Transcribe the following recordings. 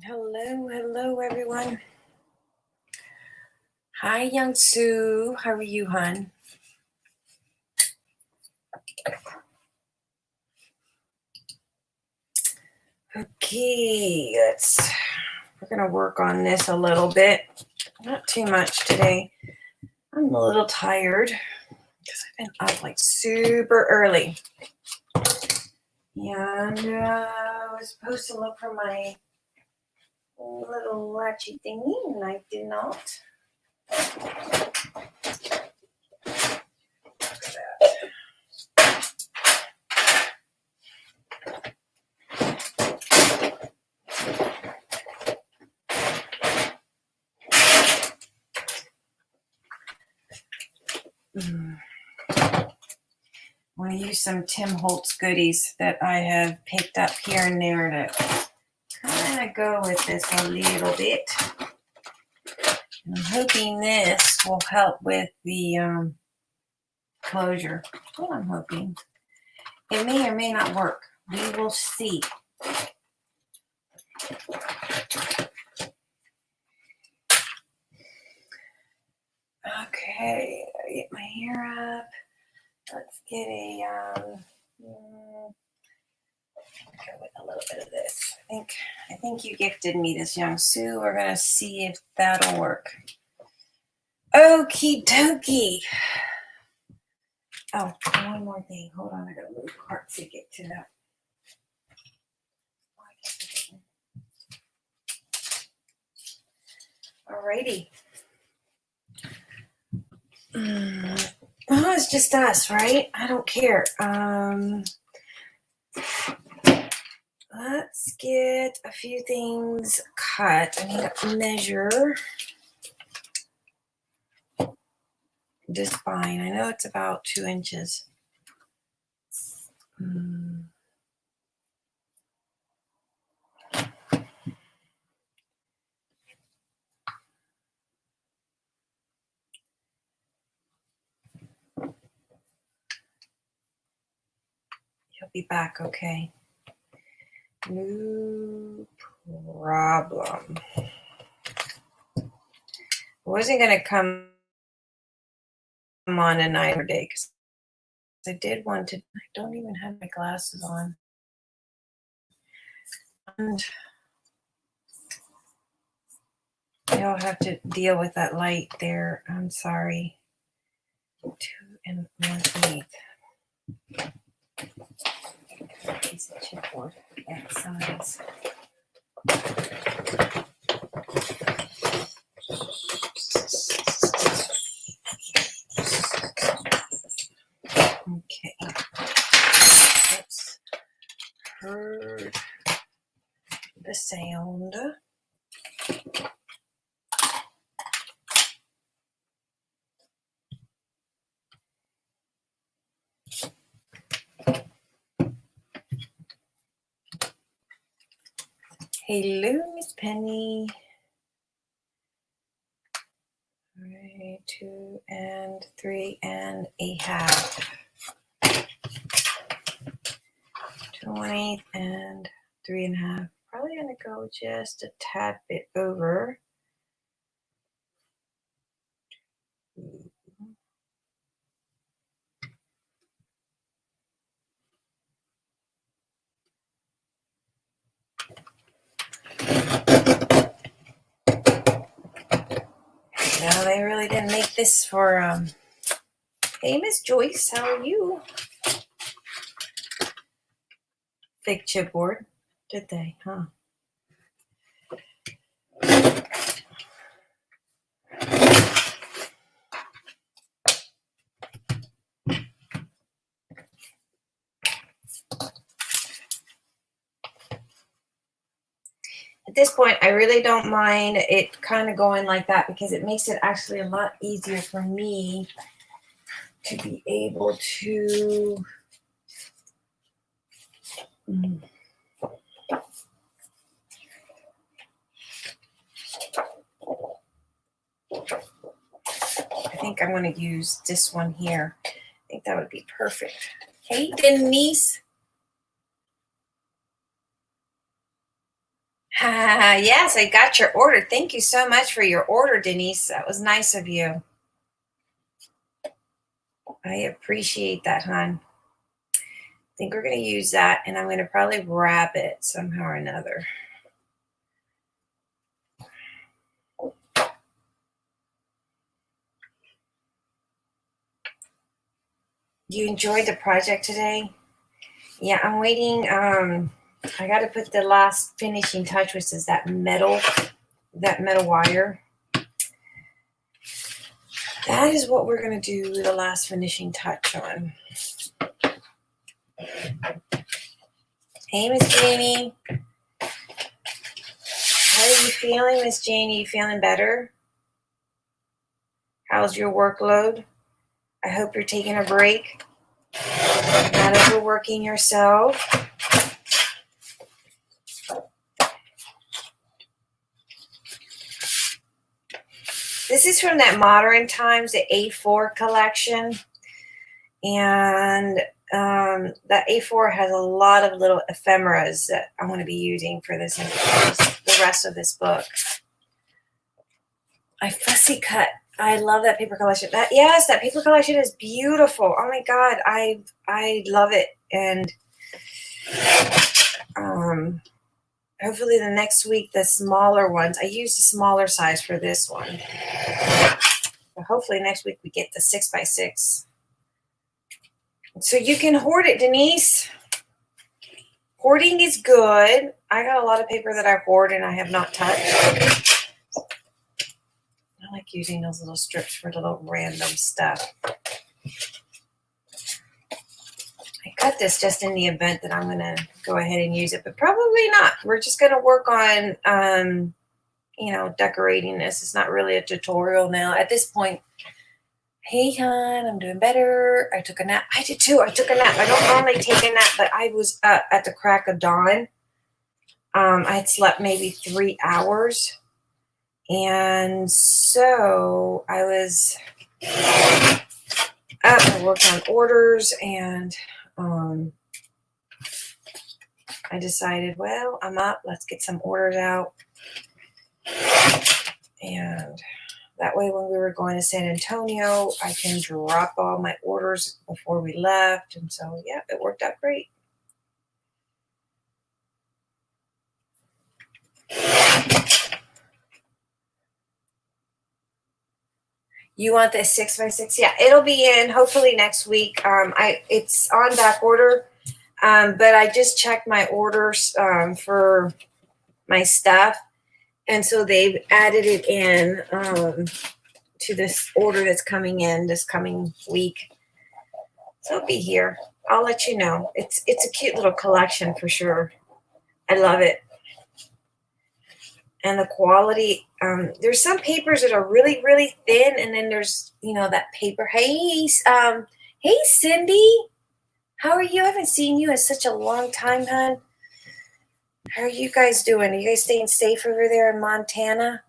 Hello, everyone. Hi, Young Sue. How are you, hon? Okay, we're gonna work on this a little bit. Not too much today. I'm a little tired because I've been up like super early. And I was supposed to look for my little latchy thingy, and I did not. I want to use some Tim Holtz goodies that I have picked up here and there to kind of go with this a little bit. And I'm hoping this will help with the closure. That's what I'm hoping. It may or may not work. We will see. Okay, I get my hair up. Let's get go with a little bit of this. I think you gifted me this, Young Sue. We're gonna see if that'll work. Okie dokie. Oh, one more thing. Hold on, I gotta move the cart to get to that. Alrighty. Well, it's just us, right? I don't care. Let's get a few things cut. I need to measure this spine. I know it's about 2 inches. He'll be back, okay. No problem. I wasn't going to come on a night or day because I did want to. I don't even have my glasses on. And you'll have to deal with that light there. I'm sorry. 2 1/8. Piece of chipboard that size. Okay. Let's heard the sound. Hello, Miss Penny. All right, 2 3.5. 20 and 3.5. Probably gonna go just a tad bit over. No, they really didn't make this for hey, Miss Joyce, how are you? Big chipboard, did they? Huh? At this point, I really don't mind it kind of going like that because it makes it actually a lot easier for me to be able to I think I'm going to use this one here. I think that would be perfect. Hey, Denise. Yes, I got your order. Thank you so much for your order, Denise. That was nice of you. I appreciate that, hon. I think we're going to use that, and I'm going to probably wrap it somehow or another. You enjoyed the project today? Yeah, I'm waiting. I got to put the last finishing touch, which is that metal wire. That is what we're going to do the last finishing touch on. Hey, Miss Janie. How are you feeling, Miss Janie? You feeling better? How's your workload? I hope you're taking a break. Not overworking yourself. This is from that Modern Times, the A4 collection. And that A4 has a lot of little ephemeras that I want to be using for the rest of this book. I fussy cut. I love that paper collection. That paper collection is beautiful. Oh my God, I love it. And hopefully the next week, the smaller ones. I used a smaller size for this one. But hopefully next week we get the 6x6. So you can hoard it, Denise. Hoarding is good. I got a lot of paper that I hoard and I have not touched. I like using those little strips for little random stuff. I cut this just in the event that I'm going to go ahead and use it, but probably not. We're just going to work on, decorating this. It's not really a tutorial now. At this point, hey, hon, I'm doing better. I took a nap. I did too. I took a nap. I don't normally take a nap, but I was up at the crack of dawn. I had slept maybe 3 hours. And so I was up. I worked on orders, and I decided, well, I'm up. Let's get some orders out. And that way, when we were going to San Antonio, I can drop all my orders before we left. And so, yeah, it worked out great. You want this 6x6? Yeah, it'll be in hopefully next week. It's on back order, but I just checked my orders for my stuff, and so they've added it in to this order that's coming in this coming week. So it'll be here. I'll let you know. It's a cute little collection for sure. I love it. And the quality, there's some papers that are really, really thin, and then there's, that paper. Hey, Cindy, how are you? I haven't seen you in such a long time, hon. How are you guys doing? Are you guys staying safe over there in Montana?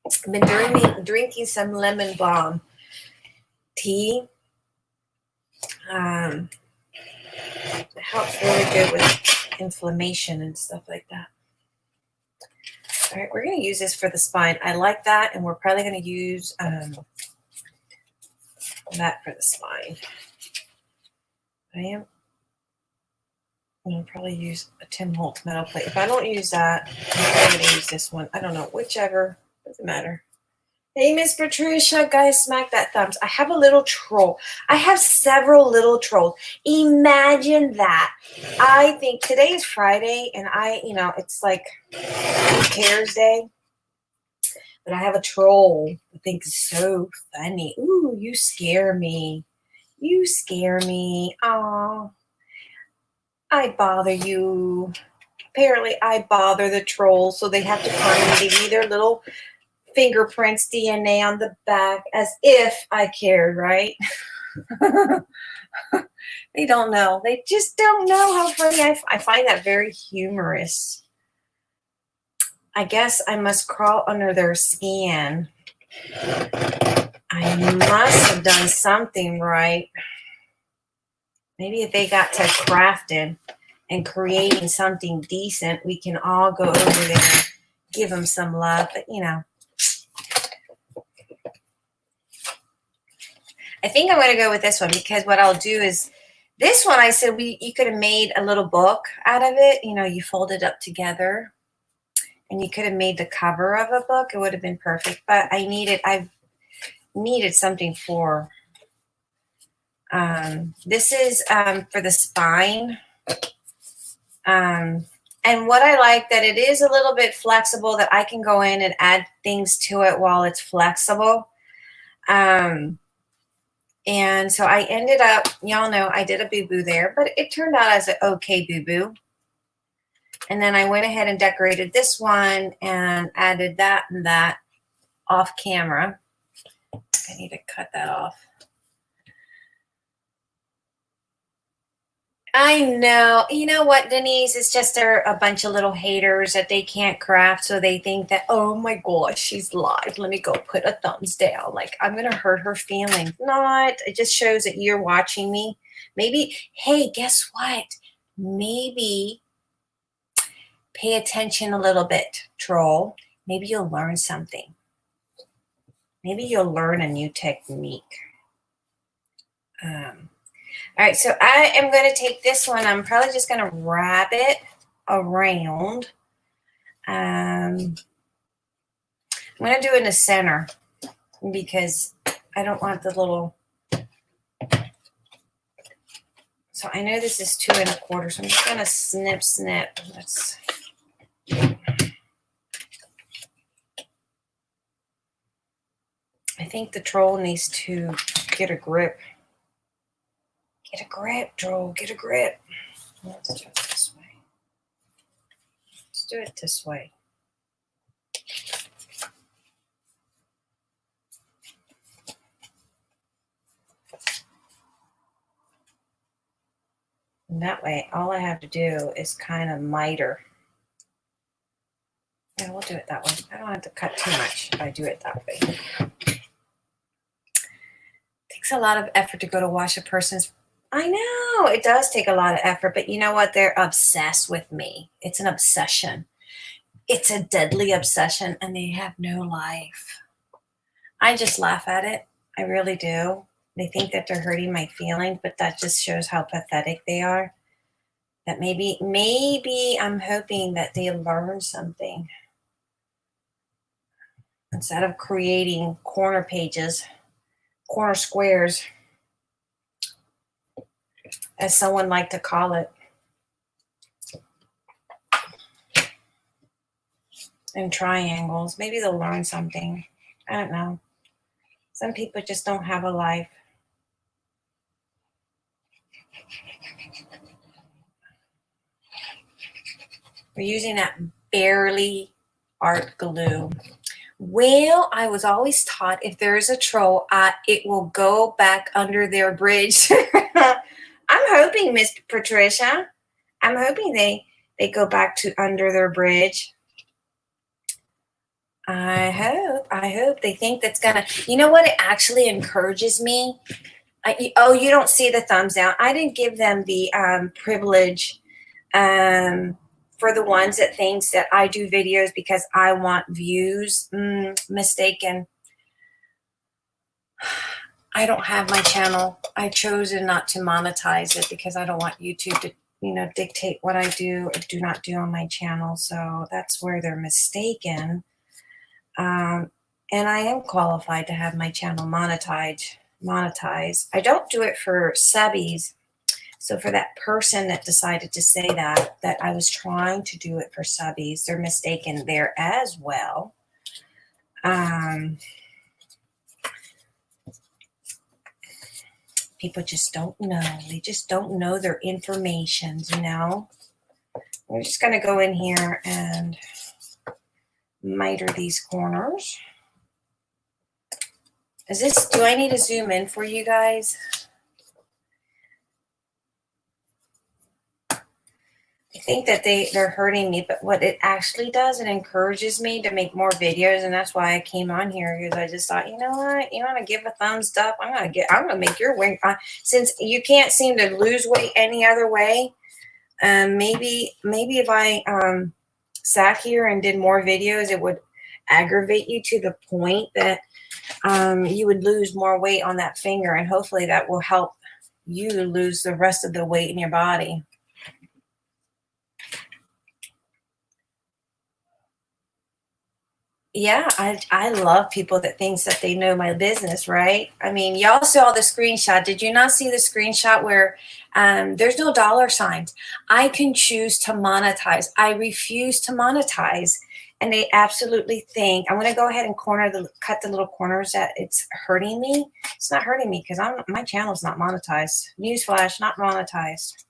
I've been drinking some lemon balm tea. It helps really good with inflammation and stuff like that. All right, we're going to use this for the spine. I like that, and we're probably going to use that for the spine. I'm going to probably use a Tim Holtz metal plate. If I don't use that, I'm going to use this one. I don't know, whichever. Doesn't matter. Hey, Miss Patricia, guys, smack that thumbs. I have a little troll. I have several little trolls. Imagine that. I think today is Friday, and it's like Who Cares Day. But I have a troll I think is so funny. Ooh, you scare me. You scare me. Aw. I bother you. Apparently, I bother the trolls, so they have to come and give me their little fingerprints, DNA on the back, as if I cared, right? They don't know. They just don't know how funny. I find that very humorous. I guess I must crawl under their skin. I must have done something right. Maybe if they got to crafting and creating something decent, we can all go over there and give them some love. But, you know, I think I'm going to go with this one, because what I'll do is, this one I said you could have made a little book out of it. You know, you fold it up together and you could have made the cover of a book. It would have been perfect. But I've needed something for, this is for the spine. And what I like, that it is a little bit flexible, that I can go in and add things to it while it's flexible. And so I ended up, y'all know I did a boo-boo there, but it turned out as an okay boo-boo. And then I went ahead and decorated this one and added that and that off camera. I need to cut that off. I know. You know what, Denise? It's just they're a bunch of little haters that they can't craft, so they think that, oh my gosh, she's live. Let me go put a thumbs down. Like, I'm going to hurt her feelings. Not. It just shows that you're watching me. Maybe, hey, guess what? Maybe pay attention a little bit, troll. Maybe you'll learn something. Maybe you'll learn a new technique. All right, so I am going to take this one. I'm probably just going to wrap it around. I'm going to do it in the center, because I don't want the little. So I know this is 2 1/4, so I'm just going to snip. Let's. I think the troll needs to get a grip. Get a grip, troll. Get a grip. Let's do it this way. Let's do it this way. And that way, all I have to do is kind of miter. Yeah, we'll do it that way. I don't have to cut too much if I do it that way. It takes a lot of effort to go to wash a person's. I know, it does take a lot of effort, but you know what? They're obsessed with me. It's an obsession. It's a deadly obsession, and they have no life. I just laugh at it. I really do. They think that they're hurting my feelings, but that just shows how pathetic they are. That maybe I'm hoping that they learn something. Instead of creating corner pages, corner squares, as someone liked to call it, and triangles. Maybe they'll learn something. I don't know. Some people just don't have a life. We're using that Barely art glue. Well, I was always taught if there is a troll, it will go back under their bridge. I'm hoping, Miss Patricia, I'm hoping they go back to under their bridge. I hope they think that's gonna. You know what? It actually encourages me. Oh, you don't see the thumbs down. I didn't give them the privilege for the ones that thinks that I do videos because I want views. Mistaken. I don't have my channel. I chosen not to monetize it because I don't want YouTube to, dictate what I do or do not do on my channel. So that's where they're mistaken. And I am qualified to have my channel monetize. I don't do it for subbies. So for that person that decided to say that I was trying to do it for subbies, they're mistaken there as well. People just don't know. They just don't know their information, We're just going to go in here and miter these corners. Do I need to zoom in for you guys? I think that they're hurting me, but what it actually does, it encourages me to make more videos, and that's why I came on here, because I just thought, you know what, you want to give a thumbs up, I'm gonna make your wing, since you can't seem to lose weight any other way. Maybe if I sat here and did more videos, it would aggravate you to the point that you would lose more weight on that finger, and hopefully that will help you lose the rest of the weight in your body. Yeah, I love people that thinks that they know my business, right? I mean, y'all saw the screenshot. Did you not see the screenshot where there's no dollar signs? I can choose to monetize. I refuse to monetize. And they absolutely think I'm going to go ahead and cut the little corners that it's hurting me. It's not hurting me because my channel's not monetized. Newsflash, not monetized.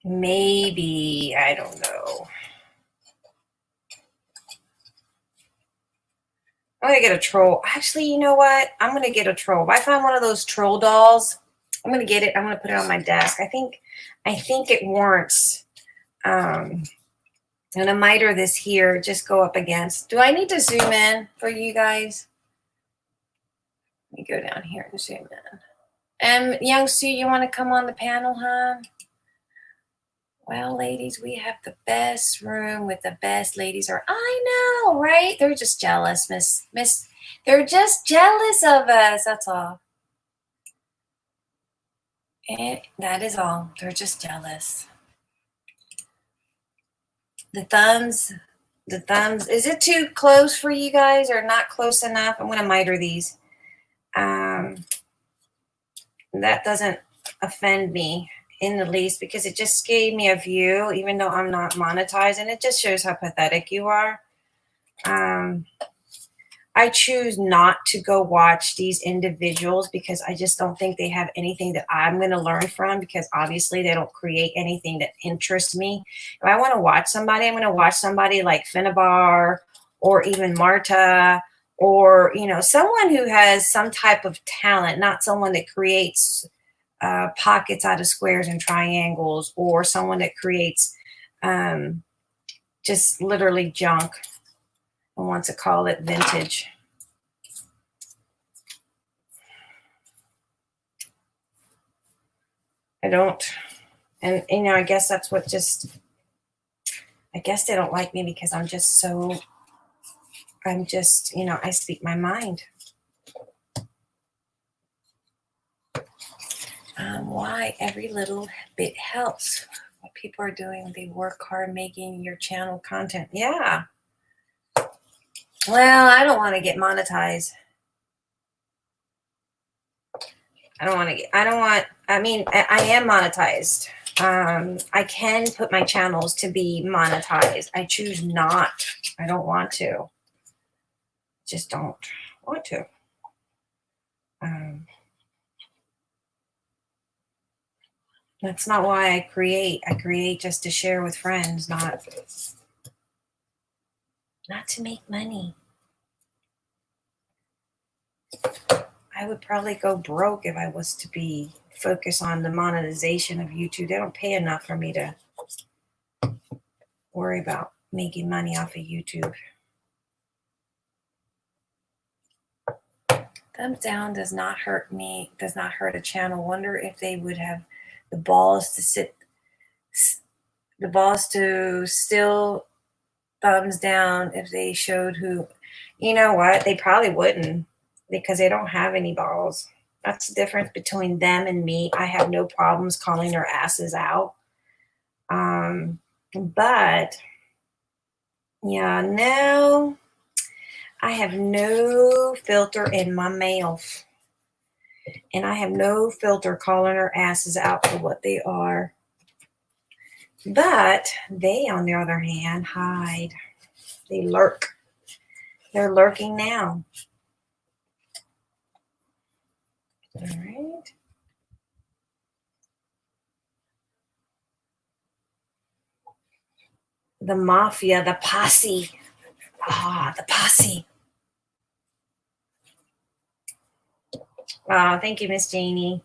Maybe, I don't know. I'm going to get a troll. Actually, you know what? I'm going to get a troll. If I find one of those troll dolls, I'm going to get it. I'm going to put it on my desk. I think it warrants. I'm going to miter this here. Just go up against. Do I need to zoom in for you guys? Let me go down here and zoom in. Young Sue, you want to come on the panel, huh? Well, ladies, we have the best room with the best ladies. I know, right? They're just jealous, Miss. They're just jealous of us. That's all. And that is all. They're just jealous. The thumbs. Is it too close for you guys or not close enough? I'm going to miter these. That doesn't offend me in the least because it just gave me a view, even though I'm not monetized, and it just shows how pathetic you are. I choose not to go watch these individuals because I just don't think they have anything that I'm going to learn from, because obviously they don't create anything that interests me. If I want to watch somebody, I'm going to watch somebody like Finnabar or even Marta, or, you know, someone who has some type of talent, not someone that creates pockets out of squares and triangles, or someone that creates just literally junk and wants to call it vintage. I don't. And, you know, I guess that's what I guess they don't like me because I'm just, you know, I speak my mind. Why? Every little bit helps. What people are doing, they work hard making your channel content. Yeah. Well, I don't want to get monetized. I am monetized. I can put my channels to be monetized. I choose not. I don't want to. Just don't want to. That's not why I create. I create just to share with friends, not to make money. I would probably go broke if I was to be focused on the monetization of YouTube. They don't pay enough for me to worry about making money off of YouTube. Thumbs down does not hurt me, does not hurt a channel. Wonder if they would have the balls to still thumbs down if they showed who. You know what? They probably wouldn't, because they don't have any balls. That's the difference between them and me. I have no problems calling their asses out. But yeah, no, I have no filter in my mouth. And I have no filter calling their asses out for what they are. But they, on the other hand, hide. They lurk. They're lurking now. All right. the mafia, the posse. Ah, the posse. Oh, thank you, Miss Janie.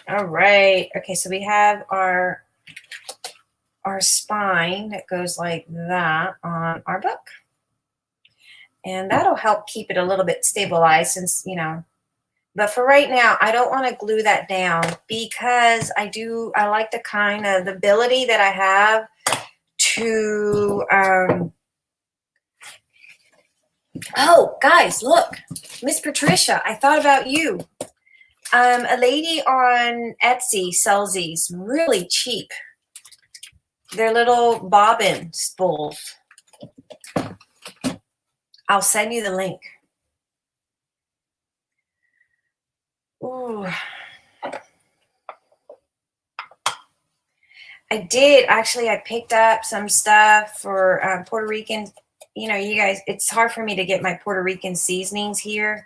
All right. Okay, so we have our spine that goes like that on our book. And that'll help keep it a little bit stabilized since, but for right now, I don't want to glue that down because I like the kind of the ability that I have to, oh, guys, look, Miss Patricia, I thought about you. A lady on Etsy sells these really cheap. They're little bobbin spools. I'll send you the link. Ooh. I did. Actually, I picked up some stuff for Puerto Rican. You guys, it's hard for me to get my Puerto Rican seasonings here.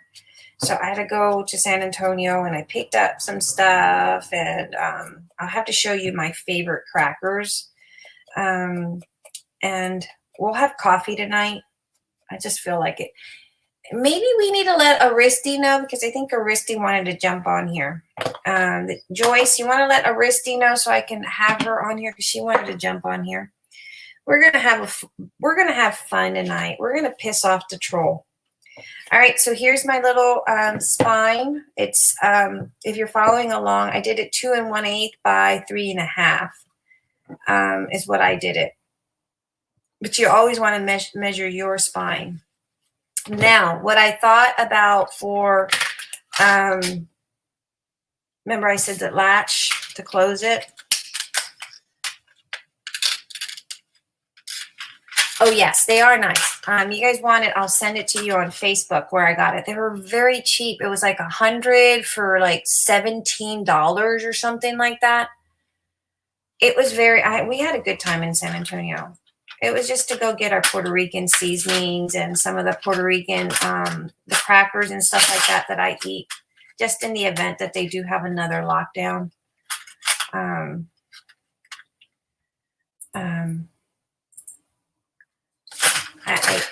So I had to go to San Antonio and I picked up some stuff. And I'll have to show you my favorite crackers. And we'll have coffee tonight. I just feel like it. Maybe we need to let Aristi know because I think Aristi wanted to jump on here. Joyce, you want to let Aristi know so I can have her on here because she wanted to jump on here. We're gonna have fun tonight. We're gonna piss off the troll. All right, so here's my little spine. It's if you're following along, I did it 2 1/8 by 3 1/2 is what I did it. But you always want to measure your spine. Now, what I thought about for, remember I said that latch to close it. Oh, yes, they are nice. You guys want it, I'll send it to you on Facebook where I got it. They were very cheap. It was like $100 for like $17 or something like that. It was we had a good time in San Antonio. It was just to go get our Puerto Rican seasonings and some of the Puerto Rican, the crackers and stuff like that I eat, just in the event that they do have another lockdown.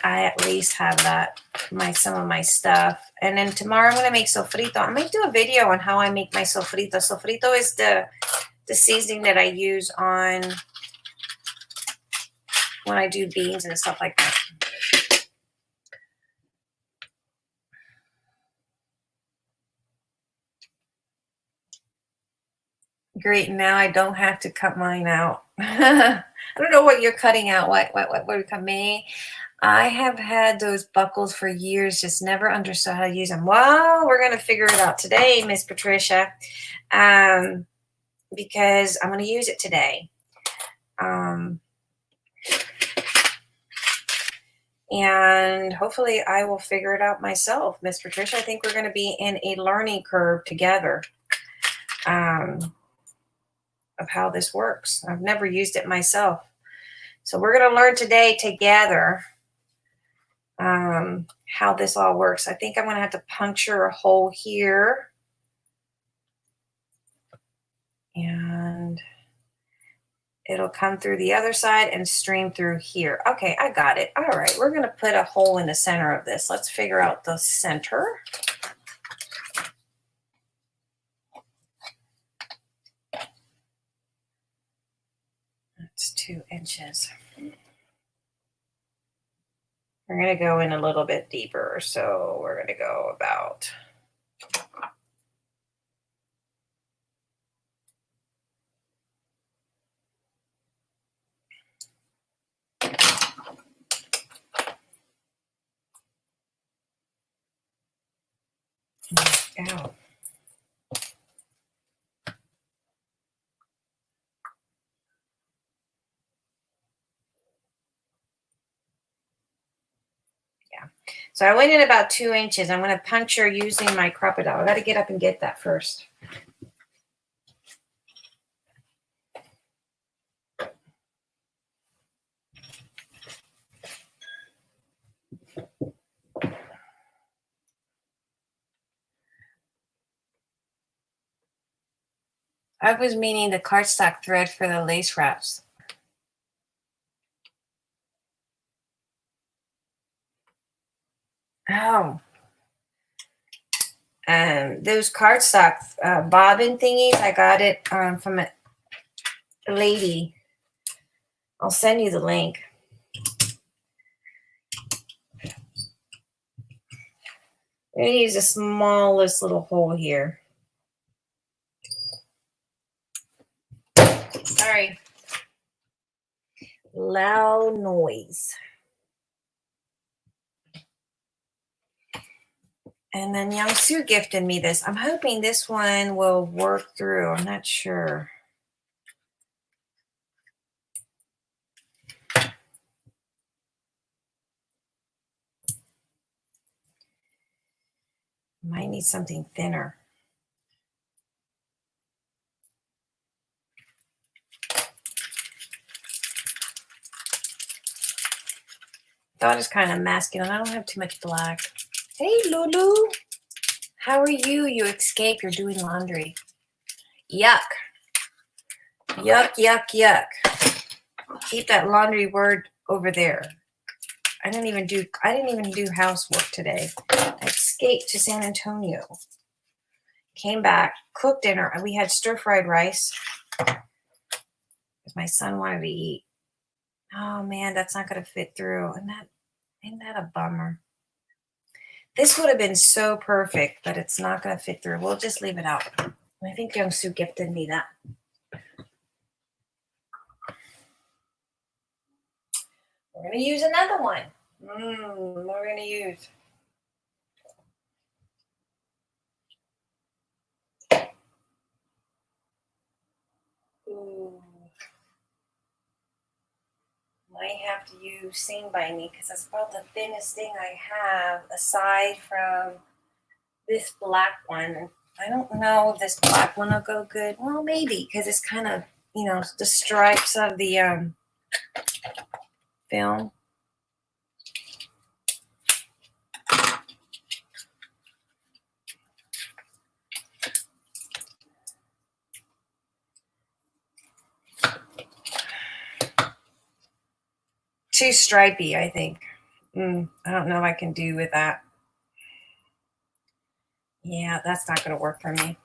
I at least have that, some of my stuff. And then tomorrow I'm going to make sofrito. I might do a video on how I make my sofrito. Sofrito is the seasoning that I use on when I do beans and stuff like that. Great. Now I don't have to cut mine out. I don't know what you're cutting out. What we cut me? I have had those buckles for years, just never understood how to use them. Well, we're going to figure it out today, Miss Patricia, because I'm going to use it today. And hopefully I will figure it out myself, Miss Patricia. I think we're going to be in a learning curve together of how this works. I've never used it myself. So we're going to learn today together how this all works. I think I'm going to have to puncture a hole here. And it'll come through the other side and stream through here. Okay, I got it. All right, we're going to put a hole in the center of this. Let's figure out the center. That's 2 inches. We're going to go in a little bit deeper. So we're going to go about out. So I went in about 2 inches. I'm going to puncture using my crocodile. I got to get up and get that first. I was meaning the cardstock thread for the lace wraps. Oh. Those cardstock bobbin thingies, I got it from a lady. I'll send you the link. I'm going to use the smallest little hole here. Sorry. Loud noise. And then Young Sue gifted me this. I'm hoping this one will work through. I'm not sure. Might need something thinner. Thought it's kind of masculine. I don't have too much black. Hey, Lulu. How are you? You escape. You're doing laundry. Yuck. Yuck, yuck, yuck. Keep that laundry word over there. I didn't even do housework today. I escaped to San Antonio. Came back, cooked dinner, and we had stir-fried rice. My son wanted to eat. Oh man, that's not gonna fit through. Isn't that a bummer? This would have been so perfect, but it's not gonna fit through. We'll just leave it out. I think Young Sue gifted me that. We're gonna use another one. What are we gonna use? Ooh. Might have to use Sing by Me because that's about the thinnest thing I have aside from this black one. I don't know if this black one will go good. Well, maybe because it's kind of, the stripes of the film. Too stripey, I think. I don't know if I can do with that. Yeah, that's not going to work for me.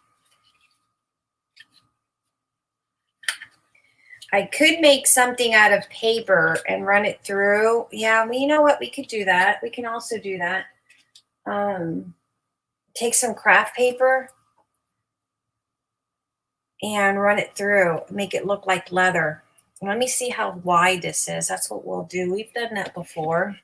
I could make something out of paper and run it through. Yeah, well, you know what? We could do that. We can also do that. Take some craft paper and run it through. Make it look like leather. Let me see how wide this is. That's what we'll do. We've done that before.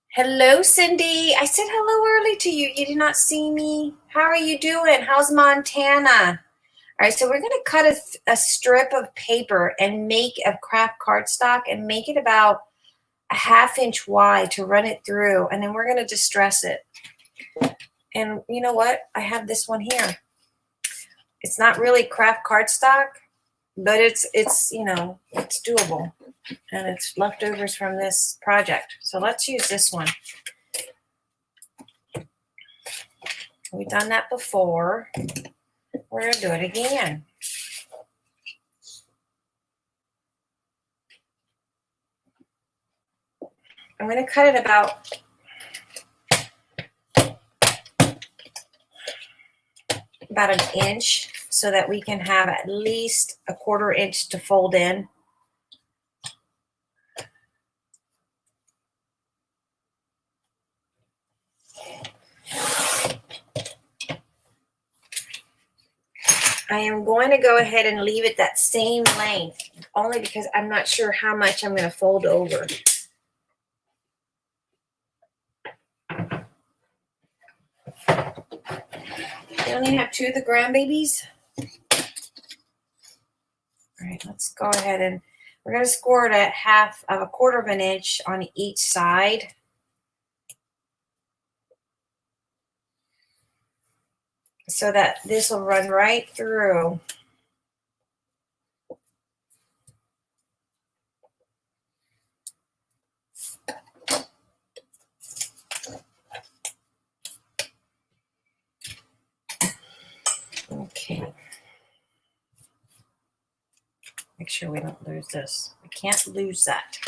Hello, Cindy. I said hello early to you. You did not see me. How are you doing? How's Montana? All right, so we're going to cut a strip of paper and make a craft cardstock and make it about a 1/2 inch wide to run it through. And then we're going to distress it. And you know what? I have this one here. It's not really craft cardstock, but it's doable. And it's leftovers from this project. So let's use this one. We've done that before. We're going to do it again. I'm going to cut it about an inch so that we can have at least a 1/4 inch to fold in. I am going to go ahead and leave it that same length, only because I'm not sure how much I'm going to fold over. You only have 2 of the grandbabies? All right, let's go ahead and we're going to score it at 1/4 of an inch on each side. So that this will run right through. Okay. Make sure we don't lose this. We can't lose that.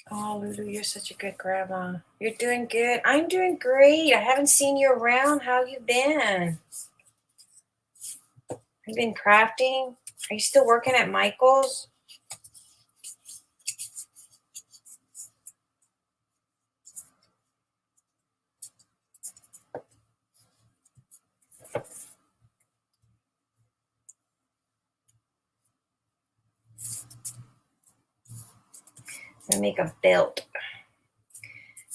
Oh, Lulu, you're such a good grandma. You're doing good. I'm doing great. I haven't seen you around. How have you been? You've been crafting? Are you still working at Michael's? I make a belt.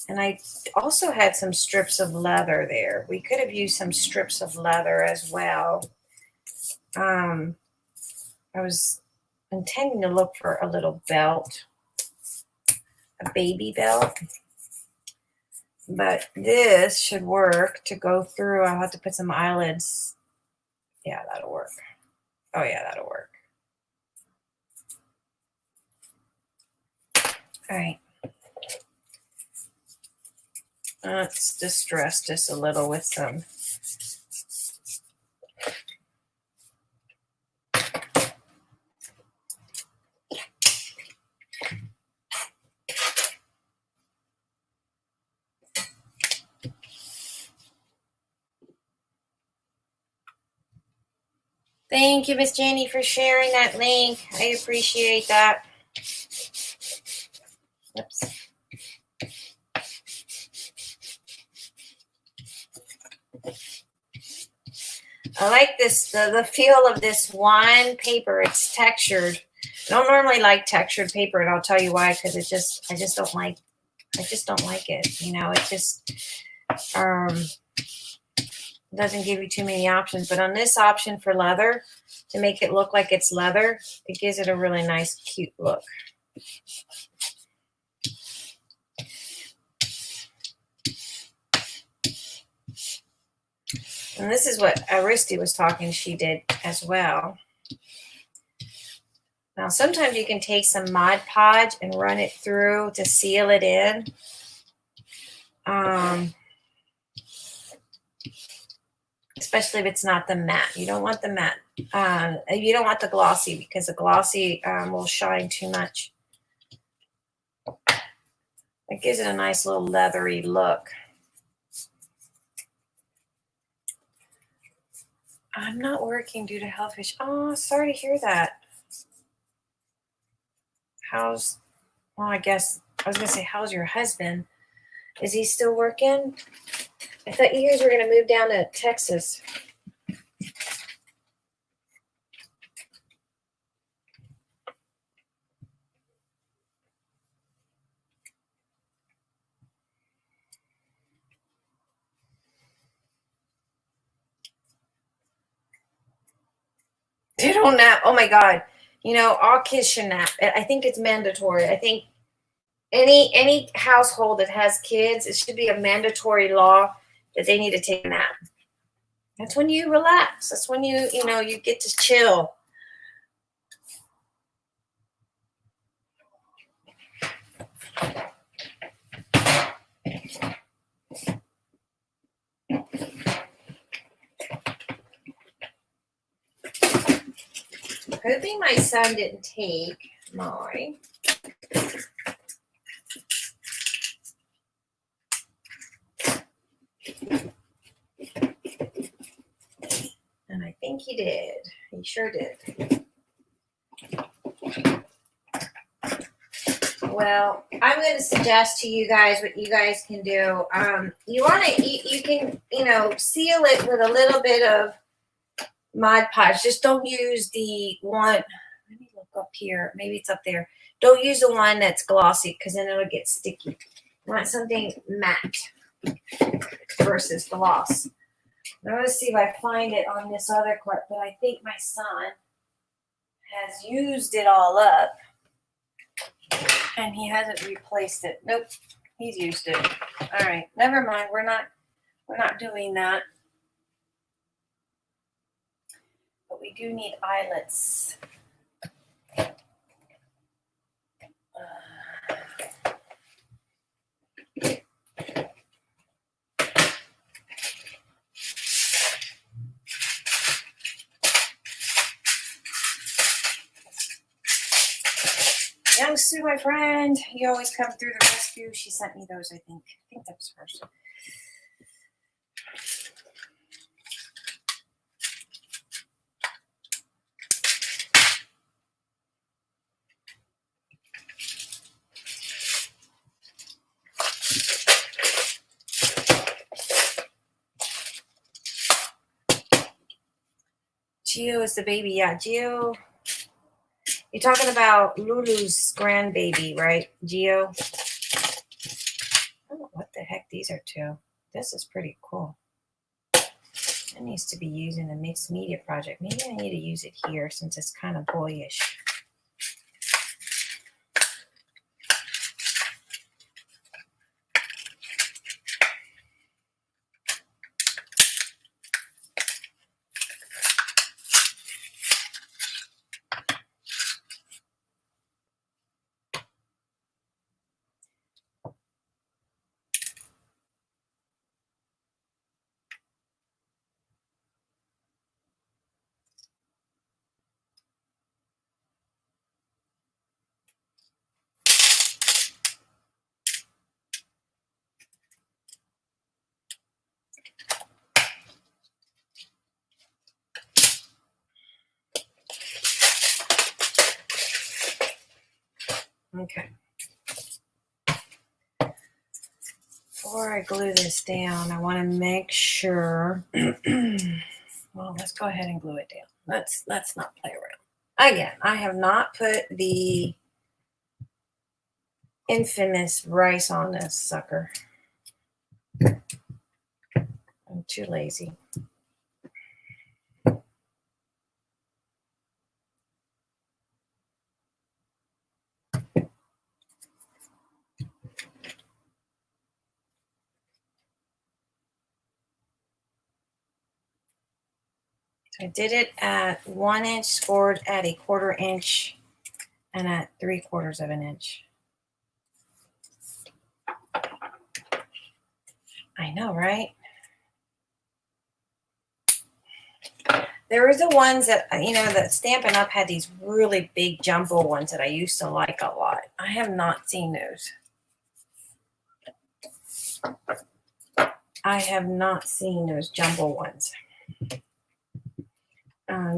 And I also had some strips of leather there. We could have used some strips of leather as well. I was intending to look for a little belt, a baby belt. But this should work to go through. I'll have to put some eyelids. Yeah, that'll work. Oh, yeah, that'll work. All right. Let's distress this a little with some. Thank you, Miss Jenny, for sharing that link. I appreciate that. Oops. I like this, the feel of this one paper. It's textured. I don't normally like textured paper, and I'll tell you why, because I just don't like it. You know, it just doesn't give you too many options. But on this option for leather, to make it look like it's leather, it gives it a really nice, cute look. And this is what Aristi was talking she did as well. Now, sometimes you can take some Mod Podge and run it through to seal it in. Especially if it's not the matte. You don't want the matte. You don't want the glossy, because the glossy will shine too much. It gives it a nice little leathery look. I'm not working due to health issues. Oh, sorry to hear that. I guess I was going to say, how's your husband? Is he still working? I thought you guys were going to move down to Texas. They don't nap. Oh my God. You know, all kids should nap. I think it's mandatory. I think any household that has kids, it should be a mandatory law that they need to take a nap. That's when you relax. That's when you get to chill. Hoping my son didn't take mine. And I think he did. He sure did. Well, I'm going to suggest to you guys what you guys can do. You can seal it with a little bit of Mod Podge. Just don't use the one. Let me look up here. Maybe it's up there. Don't use the one that's glossy, because then it'll get sticky. You want something matte versus gloss. I'm going to see if I find it on this other card, but I think my son has used it all up, and he hasn't replaced it. Nope, He's used it. All right, never mind. We're not doing that. But we do need eyelets. Young Sue, my friend, you always come through the rescue. She sent me those, I think. I think that was hers. Gio is the baby. Yeah, Gio. You're talking about Lulu's grandbaby, right? Gio. I don't know what the heck these are to. This is pretty cool. It needs to be used in a mixed media project. Maybe I need to use it here since it's kind of boyish. Okay. Before I glue this down, I want to make sure. Well, let's go ahead and glue it down. Let's not play around. Again, I have not put the infamous rice on this sucker. I'm too lazy. I did it at 1 inch, scored at a 1/4 inch, and at 3/4 of an inch. I know, right? There were the ones that, that Stampin' Up! Had these really big jumbo ones that I used to like a lot. I have not seen those. I have not seen those jumbo ones.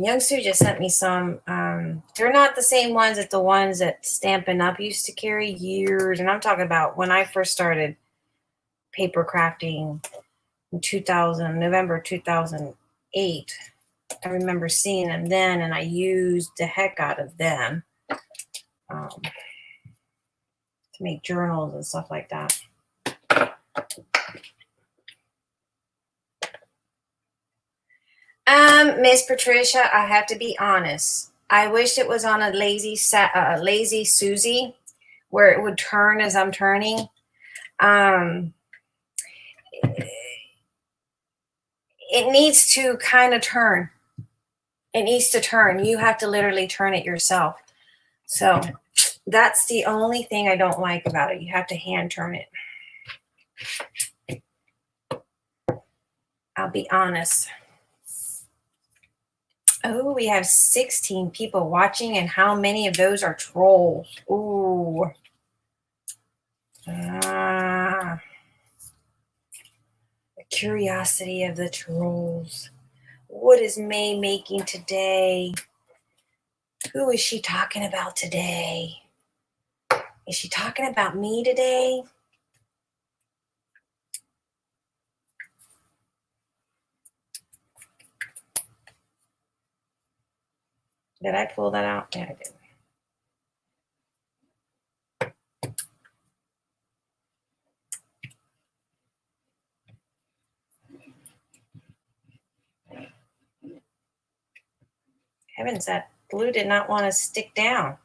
Young Sue just sent me some. They're not the same ones as the ones that Stampin' Up! Used to carry years. And I'm talking about when I first started paper crafting in November 2008. I remember seeing them then, and I used the heck out of them to make journals and stuff like that. Miss Patricia, I have to be honest. I wish it was on a lazy Susie where it would turn as I'm turning. It needs to kind of turn. It needs to turn. You have to literally turn it yourself. So that's the only thing I don't like about it. You have to hand turn it. I'll be honest. Oh, we have 16 people watching, and how many of those are trolls? Ooh. The curiosity of the trolls. What is May making today? Who is she talking about today? Is she talking about me today? Did I pull that out? Yeah, I did. Heavens, that glue did not want to stick down.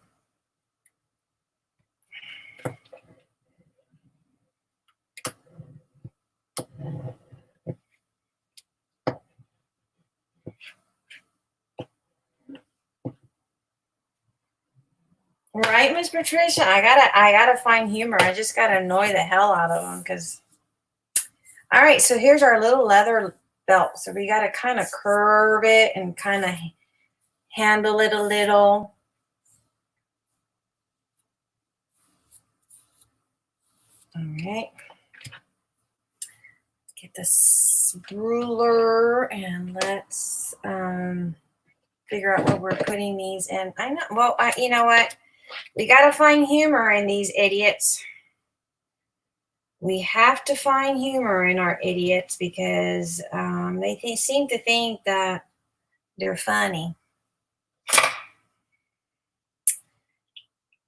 Right, Miss Patricia? I gotta find humor. I just gotta annoy the hell out of them because. All right, so here's our little leather belt. So we gotta kind of curve it and kind of handle it a little. All right. Get this ruler and let's figure out where we're putting these in. I know. Well, you know what? We gotta find humor in these idiots. We have to find humor in our idiots because they seem to think that they're funny.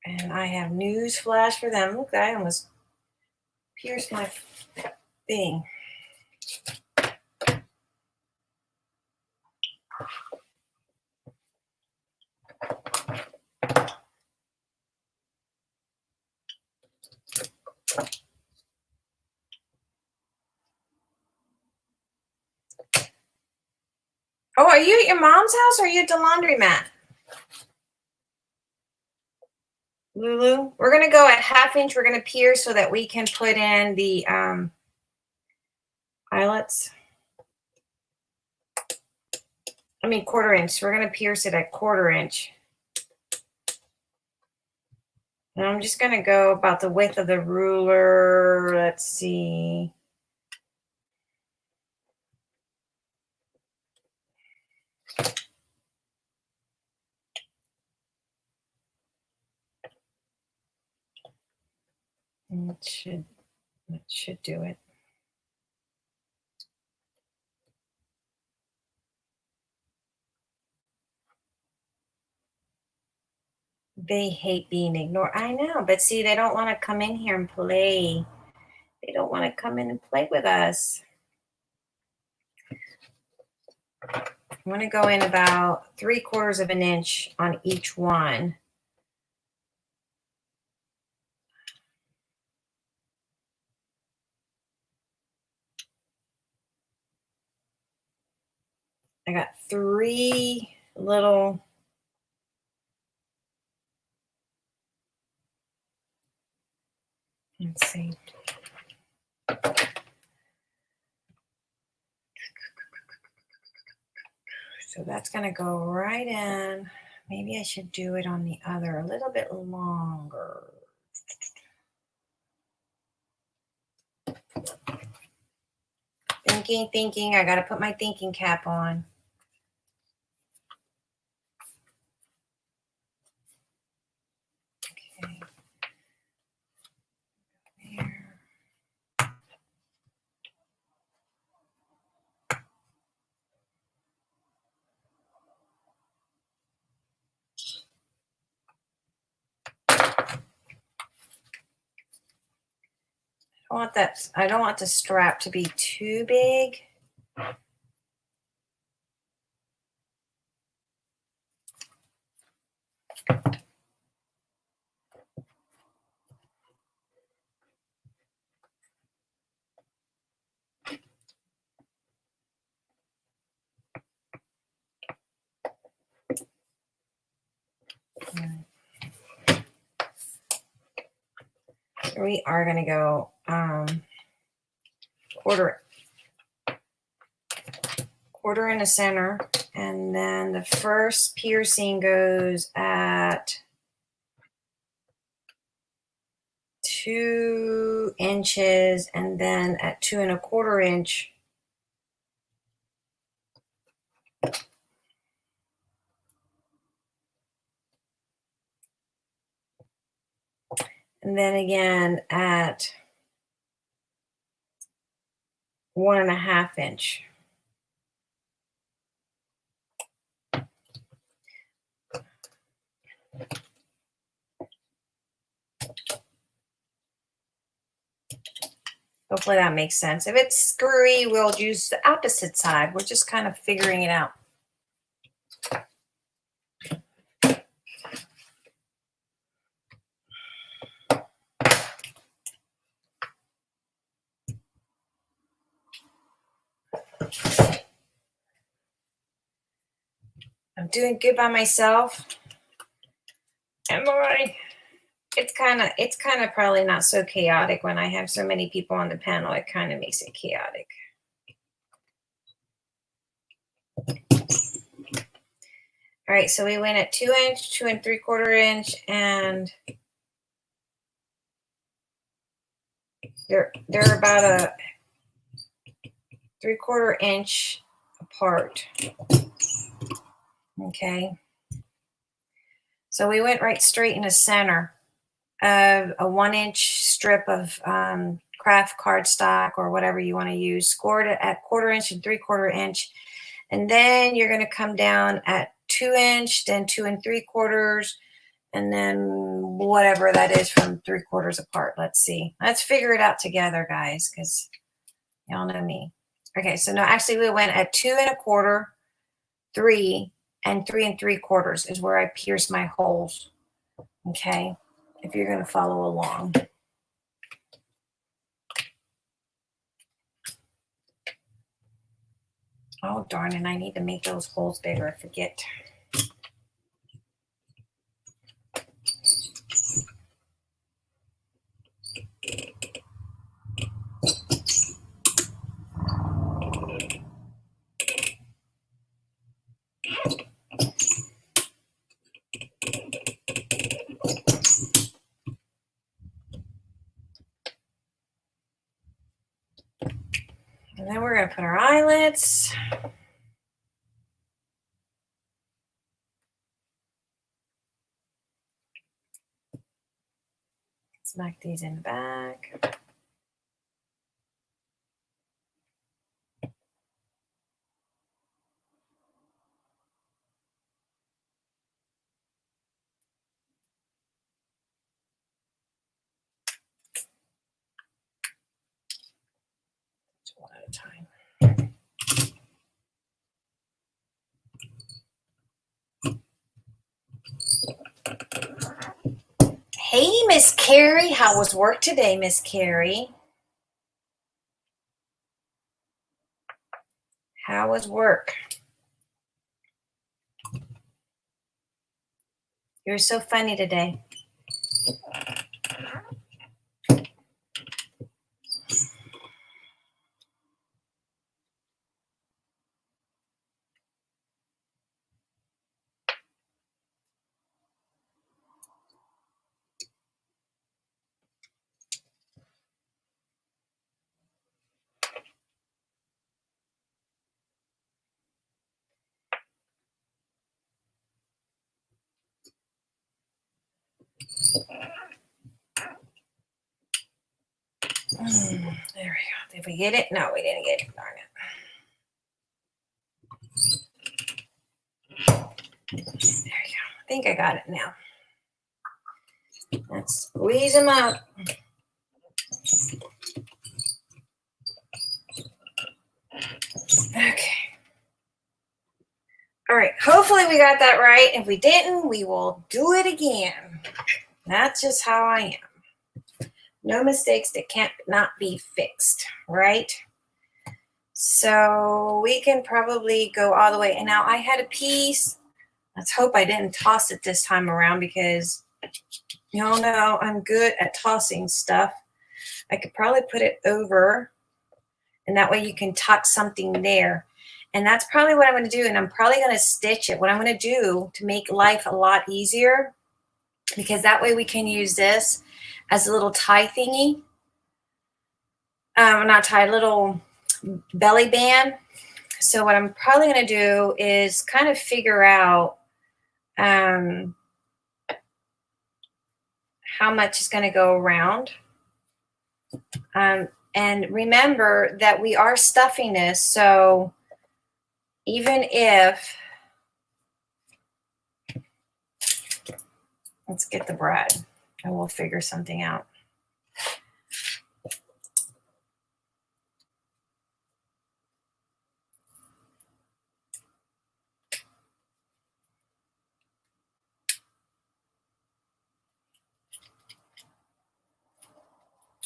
And I have news flash for them. Look, I almost pierced my thing. Oh, are you at your mom's house or are you at the laundromat? Lulu, we're going to go at 1/2 inch. We're going to pierce so that we can put in the eyelets. I mean 1/4 inch. We're going to pierce it at 1/4 inch. And I'm just going to go about the width of the ruler. Let's see. It should do it. They hate being ignored. I know, but see, they don't want to come in here and play. They don't want to come in and play with us. I'm going to go in about 3/4 of an inch on each one. I got 3 little. Let's see. So that's going to go right in. Maybe I should do it on the other a little bit longer. Thinking. I got to put my thinking cap on. Okay. There. I don't want the strap to be too big. We are going to go 1/4 in the center, and then the first piercing goes at 2 inches, and then at 2 1/4 inch. And then again at 1 1/2 inch. Hopefully that makes sense. If it's screwy, we'll use the opposite side. We're just kind of figuring it out. I'm doing good by myself. And boy, it's kind of probably not so chaotic when I have so many people on the panel. It kind of makes it chaotic. All right, so we went at 2 inch, 2 3/4 inch, and they're about a 3/4 inch apart. Okay. So we went right straight in the center of a 1 inch strip of craft cardstock or whatever you want to use, scored it at 1/4 inch and 3/4 inch. And then you're going to come down at 2 inch, then 2 3/4, and then whatever that is from 3/4 apart. Let's see. Let's figure it out together, guys, because y'all know me. Okay, so no, actually we went at 2 1/4, 3, and 3 3/4 is where I pierce my holes. Okay, if you're going to follow along. Oh, darn it, I need to make those holes bigger. I forget. And then we're going to put our eyelets. Smack these in the back. One at a time. Hey, Miss Carrie. How was work today, Miss Carrie? How was work? You're so funny today. There we go. Did we get it? No, we didn't get it. Darn it. There we go. I think I got it now. Let's squeeze them up. Okay. All right. Hopefully we got that right. If we didn't, we will do it again. That's just how I am. No mistakes that can't not be fixed, right? So we can probably go all the way. And now I had a piece. Let's hope I didn't toss it this time around because y'all know I'm good at tossing stuff. I could probably put it over and that way you can tuck something there. And that's probably what I'm going to do. And I'm probably going to stitch it. What I'm going to do to make life a lot easier, because that way we can use this as a little tie thingy. Not tie, little belly band. So what I'm probably going to do is kind of figure out how much is going to go around. And remember that we are stuffing this. So even if, let's get the bread and we'll figure something out.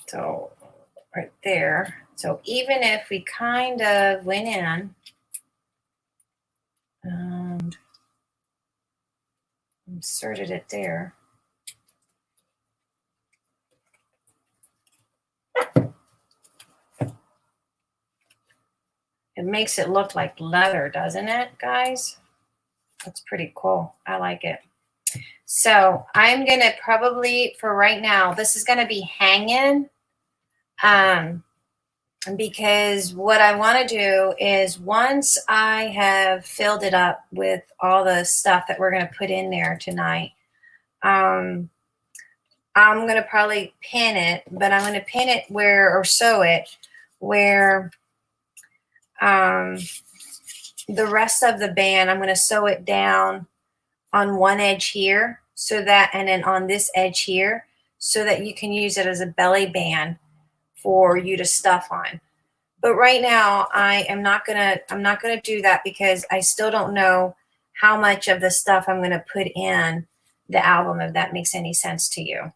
So right there. So even if we kind of went in and inserted it there, It makes it look like leather, doesn't it, guys? That's pretty cool. I like it. So I'm going to probably, for right now, this is going to be hanging. Because what I want to do is once I have filled it up with all the stuff that we're going to put in there tonight, I'm going to probably pin it, but I'm going to pin it where, or sew it where the rest of the band, I'm going to sew it down on one edge here, so that, and then on this edge here, so that you can use it as a belly band for you to stuff on. But right now I'm not gonna do that because I still don't know how much of the stuff I'm gonna put in the album, if that makes any sense to you.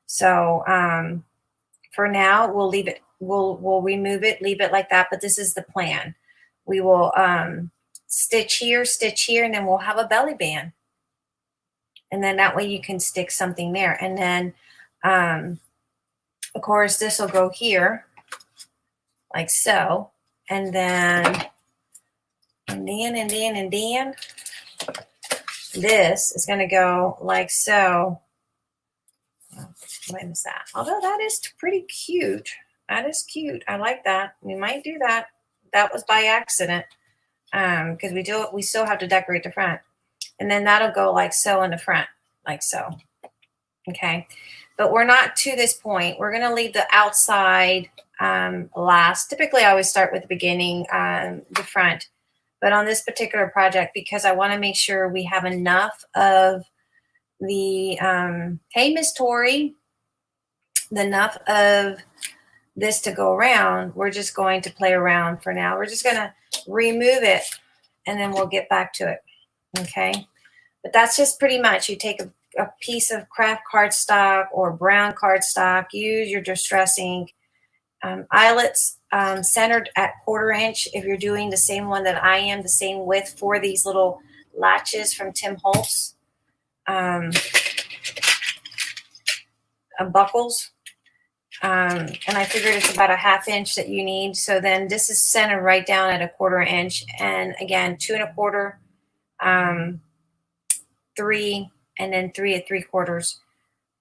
So for now we'll leave it, we'll remove it, leave it like that, but this is the plan. We will stitch here, and then we'll have a belly band. And then that way you can stick something there. And then of course this will go here like so, and then this is going to go like so. When is that? Although that is pretty cute. That is cute. I like that. We might do that. That was by accident, because we still have to decorate the front, and then that'll go like so in the front, like so. Okay, but we're not to this point. We're going to leave the outside last. Typically I always start with the beginning, the front, but on this particular project, because I want to make sure we have enough of the hey Miss Tori, enough of this to go around, we're just going to play around for now. We're just going to remove it and then we'll get back to it. Okay, but that's just pretty much, you take a piece of craft cardstock or brown cardstock, use your distress ink, eyelets centered at 1/4 inch if you're doing the same one that I am, the same width for these little latches from Tim Holtz, buckles, and I figured it's about a 1/2 inch that you need. So then this is centered right down at a 1/4 inch, and again 2 1/4, 3, and then 3 3/4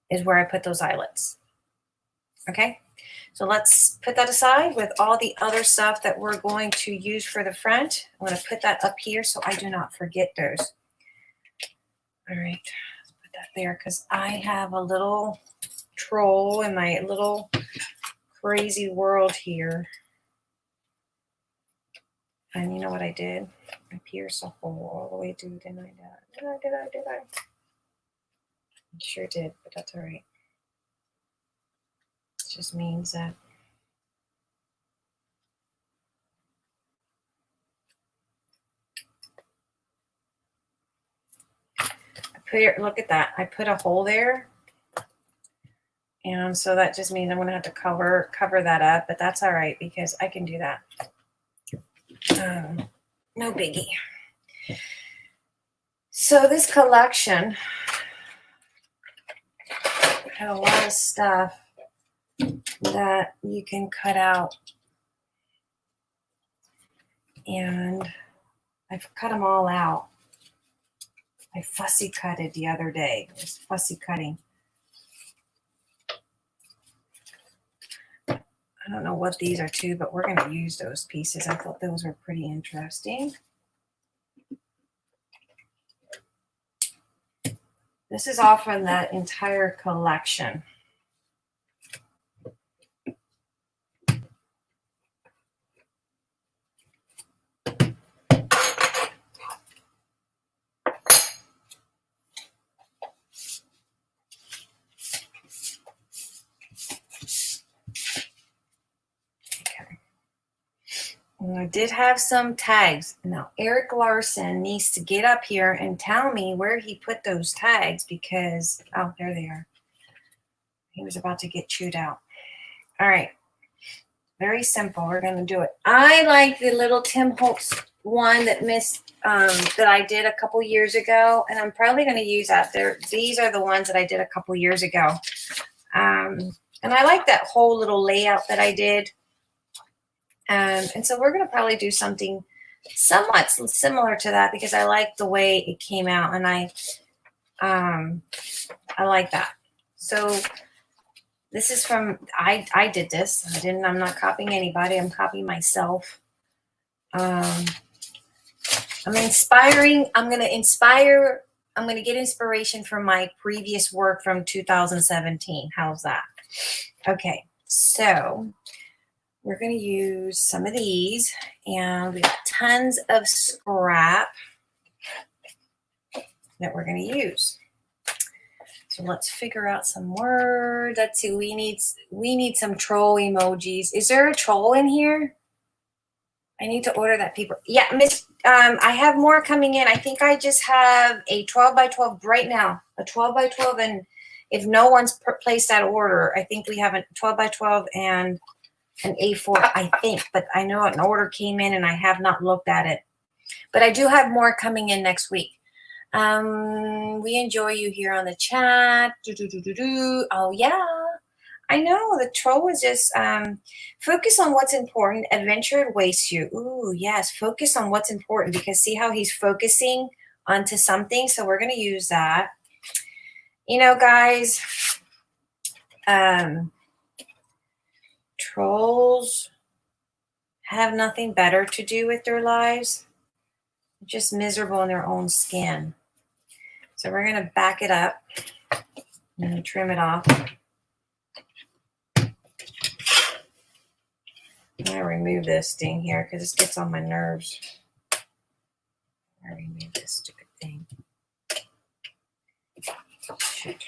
is where I put those eyelets. Okay, so let's put that aside with all the other stuff that we're going to use for the front. I'm going to put that up here so I do not forget those. All right, let's put that there because I have a little troll in my little crazy world here. And you know what I did? I pierced a hole all the way through, didn't I? Did I? I sure did, but that's all right. It just means that look at that. I put a hole there. And so that just means I'm going to have to cover that up, but that's all right because I can do that. No biggie. So this collection had a lot of stuff that you can cut out, and I've cut them all out. I fussy cut it the other day. It was fussy cutting. I don't know what these are to, but we're going to use those pieces. I thought those were pretty interesting. This is all from the entire collection. I did have some tags. Now, Eric Larson needs to get up here and tell me where he put those tags because, oh, there they are. He was about to get chewed out. All right. Very simple. We're going to do it. I like the little Tim Holtz one that that I did a couple years ago, and I'm probably going to use that. These are the ones that I did a couple years ago. And I like that whole little layout that I did. And so we're going to probably do something somewhat similar to that because I like the way it came out, and I like that. So this is from, I did this. I'm not copying anybody. I'm copying myself. I'm going to get inspiration from my previous work from 2017. How's that? Okay. So we're going to use some of these, and we've got tons of scrap that we're going to use. So let's figure out some words. Let's see. We need some troll emojis. Is there a troll in here? I need to order that paper. Yeah, Miss. I have more coming in. I think I just have a 12 by 12 right now. A 12 by 12, and if no one's placed that order, I think we have a 12 by 12 and an A4. I think, but I know an order came in and I have not looked at it. But I do have more coming in next week. We enjoy you here on the chat. Oh yeah, I know the troll was just focus on what's important. Adventure wastes you. Ooh, yes, focus on what's important, because see how he's focusing onto something. So we're gonna use that. You know, guys, trolls have nothing better to do with their lives. They're just miserable in their own skin. So we're going to back it up and trim it off. I'm going to remove this thing here because this gets on my nerves. I remove this stupid thing. Shoot.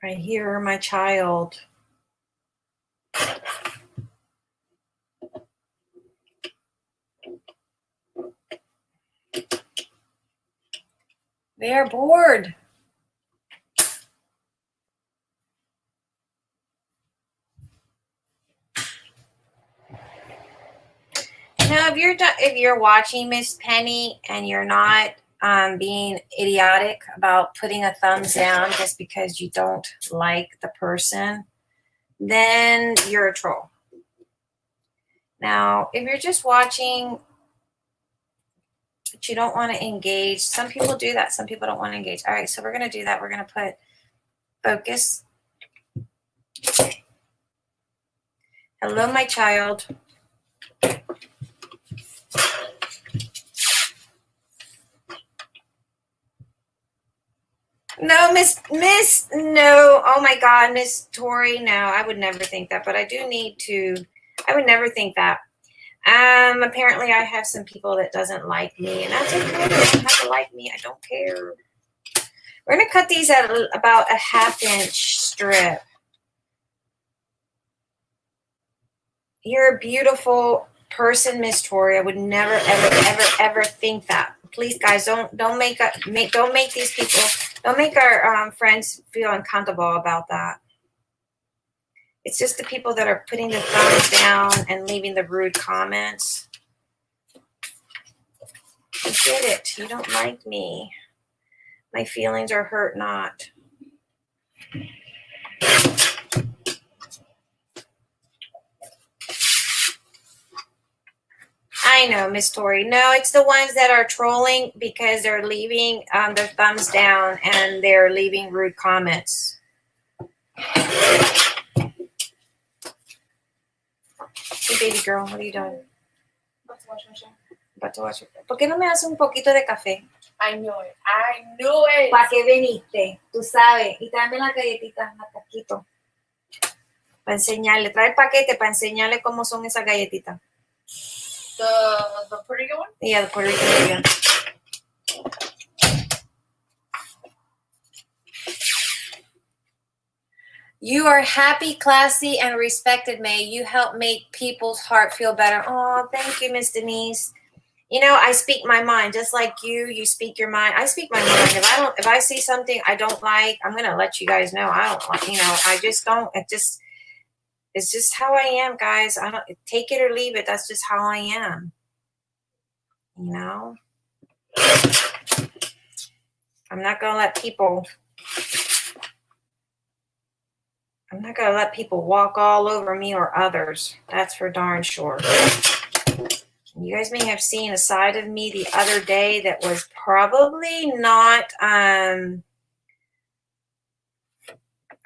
I hear my child. They are bored. Now, if you're watching Miss Penny and you're not being idiotic about putting a thumbs down just because you don't like the person, then you're a troll. Now, if you're just watching but you don't want to engage, some people do that. Some people don't want to engage. All right, so we're going to do that. We're going to put focus. Hello, my child. No, no. Oh my God, Miss Tori, no, I would never think that, but I would never think that. Apparently I have some people that doesn't like me, and that's okay. They don't have to like me. I don't care. We're going to cut these at about a 1/2 inch strip. You're a beautiful person, Miss Tori. I would never, ever, ever, ever think that. Please, guys, don't make our friends feel uncomfortable about that. It's just the people that are putting the thumbs down and leaving the rude comments. I get it. You don't like me. My feelings are hurt not. I know, Miss Tori. No, it's the ones that are trolling because they're leaving their thumbs down and they're leaving rude comments. Hey, baby girl, what are you doing? About to wash my show. About to wash it. ¿Por qué no me haces un poquito de café? I knew it. I knew it. ¿Para qué veniste? Tú sabes. Y tráeme las galletitas, las casquito. Para enseñarle. Trae el paquete para enseñarle cómo son esas galletitas. The Puerto Rican one? Yeah, the Puerto Rican one. You are happy, classy, and respected, May. You help make people's heart feel better. Oh, thank you, Miss Denise. You know, I speak my mind just like you speak your mind. I speak my mind. If I see something I don't like, I'm gonna let you guys know. I don't like, I just don't. It's just how I am, guys. I don't take it or leave it. That's just how I am. You know? I'm not gonna let people walk all over me or others. That's for darn sure. You guys may have seen a side of me the other day that was probably not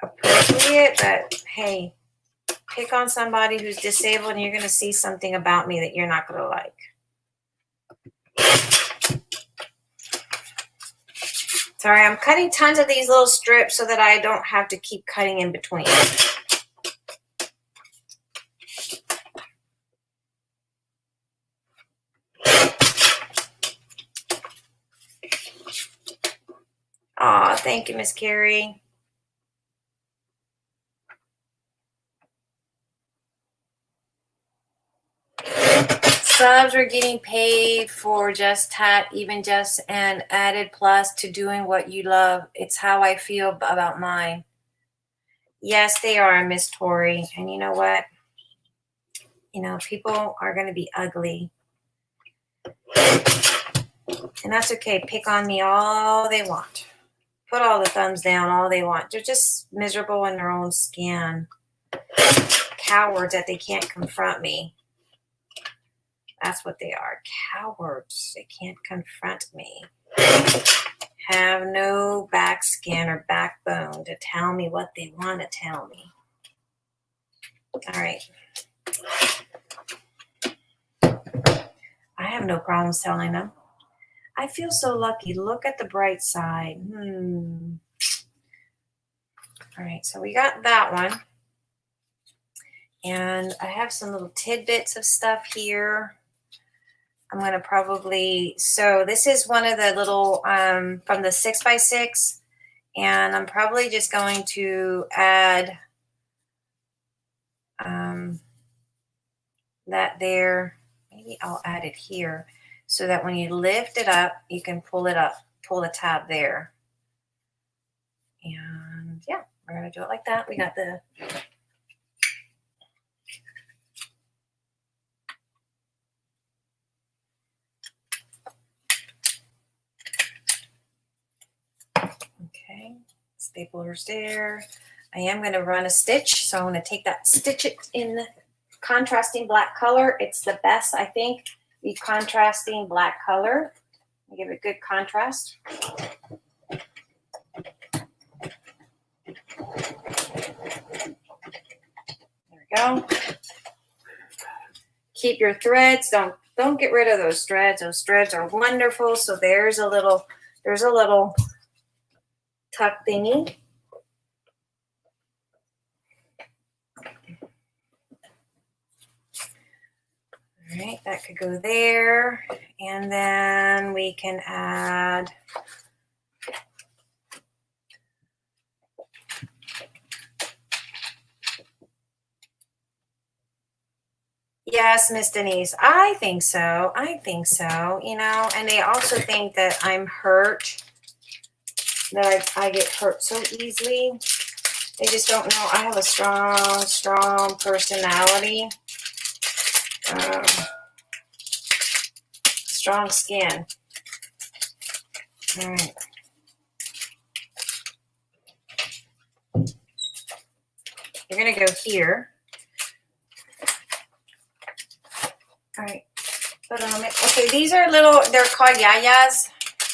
appropriate, but hey, pick on somebody who's disabled and you're going to see something about me that you're not going to like. Sorry, I'm cutting tons of these little strips so that I don't have to keep cutting in between. Aw, thank you, Miss Carrie. Subs are getting paid for just even just an added plus to doing what you love. It's how I feel about mine. Yes, they are, Miss Tori. And you know what? People are going to be ugly. And that's okay. Pick on me all they want. Put all the thumbs down all they want. They're just miserable in their own skin. Cowards that they can't confront me. That's what they are. Cowards. They can't confront me. Have no back skin or backbone to tell me what they want to tell me. All right. I have no problems telling them. I feel so lucky. Look at the bright side. All right, so we got that one. And I have some little tidbits of stuff here. I'm going to probably, so this is one of the little, from the 6x6. And I'm probably just going to add that there. Maybe I'll add it here so that when you lift it up, you can pull it up, pull the tab there. And yeah, we're going to do it like that. We got the okay, stapler's there. I am going to run a stitch, so I'm going to take that, stitch it in contrasting black color. It's the best, I think, the contrasting black color. Give it good contrast. There we go. Keep your threads. Don't get rid of those threads. Those threads are wonderful. So there's a little tuck thingy. All right, that could go there. And then we can add yes, Miss Denise, I think so. And they also think that I'm hurt, that I get hurt so easily. They just don't know I have a strong personality. Strong skin. All right. You're going to go here. All right. Okay, these are little, they're called yayas.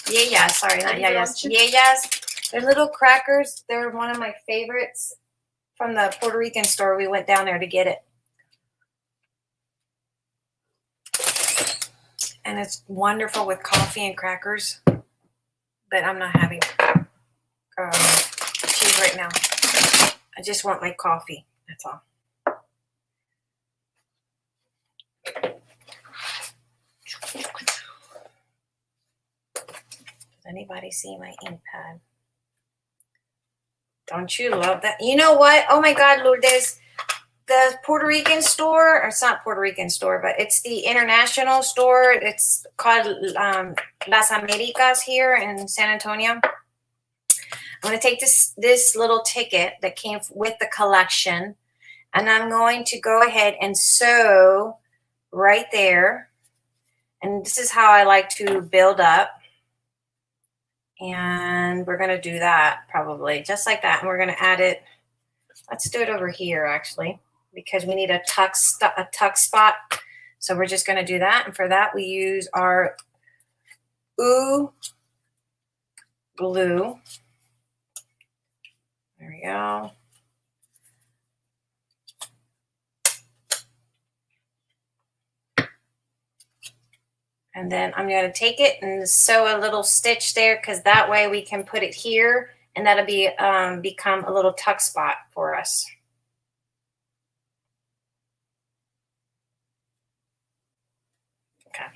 Yayas, sorry, not yayas. Yayas. They're little crackers. They're one of my favorites from the Puerto Rican store. We went down there to get it. And it's wonderful with coffee and crackers. But I'm not having cheese right now. I just want my coffee. That's all. Does anybody see my ink pad? Don't you love that? You know what? Oh my God, Lourdes. The Puerto Rican store, or it's not Puerto Rican store, but it's the international store. It's called Las Americas here in San Antonio. I'm going to take this little ticket that came with the collection, and I'm going to go ahead and sew right there. And this is how I like to build up. And we're going to do that probably just like that. And we're going to add it. Let's do it over here actually, because we need a tuck spot. So we're just going to do that. And for that, we use our glue. There we go. And then I'm going to take it and sew a little stitch there, because that way we can put it here, and that'll be become a little tuck spot for us. Okay.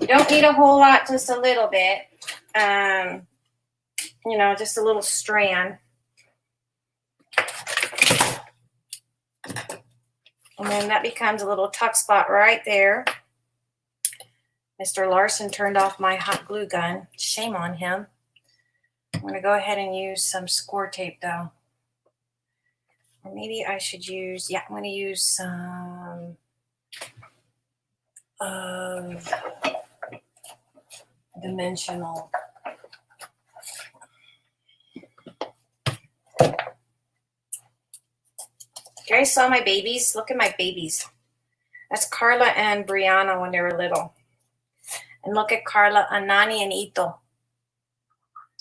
You don't need a whole lot, just a little bit. You know, just a little strand. And then that becomes a little tuck spot right there. Mr. Larson turned off my hot glue gun. Shame on him. I'm going to go ahead and use some score tape though. Or maybe I should use, yeah, I'm going to use some of dimensional. You guys saw my babies? Look at my babies. That's Carla and Brianna when they were little. And look at Carla, Nani and Ito.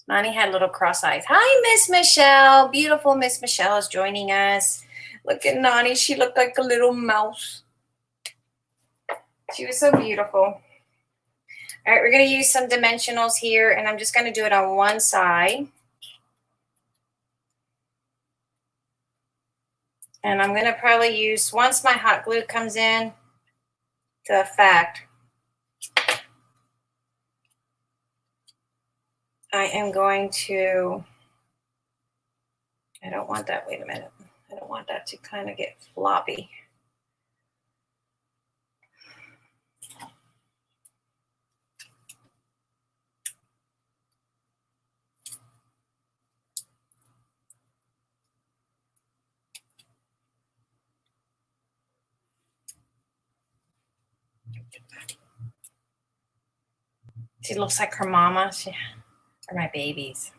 Nani had little cross eyes. Hi, Miss Michelle. Beautiful Miss Michelle is joining us. Look at Nani. She looked like a little mouse. She was so beautiful. All right, we're going to use some dimensionals here, and I'm just going to do it on one side. And I'm going to probably use, once my hot glue comes in to effect, I am going to, I don't want that, wait a minute. I don't want that to kind of get floppy. She looks like her mama. Or my babies.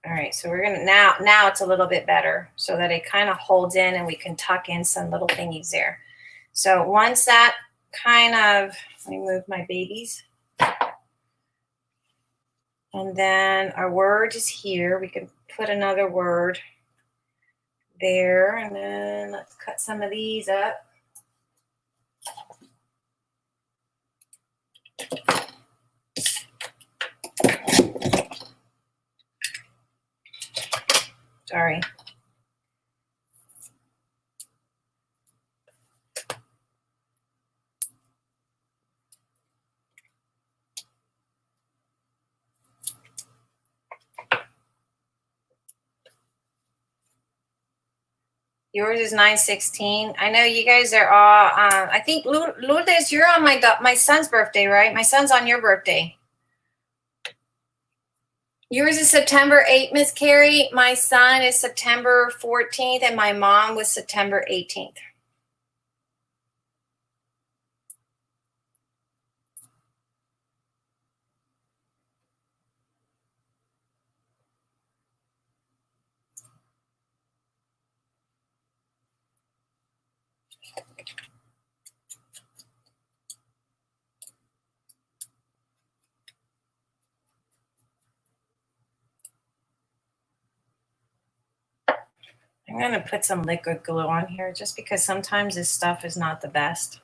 All right, so we're gonna now it's a little bit better so that it kind of holds in and we can tuck in some little thingies there. So once that kind of, let me move my babies. And then our word is here. We can put another word there, and then let's cut some of these up. Sorry. Yours is 9/16. I know you guys are all, I think, Lourdes, you're on my son's birthday, right? My son's on your birthday. Yours is September 8th, Miss Carrie. My son is September 14th, and my mom was September 18th. I'm going to put some liquid glue on here just because sometimes this stuff is not the best.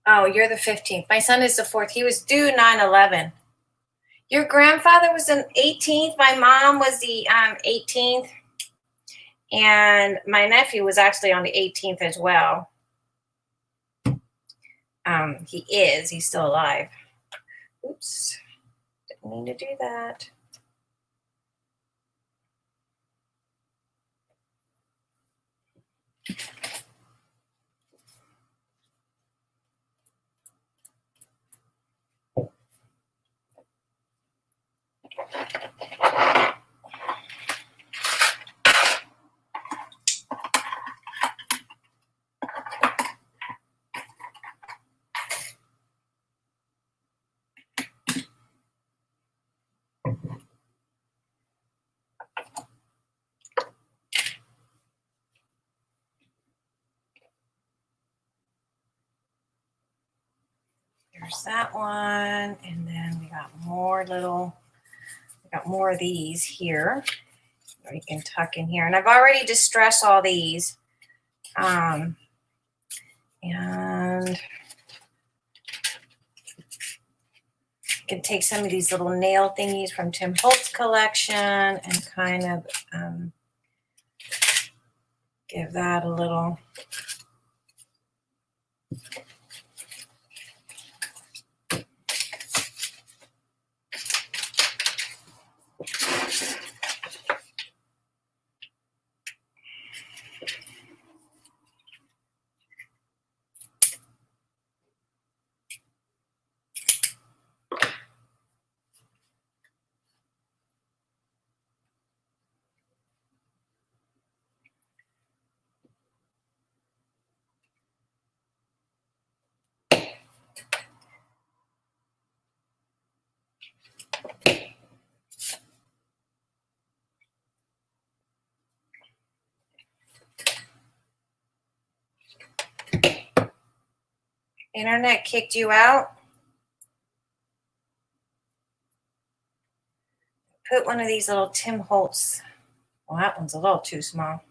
Oh, you're the 15th. My son is the 4th. He was due 9/11. Your grandfather was the 18th. My mom was the 18th. And my nephew was actually on the 18th as well. He's still alive. Oops, didn't mean to do that. There's that one, and then we got more of these here. You can tuck in here, and I've already distressed all these. And you can take some of these little nail thingies from Tim Holtz collection and kind of give that a little. Internet kicked you out? Put one of these little Tim Holtz. Well, that one's a little too small.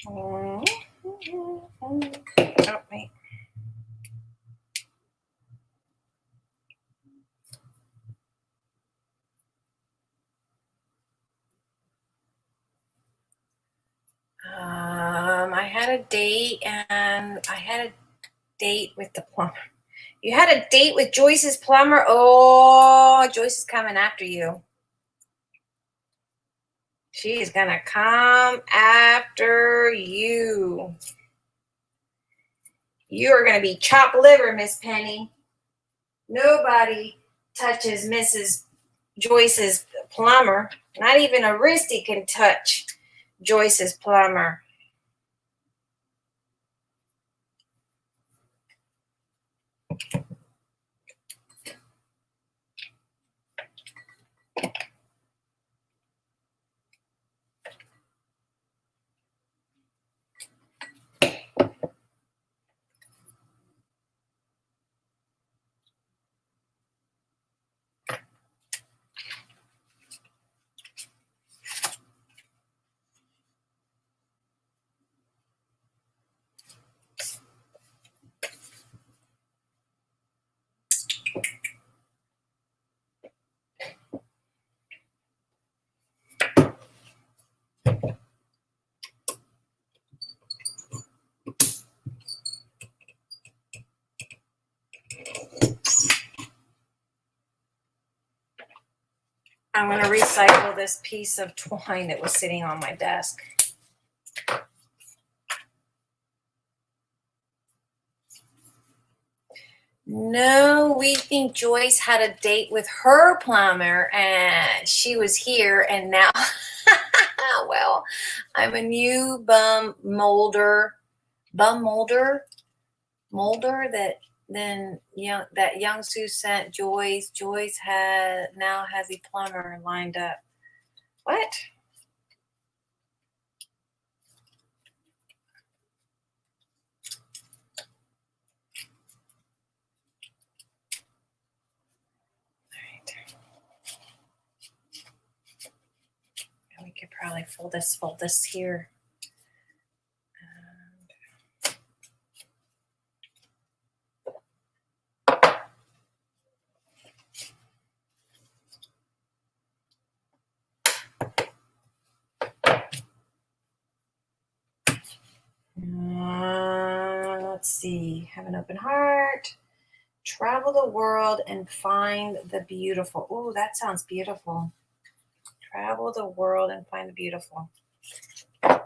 Oh, wait. I had a date, and I had a date with the plumber. You had a date with Joyce's plumber? Oh, Joyce is coming after you. She is going to come after you. You are going to be chopped liver, Miss Penny. Nobody touches Mrs. Joyce's plumber. Not even a wristy can touch Joyce's plumber. I'm going to recycle this piece of twine that was sitting on my desk. No, we think Joyce had a date with her plumber and she was here and now, well, I'm a new molder that then that Youngsu sent Joyce. Joyce now has a plumber lined up. What? We could probably fold this here. Let's see. Have an open heart. Travel the world and find the beautiful. Oh, that sounds beautiful. Travel the world and find the beautiful. It's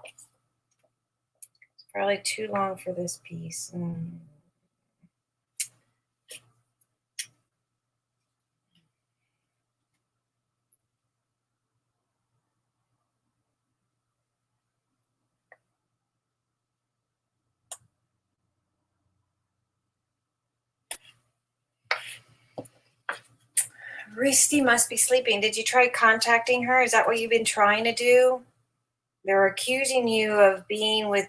probably too long for this piece. Risty must be sleeping. Did you try contacting her? Is that what you've been trying to do? They're accusing you of being with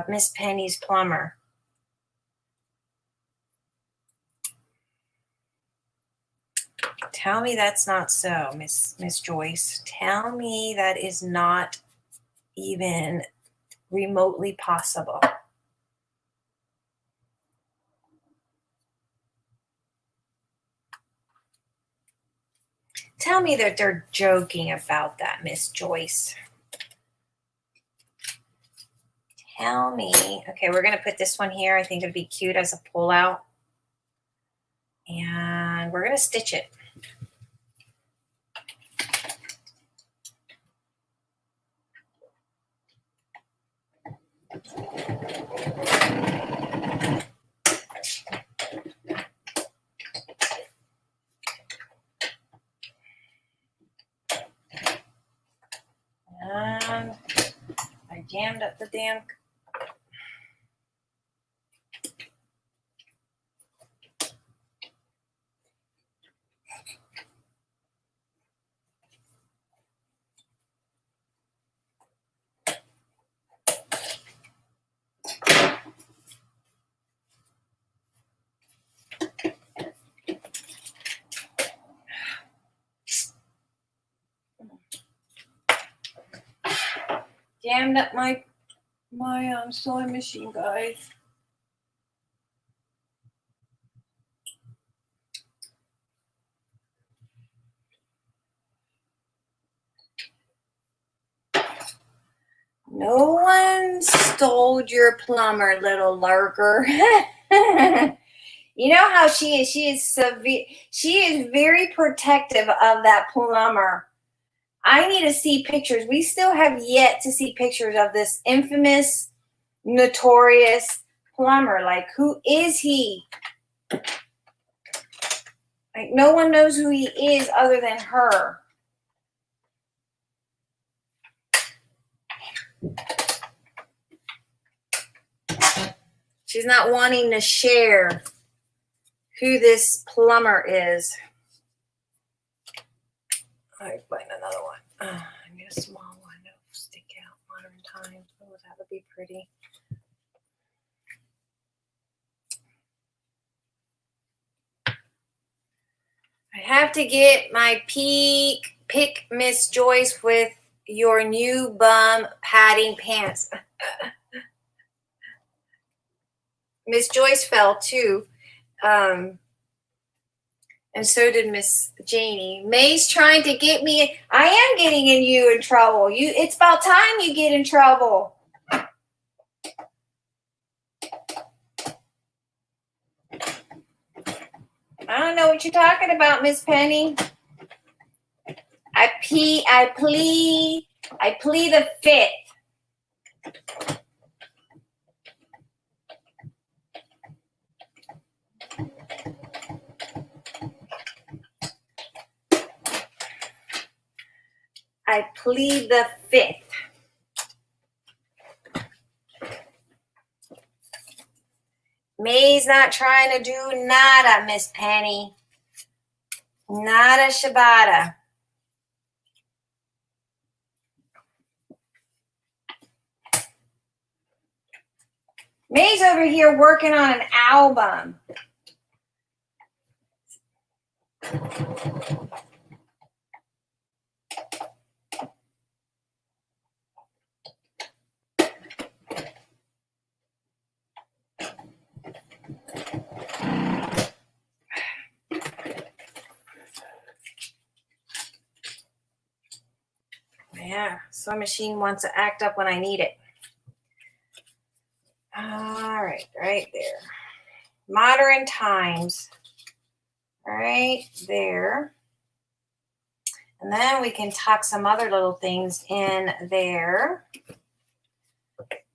Miss Penny's plumber. Tell me that's not so, Miss Joyce. Tell me that is not even remotely possible. Tell me that they're joking about that, Miss Joyce. Tell me. Okay, we're going to put this one here. I think it'd be cute as a pull-out. And we're going to stitch it. And I jammed up the damn. Jammed up my sewing machine, guys. No one stole your plumber, little lurker. You know how she is. She is very protective of that plumber. I need to see pictures. We still have yet to see pictures of this infamous, notorious plumber. Like, who is he? Like, no one knows who he is other than her. She's not wanting to share who this plumber is. I find another one. I need a small one to stick out. Modern times. Oh, that would be pretty. I have to get my pick Miss Joyce with your new bum padding pants. Miss Joyce fell too. And so did Miss Janie. May's trying to get me. I am getting you in trouble. It's about time you get in trouble. I don't know what you're talking about, Miss Penny. I plead the fifth. I plead the fifth. May's not trying to do nada, Miss Penny. Nada Shabata. May's over here working on an album. Yeah, sewing machine wants to act up when I need it. All right, right there. Modern times. Right there. And then we can tuck some other little things in there.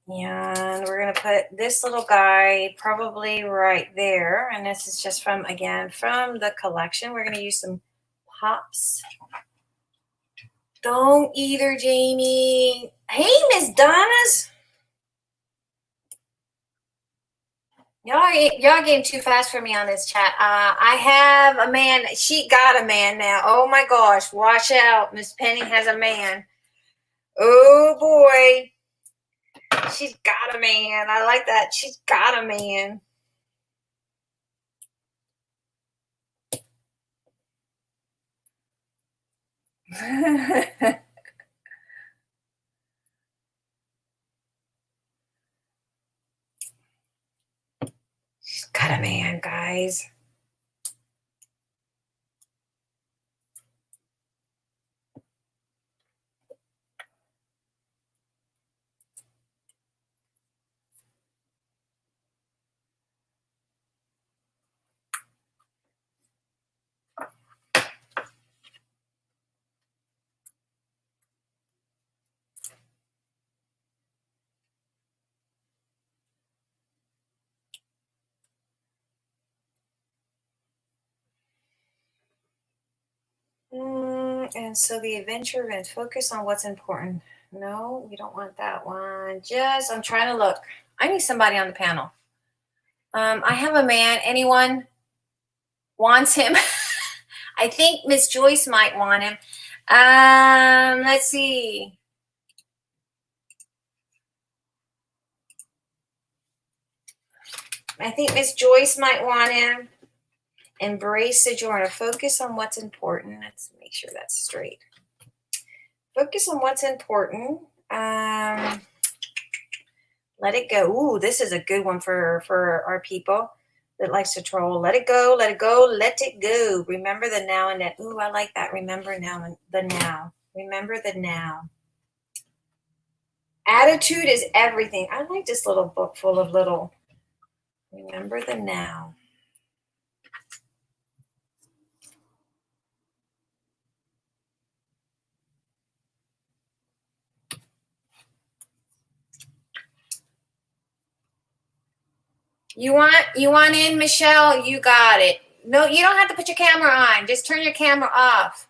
And we're going to put this little guy probably right there. And this is just from, again, from the collection. We're going to use some pops. Don't either, Jamie. Hey, Miss Donna's. Y'all getting too fast for me on this chat. I have a man. She got a man now. Oh, my gosh. Watch out. Miss Penny has a man. Oh, boy. She's got a man. I like that. She's got a man. She's got a man, guys. And so the adventure event, focus on what's important. No, we don't want that one. I'm trying to look. I need somebody on the panel. I have a man. Anyone wants him? I think Miss Joyce might want him. Let's see. I think Miss Joyce might want him. Embrace Sojourner. Focus on what's important. Let's make sure that's straight. Focus on what's important. Let it go. Ooh, this is a good one for our people that likes to troll. Let it go. Let it go. Let it go. Remember the now and then. Ooh, I like that. Remember now and the now. Remember the now. Attitude is everything. I like this little book full of little. Remember the now. You want in, Michelle? You got it. No, you don't have to put your camera on. Just turn your camera off.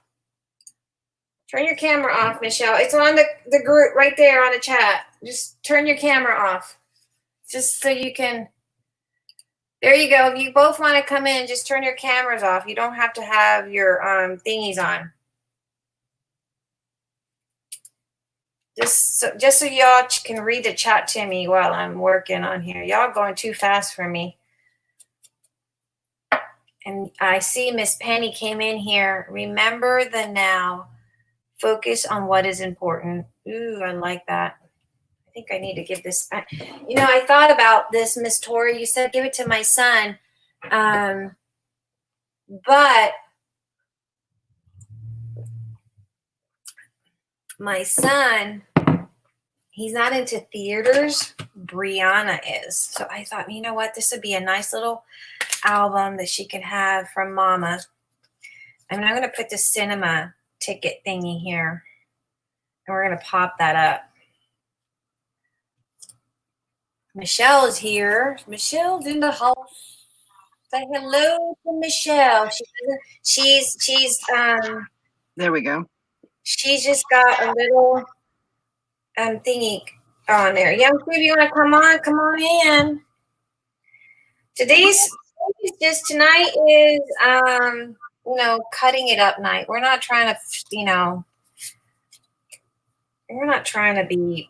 Turn your camera off, Michelle. It's on the group right there on the chat. Just turn your camera off. Just so you can. There you go. If you both want to come in, just turn your cameras off. You don't have to have your thingies on. Just so y'all can read the chat to me while I'm working on here. Y'all going too fast for me. And I see Miss Penny came in here. Remember the now. Focus on what is important. Ooh, I like that. I think I need to give this back. You know, I thought about this, Miss Tori. You said give it to my son. But my son, he's not into theaters. Brianna is. So I thought, you know what? This would be a nice little album that she can have from Mama. I'm not going to put the cinema ticket thingy here. And we're going to pop that up. Michelle is here. Michelle's in the house. Say hello to Michelle. She's There we go. she's just got a little thingy on there. Young Steve, you want to come on? Come on in. Tonight is cutting it up night. We're not trying to we're not trying to be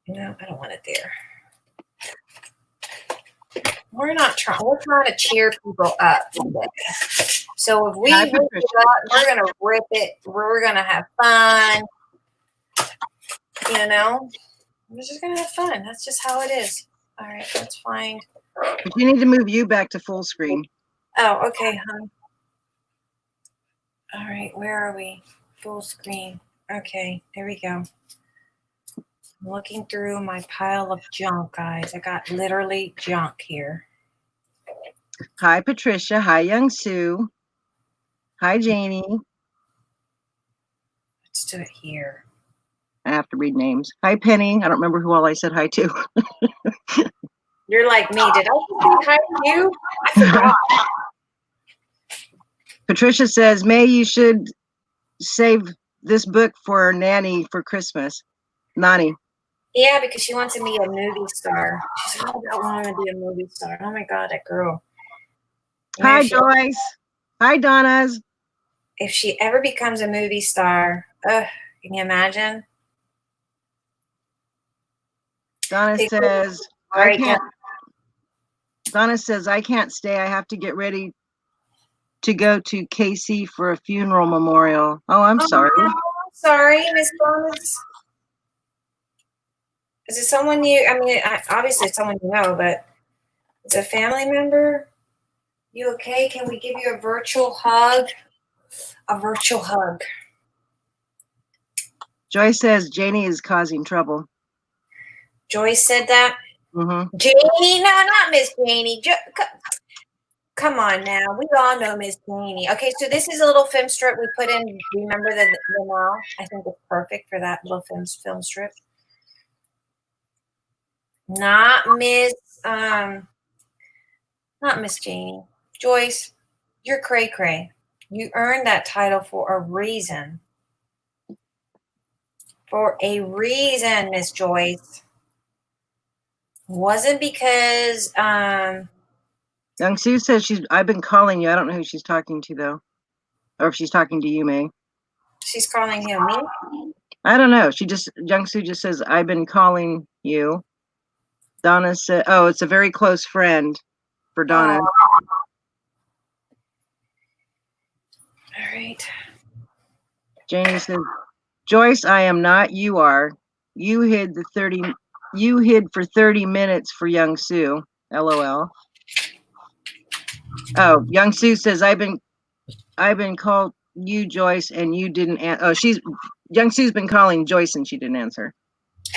I don't want it there. We're trying to cheer people up today. So if we rip it up, we're gonna rip it. We're gonna have fun. We're just gonna have fun. That's just how it is. All right, let's find. But you need to move you back to full screen. Oh, okay, hon. All right, where are we? Full screen. Okay, there we go. I'm looking through my pile of junk, guys. I got literally junk here. Hi, Patricia. Hi, Young Sue. Hi, Janie. Let's do it here. I have to read names. Hi, Penny. I don't remember who all I said hi to. You're like me. Did I say hi to you? I forgot. Patricia says, May, you should save this book for Nanny for Christmas. Nani. Yeah, because she wants to be a movie star. She's all about wanting to be a movie star. Oh my God, that girl. Hi, Joyce. Hi, Donna's. If she ever becomes a movie star, can you imagine? Donna says, I can't. Donna says, I can't stay. I have to get ready to go to KC for a funeral memorial. Oh, I'm sorry. I'm sorry, Miss Thomas. Is it someone you, obviously it's someone you know, but is it a family member? You okay? Can we give you a virtual hug? A virtual hug. Joyce says Janie is causing trouble. Joyce said that? Mm-hmm. Janie? No, not Miss Janie. Come on now. We all know Miss Janie. Okay, so this is a little film strip we put in. Remember the now? I think it's perfect for that little film strip. Not Miss Janie. Joyce, you're cray-cray. You earned that title for a reason. For a reason, Miss Joyce. Wasn't because Young Sue says I've been calling you. I don't know who she's talking to though. Or if she's talking to you, May. she's calling him me. I don't know. Young Sue just says, I've been calling you. Donna said, oh, it's a very close friend for Donna. All right. Janie says, Joyce, I am not. You are. You hid for 30 minutes for Young Sue. LOL. Oh, Young Sue says, I've been called you, Joyce, and you didn't Young Sue's been calling Joyce and she didn't answer.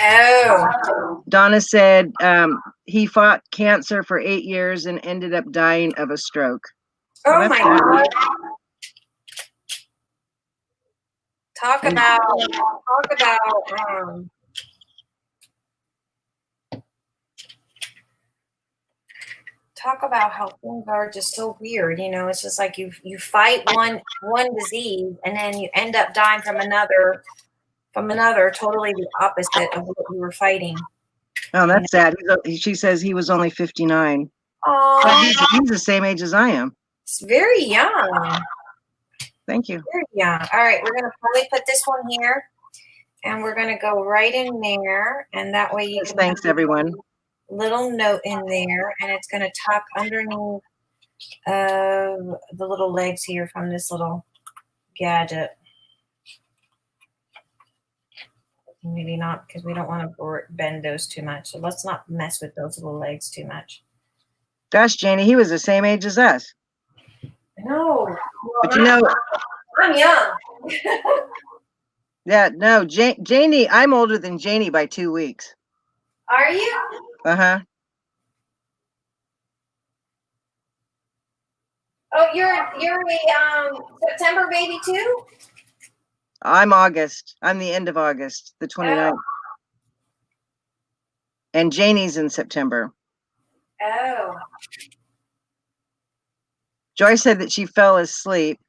Oh. Donna said he fought cancer for 8 years and ended up dying of a stroke. Oh my God. Talk about how things are just so weird. It's just like you fight one disease and then you end up dying from another totally the opposite of what you were fighting. Oh, that's sad. She says he was only 59. Oh, he's the same age as I am. It's very young. Thank you. Very young. All right, we're going to probably put this one here, and we're going to go right in there, and that way you can thanks everyone. Little note in there, and it's going to tuck underneath the little legs here from this little gadget. Maybe not, because we don't want to bend those too much. So let's not mess with those little legs too much. Gosh, Janie, he was the same age as us. No. But I'm young. Yeah, no, Janie, I'm older than Janie by 2 weeks. Are you? Uh-huh. Oh, you're a September baby too? I'm August. I'm the end of August, the 29th. And Janie's in September. Oh. Joy said that she fell asleep.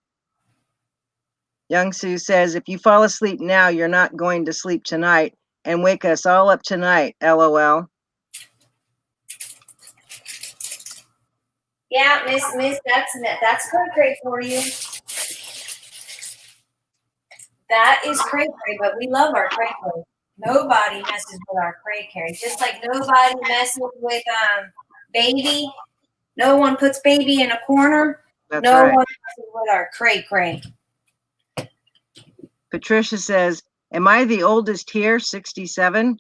Young Sue says, if you fall asleep now, you're not going to sleep tonight and wake us all up tonight, LOL. Yeah, Miss, that's great for you. That is cray cray, but we love our cray cray. Nobody messes with our cray cray. Just like nobody messes with baby. No one puts baby in a corner. That's no right. one messes with our cray cray. Patricia says, am I the oldest here, 67?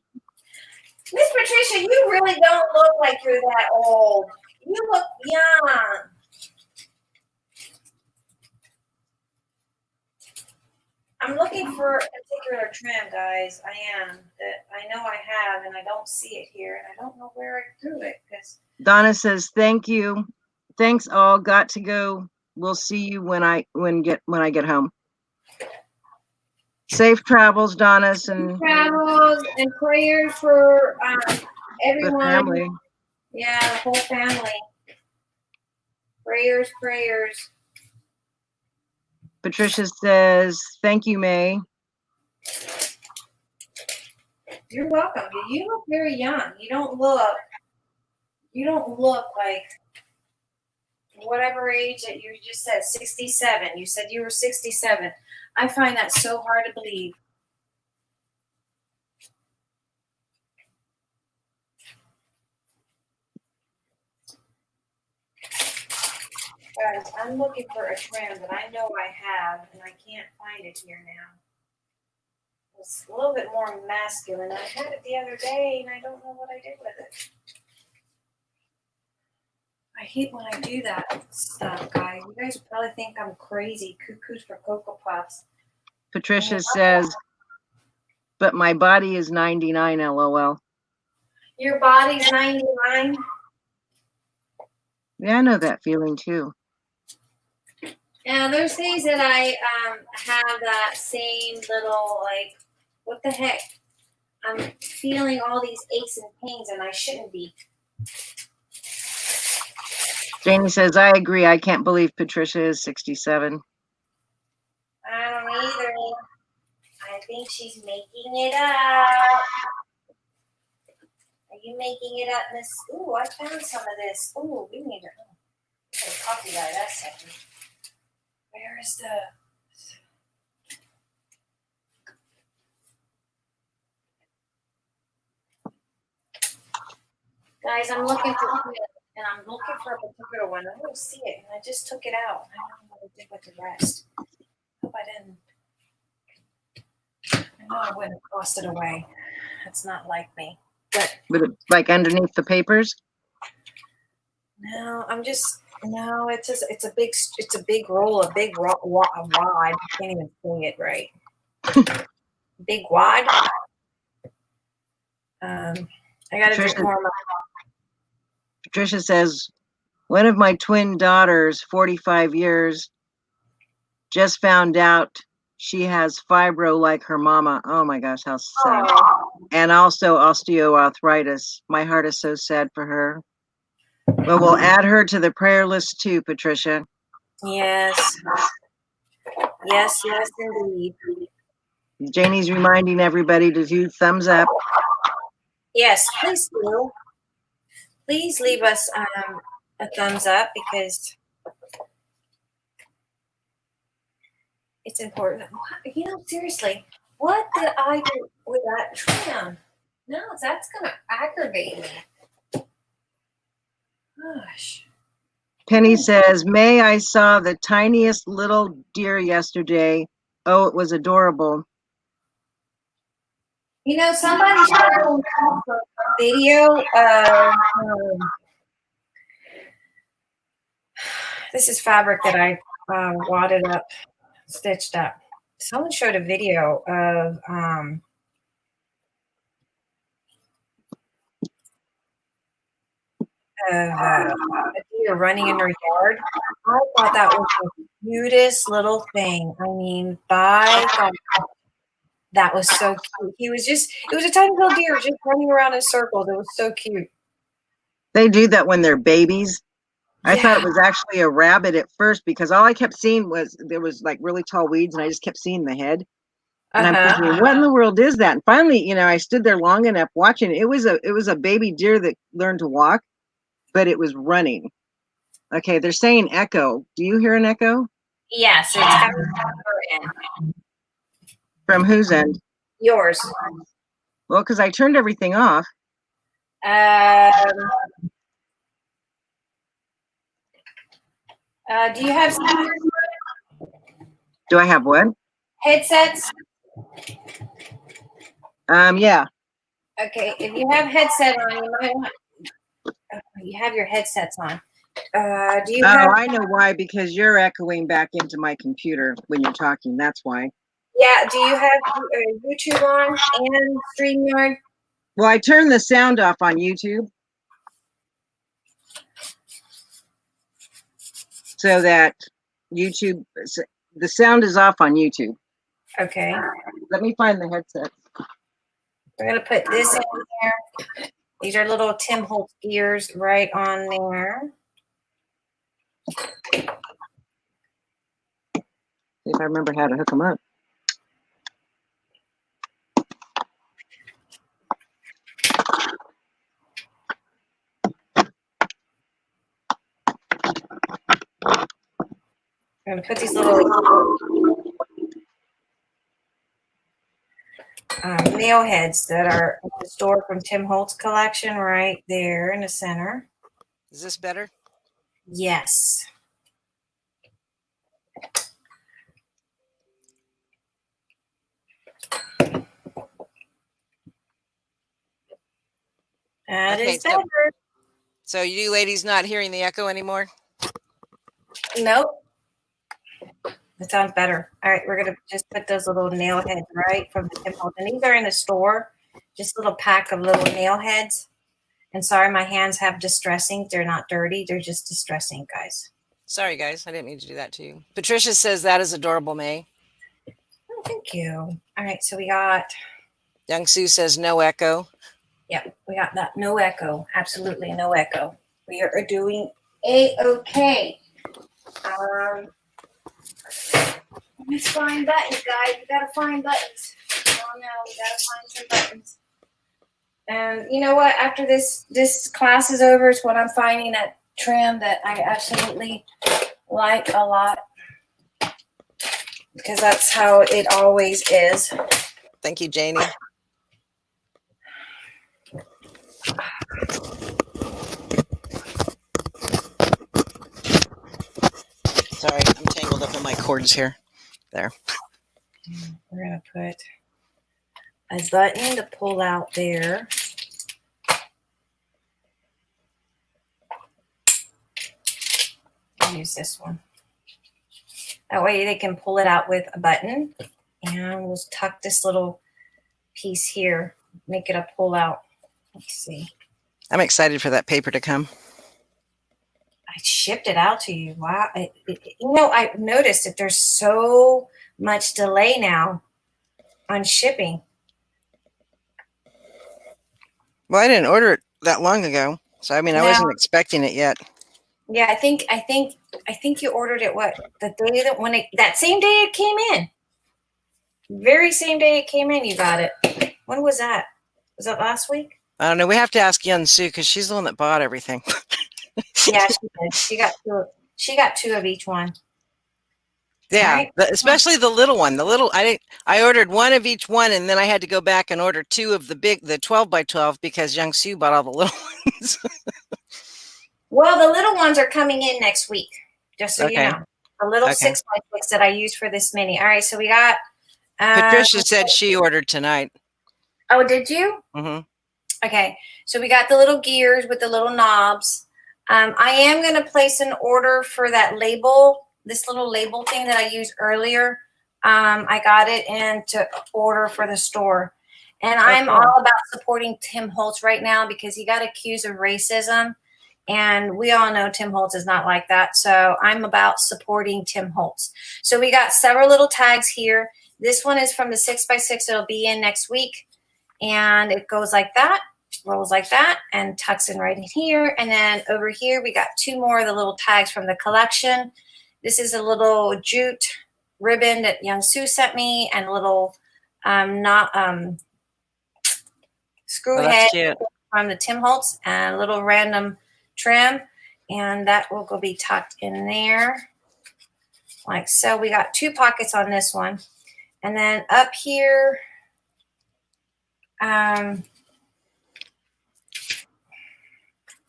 Miss Patricia, you really don't look like you're that old. You look young. I'm looking for a particular trim, guys. I am. That I know I have, and I don't see it here, and I don't know where I threw it. Because Donna says, thank you. Thanks all. Got to go. We'll see you when I get home. Safe travels, Donna, and travels and prayers for the everyone. family. Yeah, the whole family. Prayers. Patricia says, thank you, May. You're welcome. You look very young. You don't look like whatever age that you just said, 67. You said you were 67. I find that so hard to believe. Guys, I'm looking for a trim that I know I have, and I can't find it here now. It's a little bit more masculine. I had it the other day, and I don't know what I did with it. I hate when I do that stuff, guys. You guys probably think I'm crazy, cuckoos for Cocoa Puffs. Patricia says, but my body is 99, LOL. Your body's 99? Yeah, I know that feeling too. Now, there's days that I have that same little, like, what the heck? I'm feeling all these aches and pains, and I shouldn't be. Janie says, I agree. I can't believe Patricia is 67. I don't either. I think she's making it up. Are you making it up, Miss? Ooh, I found some of this. Ooh, we need to copy that second. Where is the... Guys, I'm looking for it, and I'm looking for a particular one. I don't see it, and I just took it out. I don't know what I did with the rest. Hope I didn't. I know I wouldn't toss it away. That's not like me. But like underneath the papers? No, no, it's a big roll, a big wad. I can't even say it right. Big wad. I gotta drink more of my... Patricia says, one of my twin daughters, 45 years, just found out she has fibro like her mama. Oh my gosh, how sad. And also osteoarthritis. My heart is so sad for her. But we'll add her to the prayer list too, Patricia. Yes. Yes, indeed. Janie's reminding everybody to do thumbs up. Yes, please do. Please leave us a thumbs up because it's important. Seriously, what did I do with that trim? No, that's going to aggravate me. Gosh. Penny says, May, I saw the tiniest little deer yesterday. Oh, it was adorable. Somebody shared a video of this is fabric that I wadded up, stitched up. Someone showed a video of of a deer running in her yard. I thought that was the cutest little thing. I mean, by God, that was so cute. It was a tiny little deer just running around in circles. It was so cute. They do that when they're babies. I thought it Yeah. was actually a rabbit at first because all I kept seeing was there was like really tall weeds and I just kept seeing the head. And I'm Uh-huh. thinking, what in the world is that? And finally, I stood there long enough watching. It was a baby deer that learned to walk, but it was running. Okay, they're saying echo. Do you hear an echo? Yes, it's coming from her end. From whose end? Yours. Well, because I turned everything off. Um, do you have speakers? Do I have what? Headsets? Yeah. Okay, if you have headset on, you might want. You have your headsets on. Do you Oh, have? I know why. Because you're echoing back into my computer when you're talking. That's why. Yeah. Do you have YouTube on and StreamYard? Well, I turned the sound off on YouTube so that the sound is off on YouTube. Okay. Let me find the headset. We're gonna put this in there. These are little Tim Holtz gears right on there. See if I remember how to hook them up. I'm gonna put these little nail heads that are in the store from Tim Holtz collection right there in the center. Is this better? Yes. That Okay, is better. So you ladies not hearing the echo anymore? Nope. It sounds better. All right, we're gonna just put those little nail heads right from the Tim Holtz. And these are in the store. Just a little pack of little nail heads. And sorry, my hands have distressing. They're not dirty. They're just distressing, guys. Sorry, guys. I didn't mean to do that to you. Patricia says that is adorable, May. Oh, thank you. All right, so we got, Young Sue says no echo. we got that. No echo. Absolutely no echo. We are doing A-okay. Let's find buttons, guys. We gotta find buttons. Oh no, we gotta find some buttons. And you know what? After this class is over, it's what I'm finding that trim that I absolutely like a lot, because that's how it always is. Thank you, Janie. Sorry, I'm tangled up in my cords here. There. We're gonna put a button to pull out there. I'll use this one. That way they can pull it out with a button. And we'll tuck this little piece here, make it a pull out. Let's see. I'm excited for that paper to come. I shipped it out to you. Wow. I've noticed that there's so much delay now on shipping. Well, I didn't order it that long ago. So, I mean, I wasn't expecting it yet. Yeah, I think you ordered it the day that same day it came in. Very same day it came in, you got it. When was that? Was that last week? I don't know. We have to ask Young Sue because she's the one that bought everything. Yeah, she did. She got two of each one. Yeah, Right? especially the little one. I ordered one of each one, and then I had to go back and order two of the 12 by 12 because Young Sue bought all the little ones. Well, the little ones are coming in next week, just so you know. The little 6 by 6 that I used for this mini. All right, so we got. Patricia said she ordered tonight. Oh, did you? Mm-hmm. Okay, so we got the little gears with the little knobs. I am going to place an order for that label, this little label thing that I used earlier. I got it in to order for the store. And I'm all about supporting Tim Holtz right now because he got accused of racism. And we all know Tim Holtz is not like that. So I'm about supporting Tim Holtz. So we got several little tags here. This one is from the 6x6. It'll be in next week. And it goes like that, rolls like that, and tucks in right in here. And then over here, we got 2 more of the little tags from the collection. This is a little jute ribbon that Young Sue sent me, and a little screw head from the Tim Holtz, and a little random trim, and that will go be tucked in there like so. We got 2 pockets on this one, and then up here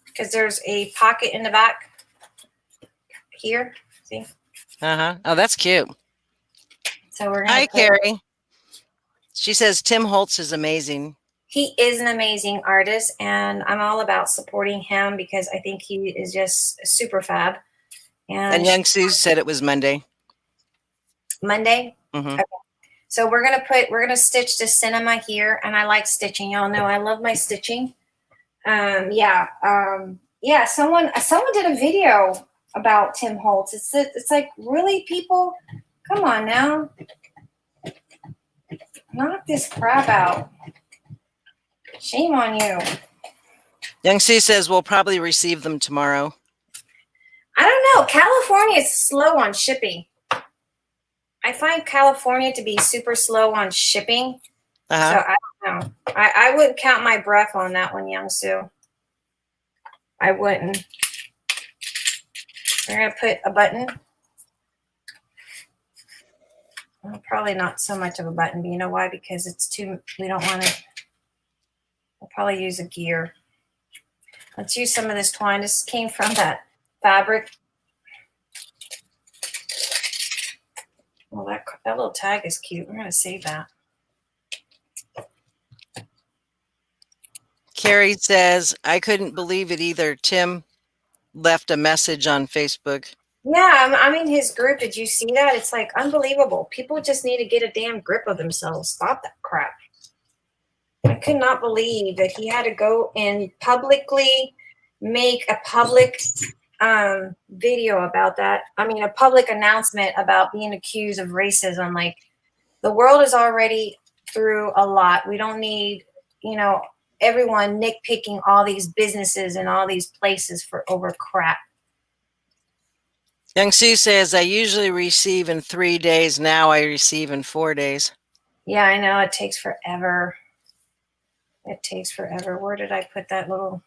because there's a pocket in the back here, see? Oh, that's cute. So we're gonna Hi, Carrie. She says Tim Holtz is amazing. He is an amazing artist, and I'm all about supporting him because I think he is just super fab. And Young Sue said it was Monday. Monday? Mm-hmm. Okay. So we're gonna stitch the cinema here, and I like stitching. Y'all know I love my stitching. Yeah. Someone did a video about Tim Holtz. It's like, really, people? Come on now. Knock this crap out. Shame on you. Young Sue says we'll probably receive them tomorrow. I don't know. California is slow on shipping. I find California to be super slow on shipping. So I don't know. I wouldn't count my breath on that one, Young Sue. I wouldn't. We're going to put a button. Well, probably not so much of a button, but you know why? Because it's too, we don't want it. We'll probably use a gear. Let's use some of this twine. This came from that fabric. Well, that little tag is cute. We're going to save that. Carrie says, I couldn't believe it either. Tim left a message on Facebook. Yeah, I'm in his group. Did you see that? It's like unbelievable. People just need to get a damn grip of themselves. Stop that crap. I could not believe that he had to go and publicly make a public video about that. I mean, a public announcement about being accused of racism. Like, the world is already through a lot. We don't need, everyone nitpicking all these businesses and all these places for over crap. Young Sue says, I usually receive in 3 days. Now I receive in 4 days. Yeah, I know. It takes forever. It takes forever. Where did I put that little?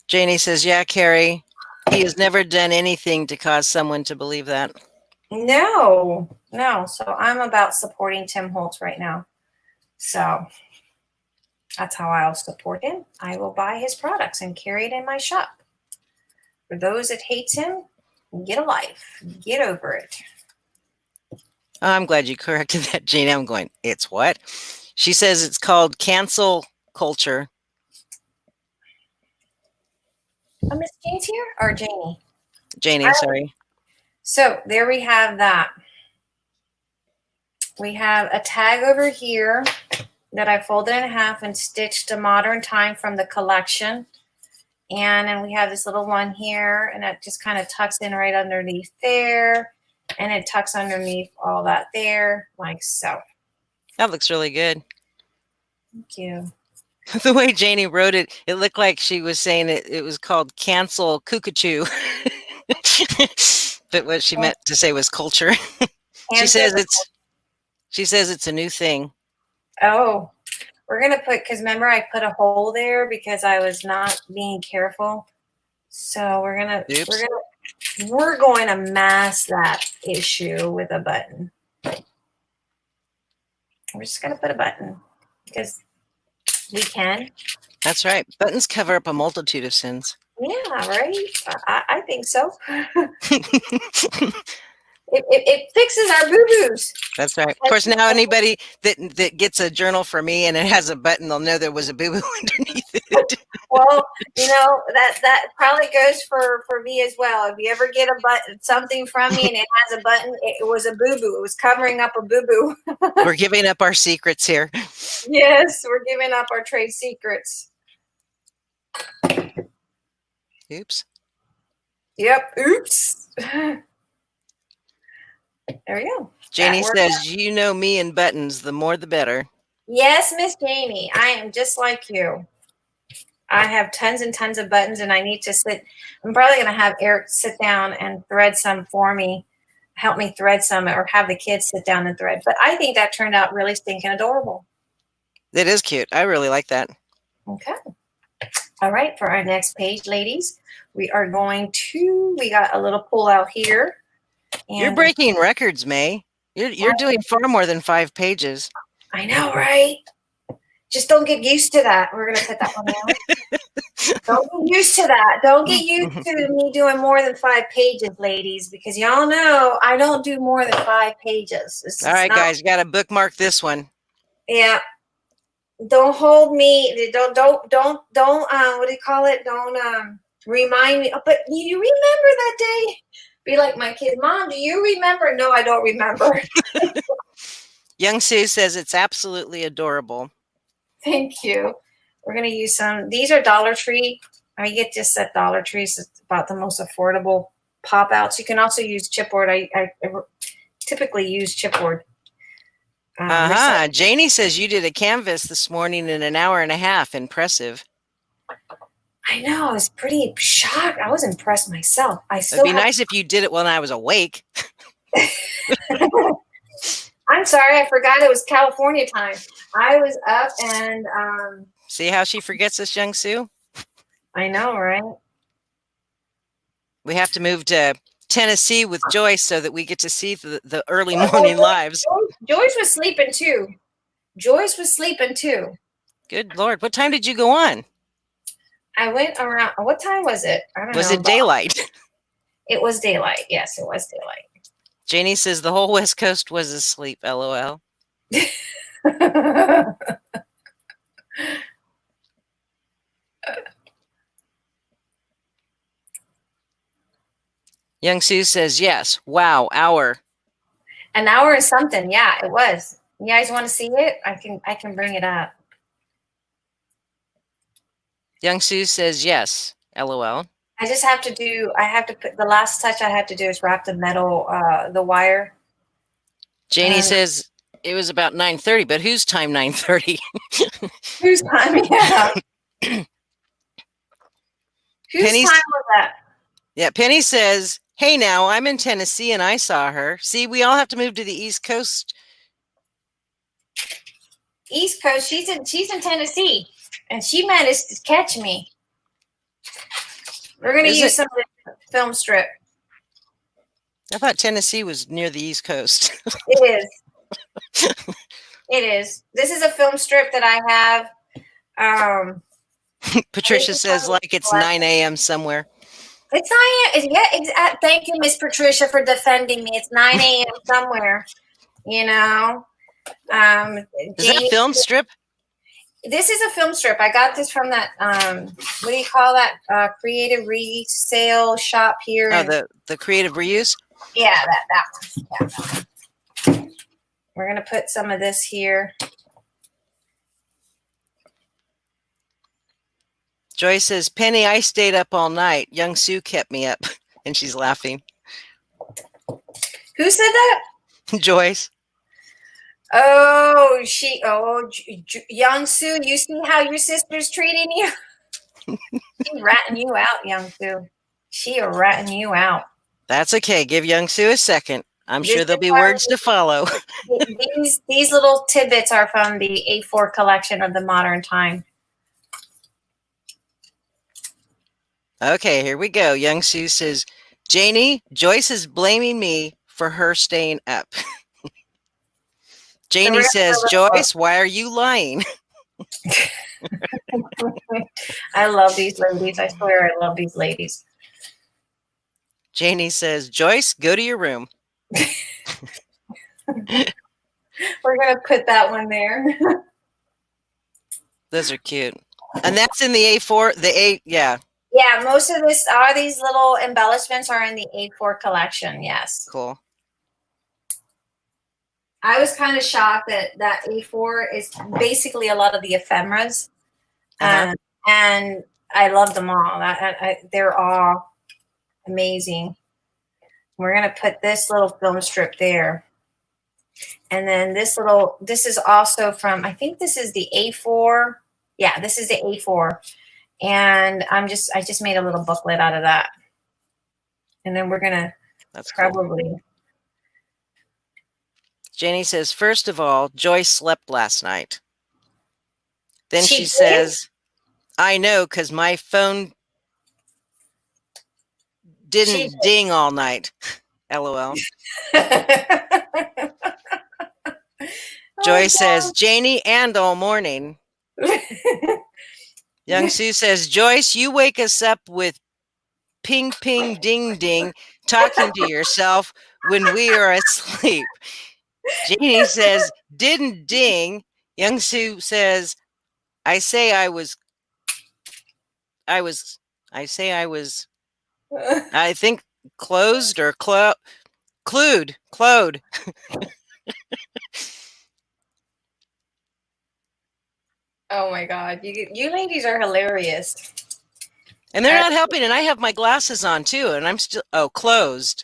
Janie says, yeah, Carrie, he has never done anything to cause someone to believe that. No. So I'm about supporting Tim Holtz right now. So that's how I'll support him. I will buy his products and carry it in my shop. For those that hate him, get a life. Get over it. I'm glad you corrected that, Janie. I'm going, it's what? She says it's called cancel culture. Oh, Miss Jane's here? Or Janie? Janie, sorry. So there we have that. We have a tag over here that I folded in half and stitched a modern time from the collection. And then we have this little one here, and it just kind of tucks in right underneath there. And it tucks underneath all that there, like so. That looks really good. Thank you. The way Janie wrote it, it looked like she was saying it was called cancel cuckoo. But what she meant to say was culture. She says it's a new thing. Oh, we're gonna put, because remember I put a hole there because I was not being careful. So we're going to mask that issue with a button. We're just gonna put a button because we can. That's right. Buttons cover up a multitude of sins. Yeah, right. I think so. It fixes our boo-boos. That's right. Of course, now anybody that gets a journal from me and it has a button, they'll know there was a boo-boo underneath it. Well, that probably goes for me as well. If you ever get a button, something from me and it has a button, it was a boo-boo. It was covering up a boo-boo. We're giving up our secrets here. Yes, we're giving up our trade secrets. Oops. Yep. Oops. There we go. Janie says, you know me and buttons, the more the better. Yes, Miss Janie, I am just like you. I have tons and tons of buttons, and I need to sit. I'm probably going to have Eric sit down and thread some for me, help me thread some, or have the kids sit down and thread. But I think that turned out really stinking adorable. It is cute. I really like that. Okay. All right. For our next page, ladies, we are going to, we got a little pull out here. And You're breaking records, May. You're doing far more than 5 pages. I know, right? Just don't get used to that. We're going to put that one down. Don't get used to that. Don't get used to me doing more than 5 pages, ladies, because y'all know I don't do more than 5 pages. All right, guys, you got to bookmark this one. Yeah. Don't hold me. Don't, what do you call it? Don't remind me. Oh, but do you remember that day? Be like my kid, Mom, do you remember? No, I don't remember. Young Sue says it's absolutely adorable. Thank you. We're going to use some. These are Dollar Tree. I get this at Dollar Tree. It's about the most affordable pop outs. You can also use chipboard. I typically use chipboard. Janie says you did a canvas this morning in an hour and a half. Impressive. I know. I was pretty shocked. I was impressed myself. It'd be nice if you did it when I was awake. I'm sorry. I forgot it was California time. I was up and see how she forgets us, Young Sue? I know, right? We have to move to Tennessee with Joyce so that we get to see the early morning lives. Joyce was sleeping too. Good Lord. What time did you go on? I went around. What time was it? I don't know. Was it daylight? It was daylight. Yes, it was daylight. Janie says the whole West Coast was asleep. LOL. Young Sue says yes. Wow, hour. An hour and something. Yeah, it was. You guys want to see it? I can bring it up. Young Sue says yes. LOL. I just have to put the last touch I have to do is wrap the metal, the wire. Janie says it was about 9:30, but whose time 9:30? Whose time? Yeah. Whose time was that? Yeah, Penny says, hey now, I'm in Tennessee and I saw her. See, we all have to move to the East Coast. East Coast, she's in Tennessee. And she managed to catch me. We're going to use some of the film strip. I thought Tennessee was near the East Coast. It is. It is. This is a film strip that I have. Patricia says like it's 9 a.m. somewhere. It's 9 a.m. Yeah, thank you, Miss Patricia, for defending me. It's 9 a.m. somewhere. You know. Is that a film strip? This is a film strip. I got this from that, what do you call that? Creative resale shop here. Oh, the creative reuse? Yeah, that one. We're going to put some of this here. Joy says, Penny, I stayed up all night. Young Sue kept me up. And she's laughing. Who said that? Joyce. Oh, Young Sue, you see how your sister's treating you? She's ratting you out, Young Sue. She is ratting you out. That's okay. Give Young Sue a second. I'm sure there'll be words to follow. These little tidbits are from the A4 collection of the modern time. Okay, here we go. Young Sue says, Janie, Joyce is blaming me for her staying up. Janie says, Joyce, why are you lying? I love these ladies. I swear I love these ladies. Janie says, Joyce, go to your room. We're gonna put that one there. Those are cute. And that's in the A4, yeah. Yeah, most of these little embellishments are in the A4 collection. Yes. Cool. I was kind of shocked that A4 is basically a lot of the ephemeras, and I love them all. They're all amazing. We're gonna put this little film strip there, and then this is also from, I think this is the A4. Yeah, this is the A4, and I just made a little booklet out of that, and then we're gonna probably. Cool. Janie says, first of all, Joyce slept last night. Then she says, I know, because my phone didn't ding all night. LOL. Joyce says, Janie and all morning. Young Sue says, Joyce, you wake us up with ping, ping, ding, ding, talking to yourself when we are asleep. Janie says, didn't ding. Young Sue says, I think closed or clued. Oh my God, you ladies are hilarious. And they're not helping, and I have my glasses on too, and I'm still closed.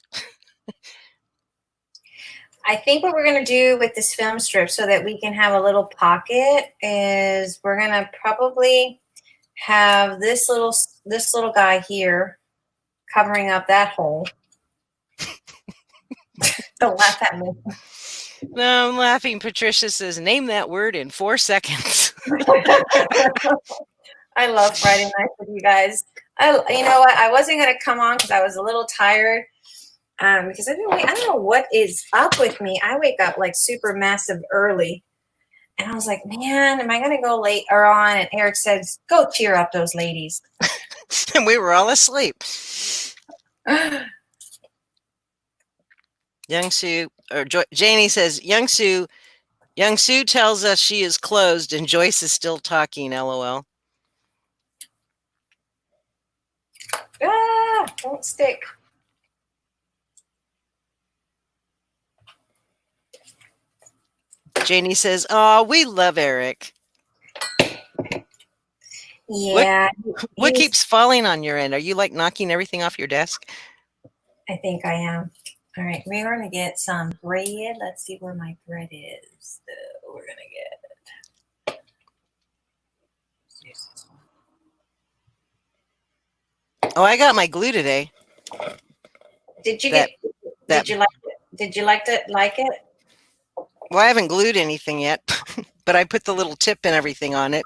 I think what we're gonna do with this film strip so that we can have a little pocket is we're gonna probably have this little guy here covering up that hole. Don't laugh at me. No, I'm laughing. Patricia says, name that word in 4 seconds. I love Friday nights with you guys. You know what? I wasn't gonna come on because I was a little tired. Because I don't know what is up with me. I wake up like super massive early. And I was like, man, am I going to go later on? And Eric says, go cheer up those ladies. And we were all asleep. Young Sue, or Janie says, Young Sue tells us she is closed and Joyce is still talking, LOL. Don't stick. Janie says, oh, we love Eric. Yeah. What keeps falling on your end? Are you like knocking everything off your desk? I think I am. All right, we're going to get some bread. Let's see where my bread is. We're going to get it. Oh, I got my glue today. Did you like it? Did you like it? Well, I haven't glued anything yet, but I put the little tip and everything on it.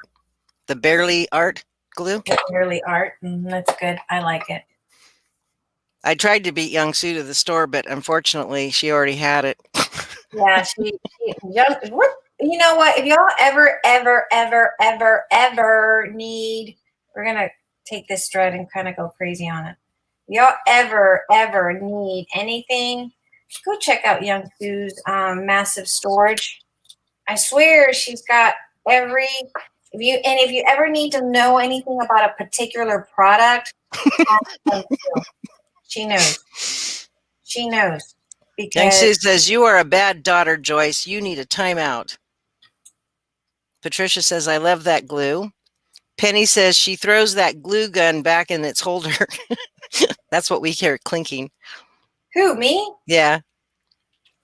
The Barely Art glue. Barely Art. That's good. I like it. I tried to beat Young Sue to the store, but unfortunately, she already had it. Yeah, you know what? If y'all ever need, we're going to take this thread and kind of go crazy on it. If y'all ever need anything, go check out Young Sue's massive storage. I swear she's got if you ever need to know anything about a particular product, she knows. She knows. Because Young Sue says, you are a bad daughter, Joyce. You need a timeout. Patricia says, I love that glue. Penny says she throws that glue gun back in its holder. That's what we hear clinking. Who, me? Yeah.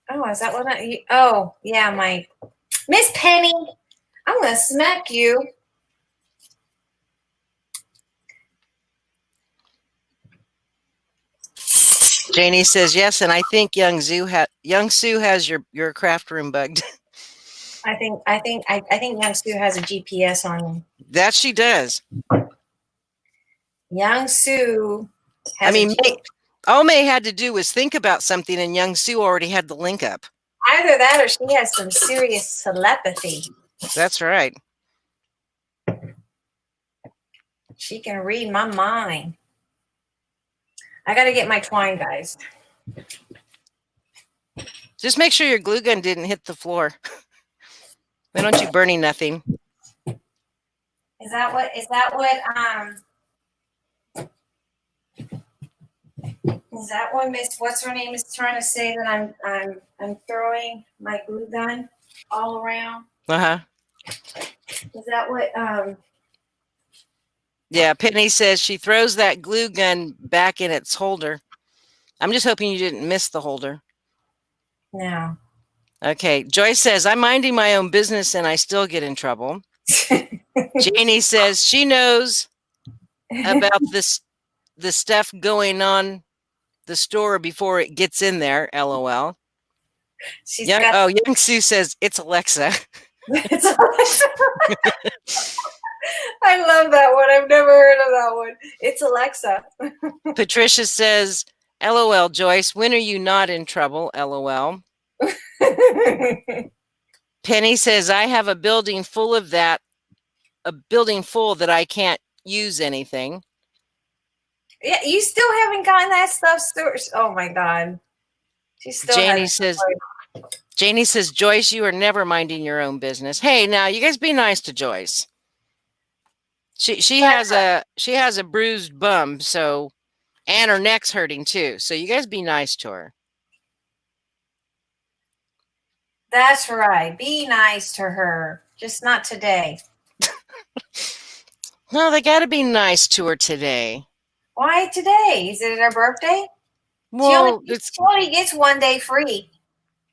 Oh, is that what oh, yeah, my Miss Penny. I'm going to smack you. Janie says, yes, and I think Young Sue has your craft room bugged. I think Young Sue has a GPS on him. That she does. Young Sue has all May had to do was think about something and Young Sue already had the link up. Either that or she has some serious telepathy. That's right. She can read my mind. I got to get my twine, guys. Just make sure your glue gun didn't hit the floor. Why don't you burning nothing? Is that what is what Miss what's her name is trying to say, that I'm throwing my glue gun all around? Uh-huh. Is that what Yeah, Penny says she throws that glue gun back in its holder. I'm just hoping you didn't miss the holder. no. Okay, Joyce says, I'm minding my own business and I still get in trouble. Janie says she knows about the stuff going on the store before it gets in there, LOL. Young Sue says, it's Alexa. It's Alexa. I love that one. I've never heard of that one. It's Alexa. Patricia says, LOL, Joyce, when are you not in trouble? LOL. Penny says, I have a building full that I can't use anything. Yeah, you still haven't gotten that stuff stored. Oh my God. She still Janie says, Joyce, you are never minding your own business. Hey, now you guys be nice to Joyce. She has a bruised bum, so, and her neck's hurting too. So you guys be nice to her. That's right. Be nice to her. Just not today. No, they got to be nice to her today. Why today? Is it her birthday? Well, she only gets one day free.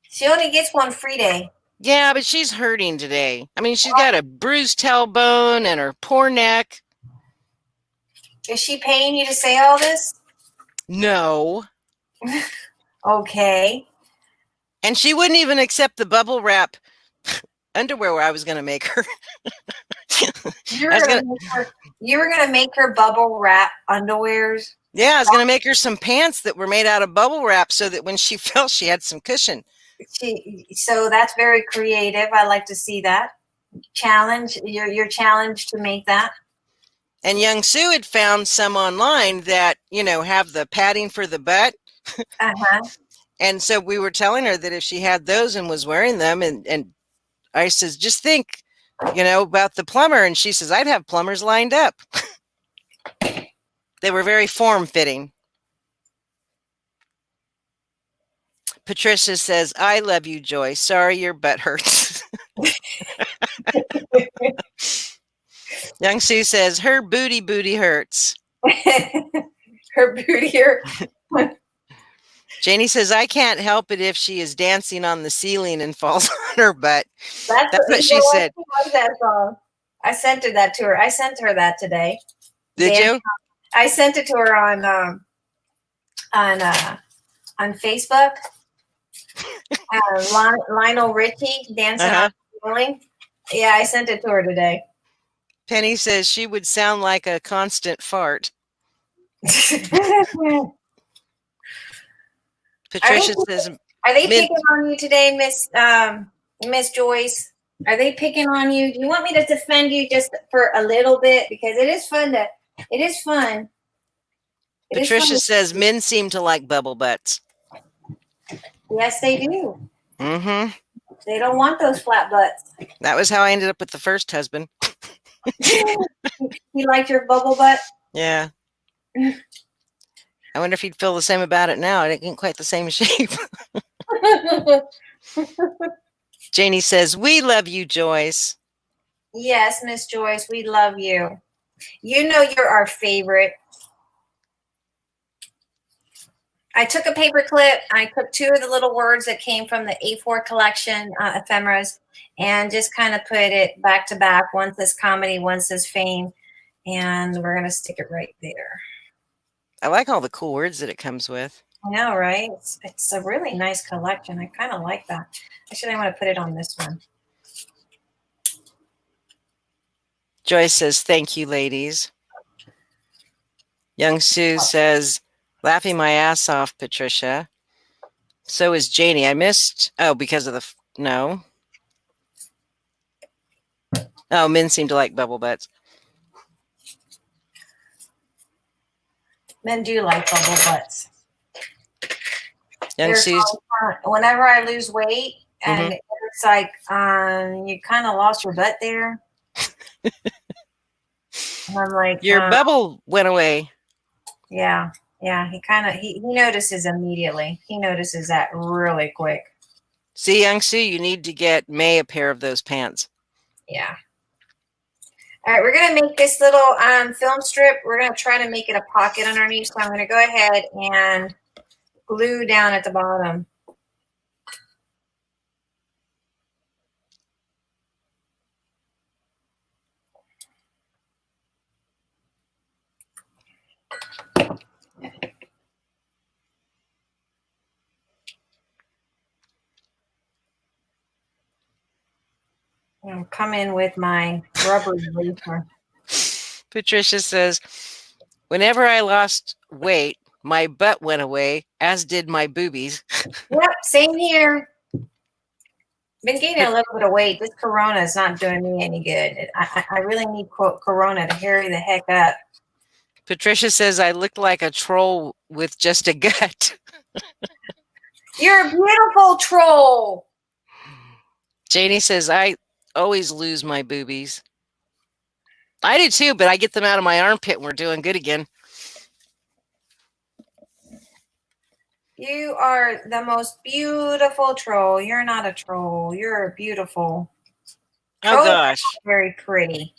She only gets one free day. Yeah, but she's hurting today. I mean, she's got a bruised tailbone and her poor neck. Is she paying you to say all this? No. Okay. And she wouldn't even accept the bubble wrap underwear I was going to make her. You were going to make her bubble wrap underwears? Yeah, I was going to make her some pants that were made out of bubble wrap so that when she fell, she had some cushion. So that's very creative. I like to see that. Challenge. You're challenged to make that. And young Sue had found some online that, have the padding for the butt. Uh-huh. And so we were telling her that if she had those and was wearing them, and I says, just think, about the plumber. And she says, I'd have plumbers lined up. They were very form-fitting. Patricia says, I love you, Joy. Sorry your butt hurts. Young Sue says, her booty hurts. Her booty hurts. Janie says, I can't help it if she is dancing on the ceiling and falls on her butt. That's what she said. That song. I sent her that to her. I sent her that today. Did you? I sent it to her on Facebook. Lionel Richie dancing on the ceiling. Yeah, I sent it to her today. Penny says she would sound like a constant fart. Patricia says, "Are they picking on you today, Miss Joyce? Are they picking on you? Do you want me to defend you just for a little bit, because it is fun to? It is fun." Patricia says men seem to like bubble butts. Yes, they do. Mm-hmm. They don't want those flat butts. That was how I ended up with the first husband. He liked your bubble butt? Yeah. I wonder if he'd feel the same about it now. It ain't quite the same shape. Janie says, we love you, Joyce. Yes, Miss Joyce, we love you. You know you're our favorite. I took a paper clip. I took 2 of the little words that came from the A4 collection ephemeras and just kind of put it back to back. One says comedy, one says fame. And we're going to stick it right there. I like all the cool words that it comes with. I know, right? It's a really nice collection. I kind of like that. Actually, I want to put it on this one. Joyce says, thank you, ladies. Young Sue says, laughing my ass off, Patricia. So is Janie. I missed. Oh, because of the. No. Oh, men seem to like bubble butts. Men do like bubble butts. Young Sue's. Whenever I lose weight and Mhm. it's like you kind of lost your butt there. And I'm like, Your bubble went away. yeah. He notices immediately. He notices that really quick. See, Young Sue, you need to get May a pair of those pants. Yeah. All right, we're going to make this little film strip. We're going to try to make it a pocket underneath. So I'm going to go ahead and glue down at the bottom. I'll come in with my rubber eraser. Patricia says, whenever I lost weight, my butt went away, as did my boobies. Yep, same here. Been gaining a little bit of weight. This Corona is not doing me any good. I really need Corona to hurry the heck up. Patricia says, I looked like a troll with just a gut. You're a beautiful troll. Janie says, I always lose my boobies. I do too, but I get them out of my armpit and we're doing good again. You are the most beautiful troll. You're not a troll. You're beautiful. Oh, Trolls gosh. are very pretty.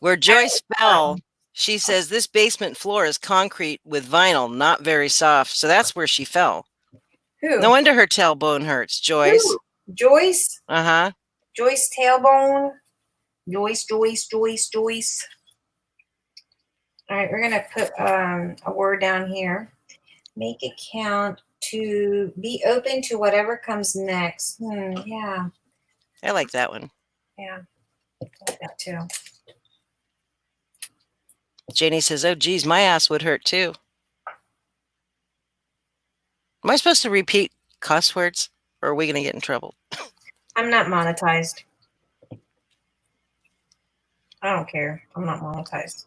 Where Joyce fell, she says, this basement floor is concrete with vinyl, not very soft. So that's where she fell. Who? No wonder her tailbone hurts, Joyce. Who? Joyce? Uh-huh. Joyce tailbone? Joyce. All right, we're going to put a word down here. Make it count to be open to whatever comes next. Yeah. I like that one. Yeah. I like that too. Janie says, oh, geez, my ass would hurt too. Am I supposed to repeat cuss words or are we going to get in trouble? I'm not monetized. I don't care. I'm not monetized.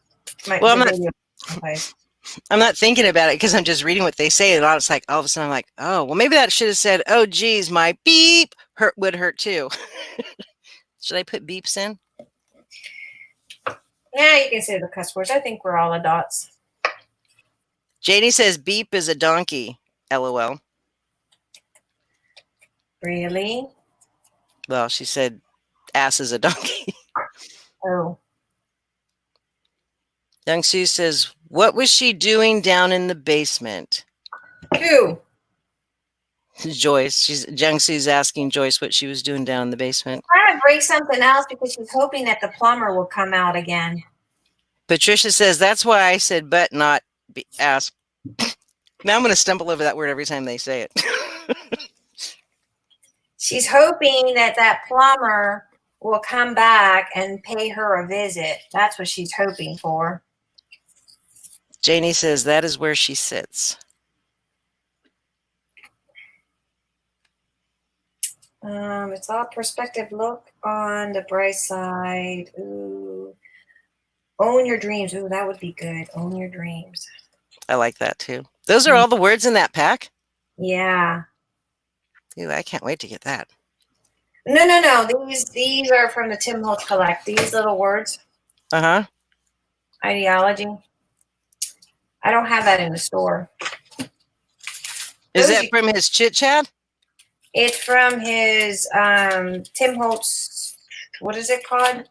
I'm not thinking about it because I'm just reading what they say. And it's like, all of a sudden I'm like, oh, well, maybe that should have said, oh, geez, my beep would hurt too. Should I put beeps in? Yeah, you can say the cuss words. I think we're all adults. Janie says beep is a donkey. LOL. Really? Well, she said ass is a donkey. Oh. Young Sue says, what was she doing down in the basement? Who? Joyce. Young Sue's asking Joyce what she was doing down in the basement. Trying to break something else because she's hoping that the plumber will come out again. Patricia says, that's why I said but not ask. Now I'm going to stumble over that word every time they say it. She's hoping that that plumber will come back and pay her a visit. That's what she's hoping for. Janie says that is where she sits. It's all perspective. Look on the bright side. Ooh. Own your dreams. Ooh, that would be good. Own your dreams. I like that too. Those are all the words in that pack? Yeah. Ooh, I can't wait to get that. No. These are from the Tim Holtz Collect. These little words. Uh-huh. Ideology. I don't have that in the store. Is that from his chit chat? It's from his Tim Holtz. What is it called?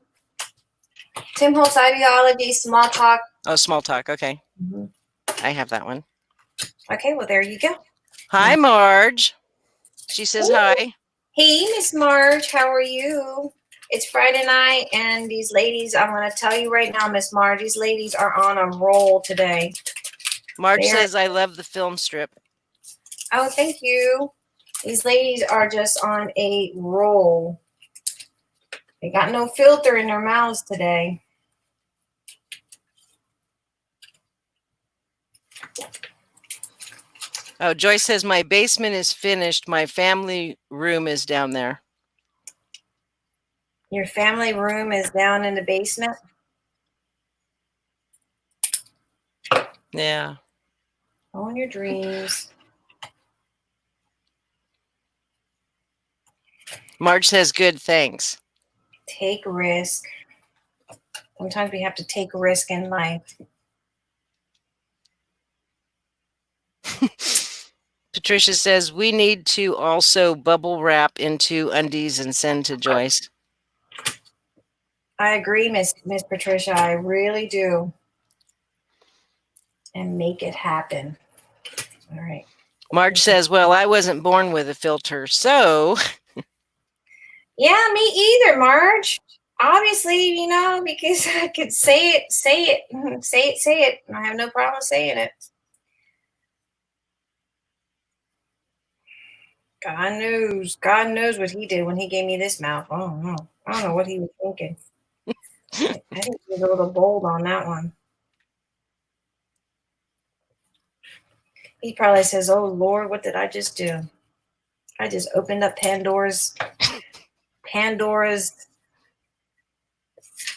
Tim Holtz Ideology Small Talk. Oh, small talk. Okay. Mm-hmm. I have that one. Okay, well, there you go. Hi, Marge. She says hi. Hey, Miss Marge, how are you? It's Friday night, and these ladies, I'm going to tell you right now, Miss Marge, these ladies are on a roll today. Marge says, I love the film strip. Oh, thank you. These ladies are just on a roll. They got no filter in their mouths today. Oh, Joyce says, my basement is finished. My family room is down there. Your family room is down in the basement? Yeah. Own your dreams. Marge says, good, thanks. Take risk. Sometimes we have to take risk in life. Patricia says, we need to also bubble wrap into undies and send to Joyce. I agree, Miss Patricia. I really do. And make it happen. All right. Marge says, well, I wasn't born with a filter, so. Yeah, me either, Marge. Obviously, you know, because I could say it. I have no problem saying it. God knows what he did when he gave me this mouth. I don't know what he was thinking. I think he was a little bold on that one. He probably says, oh Lord, what did I just do? I just opened up Pandora's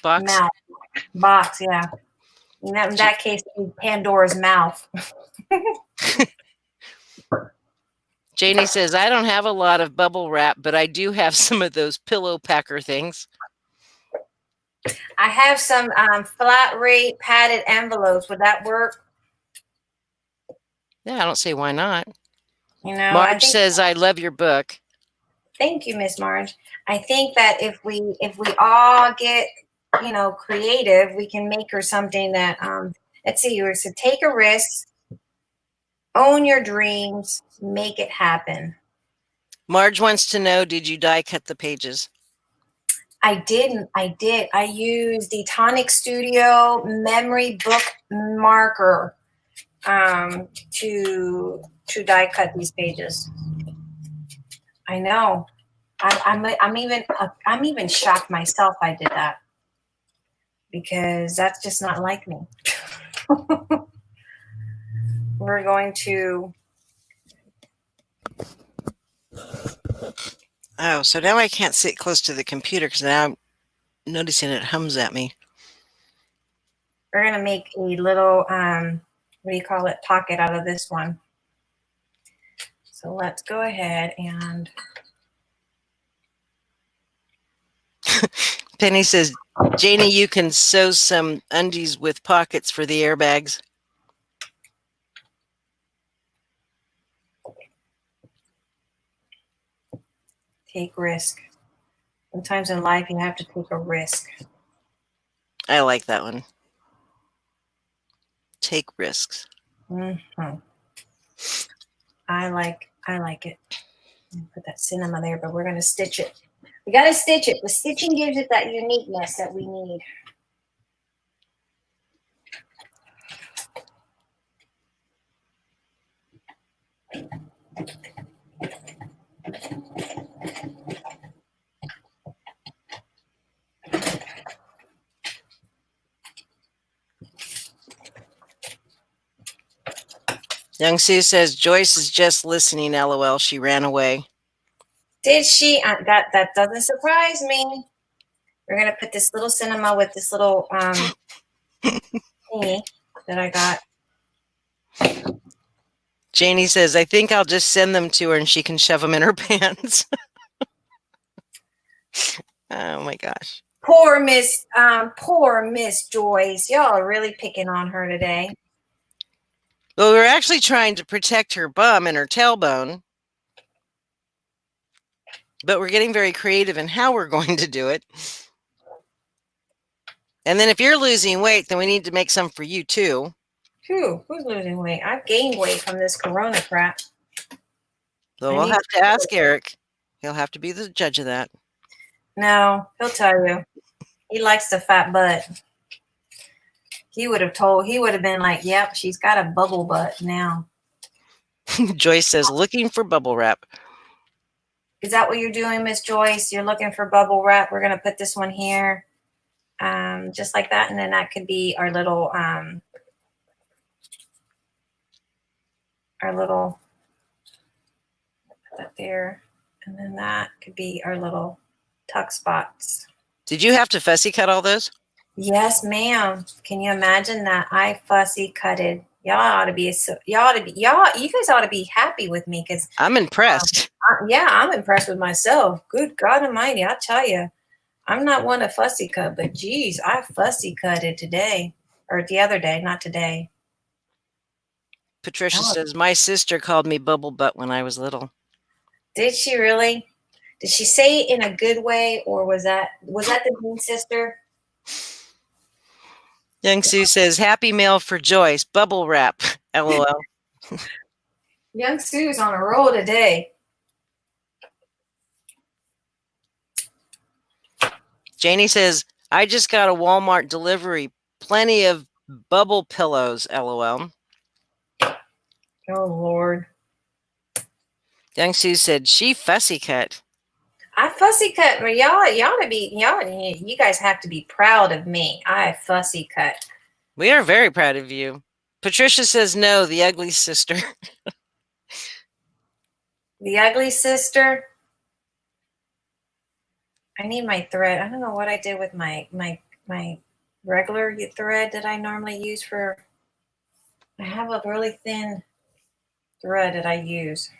Box. box, yeah. In that case, Pandora's mouth. Janie says, I don't have a lot of bubble wrap, but I do have some of those pillow packer things. I have some flat rate padded envelopes. Would that work? Yeah, I don't see why not. You know, Marge says, I love your book. Thank you, Miss Marge. I think that if we all get, you know, creative, we can make her something that let's see, you said take a risk, own your dreams, make it happen. Marge wants to know, did you die cut the pages? I didn't. I did. I used the Tonic Studio memory book marker to die cut these pages. I know. I'm even shocked myself I did that, because that's just not like me. We're going to. Oh, so now I can't sit close to the computer because now I'm noticing it hums at me. We're going to make a little, what do you call it, pocket out of this one. So let's go ahead and. Penny says, Janie, you can sew some undies with pockets for the airbags. Take risk. Sometimes in life you have to take a risk. I like that one. Take risks. Mm-hmm. I like it. Put that cinema there, but we're going to stitch it. We got to stitch it. The stitching gives it that uniqueness that we need. Young Sue says, Joyce is just listening, LOL. She ran away. Did she? That doesn't surprise me. We're going to put this little cinema with this little thingy that I got. Janie says, I think I'll just send them to her and she can shove them in her pants. Oh my gosh. Poor Miss Joyce. Y'all are really picking on her today. Well, we're actually trying to protect her bum and her tailbone. But we're getting very creative in how we're going to do it. And then if you're losing weight, then we need to make some for you too. Who's losing weight? I've gained weight from this Corona crap. So we'll have to ask Eric. He'll have to be the judge of that. No, he'll tell you. He likes the fat butt. He would have been like, yep, she's got a bubble butt now. Joyce says, looking for bubble wrap. Is that what you're doing, Miss Joyce? You're looking for bubble wrap. We're going to put this one here, just like that. And then that could be our little, put that there. And then that could be our little tuck spots. Did you have to fussy cut all those? Yes, ma'am. Can you imagine that? I fussy cutted. Y'all ought to be you guys ought to be happy with me because I'm impressed. yeah, I'm impressed with myself. Good God Almighty, I tell you, I'm not one to fussy cut, but geez, I fussy cutted today or the other day, not today. Patricia Oh, says, my sister called me bubble butt when I was little. did she really? Did she say it in a good way, or was that the mean sister? Young Sue says, happy mail for Joyce. Bubble wrap. LOL. Young Sue's on a roll today. Janie says, I just got a Walmart delivery. Plenty of bubble pillows. LOL. Oh Lord. Young Sue said, she fussy cut. I fussy cut, but you guys have to be proud of me. I fussy cut. We are very proud of you. Patricia says, no, the ugly sister. The ugly sister. I need my thread. I don't know what I did with my regular thread that I normally use for. I have a really thin thread that I use.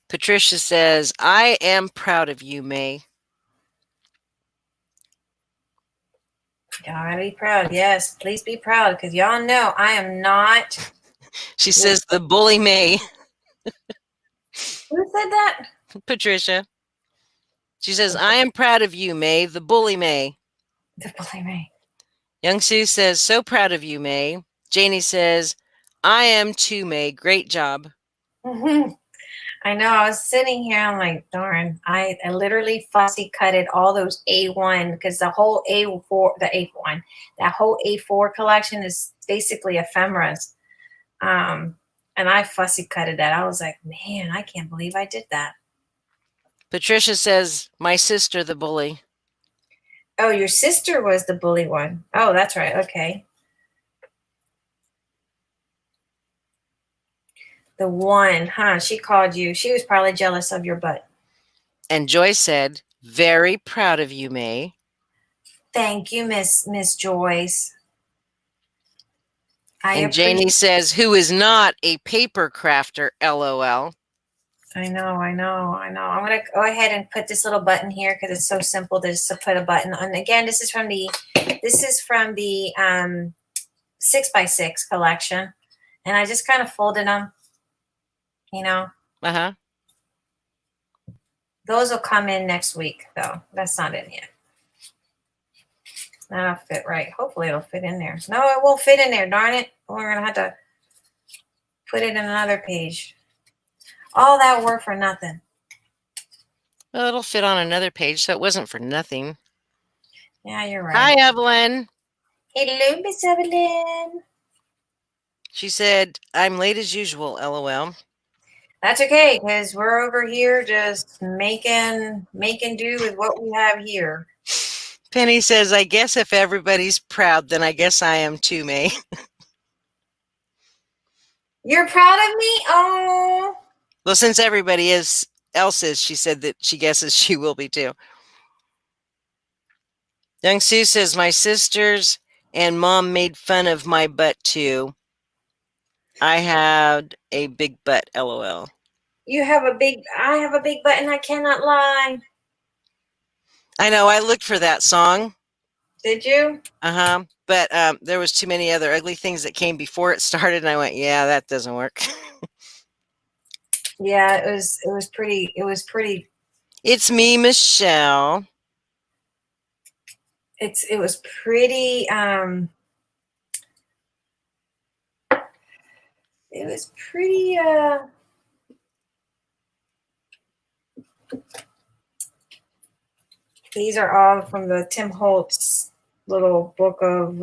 Patricia says, I am proud of you, May. Y'all gotta be proud. Yes, please be proud because y'all know I am not. She says, the bully May. Who said that? Patricia. She says, I am proud of you, May, the bully May. The bully me. Young Sue says, so proud of you, May. Janie says, I am too, May. Great job. I know. I was sitting here. I'm like, darn. I literally fussy cutted all those A1 because the whole that whole A4 collection is basically ephemeras. And I fussy cutted that. I was like, man, I can't believe I did that. Patricia says, my sister, the bully. Oh, your sister was the bully one. Oh, that's right. Okay. The one, huh? She called you. She was probably jealous of your butt. And Joy said, very proud of you, May. Thank you, Miss Joyce. And Janie says, who is not a paper crafter, LOL. I know. I'm going to go ahead and put this little button here because it's so simple just to put a button on. Again, this is from the 6x6 collection. And I just kind of folded them, Uh-huh. Those will come in next week, though. That's not in yet. That'll fit right. Hopefully it'll fit in there. No, it won't fit in there. Darn it. We're going to have to put it in another page. All that work for nothing. Well, it'll fit on another page, so it wasn't for nothing. Yeah, you're right. Hi, Evelyn. Hello, Miss Evelyn. She said, I'm late as usual, LOL. That's okay, because we're over here just making do with what we have here. Penny says, I guess if everybody's proud, then I guess I am too, May. You're proud of me? Oh. Well, since everybody else is, she said that she guesses she will be too. Young Sue says, my sisters and mom made fun of my butt too. I had a big butt, LOL. I have a big butt and I cannot lie. I know, I looked for that song. Did you? Uh-huh. But there was too many other ugly things that came before it started, and I went, yeah, that doesn't work. Yeah, it was pretty. It's me, Michelle. It was pretty. It was pretty. These are all from the Tim Holtz little book of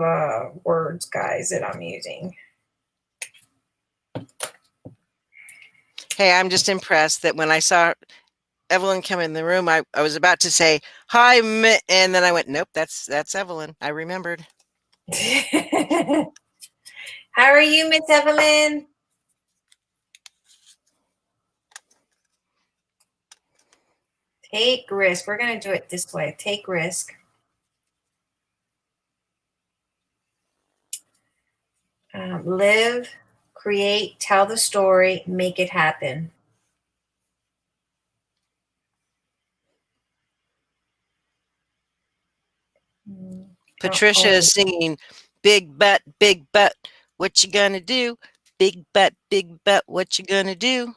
words, guys, that I'm using. Hey, I'm just impressed that when I saw Evelyn come in the room, I was about to say, hi, and then I went, nope, that's Evelyn. I remembered. How are you, Miss Evelyn? Take risk. We're going to do it this way. Take risk. Live, create, tell the story, make it happen. Patricia is singing big butt, what you gonna do? Big butt, what you gonna do?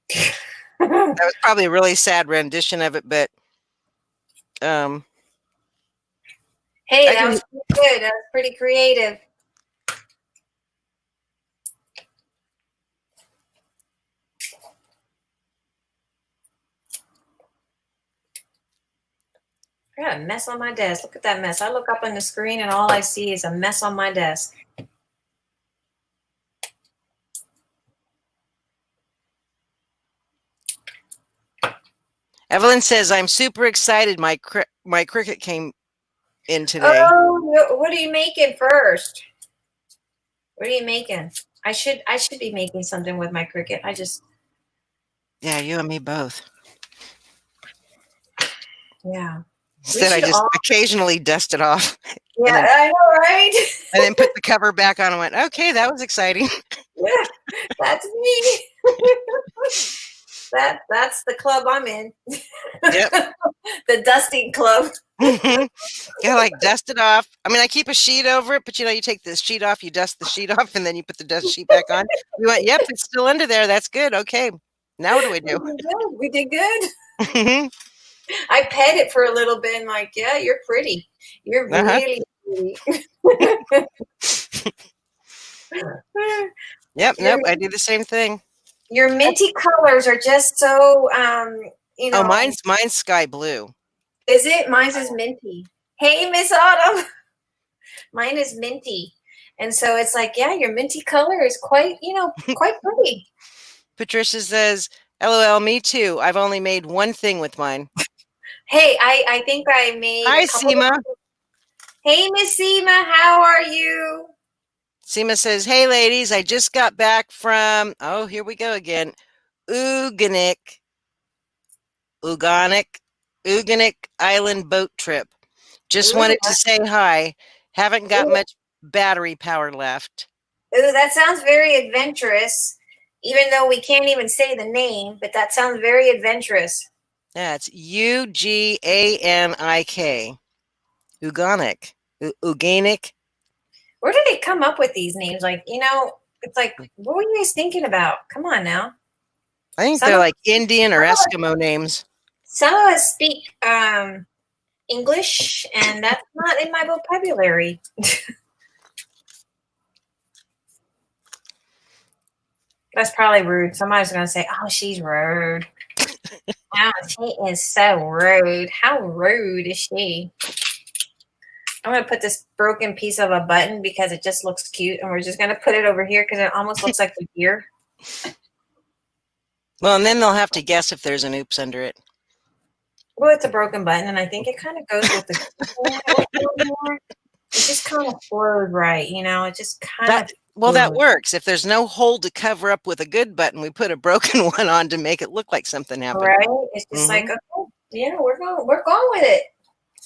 That was probably a really sad rendition of it, but hey, I that can- was pretty good. That was pretty creative. I got a mess on my desk. Look at that mess. I look up on the screen and all I see is a mess on my desk. Evelyn says, I'm super excited. My cricket came in today. Oh, what are you making first? What are you making? I should be making something with my cricket. Yeah, you and me both. Yeah. Instead, I just occasionally dust it off. Yeah, I know, right? And then put the cover back on and went, okay, that was exciting. Yeah, that's me. That's the club I'm in. Yep. The dusting club. Yeah, like dust it off. I mean, I keep a sheet over it, but you take the sheet off, you dust the sheet off, and then you put the dust sheet back on. We went, yep, it's still under there. That's good. Okay. Now what do we do? We did good. I pet it for a little bit and like, yeah, you're pretty. You're really pretty. Yep, nope, I do the same thing. Your minty colors are just so Oh, mine's sky blue. Is it? Mine's is minty. Hey, Miss Autumn. Mine is minty. And so it's like, yeah, your minty color is quite pretty. Patricia says, LOL, me too. I've only made one thing with mine. Hey, I think I made Hi, Seema. Hey, Miss Seema, how are you? Seema says, hey, ladies, I just got back from, oh, here we go again, Uganik Island boat trip. Just wanted to say hi. Haven't got much battery power left. Ooh, that sounds very adventurous, even though we can't even say the name, but that sounds very adventurous. Yeah, it's Uganik. Uganik. Where did they come up with these names? Like, it's like, what were you guys thinking about? Come on now. I think they're like Indian or Eskimo names. Some of us speak English, and that's not in my vocabulary. That's probably rude. Somebody's going to say, oh, she's rude. Oh, she is so rude. How rude is she? I'm going to put this broken piece of a button because it just looks cute, and we're just going to put it over here because it almost looks like the gear. Well, and then they'll have to guess if there's an oops under it. Well, it's a broken button, and I think it kind of goes with the it just kind of flowed right, it just kind of. Well, that works. If there's no hole to cover up with a good button, we put a broken one on to make it look like something happened. Right? It's just like, okay, yeah, we're going with it.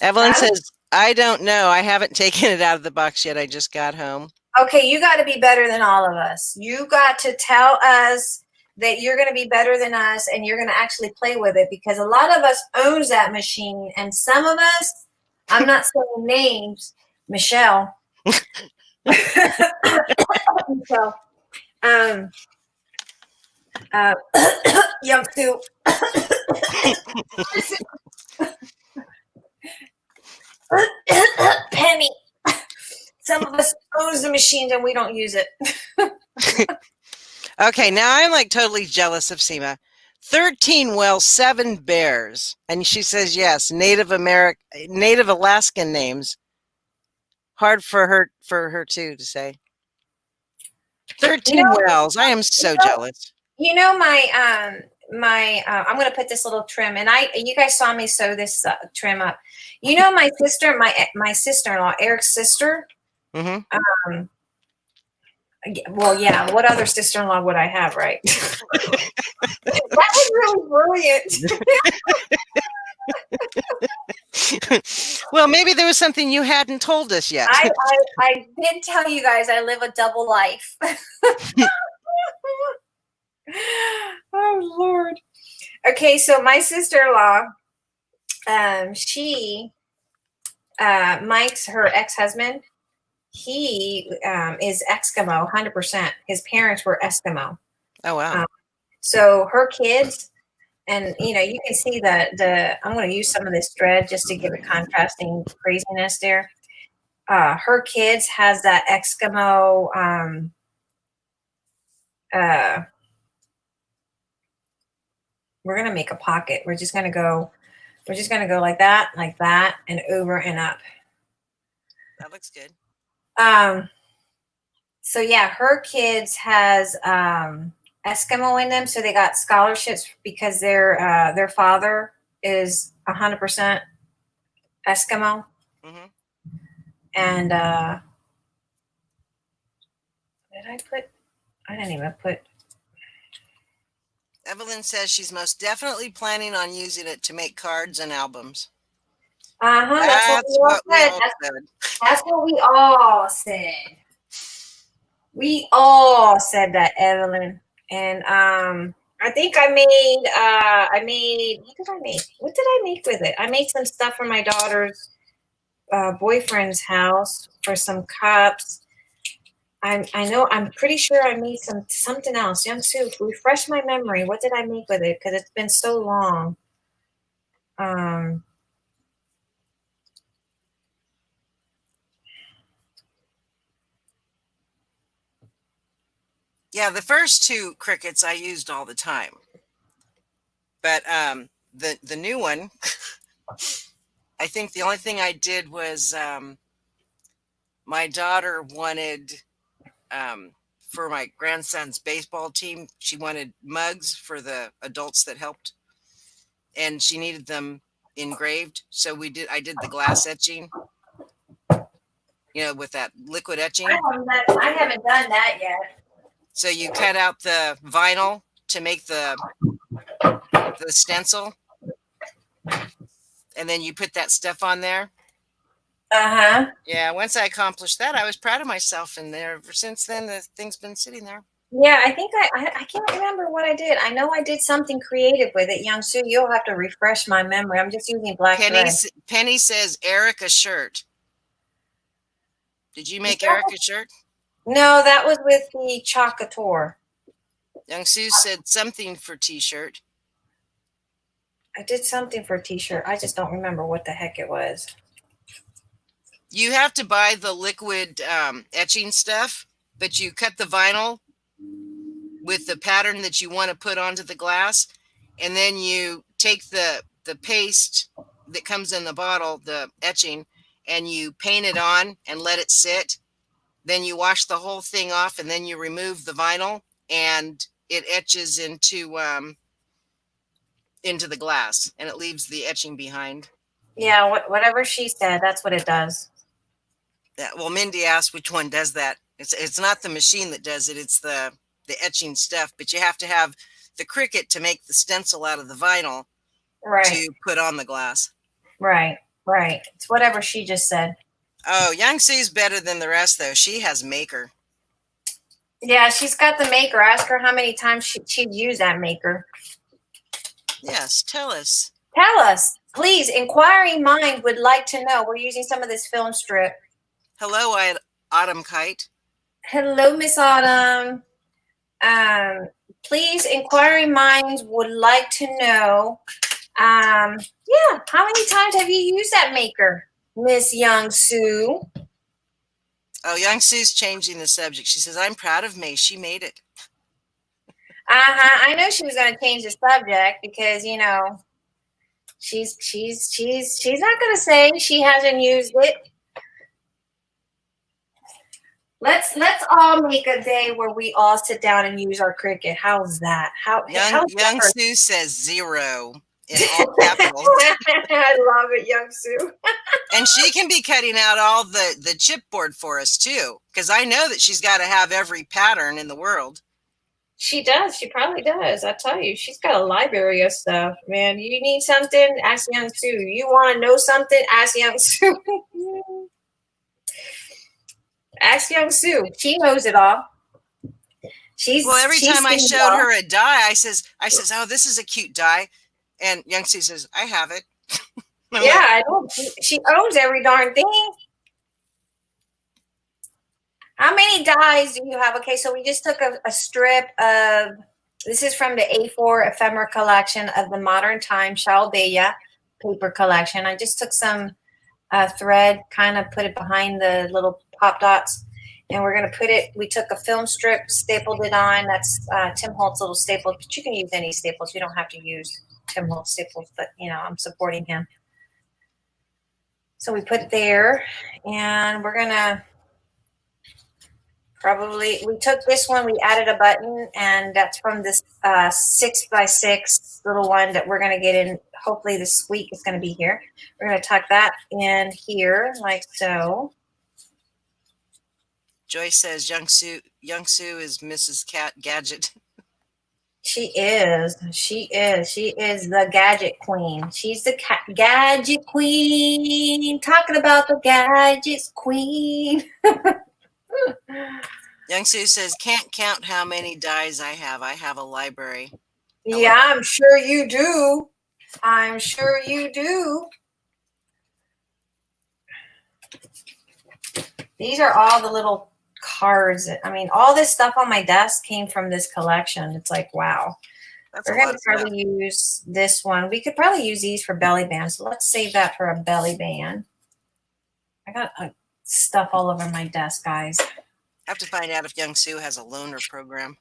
Evelyn says, I don't know. I haven't taken it out of the box yet. I just got home. Okay, you got to be better than all of us. You got to tell us that you're going to be better than us and you're going to actually play with it, because a lot of us owns that machine, and some of us, I'm not saying names, Michelle. So, Yum soup. Penny. Some of us owns the machines and we don't use it. Okay, now I'm like totally jealous of Seema. 13 wells, 7 bears. And she says, yes, Native Alaskan names. Hard for her too to say. 13 wells. I am so jealous. My I'm going to put this little trim, and you guys saw me sew this trim up. My sister, my sister-in-law, Eric's sister. Mm-hmm. Well, yeah. What other sister-in-law would I have, right? That was really brilliant. Well, maybe there was something you hadn't told us yet. I did tell you guys I live a double life. Oh Lord. Okay, so my sister-in-law, she Mike's her ex-husband, he is Eskimo, 100%. His parents were Eskimo. Oh wow. So her kids, and you can see I'm going to use some of this thread just to give it contrasting craziness there. Her kids has that Eskimo we're going to make a pocket. We're just going to go like that, and over and up. That looks good. So yeah, her kids has Eskimo in them, so they got scholarships because their father is 100% Eskimo. Mm-hmm. And I didn't even put. Evelyn says she's most definitely planning on using it to make cards and albums. That's what we all said. That's what we all said. We all said that, Evelyn. And I think I made what did I make with it? I made some stuff for my daughter's boyfriend's house for some cups. I'm pretty sure I made something else. Young Sue, refresh my memory. What did I make with it? Because it's been so long. Yeah, the first two crickets I used all the time. But the new one, I think the only thing I did was my daughter wanted for my grandson's baseball team, she wanted mugs for the adults that helped, and she needed them engraved. So I did the glass etching, with that liquid etching. I haven't done that yet. So you cut out the vinyl to make the stencil, and then you put that stuff on there. Yeah, once I accomplished that, I was proud of myself, and ever since then, the thing's been sitting there. Yeah, I think I can't remember what I did. I know I did something creative with it. Young Sue, you'll have to refresh my memory. I'm just using black thread. Penny says Eric a shirt. Did you make Eric a shirt? No, that was with the Chocator. Young Sue said something for t-shirt. I did something for a t-shirt. I just don't remember what the heck it was. You have to buy the liquid etching stuff, but you cut the vinyl with the pattern that you want to put onto the glass, and then you take the paste that comes in the bottle, the etching, and you paint it on and let it sit. Then you wash the whole thing off, and then you remove the vinyl, and it etches into the glass, and it leaves the etching behind. Yeah, whatever she said, that's what it does. Yeah, well, Mindy asked which one does that. It's not the machine that does it. It's the etching stuff, but you have to have the Cricut to make the stencil out of the vinyl to put on the glass. Right. It's whatever she just said. Oh, Young Sue's better than the rest, though. She has Maker. Yeah, she's got the Maker. Ask her how many times she'd use that Maker. Yes, tell us. Tell us, please. Inquiring mind would like to know. We're using some of this film strip. Hello, Autumn Kite. Hello, Miss Autumn. Please, inquiring minds would like to know. How many times have you used that Maker, Miss Young Sue? Oh, Young Sue's changing the subject. She says, "I'm proud of May. She made it." I know she was going to change the subject because she's not going to say she hasn't used it. Let's all make a day where we all sit down and use our Cricut. How's that? Young Sue says 0 in all capitals. I love it, Young Sue. And she can be cutting out all the chipboard for us too, because I know that she's got to have every pattern in the world. She does. She probably does. I tell you, she's got a library of stuff, man. You need something? Ask Young Sue. You want to know something? Ask Young Sue. Ask Young Sue. She knows it all. Well, every she's time I seen it showed all. her a die, I says, oh, this is a cute die. And Young Sue says, I have it. I'm Yeah, like, I know. She owns every darn thing. How many dies do you have? Okay, so we just took a strip of, this is from the A4 ephemera collection of the Modern Time Ciao paper collection. I just took some thread, kind of put it behind the little pop dots, and we're going to put it, we took a film strip, stapled it on. That's Tim Holt's little staples, but you can use any staples. You don't have to use Tim Holt staples, but you know, I'm supporting him. So we put it there, and we're going to probably, we took this one, we added a button, and that's from this 6x6 little one that we're going to get in. Hopefully this week is going to be here. We're going to tuck that in here like so. Joyce says Young Sue is Mrs. Cat Gadget. She is the gadget queen. She's the gadget queen. Talking about the gadgets queen. Young Sue says, can't count how many dies I have. I have a library. Yeah, I'm sure you do. I'm sure you do. These are all the little cards. I mean, all this stuff on my desk came from this collection. It's like, wow. That's We're a lot going to of stuff. probably use this one. We could probably use these for belly bands. So let's save that for a belly band. I got stuff all over my desk, guys. I have to find out if Young Sue has a loaner program.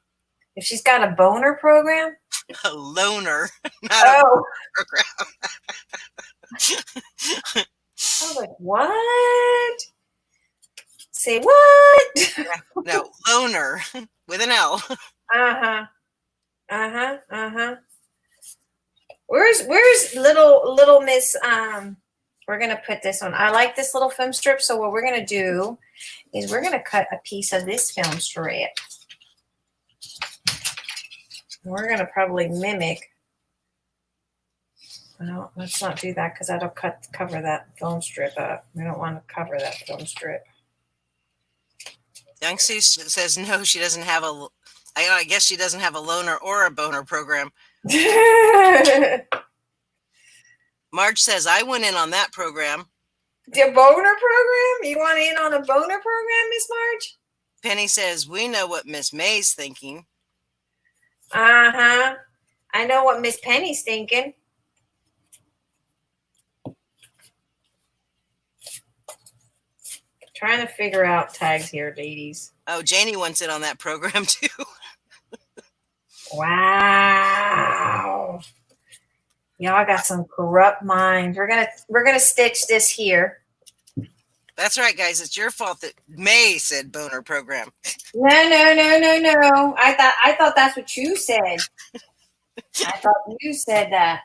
If she's got a boner program? A loaner, not Oh. a program. I was like, what? Say what? No, loaner with an L. Where's little Miss we're gonna put this on. I like this little film strip, so what we're gonna do is we're gonna cut a piece of this film strip. We're gonna probably mimic. Well, let's not do that because that'll cover that film strip up. We don't want to cover that film strip. Young Sue says no, she doesn't have a. I guess she doesn't have a loaner or a boner program. Marge says I went in on that program. The boner program? You want in on a boner program, Miss Marge? Penny says we know what Miss May's thinking. I know what Miss Penny's thinking. Trying to figure out tags here, ladies. Oh, Janie wants in on that program too. Wow. Y'all got some corrupt minds. We're gonna stitch this here. That's right, guys. It's your fault that May said boner program. No. I thought that's what you said. I thought you said that.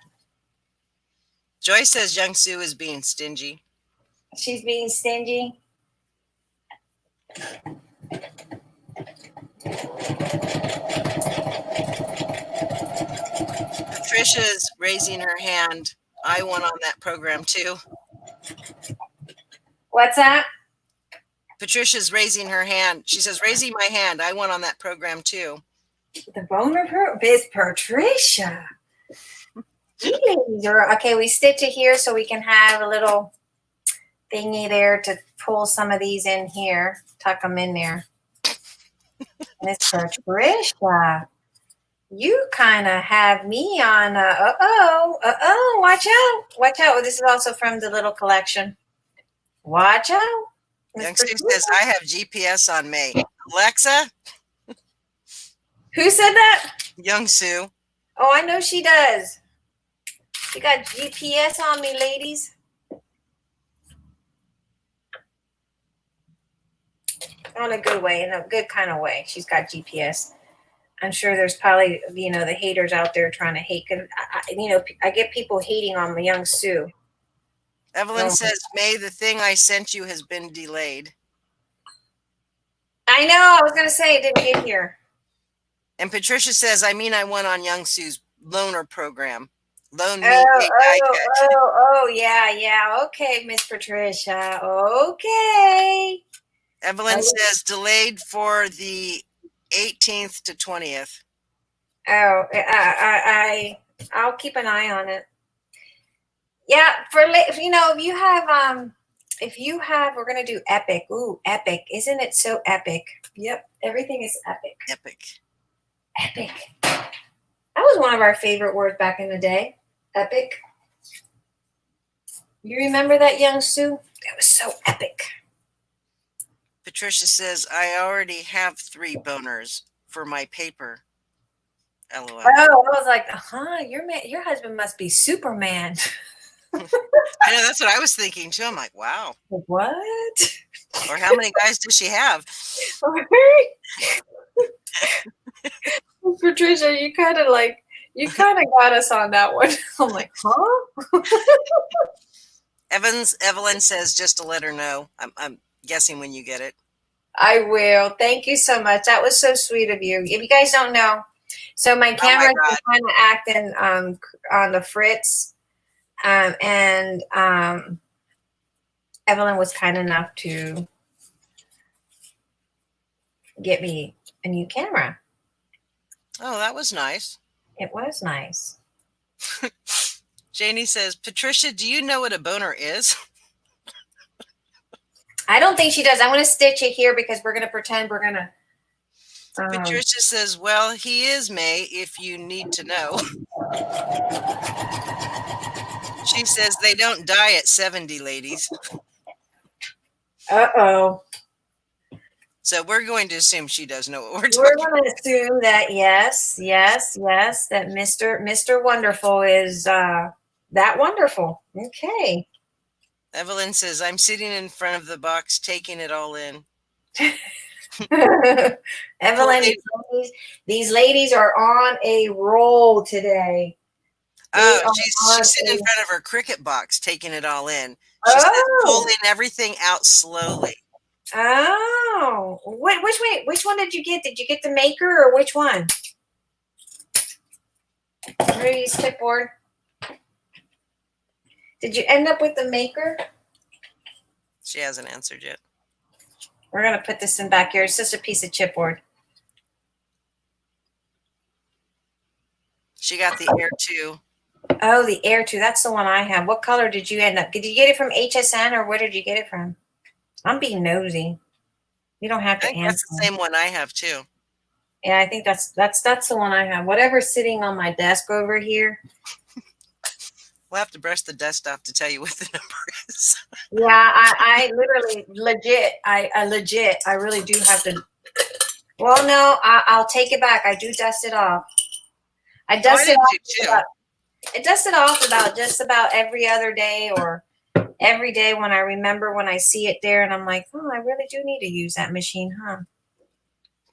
Joy says Young Sue is being stingy. She's being stingy. Patricia's raising her hand. I went on that program too. What's that? Patricia's raising her hand. She says, raising my hand. I went on that program too. The boner program? Miss Patricia. Okay, we stitch it here so we can have a little thingy there to pull some of these in here. Tuck them in there. Miss Patricia, you kind of have me on watch out. Watch out. This is also from the little collection. Watch out. Young Sue says, I have GPS on May. Alexa? Who said that? Young Sue. Oh, I know she does. She got GPS on me, ladies. On a good way, in a good kind of way. She's got GPS. I'm sure there's probably, the haters out there trying to hate. Cause I get people hating on the Young Sue. Evelyn says, May, the thing I sent you has been delayed. I know. I was going to say it didn't get here. And Patricia says, I mean, I went on Young Sue's loaner program. Loan me Oh, a guy check. oh, yeah. Okay, Miss Patricia. Okay. Evelyn says delayed for the 18th to 20th. Oh, I'll keep an eye on it. Yeah, if you have, we're gonna do epic. Ooh, epic! Isn't it so epic? Yep, everything is epic. Epic. Epic. That was one of our favorite words back in the day. Epic. You remember that, Young Sue? That was so epic. Patricia says, I already have 3 boners for my paper. LOL. Oh, I was like, your husband must be Superman. I know, that's what I was thinking too. I'm like, wow. What? Or how many guys does she have? Patricia, you kind of got us on that one. I'm like, huh? Evelyn says just to let her know. I'm guessing when you get it. I will. Thank you so much. That was so sweet of you. If you guys don't know, so my camera's been kind of acting on the fritz, and Evelyn was kind enough to get me a new camera. Oh, that was nice. It was nice. Janie says, Patricia, do you know what a boner is? I don't think she does. I'm going to stitch it here because we're going to pretend we're going to. Patricia says, well, he is, May, if you need to know. She says they don't die at 70, ladies. Uh-oh. So we're going to assume she does know what we're talking We're going to assume that yes, that Mr. Wonderful is that wonderful. Okay. Evelyn says, I'm sitting in front of the box, taking it all in. Evelyn, these ladies are on a roll today. Oh, she's sitting in front of her cricket box, taking it all in. She says, pulling everything out slowly. Oh, which one did you get? Did you get the maker or which one? Rudy's clipboard. Did you end up with the maker? She hasn't answered yet. We're going to put this in back here. It's just a piece of chipboard. She got the Air 2. Oh, the Air 2. That's the one I have. What color did you end up? Did you get it from HSN or where did you get it from? I'm being nosy. You don't have to answer. That's the same one I have too. Yeah, I think that's the one I have. Whatever's sitting on my desk over here. We'll have to brush the dust off to tell you what the number is. Yeah, I literally I really do have to. Well, no, I'll take it back. I do dust it off. I dust it off. I dust it off about just about every other day or every day when I remember when I see it there and I'm like, oh, I really do need to use that machine, huh?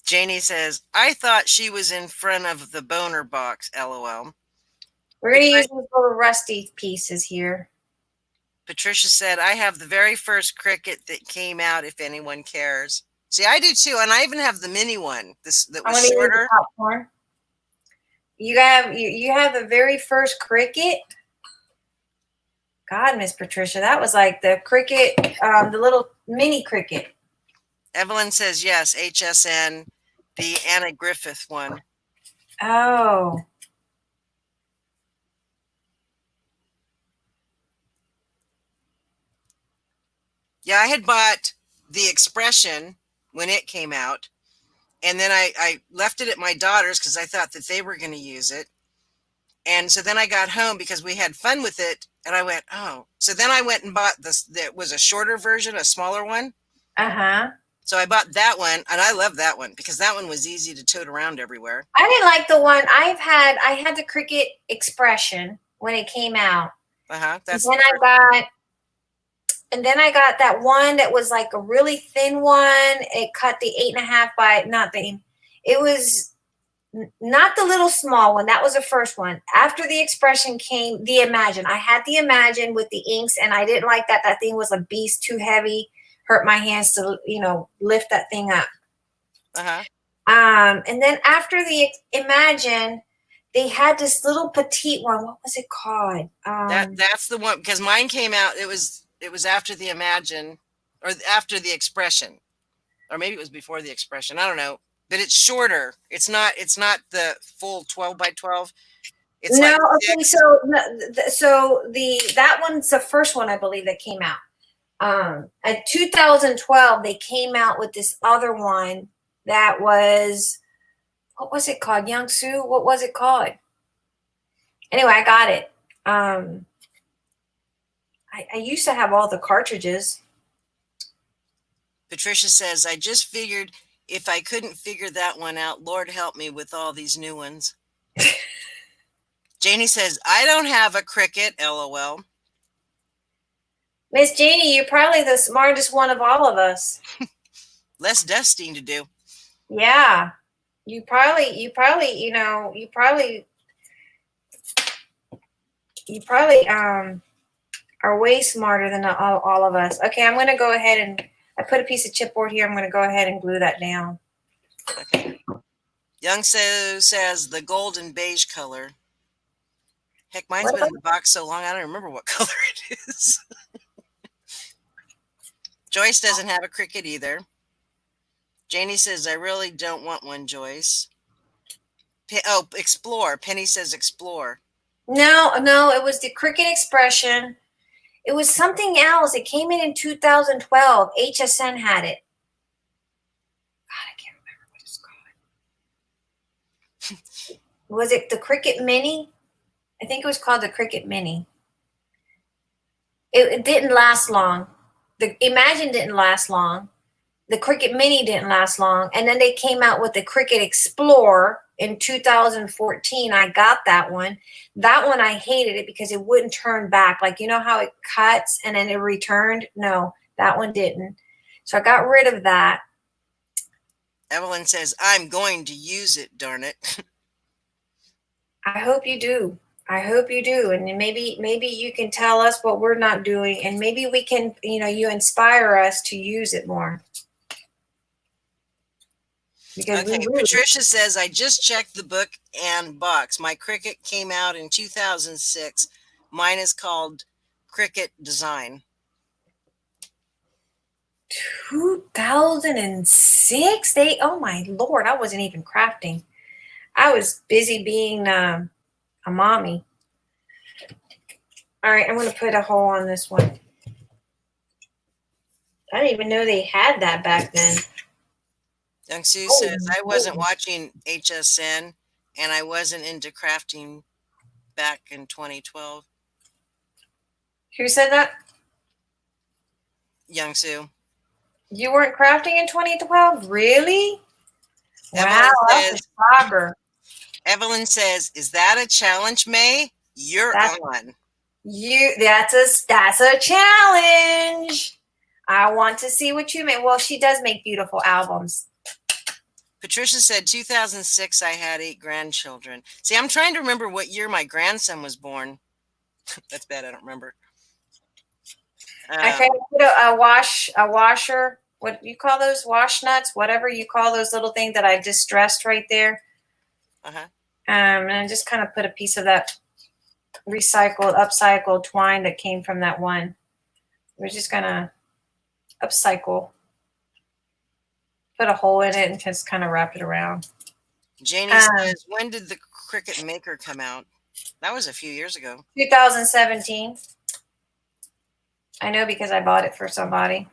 Janie says, I thought she was in front of the boner box, LOL. We're going to use these little rusty pieces here. Patricia said, I have the very first cricket that came out, if anyone cares. See, I do too. And I even have the mini one that was shorter. Popcorn. You have the very first cricket. God, Miss Patricia, that was like the cricket, the little mini cricket. Evelyn says, yes, HSN, the Anna Griffith one. Oh. Yeah, I had bought the Expression when it came out. And then I left it at my daughter's because I thought that they were going to use it. And so then I got home because we had fun with it. And I went, oh. So then I went and bought this. That was a shorter version, a smaller one. Uh-huh. So I bought that one. And I love that one because that one was easy to tote around everywhere. I didn't like the one I had the Cricut Expression when it came out. Uh-huh. And then I got that one that was like a really thin one. It cut the 8.5 by nothing. It was not the little small one. That was the first one. After the Expression came the Imagine. I had the Imagine with the inks, and I didn't like that. That thing was a beast, too heavy. Hurt my hands to lift that thing up. Uh-huh. And then after the Imagine, they had this little petite one. What was it called? That's the one, because mine came out. It was after the Imagine, or after the Expression, or maybe it was before the Expression. I don't know, but it's shorter. It's not the full 12x12. It's No, like okay, 6. so that one's the first one I believe that came out. At 2012, they came out with this other one that was, what was it called? Youngsu? What was it called? Anyway, I got it. I used to have all the cartridges. Patricia says, I just figured if I couldn't figure that one out, Lord help me with all these new ones. Janie says, I don't have a Cricut, LOL. Miss Janie, you're probably the smartest one of all of us. Less dusting to do. Yeah. You probably, are way smarter than all of us. Okay, I'm going to go ahead and I put a piece of chipboard here. I'm going to go ahead and glue that down. Okay. Young says the golden beige color. Heck, mine's been in the box so long, I don't remember what color it is. Joyce doesn't have a Cricut either. Janie says, I really don't want one, Joyce. Explore. Penny says explore. No, it was the Cricut Expression. It was something else. It came in 2012. HSN had it. God, I can't remember what it's called. Was it the Cricut Mini? I think it was called the Cricut Mini. It didn't last long. The Imagine didn't last long. The Cricut Mini didn't last long. And then they came out with the Cricut Explore in 2014. I got that one. That one, I hated it because it wouldn't turn back. Like, you know how it cuts and then it returned? No, that one didn't. So I got rid of that. Evelyn says, I'm going to use it, darn it. I hope you do. I hope you do. And maybe you can tell us what we're not doing. And maybe we can, you inspire us to use it more. Because okay, Patricia says, I just checked the book and box. My Cricut came out in 2006. Mine is called Cricut Design. 2006? Oh my Lord, I wasn't even crafting. I was busy being a mommy. All right, I'm going to put a hole on this one. I didn't even know they had that back then. Young Sue says, I wasn't watching HSN and I wasn't into crafting back in 2012. Who said that? Young Sue. You weren't crafting in 2012? Really? Wow, that's a shocker. Evelyn says, is that a challenge, May? You're on. That's a challenge. I want to see what you make. Well, she does make beautiful albums. Patricia said 2006 I had 8 grandchildren. See, I'm trying to remember what year my grandson was born. That's bad, I don't remember. I tried to put a washer. What do you call those? Wash nuts? Whatever you call those little things that I distressed right there. Uh-huh. And I just kind of put a piece of that upcycled twine that came from that one. We're just gonna upcycle. Put a hole in it and just kind of wrap it around. Janie says, when did the Cricut Maker come out? That was a few years ago. 2017. I know because I bought it for somebody.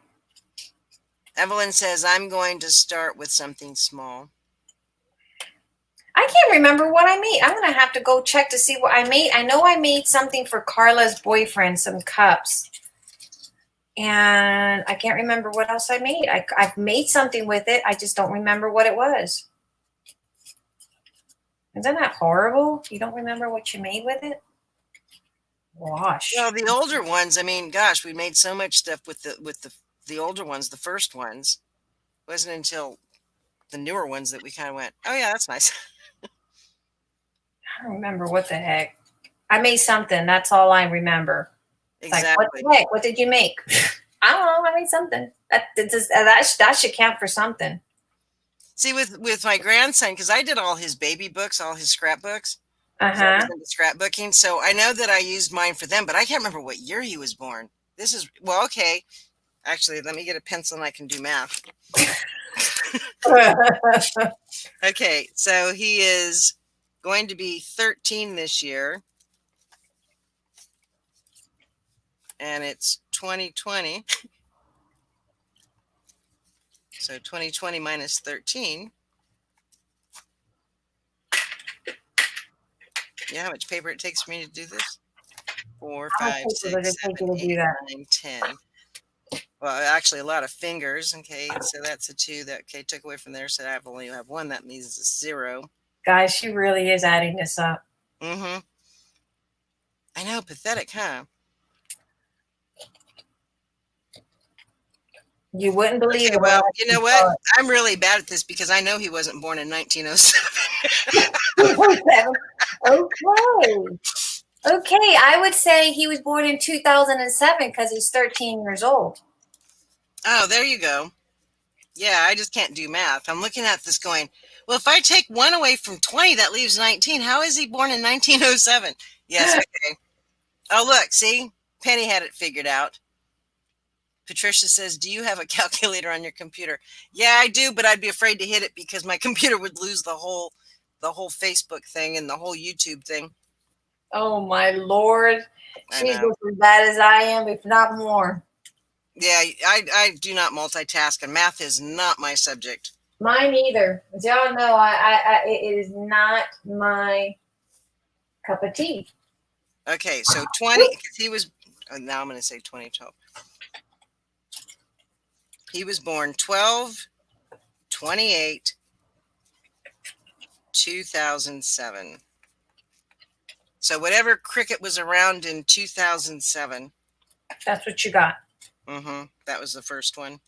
Evelyn says, I'm going to start with something small. I can't remember what I made. I'm going to have to go check to see what I made. I know I made something for Carla's boyfriend, some cups. And I can't remember what else I made. I've made something with it. I just don't remember what it was. Isn't that horrible? You don't remember what you made with it? Gosh. Well, the older ones, I mean, gosh, we made so much stuff with the older ones, the first ones. It wasn't until the newer ones that we kind of went, oh yeah, that's nice. I don't remember what the heck. I made something. That's all I remember. Exactly. Like, what the heck? What did you make? I don't know. I made something. That should count for something. See, with my grandson, because I did all his baby books, all his scrapbooks. Uh 'Cause I was huh. into scrapbooking, so I know that I used mine for them, but I can't remember what year he was born. This is well, okay. Actually, let me get a pencil and I can do math. Okay, so he is going to be 13 this year, and it's 2020. So 2020 minus 13. You know how much paper it takes for me to do this? 4, How much 5, paper does 6, it take 7, you to do 8, that? 9, 10. Well, actually, a lot of fingers. Okay, so that's a 2. That okay took away from there, so I only have 1. That means it's 0. Guys, she really is adding this up. Mm-hmm. I know, pathetic, huh? You wouldn't believe Okay, it. well, you know what? I'm really bad at this because I know he wasn't born in 1907. Okay. Okay, I would say he was born in 2007 because he's 13 years old. Oh, there you go. Yeah, I just can't do math. I'm looking at this going, well, if I take 1 away from 20, that leaves 19. How is he born in 1907? Yes, okay. Oh, look, see? Penny had it figured out. Patricia says, do you have a calculator on your computer? Yeah, I do, but I'd be afraid to hit it because my computer would lose the whole Facebook thing and the whole YouTube thing. Oh my Lord. I She's know. just as bad as I am, if not more. Yeah, I do not multitask, and math is not my subject. Mine either. As y'all know, it is not my cup of tea. Okay, so 20, because he was, now I'm going to say 2012. He was born 12/28/2007. So whatever cricket was around in 2007. That's what you got. That was the first one.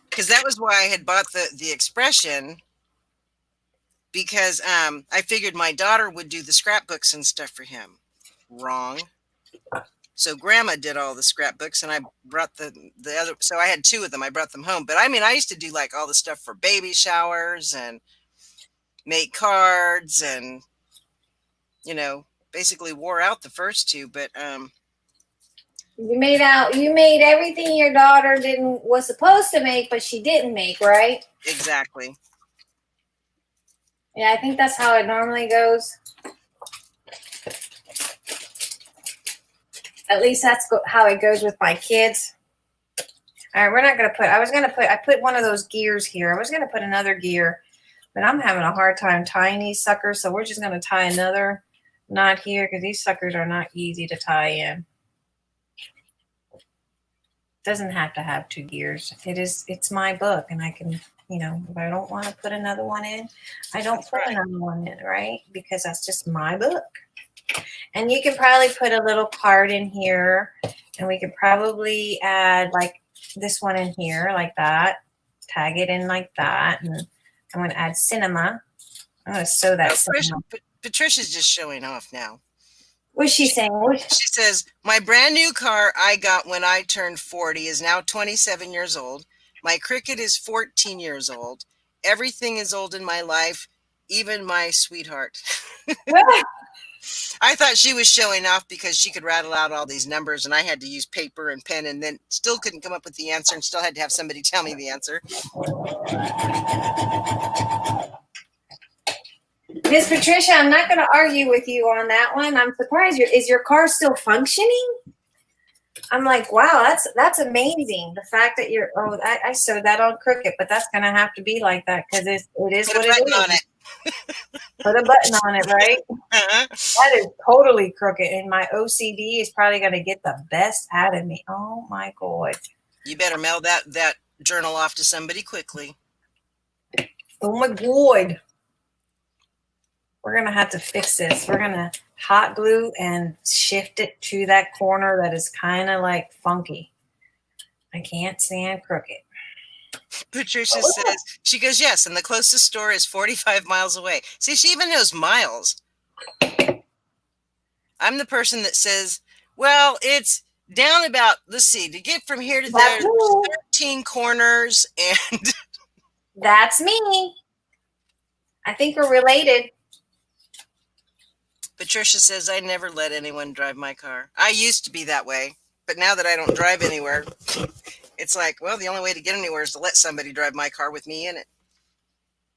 Because that was why I had bought the expression, because I figured my daughter would do the scrapbooks and stuff for him. Wrong. So grandma did all the scrapbooks, and I brought the other. So I had 2 of them. I brought them home. But I mean, I used to do like all the stuff for baby showers and make cards, and basically wore out the first 2. But You made everything your daughter was supposed to make, but she didn't make, right? exactly. Yeah, I think that's how it normally goes. At least that's how it goes with my kids. All right, we're not going to put, I put one of those gears here. I was going to put another gear, but I'm having a hard time tying these suckers. So we're just going to tie another knot here because these suckers are not easy to tie in. Doesn't have to have 2 gears. It's my book, and I can, if I don't want to put another one in, I don't put another one in, right? Because that's just my book. And you can probably put a little card in here, and we could probably add like this one in here like that, tag it in like that, and I'm going to add cinema. I'm going to sew that cinema. Patricia's just showing off now. What's she saying? She says, my brand new car I got when I turned 40 is now 27 years old. My Cricut is 14 years old. Everything is old in my life, even my sweetheart. I thought she was showing off because she could rattle out all these numbers, and I had to use paper and pen, and then still couldn't come up with the answer, and still had to have somebody tell me the answer. Miss Patricia, I'm not going to argue with you on that one. I'm surprised. Is your car still functioning? I'm like, wow, that's amazing. The fact that I sewed that on Cricut, but that's going to have to be like that because it is what it is. Put a button on it, right? That is totally crooked, and my OCD is probably going to get the best out of me. Oh my God! You better mail that journal off to somebody quickly. Oh my God! We're going to have to fix this. We're going to hot glue and shift it to that corner that is kind of like funky. I can't stand crooked. Patricia says, she goes, yes, and the closest store is 45 miles away. See, she even knows miles. I'm the person that says, well, it's down about, let's see, to get from here to there, That's there's me. 13 corners, and That's me. I think we're related. Patricia says, I never let anyone drive my car. I used to be that way, but now that I don't drive anywhere, it's like, well, the only way to get anywhere is to let somebody drive my car with me in it.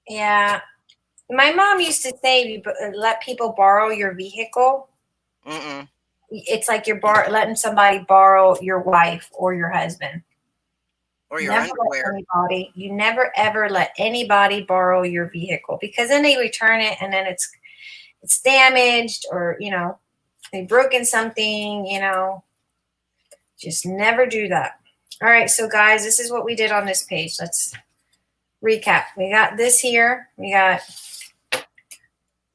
Yeah. My mom used to say, you let people borrow your vehicle. Mm-mm. It's like you're letting somebody borrow your wife or your husband. Or your Never let underwear. anybody. You never ever let anybody borrow your vehicle, because then they return it and then it's damaged, or they've broken something. Just never do that. All right, so guys, this is what we did on this page. Let's recap. We got this here. We got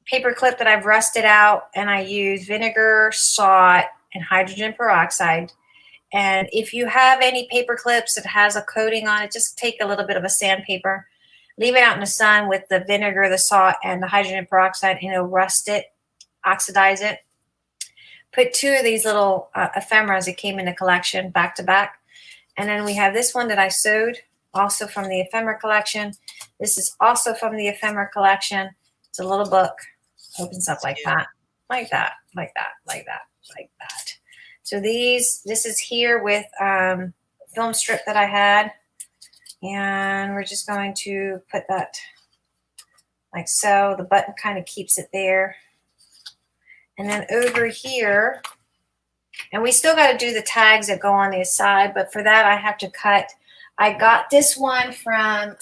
paper clip that I've rusted out, and I use vinegar, salt, and hydrogen peroxide. And if you have any paper clips that has a coating on it, just take a little bit of a sandpaper, leave it out in the sun with the vinegar, the salt, and the hydrogen peroxide, and it'll rust it, oxidize it. Put 2 of these little ephemeras that came in the collection back to back. And then we have this one that I sewed, also from the ephemera collection. This is also from the ephemera collection. It's a little book. Opens up like that, like that, like that, like that, like that. So this is here with film strip that I had. And we're just going to put that like so. The button kind of keeps it there. And then over here, and we still got to do the tags that go on the side, but for that I have to cut. I got this one from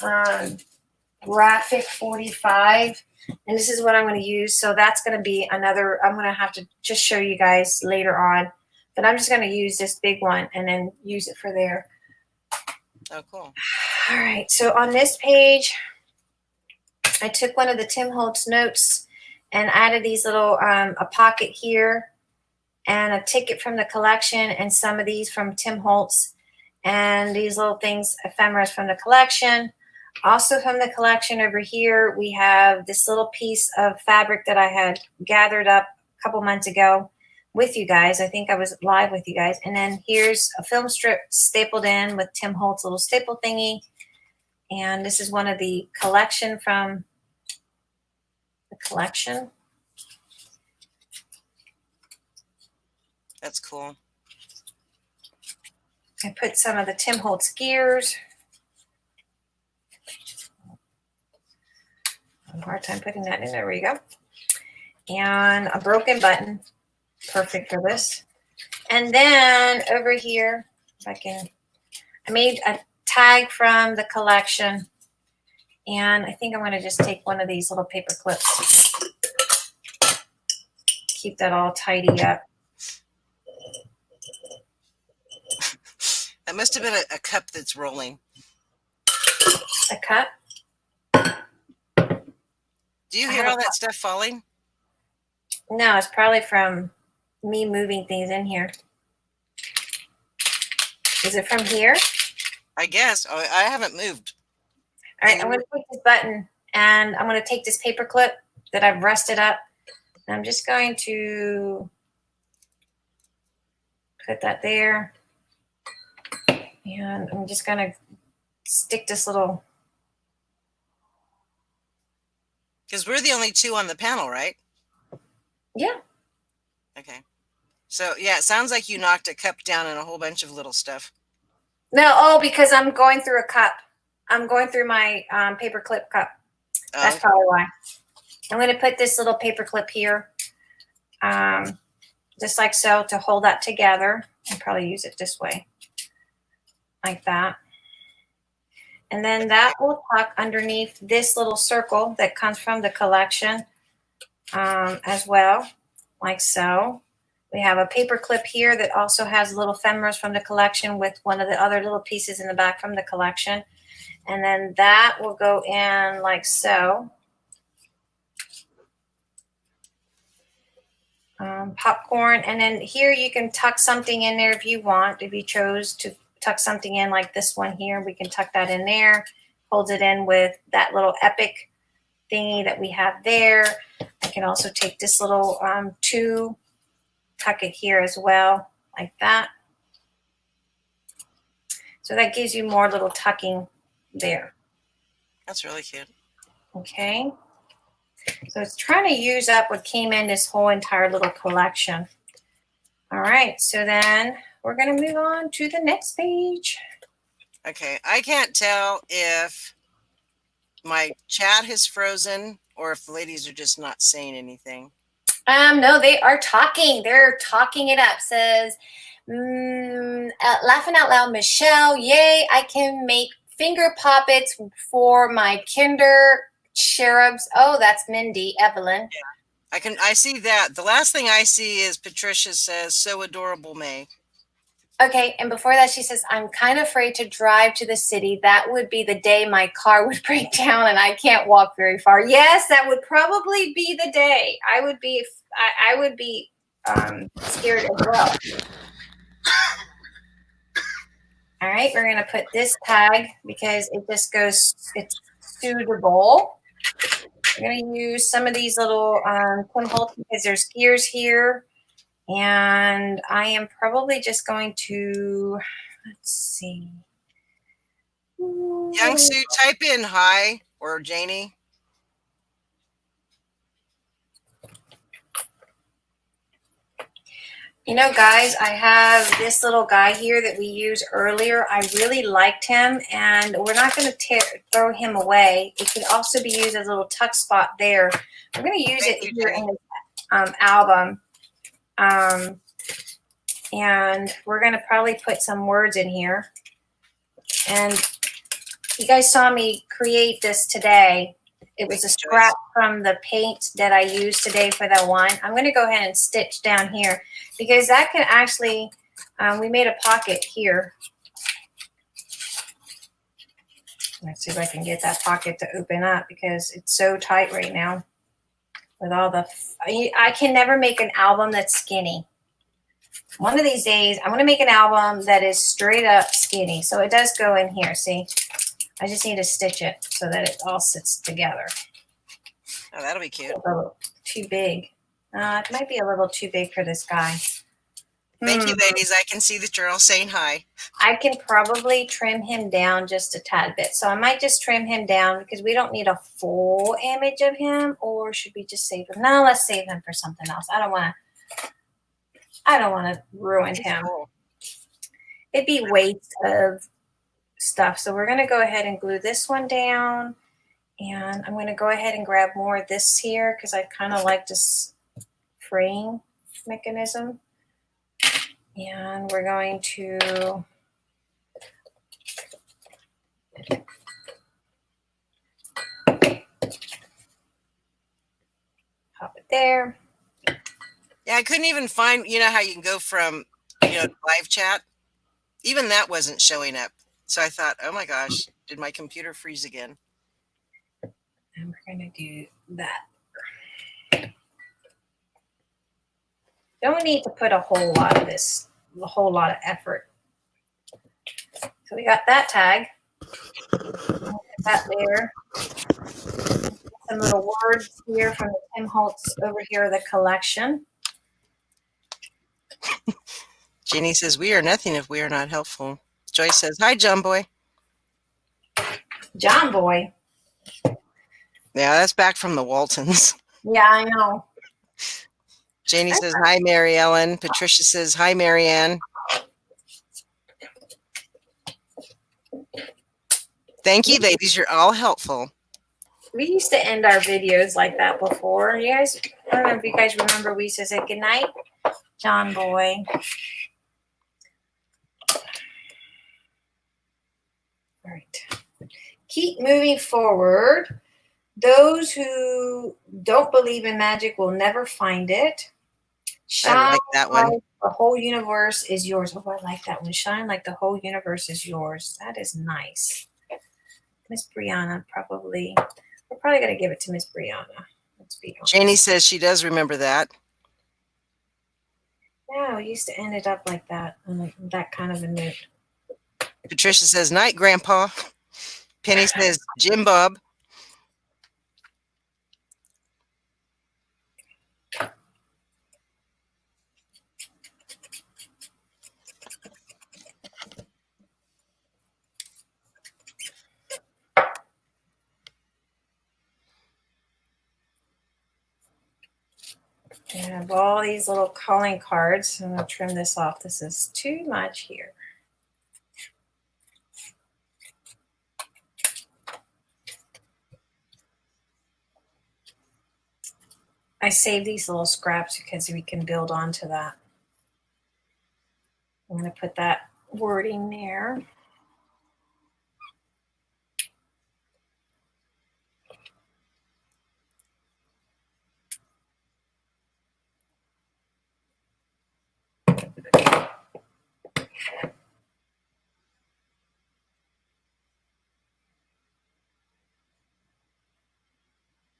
Graphic 45, and this is what I'm going to use. So that's going to be another, I'm going to have to just show you guys later on, but I'm just going to use this big one and then use it for there. Oh, cool. All right, so on this page, I took one of the Tim Holtz notes and added these little, a pocket here, and a ticket from the collection, and some of these from Tim Holtz, and these little things, ephemeras from the collection. Also from the collection over here, we have this little piece of fabric that I had gathered up a couple months ago with you guys. I think I was live with you guys. And then here's a film strip stapled in with Tim Holtz little staple thingy. And this is one of the collection from the collection. That's cool. I put some of the Tim Holtz gears. I have a hard time putting that in. There we go. And a broken button. Perfect for this. And then over here, if I can, I made a tag from the collection. And I think I'm going to just take one of these little paper clips. Keep that all tidy up. That must have been a cup that's rolling. A cup. Do you hear all that stuff falling? No, it's probably from me moving things in here. Is it from here? I guess. Oh, I haven't moved. All right, I'm going to take this button, and I'm going to take this paper clip that I've rusted up, and I'm just going to put that there. And I'm just going to stick this little. Because we're the only 2 on the panel, right? Yeah. Okay. So, yeah, it sounds like you knocked a cup down and a whole bunch of little stuff. No, because I'm going through a cup. I'm going through my paper clip cup. That's probably why. I'm going to put this little paper clip here, just like so, to hold that together. I'll probably use it this way, like that. And then that will tuck underneath this little circle that comes from the collection as well, like so. We have a paper clip here that also has little ephemeras from the collection with one of the other little pieces in the back from the collection. And then that will go in like so. Popcorn. And then here you can tuck something in there if you want. If you chose to tuck something in like this one here, we can tuck that in there. Holds it in with that little epic thingy that we have there. I can also take this little tuck it here as well, like that. So that gives you more little tucking there. That's really cute. Okay. So it's trying to use up what came in this whole entire little collection. All right. So then we're going to move on to the next page. Okay. I can't tell if my chat has frozen or if the ladies are just not saying anything. No, they are talking. They're talking it up. Says, laughing out loud, Michelle, yay, I can make finger puppets for my kinder cherubs. Oh, that's Mindy, Evelyn. I see that. The last thing I see is Patricia says, so adorable, May. Okay, and before that, she says, I'm kind of afraid to drive to the city. That would be the day my car would break down and I can't walk very far. Yes, that would probably be the day. I would be scared as well. All right, we're going to put this tag because it just goes, it's suitable. We're going to use some of these little Tim Holtz because there's gears here. And I am probably just going to, let's see. Young Sue, type in hi or Janie. You know, guys, I have this little guy here that we used earlier. I really liked him, and we're not going to throw him away. It could also be used as a little tuck spot there. We're going to use it here in this album. And we're going to probably put some words in here. And you guys saw me create this today. It was a scrap from the paint that I used today for that one. I'm going to go ahead and stitch down here because that can actually, we made a pocket here. Let's see if I can get that pocket to open up because it's so tight right now with all the, I can never make an album that's skinny. One of these days, I'm going to make an album that is straight up skinny. So it does go in here, see? I just need to stitch it so that it all sits together. Oh, that'll be cute. A little too big. It might be a little too big for this guy. Thank you, ladies. I can see that you're all saying hi. I can probably trim him down just a tad bit. So I might just trim him down because we don't need a full image of him. Or should we just save him? No, let's save him for something else. I don't want to ruin him. Cool. It'd be waste of stuff. So we're going to go ahead and glue this one down. And I'm going to go ahead and grab more of this here because I kind of like this fraying mechanism. And we're going to pop it there. Yeah, I couldn't even find, you know how you can go from, live chat? Even that wasn't showing up. So I thought, oh my gosh, did my computer freeze again? And we're going to do that. Don't need to put a whole lot of this, a whole lot of effort. So we got that tag. That there. Some little words here from the Tim Holtz over here, the collection. Jenny says, we are nothing if we are not helpful. Joyce says, hi, John Boy. John Boy. Yeah, that's back from the Waltons. Yeah, I know. Janie says, hi, Mary Ellen. Patricia says, hi, Mary Ann. Thank you, ladies. You're all helpful. We used to end our videos like that before. You guys, I don't know if you guys remember, we used to say, good night, John Boy. All right. Keep moving forward. Those who don't believe in magic will never find it. Shine I like that one. like the whole universe is yours. Oh, I like that one. Shine like the whole universe is yours. That is nice. Miss Brianna, probably. We're probably going to give it to Miss Brianna. Let's be honest. Janie says she does remember that. Yeah, we used to end it up like that, on that kind of a note. Patricia says, night, Grandpa. Penny says, Jim Bob. I have all these little calling cards. I'm going to trim this off. This is too much here. I save these little scraps because we can build onto that. I'm going to put that wording there.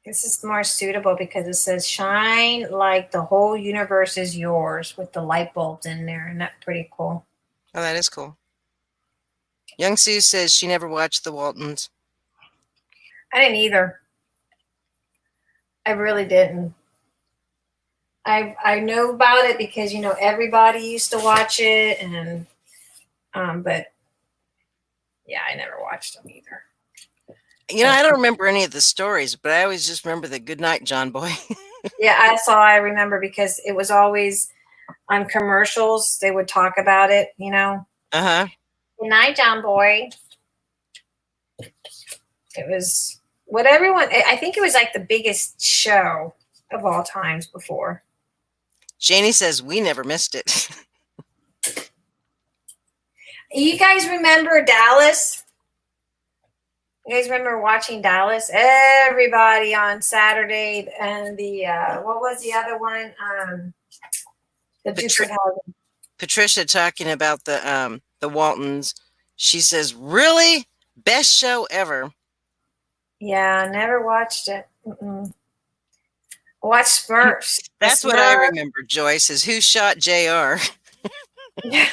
This is more suitable because it says shine like the whole universe is yours with the light bulbs in there. And that's pretty cool. Oh, that is cool. Young Sue says she never watched the Waltons. I didn't either. I really didn't. I know about it because, you know, everybody used to watch it, and but yeah, I never watched them either. You know, I don't remember any of the stories, but I always just remember the Good Night, John Boy. Yeah, that's all I remember because it was always on commercials. They would talk about it, you know. Uh-huh. Good night, John Boy. It was what everyone, I think it was like the biggest show of all times before. Janie says we never missed it. You guys remember Dallas? You guys remember watching Dallas? Everybody on Saturday, and the what was the other one? The Dukes of Hazzard. Patricia talking about the Waltons. She says, "Really? Best show ever." Yeah, never watched it. Watched Smurfs. That's what I remember. Joyce is who shot JR. Yeah.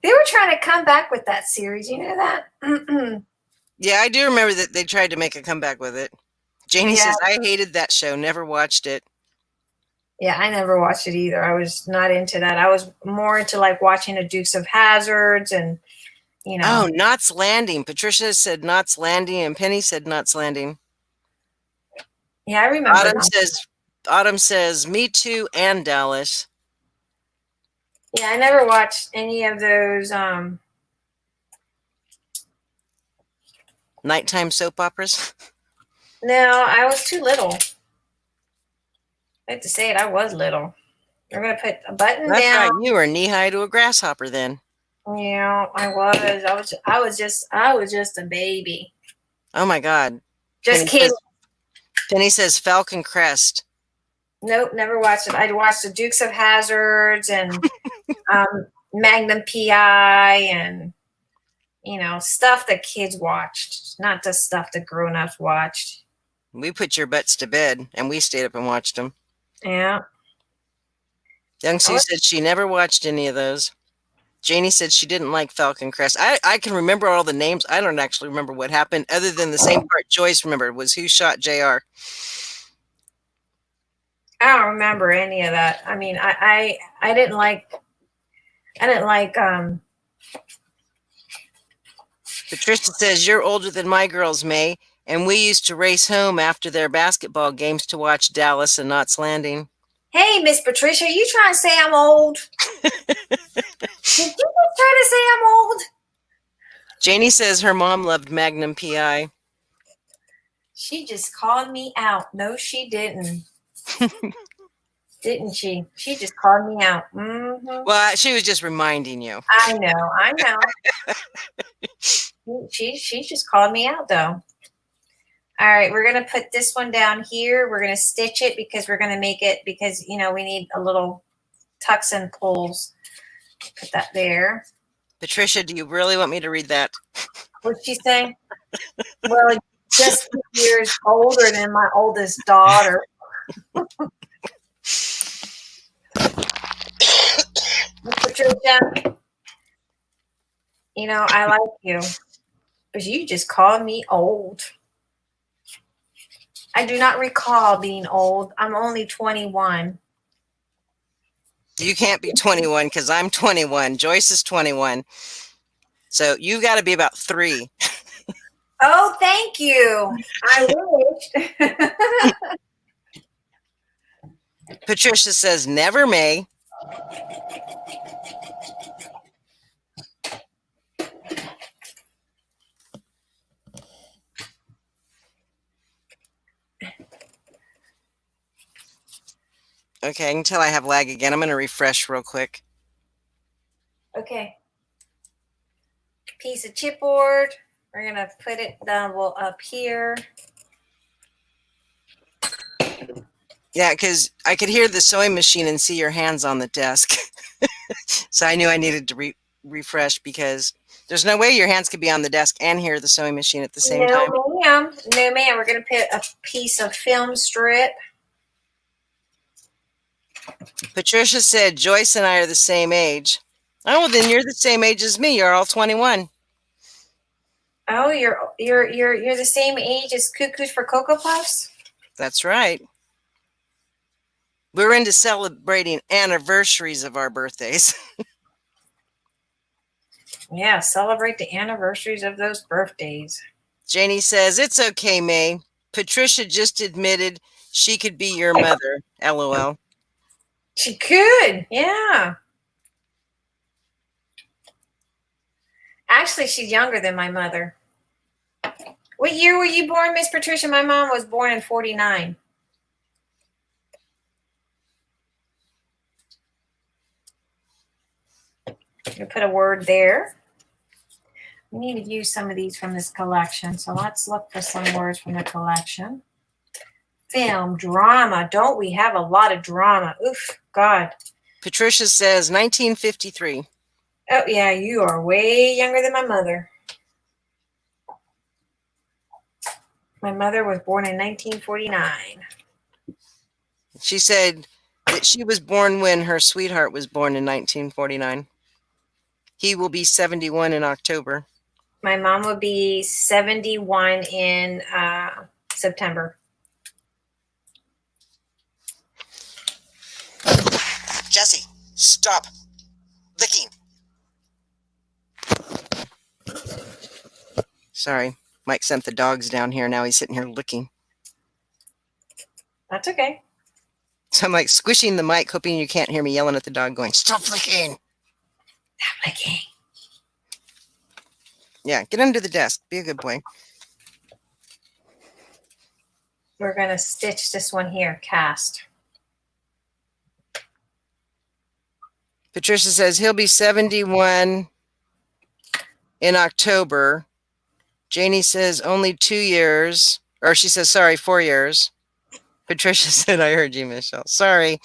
They were trying to come back with that series. You know that? Yeah, I do remember that they tried to make a comeback with it. Janie says, I hated that show. Never watched it. Yeah, I never watched it either. I was not into that. I was more into like watching the Dukes of Hazzards and, you know. Oh, Knots Landing. Patricia said Knots Landing and Penny said Knots Landing. Yeah, I remember. Autumn says me too and Dallas. Yeah, I never watched any of those nighttime soap operas. No, I was too little. I have to say it, I was little. We're gonna put a button That's down. right. You were knee high to a grasshopper then. Yeah, I was just a baby. Oh my God. Just kidding. Penny says Falcon Crest. Nope, never watched it. I watched the Dukes of Hazzards and Magnum PI and, you know, stuff that kids watched, not the stuff that grown-ups watched. We put your butts to bed and we stayed up and watched them. Yeah. Young Sue said she never watched any of those. Janie said she didn't like Falcon Crest. I can remember all the names. I don't actually remember what happened other than the same part Joyce remembered was who shot JR. I don't remember any of that. I mean, I didn't like Patricia says you're older than my girls, May, and we used to race home after their basketball games to watch Dallas and Knots Landing. Hey, Miss Patricia, you trying to say I'm old? Did you just try to say I'm old? Janie says her mom loved Magnum PI. She just called me out. No, she didn't. Didn't she? She just called me out. Mm-hmm. Well, she was just reminding you. I know. She just called me out, though. All right, we're going to put this one down here. We're going to stitch it because we're going to make it because, you know, we need a little tucks and pulls. Put that there. Patricia, do you really want me to read that? What'd she say? Well, just 2 years older than my oldest daughter. Patricia, you know, I like you, but you just called me old. I do not recall being old. I'm only 21. You can't be 21 because I'm 21. Joyce is 21. So you got to be about 3. Oh, thank you. I wish. Patricia says, never may. Okay, I can tell I have lag again. I'm going to refresh real quick. Okay. Piece of chipboard. We're going to put it down up here. Yeah, because I could hear the sewing machine and see your hands on the desk. So I knew I needed to refresh because there's no way your hands could be on the desk and hear the sewing machine at the same time. No, ma'am. No, ma'am. We're going to put a piece of film strip. Patricia said Joyce and I are the same age. Oh, well, then you're the same age as me. You're all 21. Oh, you're the same age as Cuckoos for Cocoa Puffs? That's right. We're into celebrating anniversaries of our birthdays. Yeah, celebrate the anniversaries of those birthdays. Janie says, it's okay, May. Patricia just admitted she could be your mother. LOL. She could, yeah. Actually, she's younger than my mother. What year were you born, Miss Patricia? My mom was born in 49. You put a word there. We need to use some of these from this collection. So let's look for some words from the collection. Film, drama. Don't we have a lot of drama? Oof, God. Patricia says 1953. Oh, yeah, you are way younger than my mother. My mother was born in 1949. She said that she was born when her sweetheart was born in 1949. He will be 71 in October. My mom would be 71 in September. Jesse, stop licking. Sorry, Mike sent the dogs down here. Now he's sitting here licking. That's okay. So I'm like squishing the mic, hoping you can't hear me yelling at the dog going, stop licking. Stop licking. Yeah, get under the desk. Be a good boy. We're going to stitch this one here, cast. Patricia says he'll be 71 in October. Janie says only 2 years. Or she says, sorry, 4 years. Patricia said, I heard you, Michelle. Sorry.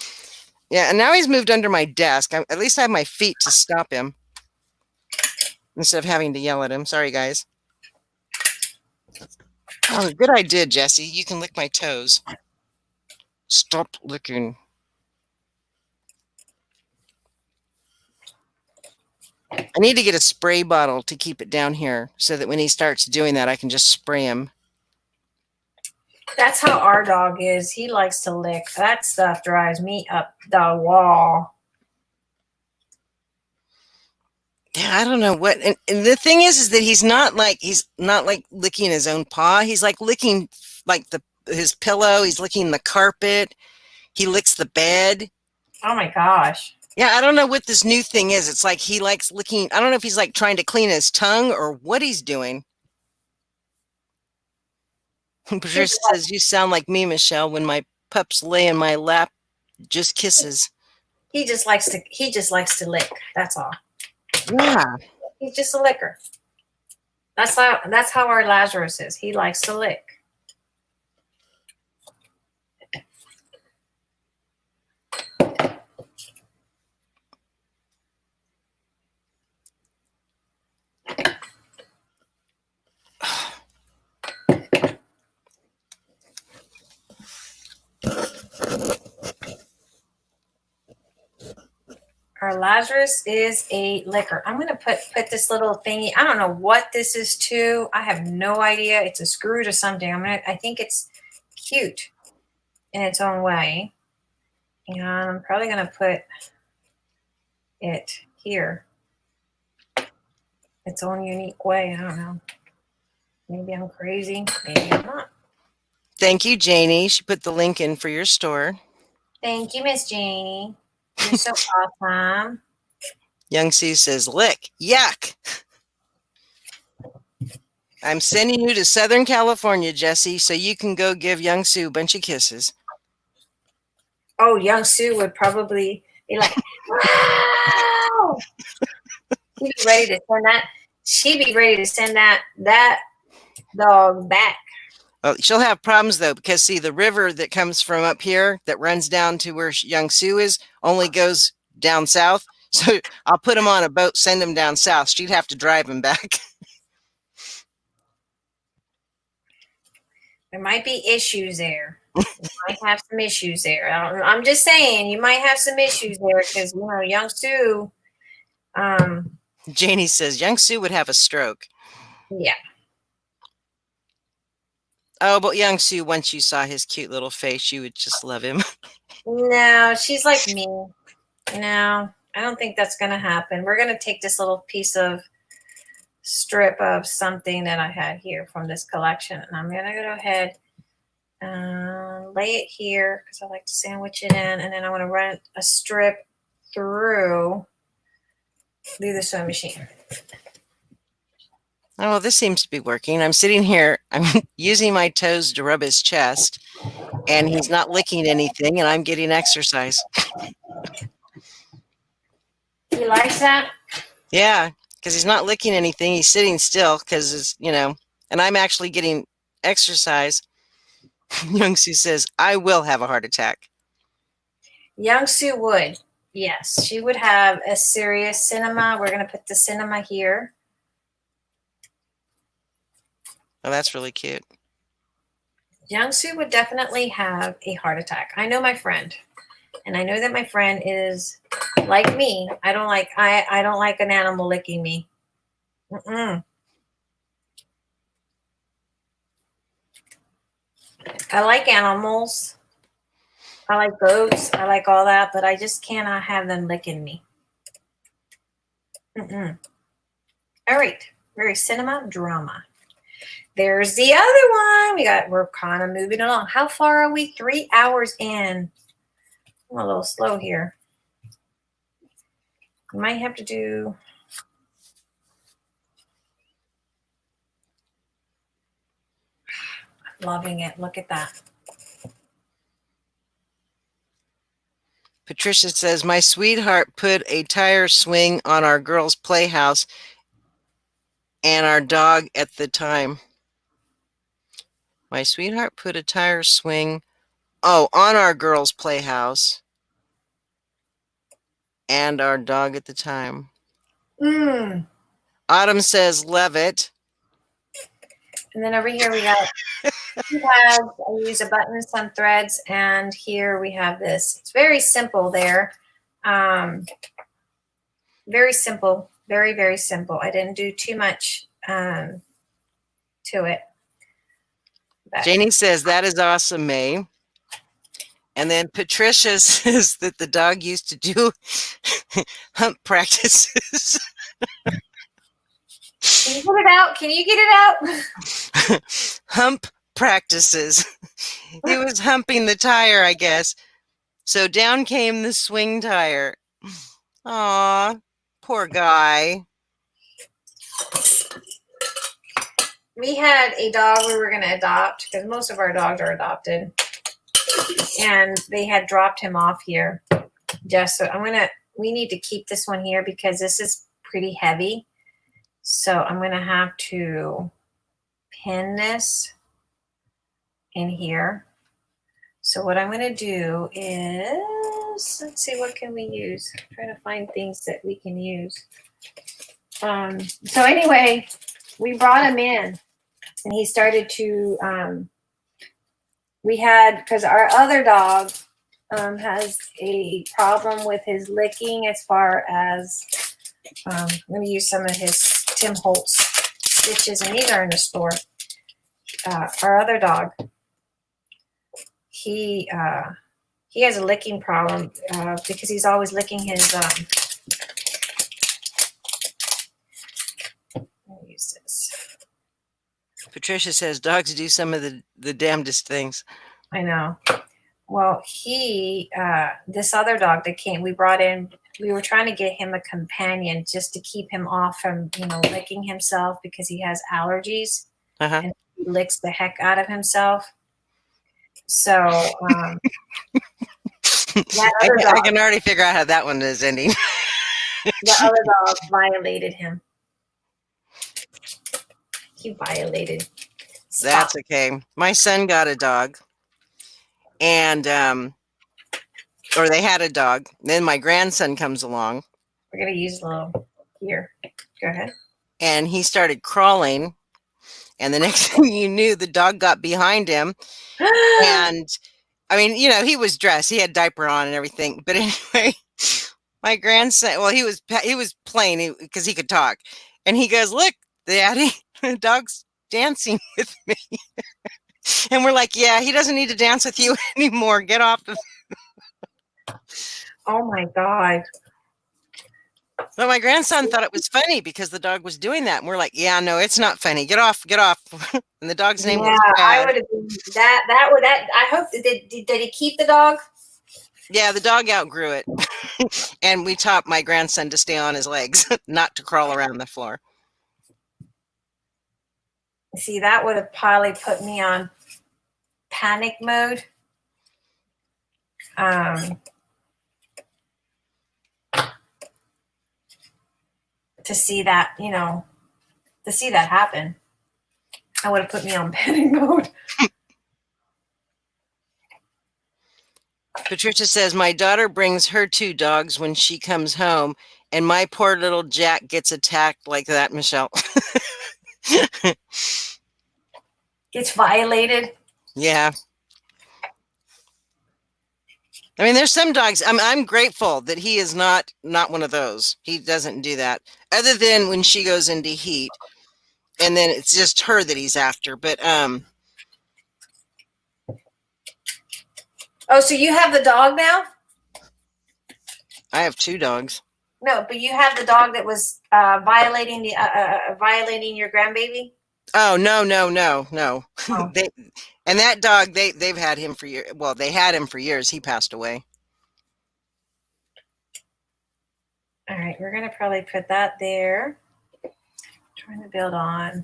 Yeah, and now he's moved under my desk. At least I have my feet to stop him instead of having to yell at him. Sorry, guys. Oh, good idea, Jesse. You can lick my toes. Stop licking. I need to get a spray bottle to keep it down here so that when he starts doing that, I can just spray him. That's how our dog is. He likes to lick. That stuff drives me up the wall. Yeah, I don't know what. And the thing is that he's not like licking his own paw. He's like licking like his pillow. He's licking the carpet. He licks the bed. Oh my gosh. Yeah, I don't know what this new thing is. It's like he likes licking. I don't know if he's like trying to clean his tongue or what he's doing. Patricia says, you sound like me, Michelle, when my pups lay in my lap, just kisses. He just likes to lick. That's all. Yeah. He's just a licker. That's how our Lazarus is. He likes to lick. Our Lazarus is a licker. I'm going to put this little thingy. I don't know what this is to. I have no idea. It's a screw to something. I think it's cute in its own way. And I'm probably going to put it here. Its own unique way. I don't know. Maybe I'm crazy. Maybe I'm not. Thank you, Janie. She put the link in for your store. Thank you, Miss Janie. You're so awesome. Young Sue says, lick. Yuck. I'm sending you to Southern California, Jesse, so you can go give Young Sue a bunch of kisses. Oh, Young Sue would probably be like, wow. She'd be ready to send that. She'd be ready to send that dog back. Well, she'll have problems, though, because, see, the river that comes from up here that runs down to where Young Sue is only goes down south. So I'll put him on a boat, send him down south. She'd have to drive him back. There might be issues there. You might have some issues there. I'm just saying, you might have some issues there because, Young Sue, Janie says, Young Sue would have a stroke. yeah. Oh, but Young Sue, once you saw his cute little face, you would just love him. No, she's like me. No, I don't think that's going to happen. We're going to take this little piece of strip of something that I had here from this collection, and I'm going to go ahead and lay it here because I like to sandwich it in, and then I want to run a strip through the sewing machine. Oh, well, this seems to be working. I'm sitting here. I'm using my toes to rub his chest, and he's not licking anything, and I'm getting exercise. He likes that? Yeah, because he's not licking anything. He's sitting still because it's, and I'm actually getting exercise. Young Sue says, I will have a heart attack. Young Sue would. Yes, she would have a serious cinema. We're going to put the cinema here. Oh, that's really cute. Young Sue would definitely have a heart attack. I know my friend, and I know that my friend is like me. I don't like an animal licking me. I like animals. I like goats. I like all that, but I just cannot have them licking me. All right. Very cinema drama. There's the other one. We're kind of moving along. How far are we? 3 hours in. I'm a little slow here. I might have to do. I'm loving it. Look at that. Patricia says, my sweetheart put a tire swing on our girls' playhouse and our dog at the time. My sweetheart put a tire swing, on our girls' playhouse and our dog at the time. Autumn says, love it. And then over here we got I use a button, some threads, and here we have this. It's very simple there. Very simple. Very, very simple. I didn't do too much to it. But Janie says, that is awesome, May. And then Patricia says that the dog used to do hump practices. Can you get it out? Can you get it out? Hump practices. He was humping the tire, I guess. So down came the swing tire. Aw, poor guy. We had a dog we were going to adopt because most of our dogs are adopted. And they had dropped him off here. Just so we need to keep this one here because this is pretty heavy. So I'm going to have to pin this in here. So what I'm going to do is, let's see, what can we use? I'm trying to find things that we can use. So anyway, we brought him in and he started to, because our other dog has a problem with his licking as far as, I'm going to use some of his Tim Holtz stitches, and these are in the store. Our other dog, he has a licking problem because he's always licking his, let me use this. Patricia says dogs do some of the damnedest things. I know. Well, this other dog that came, we brought in, we were trying to get him a companion just to keep him off from, licking himself because he has allergies Uh-huh. and he licks the heck out of himself. So, that other I dog, can already figure out how that one is ending. the other dog violated him. He violated. That's Stop. okay. My son got a dog, and or they had a dog. Then my grandson comes along, We're going to use a little here. Go ahead. and he started crawling. And the next thing you knew, the dog got behind him. And I mean, he was dressed. He had diaper on and everything. But anyway, my grandson, well, he was playing because he could talk. And he goes, "Look, Daddy, the dog's dancing with me." And we're like, "Yeah, he doesn't need to dance with you anymore. Get off of." Oh my God. But my grandson thought it was funny because the dog was doing that. And we're like, "Yeah, no, it's not funny. Get off, get off." And the dog's name was I Chad. would have been that. I hope, did he keep the dog? Yeah, the dog outgrew it. And we taught my grandson to stay on his legs, not to crawl around the floor. See, that would have probably put me on panic mode. To see that, happen, I would have put me on panic mode. Patricia says, "My daughter brings her 2 dogs when she comes home, and my poor little Jack gets attacked like that, Michelle." Gets violated. Yeah. I mean, there's some dogs. I'm grateful that he is not one of those. He doesn't do that, other than when she goes into heat, and then it's just her that he's after. But Oh, so you have the dog now? I have 2 dogs. No, but you have the dog that was violating your grandbaby. Oh, no. Oh. And that dog, they've had him for years. Well, they had him for years. He passed away. All right, we're gonna probably put that there. Trying to build on.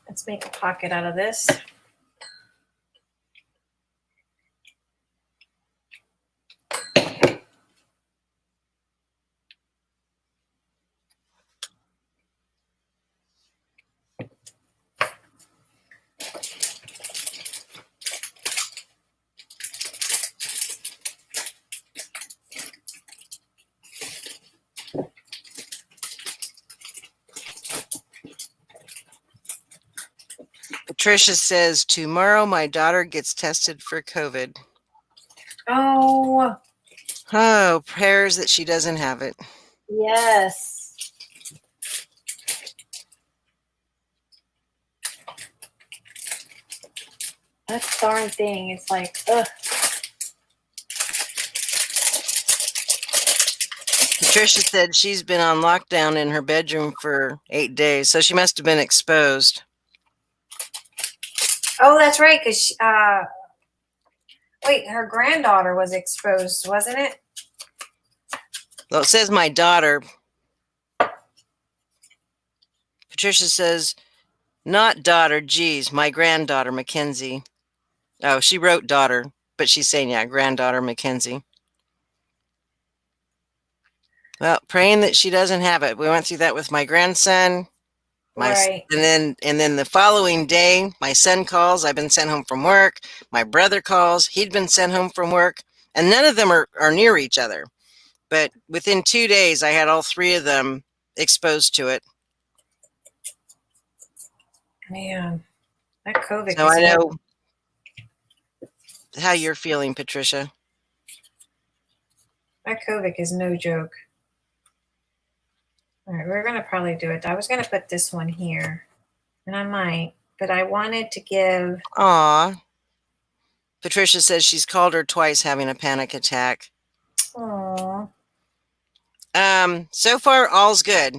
Let's make a pocket out of this. Patricia says, "Tomorrow my daughter gets tested for COVID." Oh, Oh, prayers that she doesn't have it. yes. That darn thing. It's like, ugh. Patricia said she's been on lockdown in her bedroom for 8 days, so she must have been exposed. Oh, that's right. Because wait, her granddaughter was exposed, wasn't it? Well, it says my daughter. Patricia says, "Not daughter, geez, my granddaughter, Mackenzie." Oh, she wrote daughter, but she's saying, yeah, granddaughter, Mackenzie. Well, praying that she doesn't have it. We went through that with my grandson. Right. And then the following day, my son calls. I've been sent home from work. My brother calls. He'd been sent home from work. And none of them are near each other. But within 2 days, I had all 3 of them exposed to it. Man, that COVID. So I know how you're feeling, Patricia. That COVID is no joke. All right, we're going to probably do it. I was going to put this one here, and I might, but I wanted to give. Aw. Patricia says she's called her twice having a panic attack. Aww. So far, all's good.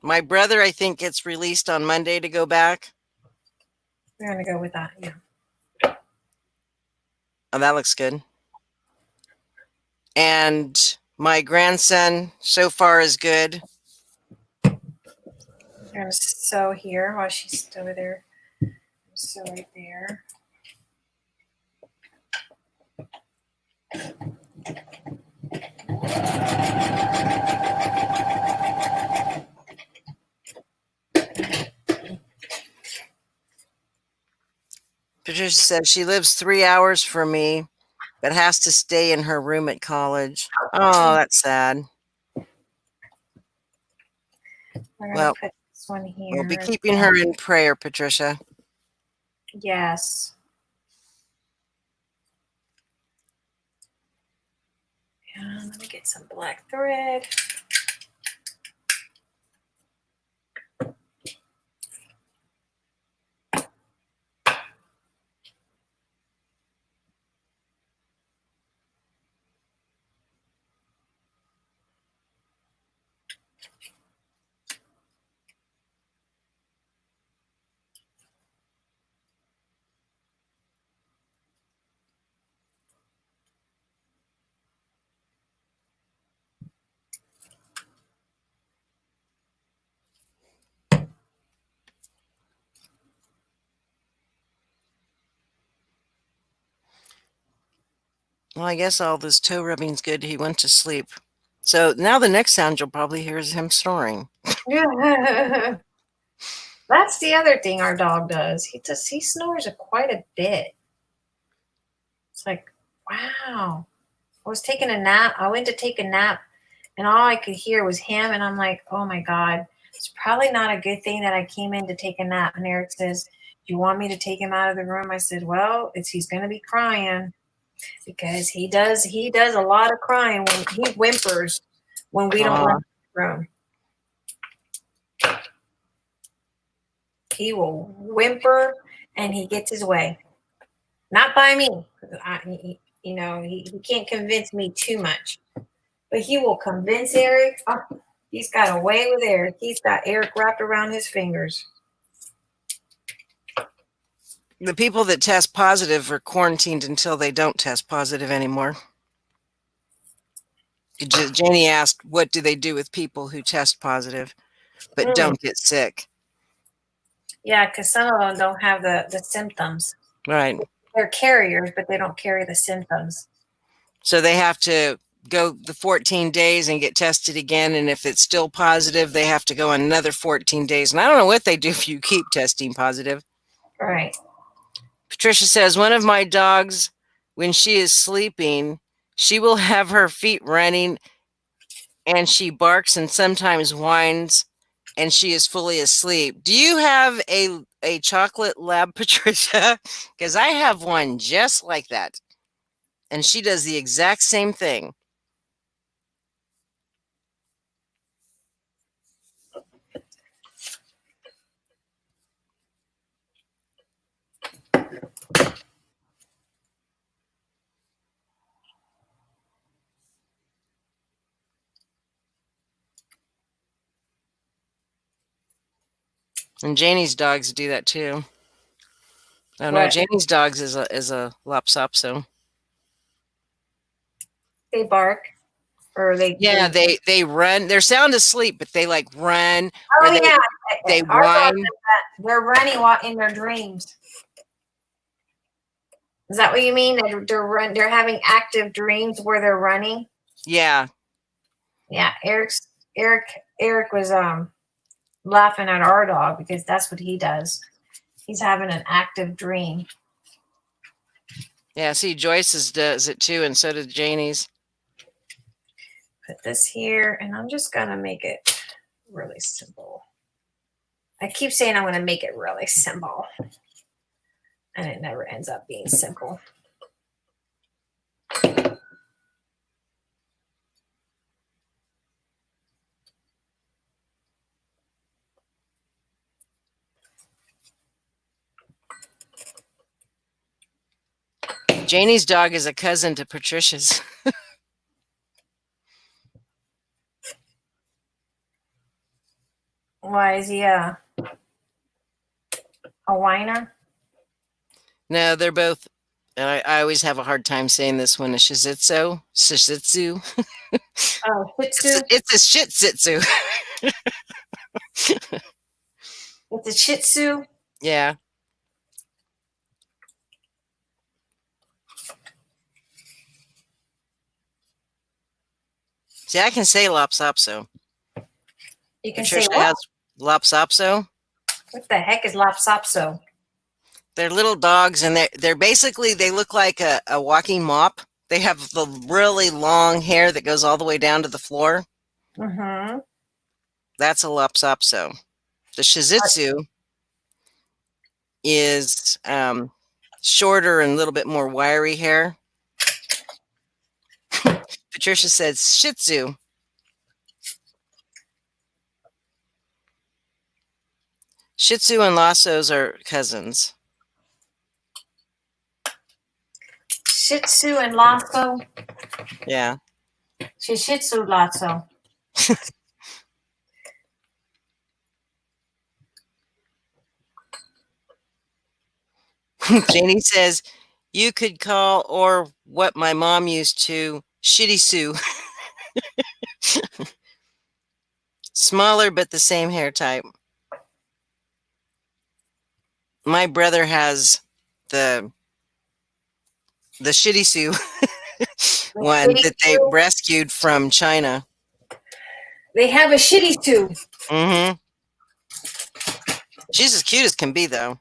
My brother, I think, gets released on Monday to go back. We're gonna go with that. Yeah. Oh, that looks good. And my grandson, so far, is good. I'm gonna sew here while she's over there. Sew right there. Patricia says she lives 3 hours from me, but has to stay in her room at college. Oh, that's sad. We're gonna Well, put this one here. we'll be keeping her in prayer, Patricia. Yes. And let me get some black thread. Well, I guess all this toe rubbing's good. He went to sleep. So now the next sound you'll probably hear is him snoring. Yeah. That's the other thing our dog does. He snores quite a bit. It's like, wow. I was taking a nap. I went to take a nap and all I could hear was him. And I'm like, oh my God, it's probably not a good thing that I came in to take a nap. And Eric says, do you want me to take him out of the room? I said, well, he's going to be crying because he does a lot of crying when he whimpers when we don't let him in the room. He will whimper and he gets his way. Not by me. He can't convince me too much. But he will convince Eric. Oh, he's got a way with Eric. He's got Eric wrapped around his fingers. The people that test positive are quarantined until they don't test positive anymore. Janie asked, what do they do with people who test positive but don't get sick? Yeah, because some of them don't have the symptoms. Right. They're carriers, but they don't carry the symptoms. So they have to go the 14 days and get tested again. And if it's still positive, they have to go another 14 days. And I don't know what they do if you keep testing positive. Right. Patricia says, one of my dogs, when she is sleeping, she will have her feet running and she barks and sometimes whines and she is fully asleep. Do you have a chocolate lab, Patricia? Because I have one just like that. And she does the exact same thing. And Janie's dogs do that too. Oh no, What? Janie's dogs is a Lopsopso. They bark, or they run. They're sound asleep, but they like run. Oh or yeah, they our dogs whine. do that. They're running in their dreams. Is that what you mean? They're having active dreams where they're running. Yeah. Yeah, Eric was laughing at our dog because that's what he does. He's having an active dream. Yeah, see, Joyce's does it too, and so does Janie's. Put this here, and I'm just gonna make it really simple. I keep saying I'm gonna make it really simple, and it never ends up being simple. Janie's dog is a cousin to Patricia's. Why is he a whiner? No, they're both. And I always have a hard time saying this one. A Shih Tzu. Shih Tzu. Oh, Shih Tzu. It's a Shih Tzu. It's a Shih Tzu. Yeah. See, I can say Lopsopso. You can Patricia say what? has Lopsopso. What the heck is Lopsopso? They're little dogs, and they're basically, they look like a walking mop. They have the really long hair that goes all the way down to the floor. Mm-hmm. That's a Lopsopso. The Shih Tzu is shorter and a little bit more wiry hair. Patricia said Shih Tzu. Shih Tzu and Lassos are cousins. Shih Tzu and Lasso. Yeah. Shih Tzu Lasso. Janie says, you could call, or what my mom used to, Shitty Sue. Smaller, but the same hair type. My brother has the Shitty Sue one that they rescued from China. They have a Shih Tzu. Mm-hmm. She's as cute as can be, though.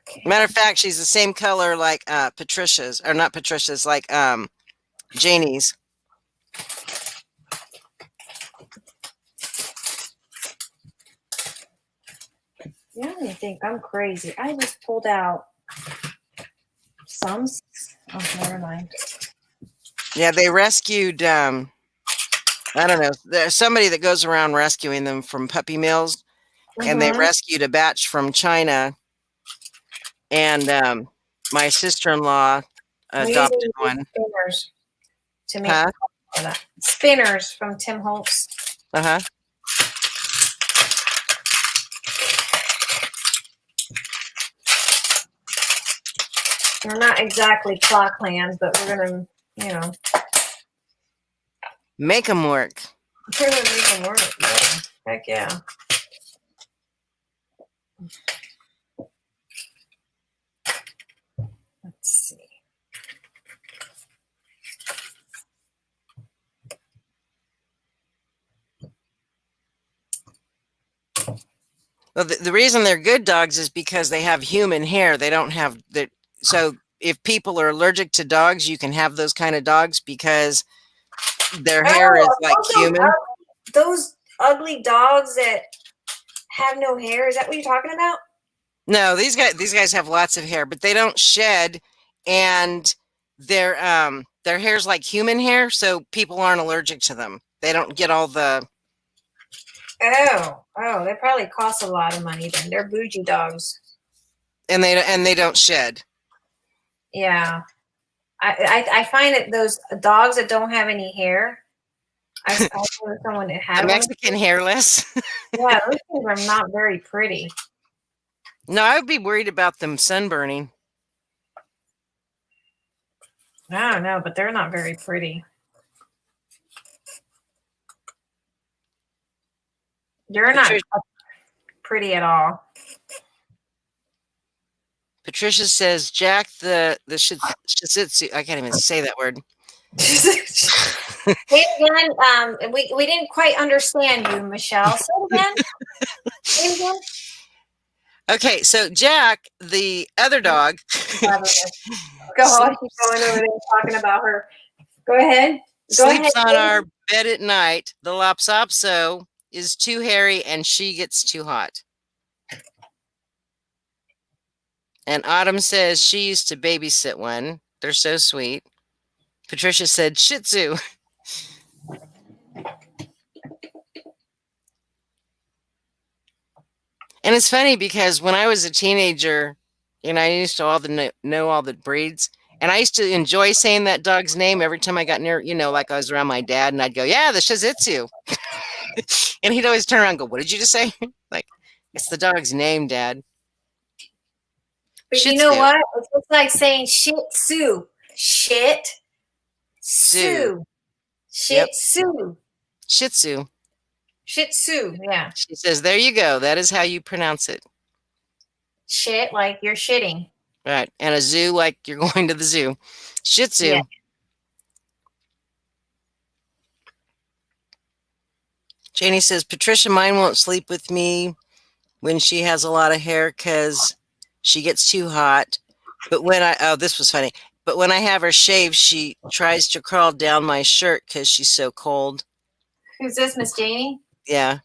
Okay. Matter of fact, she's the same color like Patricia's, or not Patricia's, like Janie's. You don't think I'm crazy. I just pulled out some. Oh, never mind. Yeah, they rescued, I don't know, there's somebody that goes around rescuing them from puppy mills, and they rescued a batch from China, and my sister-in-law adopted one. Spinners to make Huh? that. Spinners from Tim Holtz. Uh-huh. They're not exactly claw clans, but we're gonna, you know, Make them work. we're gonna make them work. Yeah. Heck yeah. Let's see. Well, the reason they're good dogs is because they have human hair. They don't have that. So if people are allergic to dogs, you can have those kind of dogs because their hair is like human. Those ugly dogs that have no hair. Is that what you're talking about? No, these guys have lots of hair, but they don't shed, and their hair's like human hair, so people aren't allergic to them. They don't get all the. Oh, they probably cost a lot of money then. They're bougie dogs. And they don't shed. Yeah. I find that those dogs that don't have any hair, I saw someone that had The one. Mexican hairless. Yeah, those things are not very pretty. No, I would be worried about them sunburning. I don't know, but they're not very pretty. They're not pretty at all. Patricia says, Jack, the Shih Tzu. I can't even say that word. Say it again. We didn't quite understand you, Michelle. Say it again. Say it again. Okay, so Jack, the other dog. Go on, keep going over there talking about her. Go ahead. Sleeps on our bed at night. The Lopsopso is too hairy and she gets too hot. And Autumn says she used to babysit one. They're so sweet. Patricia said Shih Tzu. And it's funny because when I was a teenager, I used to know all the breeds, and I used to enjoy saying that dog's name every time I got near, like I was around my dad, and I'd go, "Yeah, the Shih Tzu," and he'd always turn around and go, "What did you just say?" Like, it's the dog's name, Dad. But Shih you know Tzu. what? It's just like saying shit Sue. Shit Zoo. Sue. Yep. Shit Sue. Shih Tzu. Shih Tzu. Yeah. She says, "There you go. That is how you pronounce it." Shit like you're shitting. Right. And a zoo like you're going to the zoo. Shih Tzu. Yeah. Janie says, Patricia, mine won't sleep with me when she has a lot of hair because she gets too hot. But this was funny. But when I have her shaved, she tries to crawl down my shirt because she's so cold. Who's this, Miss Janie? Yeah.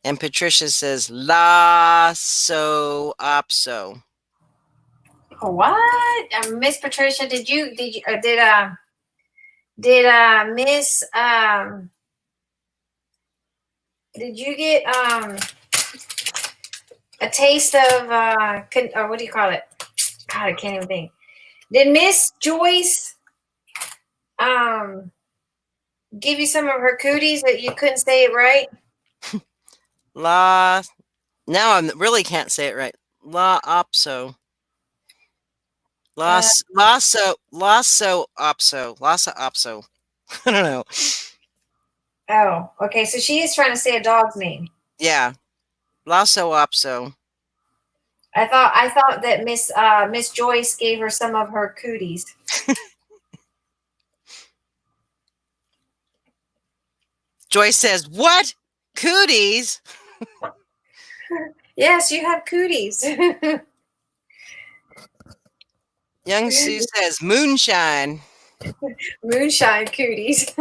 And Patricia says, La so opso. What? Miss Patricia, did Miss did you get a taste of or what do you call it? God, I can't even think. Did Miss Joyce give you some of her cooties that you couldn't say it right? La. Now I really can't say it right. La opso. Lasso opso. I don't know. Oh, okay. So she is trying to say a dog's name. Yeah. Lasso opso. I thought that Miss Joyce gave her some of her cooties. Joyce says, "What? Cooties?" Yes, you have cooties. Young Sue says, "Moonshine." Moonshine cooties.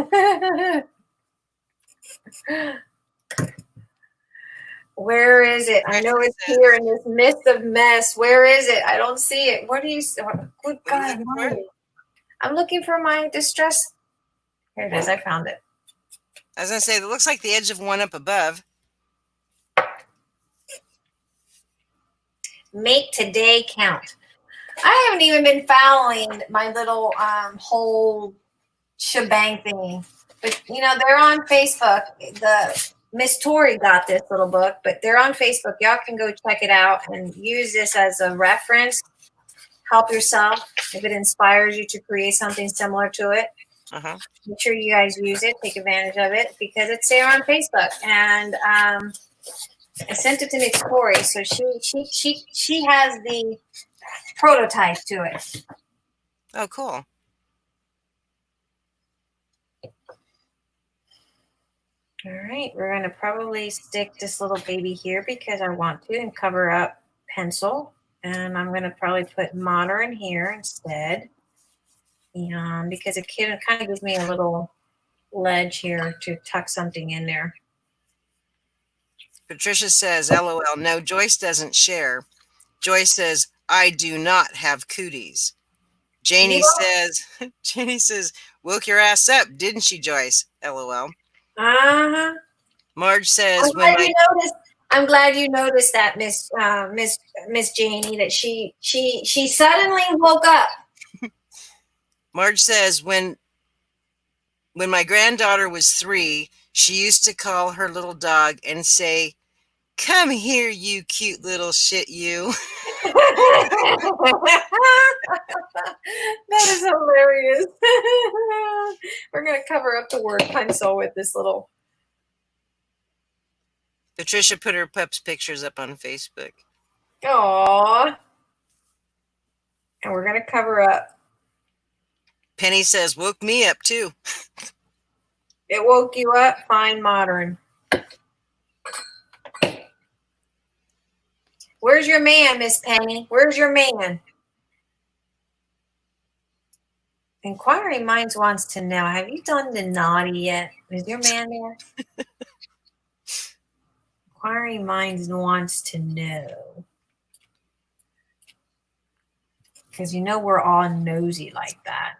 Where is it? I know it's here in this midst of mess. Where is it? I don't see it. What do you see? Good God. I'm looking for my distress. Here it is. I found it. I was going to say, it looks like the edge of one up above. Make today count. I haven't even been following my little whole shebang thingy. But, they're on Facebook. The Miss Tori got this little book, but they're on Facebook. Y'all can go check it out and use this as a reference. Help yourself if it inspires you to create something similar to it. Make sure you guys use it, take advantage of it, because it's there on Facebook. And I sent it to Miss Tori, so she has the prototype to it. Oh, cool. All right, we're going to probably stick this little baby here because I want to, and cover up pencil. And I'm going to probably put modern here instead. And because it kind of gives me a little ledge here to tuck something in there. Patricia says, LOL, no, Joyce doesn't share. Joyce says, I do not have cooties. Janie says, woke your ass up, didn't she, Joyce? LOL. Uh-huh. Marge says, I'm glad you noticed that, Miss Janie, that she suddenly woke up. Marge says, when my granddaughter was 3, she used to call her little dog and say, come here, you cute little shit, you. That is hilarious. We're going to cover up the word pencil with this little. Patricia put her pup's pictures up on Facebook. Aww. And we're going to cover up. Penny says, woke me up too. It woke you up? Fine, modern. Where's your man, Miss Penny? Where's your man? Inquiring Minds wants to know, have you done the naughty yet? Is your man there? Inquiring Minds wants to know. Because we're all nosy like that.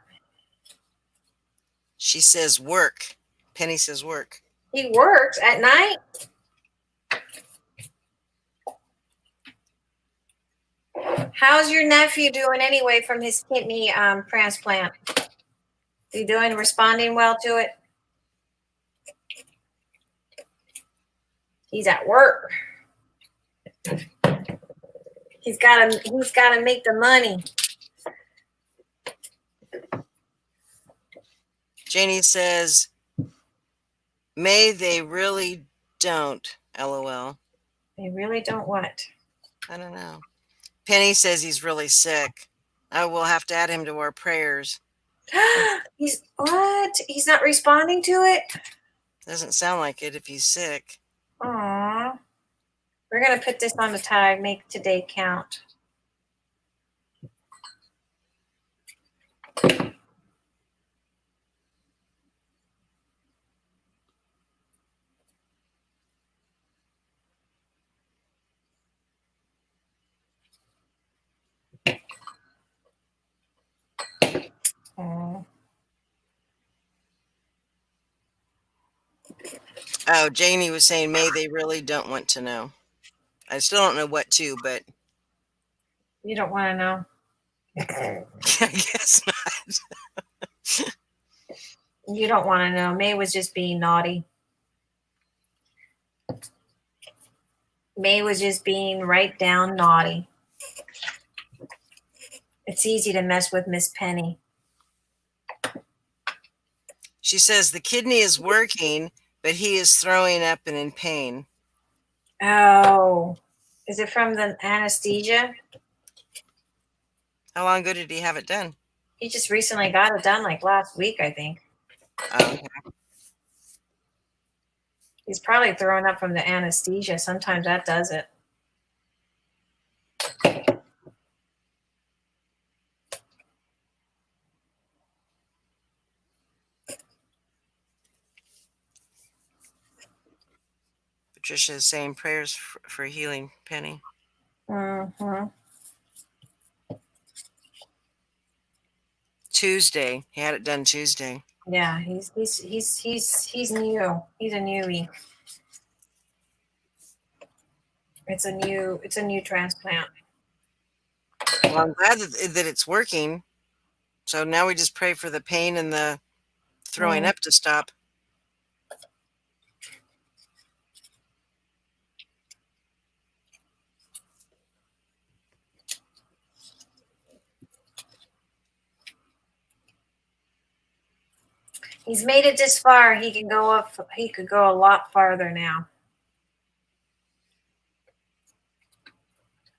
She says work. Penny says work. He works at night? How's your nephew doing anyway from his kidney transplant? You responding well to it? He's at work. He's gotta make the money. Janie says, May they really don't. LOL. They really don't what? I don't know. Penny says he's really sick. I will have to add him to our prayers. He's what? He's not responding to it? Doesn't sound like it if he's sick. Aww. We're gonna put this on the tag, make today count. Aww. Oh, Janie was saying, May they really don't want to know. I still don't know what to, but You don't want to know. I guess not. You don't want to know. May was just being naughty. May was just being right down naughty. It's easy to mess with Miss Penny. She says the kidney is working, but he is throwing up and in pain. Oh, is it from the anesthesia? How long ago did he have it done? He just recently got it done, like last week, I think. Oh, okay. He's probably throwing up from the anesthesia. Sometimes that does it. Patricia is saying prayers for healing, Penny. Mm-hmm. Tuesday. He had it done Tuesday. Yeah, he's new. He's a newie. It's a new transplant. Well, I'm glad that it's working. So now we just pray for the pain and the throwing up to stop. He's made it this far. He can go up. He could go a lot farther now.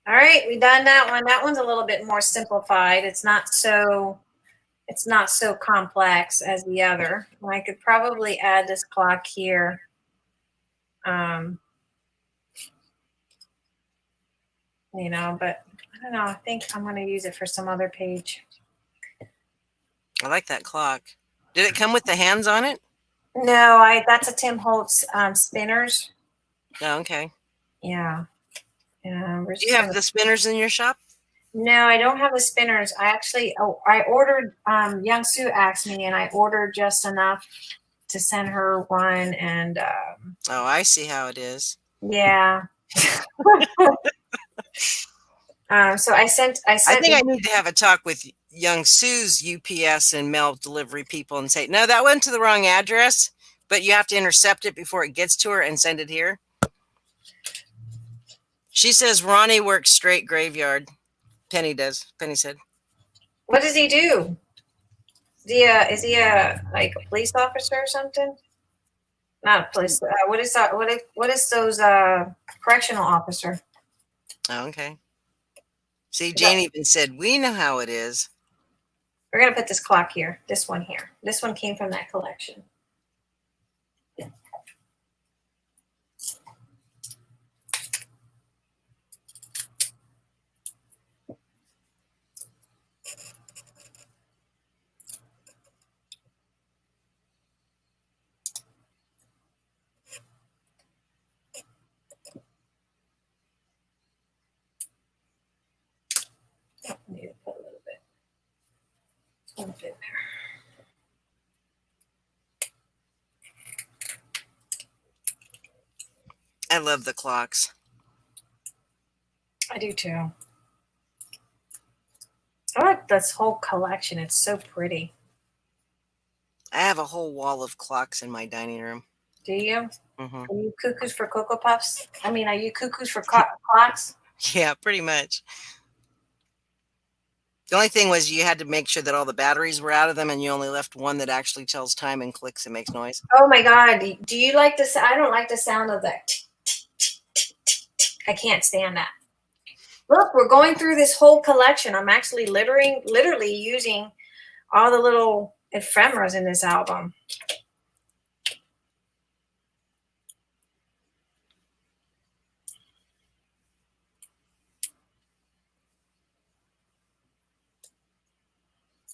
All right, we done that one. That one's a little bit more simplified. It's not so complex as the other. I could probably add this clock here. But I don't know. I think I'm going to use it for some other page. I like that clock. Did it come with the hands on it? No, that's a Tim Holtz spinners. Oh, okay. Yeah. Do you have the spinners in your shop? No, I don't have the spinners. I ordered, Young Sue asked me, and I ordered just enough to send her one. And oh, I see how it is. yeah. So I think I need to have a talk with Young Sue's UPS and mail delivery people and say, no, that went to the wrong address, but you have to intercept it before it gets to her and send it here. She says Ronnie works straight graveyard. Penny does. Penny said. What does he do? Is he a police officer or something? Not a police. What is that? What is those correctional officer? Oh, okay. See, Jane even said, we know how it is. We're going to put this clock here. This one here. This one came from that collection. I need to put a little bit. A little bit there. I love the clocks. I do too. I like this whole collection. It's so pretty. I have a whole wall of clocks in my dining room. Do you? Hmm. Are you cuckoos for Cocoa Puffs? I mean, are you cuckoos for clocks? Yeah, pretty much. The only thing was you had to make sure that all the batteries were out of them, and you only left one that actually tells time and clicks and makes noise. Oh my God. Do you like this? I don't like the sound of that. I can't stand that. Look, we're going through this whole collection. I'm actually literally using all the little ephemeras in this album.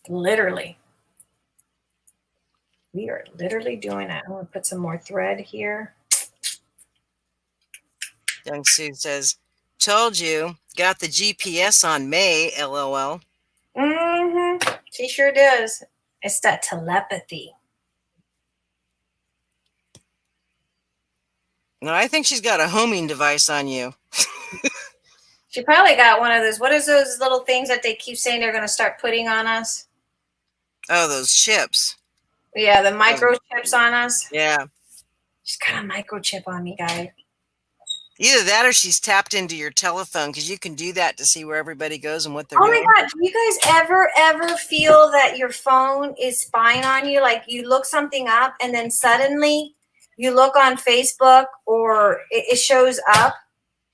Literally. We are literally doing it. I'm going to put some more thread here. Young Sue says, "Told you, got the GPS on May, LOL." Mm-hmm. She sure does. It's that telepathy. No, I think she's got a homing device on you. She probably got one of those. What is those little things that they keep saying they're going to start putting on us? Oh, those chips. Yeah, the microchips on us. Yeah. She's got a microchip on me, guys. Either that or she's tapped into your telephone, because you can do that to see where everybody goes and what they're Oh doing. my God. Do you guys ever feel that your phone is spying on you? Like you look something up and then suddenly you look on Facebook or it shows up?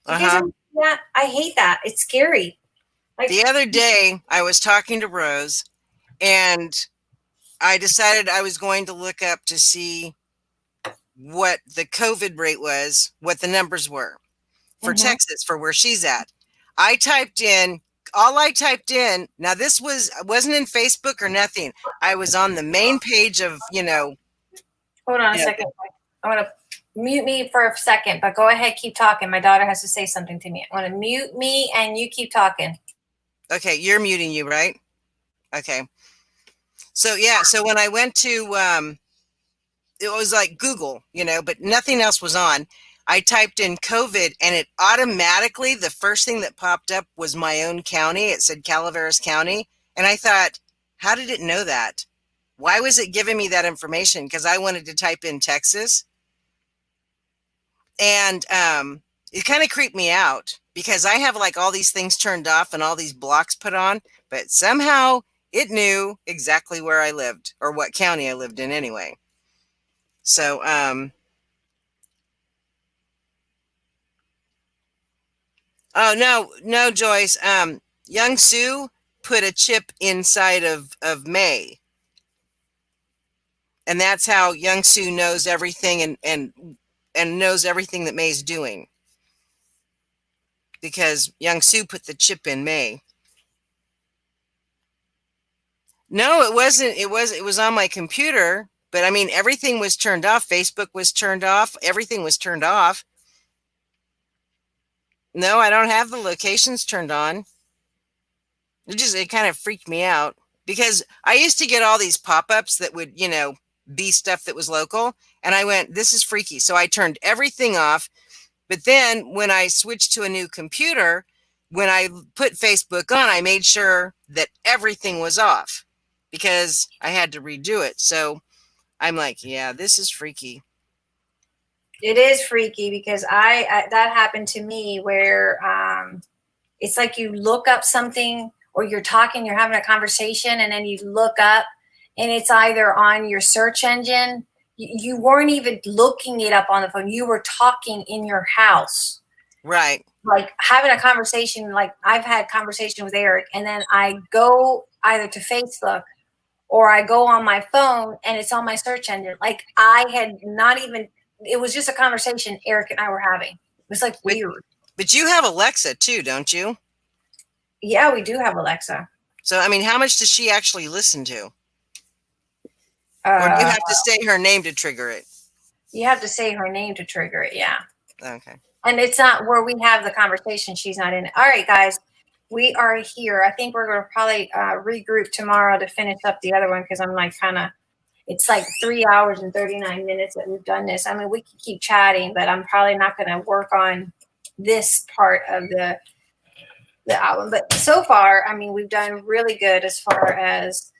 Do you guys ever do that? I hate that. It's scary. Like, The other day, I was talking to Rose, and I decided I was going to look up to see what the COVID rate was, what the numbers were for Texas, for where she's at. I typed in, now this wasn't in Facebook or nothing. I was on the main page of, hold on a second. I'm going to mute me for a second, but go ahead, keep talking. My daughter has to say something to me. I want to mute me and you keep talking. Okay, you're muting you, right? Okay. So yeah, so when I went to it was like Google, but nothing else was on. I typed in COVID and it automatically, the first thing that popped up was my own county. It said Calaveras County. And I thought, how did it know that? Why was it giving me that information? Because I wanted to type in Texas. And it kind of creeped me out because I have like all these things turned off and all these blocks put on, but somehow it knew exactly where I lived or what county I lived in anyway. So, oh no, Joyce. Young Sue put a chip inside of May, and that's how Young Sue knows everything and knows everything that May's doing, because Young Sue put the chip in May. No, it wasn't. It was on my computer, but I mean everything was turned off. Facebook was turned off. Everything was turned off. No, I don't have the locations turned on. It kind of freaked me out because I used to get all these pop-ups that would, be stuff that was local. And I went, this is freaky. So I turned everything off. But then when I switched to a new computer, when I put Facebook on, I made sure that everything was off because I had to redo it. So I'm like, yeah, this is freaky. It is freaky because I that happened to me where it's like you look up something or you're talking, you're having a conversation, and then you look up and it's either on your search engine. You weren't even looking it up on the phone. You were talking in your house. Right. Like having a conversation, like I've had conversation with Eric, and then I go either to Facebook or I go on my phone and it's on my search engine. Like I had not even, it was just a conversation Eric and I were having. It was like weird. But you have Alexa too, don't you? Yeah, we do have Alexa. So, I mean, how much does she actually listen to? Or do you have to say her name to trigger it? You have to say her name to trigger it, yeah. Okay. And it's not where we have the conversation. She's not in it. All right, guys, we are here. I think we're going to probably regroup tomorrow to finish up the other one because I'm like it's like 3 hours and 39 minutes that we've done this. I mean, we can keep chatting, but I'm probably not going to work on this part of the album. But so far, I mean, we've done really good as far as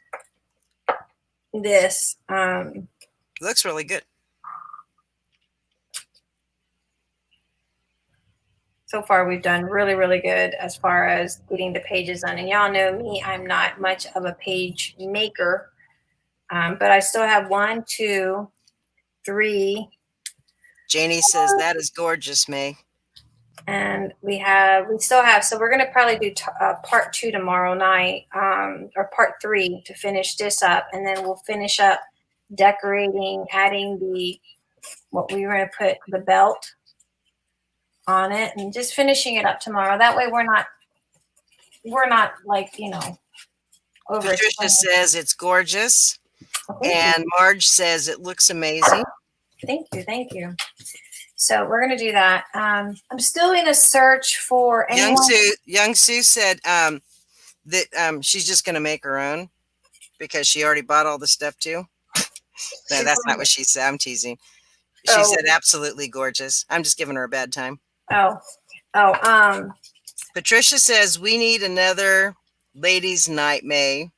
this. Looks really good. So far, we've done really, really good as far as getting the pages done. And y'all know me, I'm not much of a page maker, but I still have 1, 2, 3, Janie says that is gorgeous, May. and we still have. So we're going to probably do part 2 tomorrow night, or part 3 to finish this up, and then we'll finish up decorating, adding what we were going to put the belt on it, and just finishing it up tomorrow. That way we're not like, over. Patricia says it's gorgeous. Oh, And Marge says it looks amazing. thank you. So we're going to do that. I'm still in a search for anyone. Young Sue said that she's just going to make her own because she already bought all the stuff too. No, that's not what she said. I'm teasing. She said absolutely gorgeous. I'm just giving her a bad time. Patricia says we need another ladies' night, May.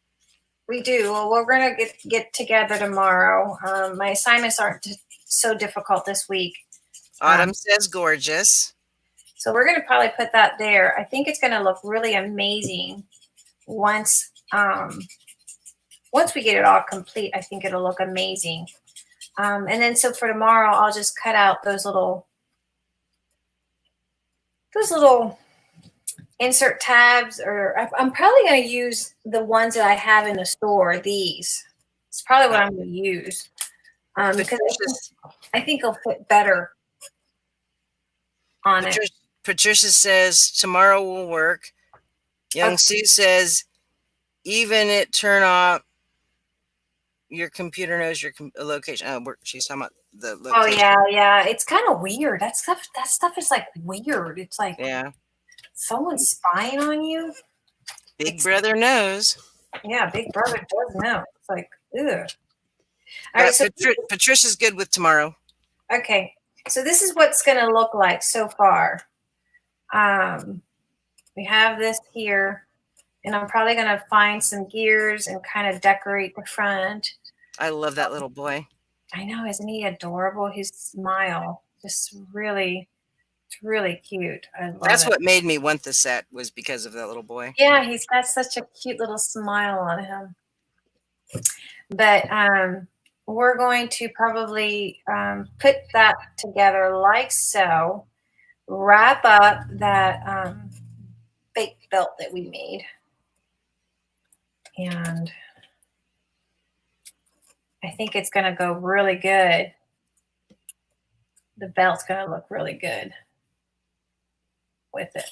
We do. Well, we're going to get together tomorrow. My assignments aren't so difficult this week. Autumn says gorgeous. So we're going to probably put that there. I think it's going to look really amazing once we get it all complete. I think it'll look amazing. And then so for tomorrow, I'll just cut out those little insert tabs, or I'm probably going to use the ones that I have in the store. These. It's probably what I'm going to use because I think it'll fit better on it. Patricia says tomorrow will work. Young Sue says even it turn off. Your computer knows your location. She's talking about the location. Oh yeah. It's kind of weird. That stuff is like weird. It's like someone's spying on you. Big Brother knows. Yeah, Big Brother does know. It's like, ugh. All right, so Patricia's good with tomorrow. Okay, so this is what's going to look like so far. We have this here, and I'm probably going to find some gears and kind of decorate the front. I love that little boy. I know, isn't he adorable? His smile, just really, it's really cute. I love That's it. what made me want the set, was because of that little boy. Yeah, he's got such a cute little smile on him. But we're going to probably put that together like so. Wrap up that fake belt that we made. And I think it's going to go really good. The belt's going to look really good with it.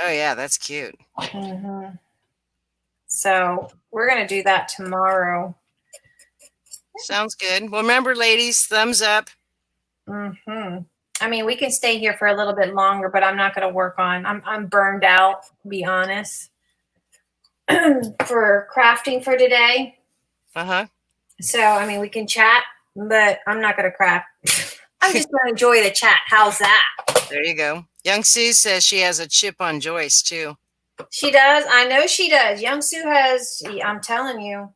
Oh, yeah, that's cute. Mm-hmm. So we're going to do that tomorrow. Sounds good. Well, remember, ladies, thumbs up. Mm-hmm. I mean, we can stay here for a little bit longer, but I'm not going to work on. I'm burned out, to be honest, for crafting for today. So, I mean, we can chat, but I'm not going to craft. I'm just going to enjoy the chat. How's that? There you go. Young Sue says she has a chip on Joyce, too. She does. I know she does. Young Sue has, I'm telling you.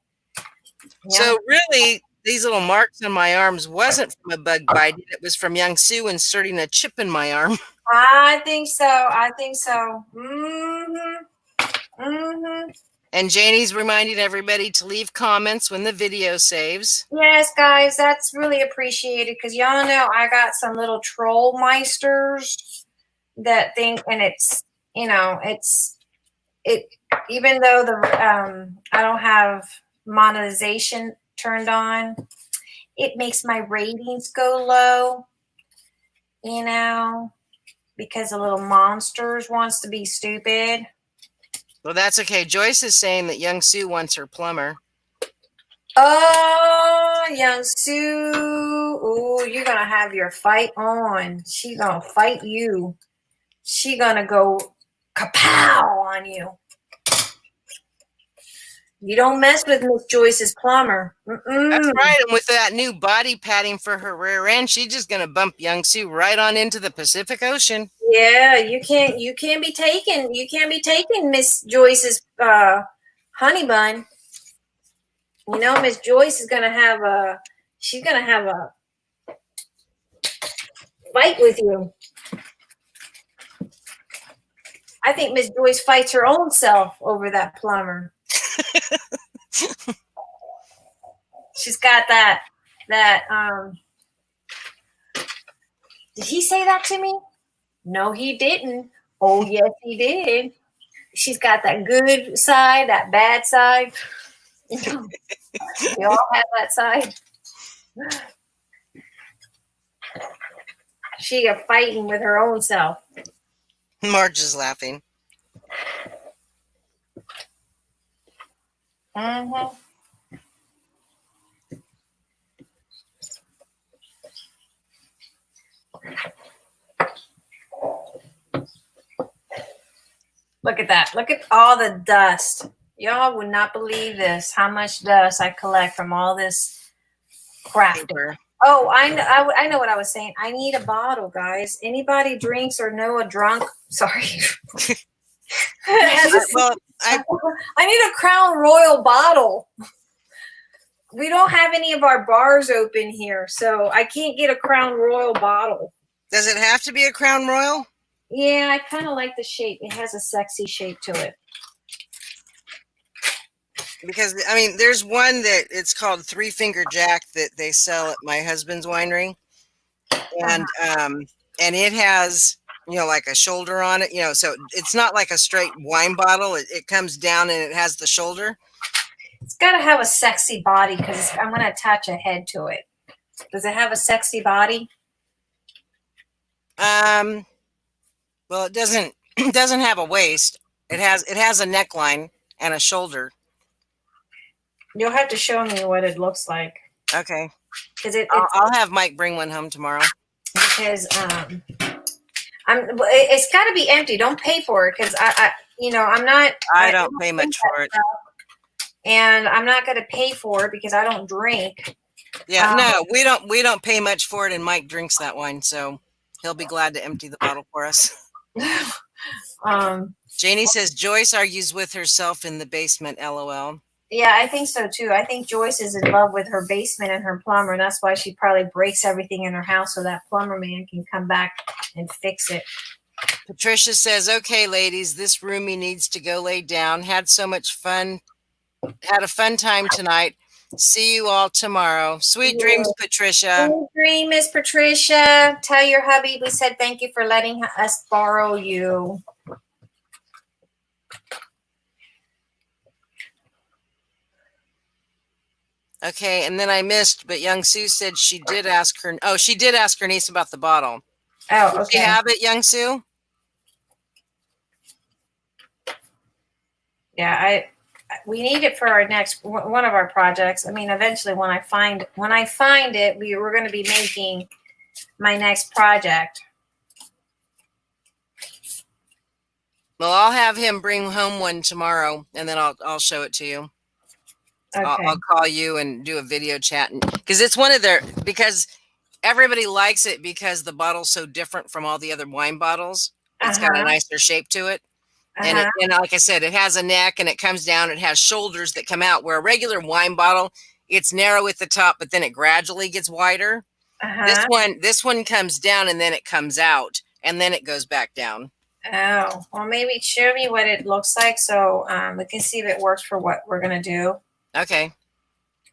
So really, these little marks on my arms wasn't from a bug bite. It was from Young Sue inserting a chip in my arm. I think so. Mm-hmm. Mm-hmm. And Janie's reminding everybody to leave comments when the video saves. Yes, guys, that's really appreciated because y'all know I got some little troll meisters that think, and it's, even though I don't have monetization turned on, it makes my ratings go low, because the little monsters wants to be stupid. Well, that's okay. Joyce is saying that Young Sue wants her plumber. Oh, Young Sue. Oh, you're going to have your fight on. She's going to fight you. She's going to go kapow on you. You don't mess with Miss Joyce's plumber. That's Mm-mm. right. And with that new body padding for her rear end, she's just going to bump young Sue right on into the Pacific Ocean. Yeah, you can't be taken. You can't be taking Miss Joyce's honey bun. You know, Miss Joyce is gonna have a fight with you. I think Miss Joyce fights her own self over that plumber. She's got that did he say that to me? No, he didn't. Oh yes, he did. She's got that good side, that bad side. We all have that side. She is fighting with her own self. Marge is laughing. Mm-hmm. Look at that. Look at all the dust. Y'all would not believe this, how much dust I collect from all this crap. Paper. Oh, I know what I was saying. I need a bottle, guys. Anybody drinks or know a drunk? Sorry. Well, I need a Crown Royal bottle. We don't have any of our bars open here, so I can't get a Crown Royal bottle. does it have to be a Crown Royal? Yeah, I kind of like the shape. It has a sexy shape to it. Because I mean, there's one that it's called Three Finger Jack that they sell at my husband's winery, and it has, you know, like a shoulder on it, you know, so it's not like a straight wine bottle. It comes down and it has the shoulder. It's got to have a sexy body because I'm going to attach a head to it. Does it have a sexy body? Well, it doesn't. It doesn't have a waist. It has a neckline and a shoulder. You'll have to show me what it looks like. Okay. Because I'll have Mike bring one home tomorrow. Because it's got to be empty. Don't pay for it because I'm not. I don't pay much for it. And I'm not going to pay for it because I don't drink. Yeah, no, we don't pay much for it, and Mike drinks that wine, so he'll be glad to empty the bottle for us. Janie says Joyce argues with herself in the basement. LOL. Yeah, I think so too. I think Joyce is in love with her basement and her plumber, and that's why she probably breaks everything in her house so that plumber man can come back and fix it. Patricia says, "Okay, ladies, this roomie needs to go lay down. Had so much fun. Had a fun time tonight. See you all tomorrow. Sweet dreams, Patricia." Sweet dream, Miss Patricia. Tell your hubby we said thank you for letting us borrow you. Okay, and then I missed, but young Sue said she did ask her. Oh, she did ask her niece about the bottle. Oh, Did okay. you have it, young Sue? Yeah, we need it for our next one of our projects. I mean, eventually when I find it, we're going to be making my next project. Well, I'll have him bring home one tomorrow, and then I'll show it to you. Okay. I'll call you and do a video chat, because it's because everybody likes it because the bottle's so different from all the other wine bottles. It's got a nicer shape to it. And like I said, it has a neck and it comes down. It has shoulders that come out, where a regular wine bottle, it's narrow at the top, but then it gradually gets wider. This one comes down and then it comes out and then it goes back down. Oh, well, maybe show me what it looks like so we can see if it works for what we're going to do. Okay.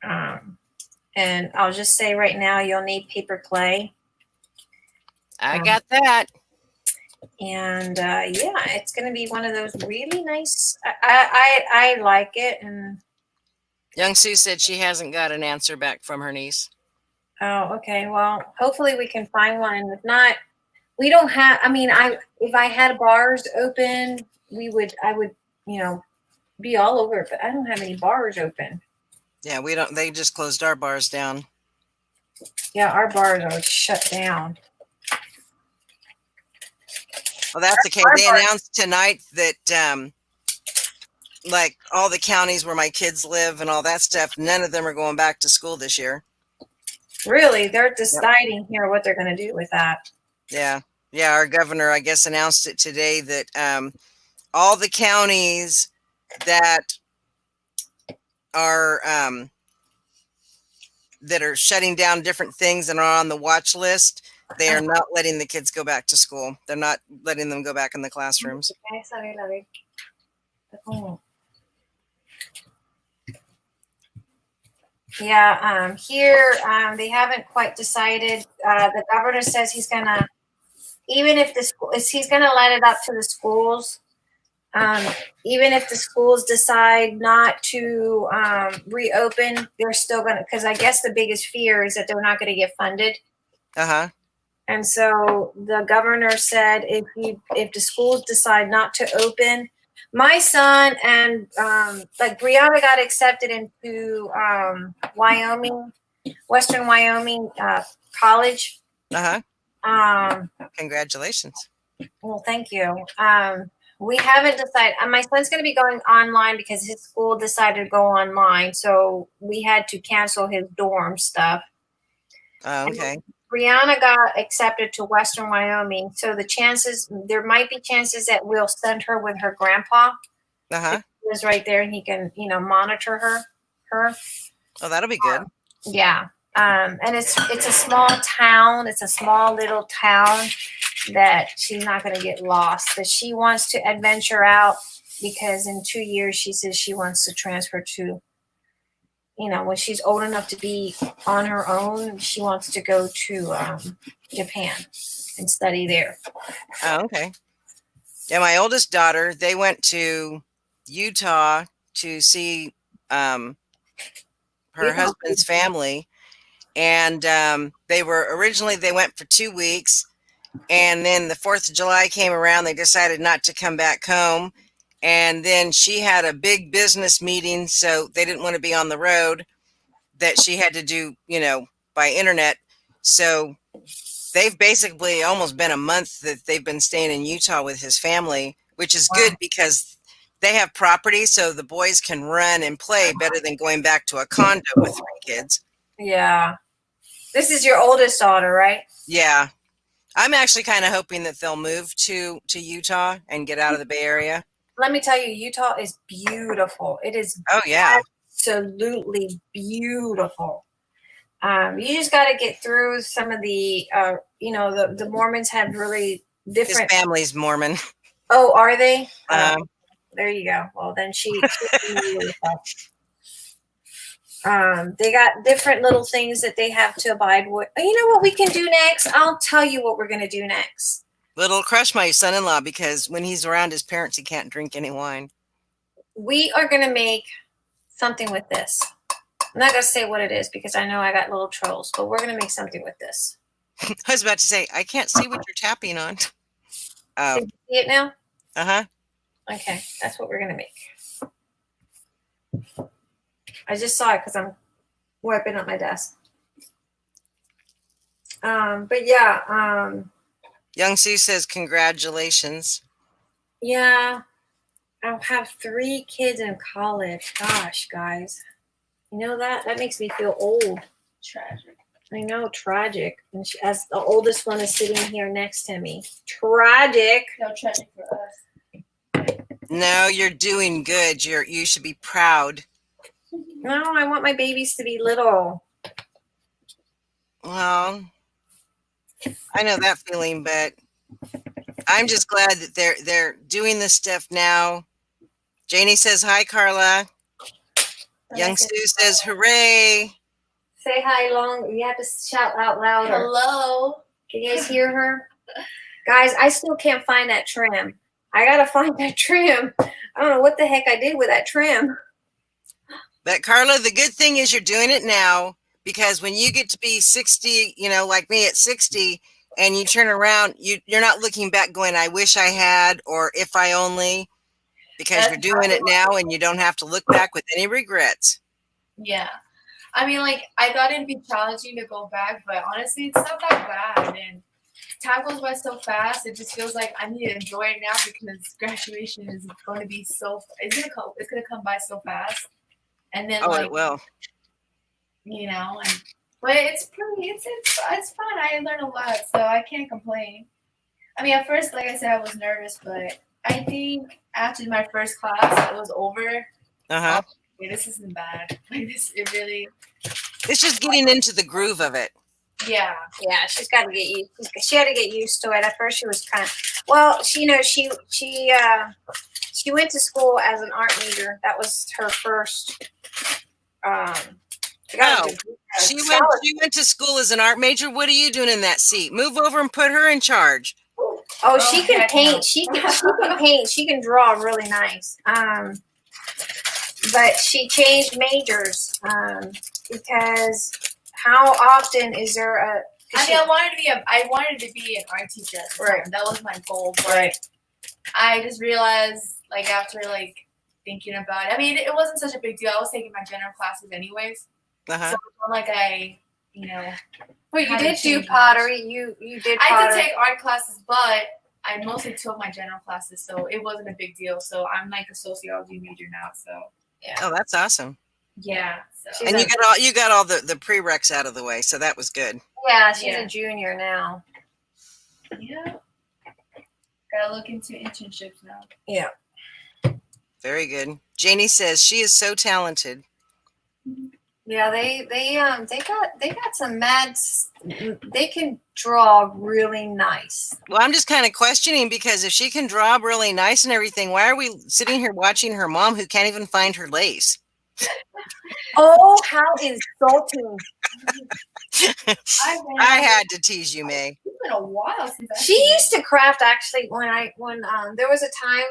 And I'll just say right now, you'll need paper clay. I got that. And yeah, it's going to be one of those really nice. I like it. And young Sue said she hasn't got an answer back from her niece. Oh, okay. Well, hopefully we can find one. And if not, we don't have. I mean, if I had bars open, I would, be all over it. But I don't have any bars open. Yeah, we don't. They just closed our bars down. Yeah, our bars are shut down. Well, that's okay. They announced tonight that like all the counties where my kids live and all that stuff, none of them are going back to school this year. Really, they're deciding here what they're going to do with that. Yeah. Yeah. Our governor, I guess, announced it today that all the counties that are shutting down different things and are on the watch list, they are not letting the kids go back to school. They're not letting them go back in the classrooms. Yeah, here they haven't quite decided. The governor says he's gonna, even if the school, he's gonna let it up to the schools. Even if the schools decide not to reopen, they're still gonna, because I guess the biggest fear is that they're not going to get funded. Uh-huh. And so the governor said if the schools decide not to open, my son and like Brianna got accepted into Wyoming, Western Wyoming college. Uh-huh. Congratulations. Well, thank you. We haven't decided. My son's going to be going online because his school decided to go online. So we had to cancel his dorm stuff. Okay. And Brianna got accepted to Western Wyoming. So there might be chances that we'll send her with her grandpa. Uh-huh. He is right there and he can, monitor her. Oh, that'll be good. Yeah. And it's a small town. It's a small little town that she's not going to get lost, but she wants to adventure out because in 2 years she says she wants to transfer to, when she's old enough to be on her own, she wants to go to Japan and study there. Oh, okay. Yeah, my oldest daughter, they went to Utah to see her husband's family. And they went for 2 weeks. And then the 4th of July came around. They decided not to come back home. And then she had a big business meeting, so they didn't want to be on the road, that she had to do, by internet. So they've basically almost been a month that they've been staying in Utah with his family, which is good because they have property, so the boys can run and play better than going back to a condo with 3 kids. Yeah. This is your oldest daughter, right? Yeah. I'm actually kind of hoping that they'll move to Utah and get out of the Bay Area. Let me tell you, Utah is beautiful. It is absolutely beautiful. You just got to get through some of the, the Mormons have really different. His family's Mormon. Oh, are they? There you go. Well, then she they got different little things that they have to abide with. You know what we can do next? I'll tell you what we're going to do next. It'll crush my son-in-law because when he's around his parents, he can't drink any wine. We are going to make something with this. I'm not going to say what it is because I know I got little trolls, but we're going to make something with this. I was about to say, I can't see what you're tapping on. Can you see it now? Uh-huh. Okay, that's what we're going to make. I just saw it because I'm wiping up my desk. But yeah. Young Sue says, congratulations. Yeah. I'll have 3 kids in college. Gosh, guys. You know that? That makes me feel old. Tragic. I know, tragic. And as the oldest one is sitting here next to me. Tragic. No, tragic for us. No, you're doing good. You should be proud. No, I want my babies to be little. Well, I know that feeling, but I'm just glad that they're doing this stuff now. Janie says hi, Carla. Young Sue says hooray. Say hi long. You have to shout out louder. Hello. Can you guys hear her? Guys, I still can't find that trim. I gotta find that trim. I don't know what the heck I did with that trim. But Carla, the good thing is you're doing it now, because when you get to be 60, like me at 60, and you turn around, you're not looking back going, I wish I had, or if I only, because you're doing it now and you don't have to look back with any regrets. Yeah. I mean, I thought it'd be challenging to go back, but honestly, it's not that bad. And time goes by so fast. It just feels like I need to enjoy it now because graduation is going to be so. It's gonna come by so fast. And then Oh, like it will. but it's pretty. It's fun. I learned a lot, so I can't complain. I mean, at first, like I said, I was nervous, but I think after my first class, it was over. Uh-huh. Okay, this isn't bad. Like this, it really. It's just getting into the groove of it. Yeah. Yeah, she's got to get used. She had to get used to it. At first, she was kind of well. She went to school as an art major. That was her first. She got a degree, She went to school as an art major. What are you doing in that seat? Move over and put her in charge. Oh, she can paint. She can paint. She can draw really nice. But she changed majors because how often is there a? I wanted to be an art teacher. At the time. That was my goal. But Right. I just realized, like after like thinking about it, I mean, it wasn't such a big deal. I was taking my general classes anyways, Uh-huh. so it's not like Well, you How to did do change pottery. You did I pottery. did take art classes, but I mostly took my general classes, so it wasn't a big deal. So I'm like a sociology major now. So Oh, that's awesome. yeah. So And you got all the prereqs out of the way, so that was good. Yeah, she's Yeah. a junior now. yeah, gotta look into internships now. Yeah. Very good. Janie says she is so talented. Yeah, they got some they can draw really nice. Well, I'm just kind of questioning because if she can draw really nice and everything, why are we sitting here watching her mom who can't even find her lace? Oh, how insulting. I had to tease you, May. It's been a while since She used to craft actually when there was a time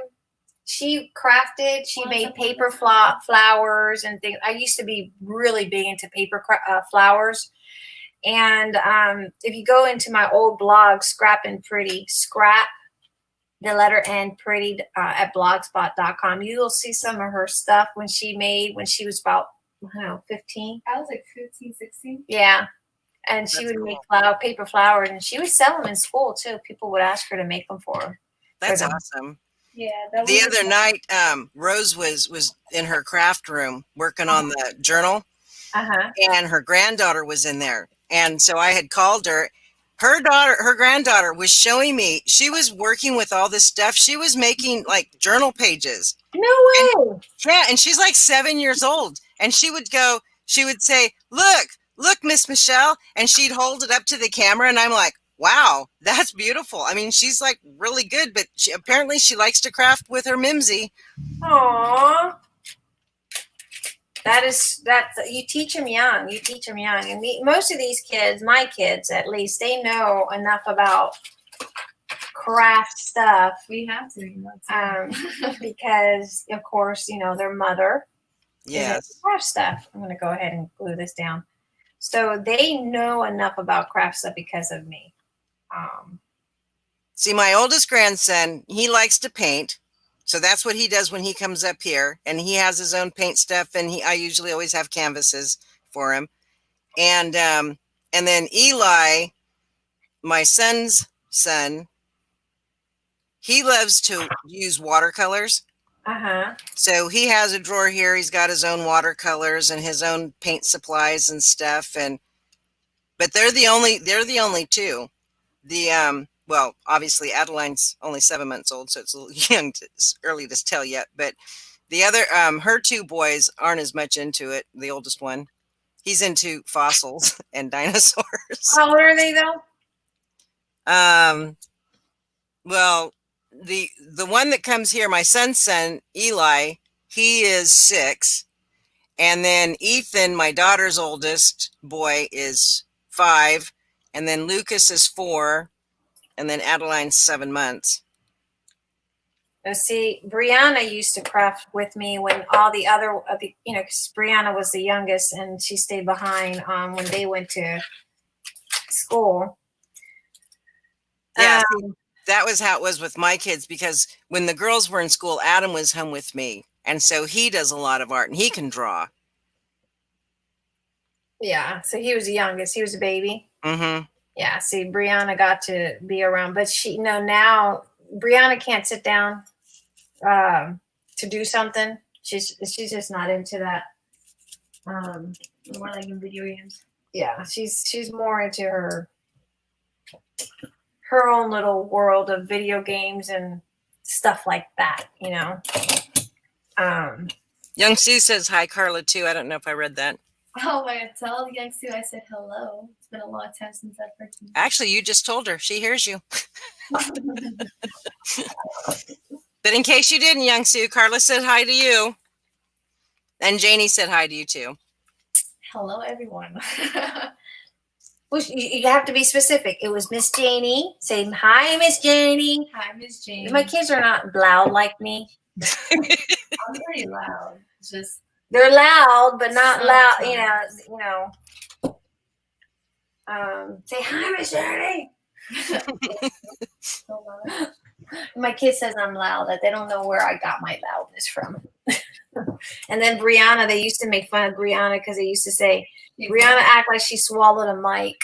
she crafted, she made paper flowers and things. I used to be really big into paper flowers. And if you go into my old blog, Scrap the letter N pretty at blogspot.com, you will see some of her stuff when she was about, I don't know, 15. I was like 15, 16. Yeah. And she That's would cool. make paper flowers, and she would sell them in school too. People would ask her to make them for her. That's them. awesome. Yeah. That The was other night, Rose was in her craft room working on the journal, Uh-huh. and her granddaughter was in there. And so I had called her. Her granddaughter was showing me, she was working with all this stuff. She was making like journal pages. No way. Yeah, and she's like 7 years old. And she would say, look, Miss Michelle. And she'd hold it up to the camera. And I'm like, wow, that's beautiful. I mean, she's like really good, but apparently she likes to craft with her Mimsy. Aww. You teach them young. And most of these kids, my kids at least, they know enough about craft stuff. we have to, Because of course, their mother is into Yes. craft stuff. I'm going to go ahead and glue this down. So they know enough about craft stuff because of me. See, my oldest grandson, he likes to paint. So that's what he does when he comes up here, and he has his own paint stuff. And I usually always have canvases for him. And then Eli, my son's son, he loves to use watercolors. Uh-huh. So he has a drawer here. He's got his own watercolors and his own paint supplies and stuff. But they're the only two. Well, obviously Adeline's only 7 months old, so it's a little early to tell yet. But the other, her two boys aren't as much into it. The oldest one, he's into fossils and dinosaurs. How old are they though? Well, the one that comes here, my son's son, Eli, he is 6. And then Ethan, my daughter's oldest boy, is 5. And then Lucas is 4. And then Adeline's 7 months. See, Brianna used to craft with me when all the other, because Brianna was the youngest and she stayed behind when they went to school. Yeah, that was how it was with my kids, because when the girls were in school, Adam was home with me. And so he does a lot of art and he can draw. Yeah, so he was the youngest. He was a baby. Mm-hmm. Yeah, see, Brianna got to be around, but now Brianna can't sit down to do something. She's just not into that. More like in video games. Yeah, she's more into her own little world of video games and stuff like that, Young Sue says hi, Carla, too. I don't know if I read that. Oh my God, tell Young Sue I said hello. It's been a long time since I've heard you. Actually, you just told her. She hears you. But in case you didn't, Young Sue, Carla said hi to you. And Janie said hi to you, too. Hello, everyone. well, you have to be specific. It was Miss Janie. Say hi, Miss Janie. Hi, Miss Jane. My kids are not loud like me. I'm pretty loud. It's just they're loud, but not loud. Say hi, Miss Janie. so loud. My kid says I'm loud. That they don't know where I got my loudness from. And then Brianna, they used to make fun of Brianna because they used to say, Brianna act like she swallowed a mic.